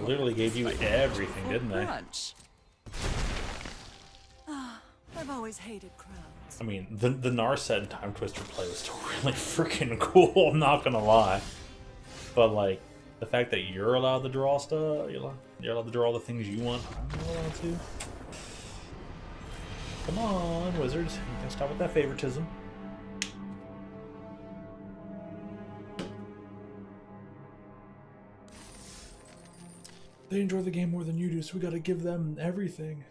literally gave you everything, didn't they? I've always hated crowds. I mean, the Narset Time Twister play was still really freaking cool, I'm not gonna lie. But, like, the fact that you're allowed to draw stuff, you're allowed to draw all the things you want, I'm not allowed to. Come on, Wizards. You can stop with that favoritism. They enjoy the game more than you do, so we gotta give them everything.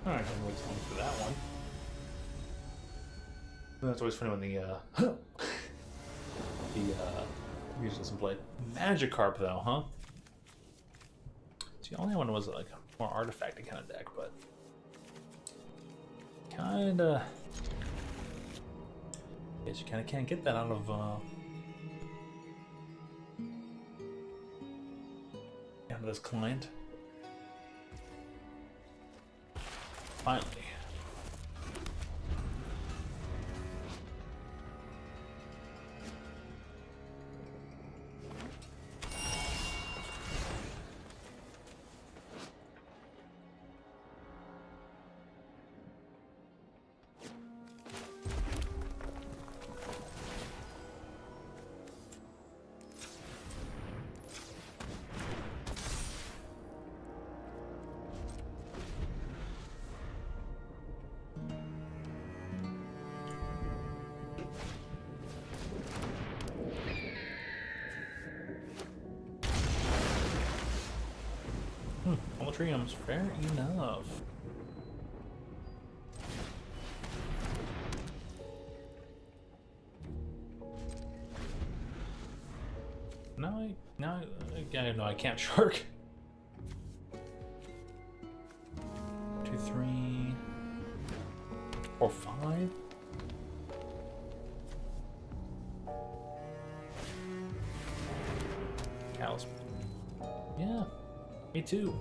Alright, I'm waiting for that one. That's always funny when the usually doesn't play. Magikarp though, huh? See, the only one was like a more artifacty kind of deck, but kinda guess you kinda can't get that out of this client. Finally. Triumphs, fair enough. No, I can't shark. 2, 3, 4, 5. Cows. Yeah, me too.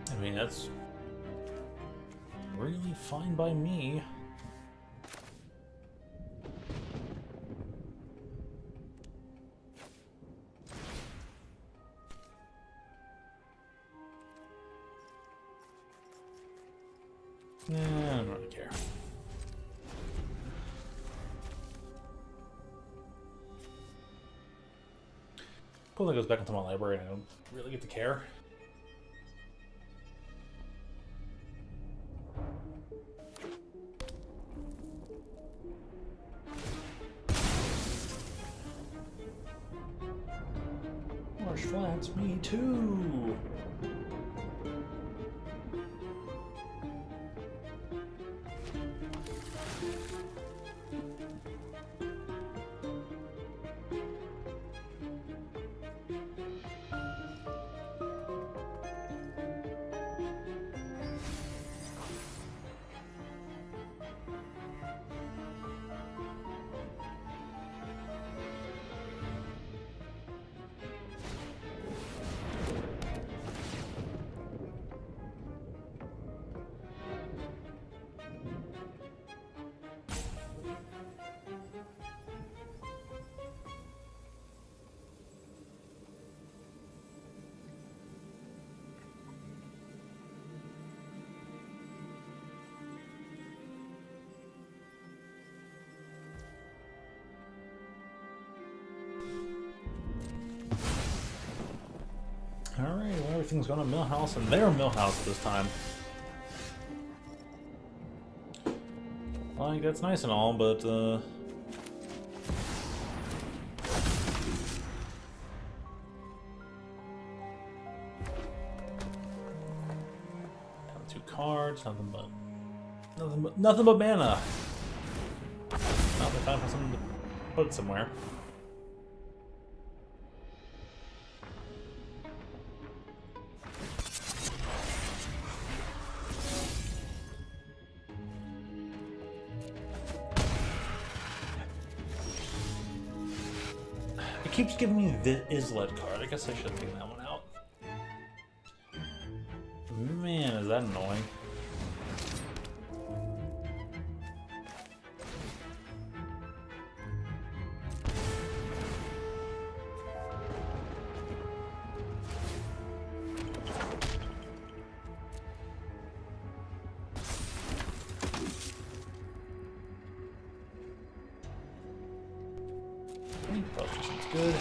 I mean, that's really fine by me. Nah, I don't really care. Pull that goes back into my library and I don't really get to care. Marsh Flats, me too. everything's going to Millhouse, and they're Millhouse this time. Like, that's nice and all, but, down 2 cards, nothing but mana. Not the time for something to put somewhere. It keeps giving me the Islet card. I guess I should take that one out. Man, is that annoying. Buster seems good.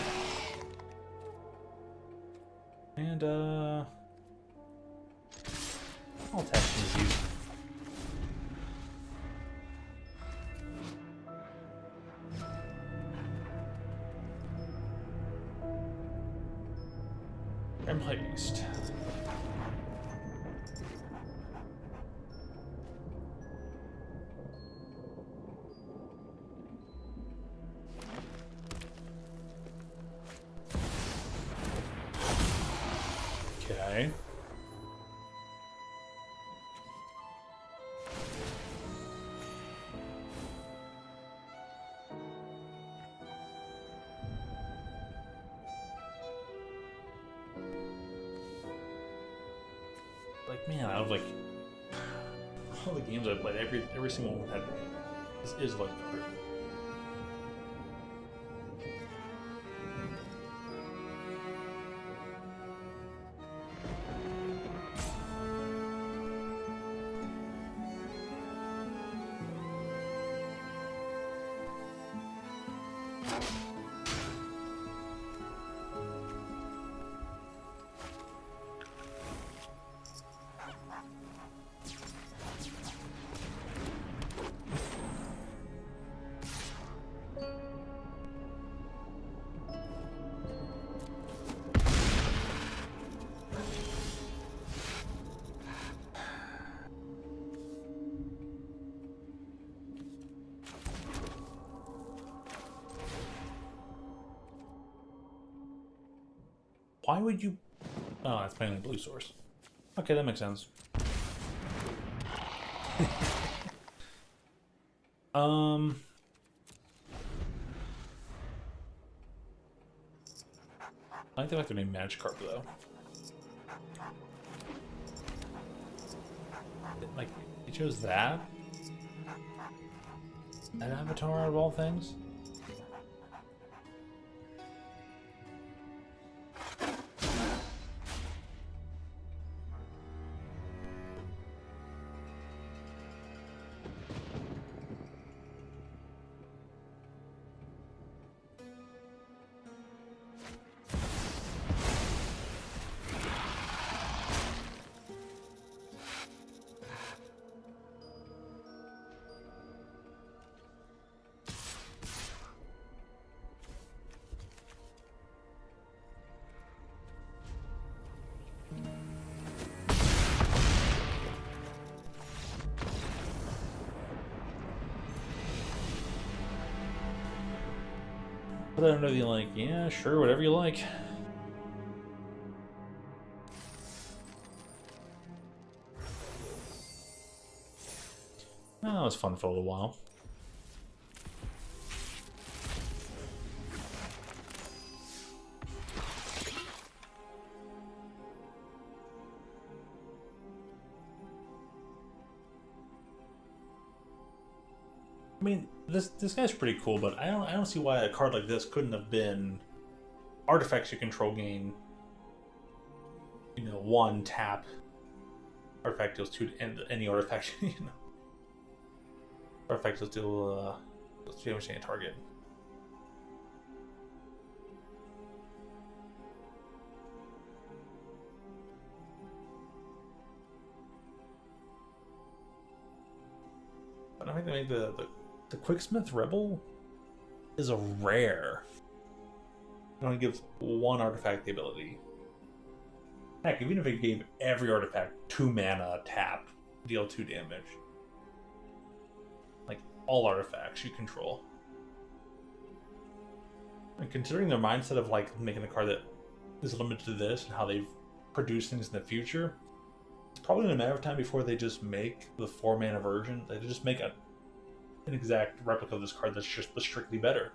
And, I'll attack these. Replaced. Okay. Like, man, out of like all the games I played, every single one had this is like card. Why would you... Oh, that's mainly blue source. Okay, that makes sense. I think they like to name Magikarp though. Like, they chose that? That avatar out of all things? Put that under the like, yeah, sure, whatever you like. Oh, that was fun for a little while. I mean, this guy's pretty cool, but I don't see why a card like this couldn't have been artifacts you control gain. You know, 1 tap. Artifact deals 2 to end any artifact. You know, artifact deals 2 damage to a target. fact they made the Quicksmith Rebel is a rare. It only gives one artifact the ability. Heck, even if it gave every artifact 2 mana tap, deal 2 damage. Like, all artifacts you control. And considering their mindset of, like, making a card that is limited to this and how they've produced things in the future, it's probably in a matter of time before they just make the 4 mana version. They just make an exact replica of this card that's just strictly better.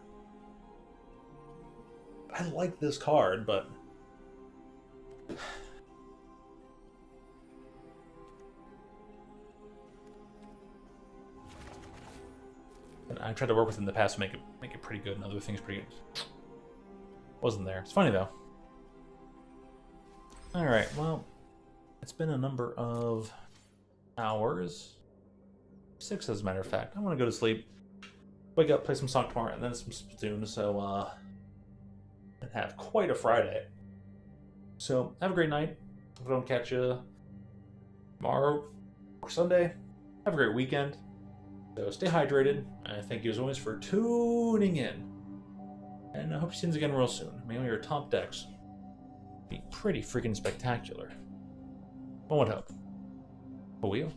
I like this card, but and I tried to work with it in the past to make it pretty good and other things pretty good. Wasn't there. It's funny though. Alright, well, it's been a number of hours. 6 as a matter of fact. I want to go to sleep. Wake up, play some Sonic tomorrow, and then some Splatoon, so and have quite a Friday. So have a great night. If I don't catch you tomorrow or Sunday, have a great weekend. So stay hydrated, and thank you as always for tuning in. And I hope you see us again real soon. Maybe your top decks be pretty freaking spectacular. One would hope. But we will.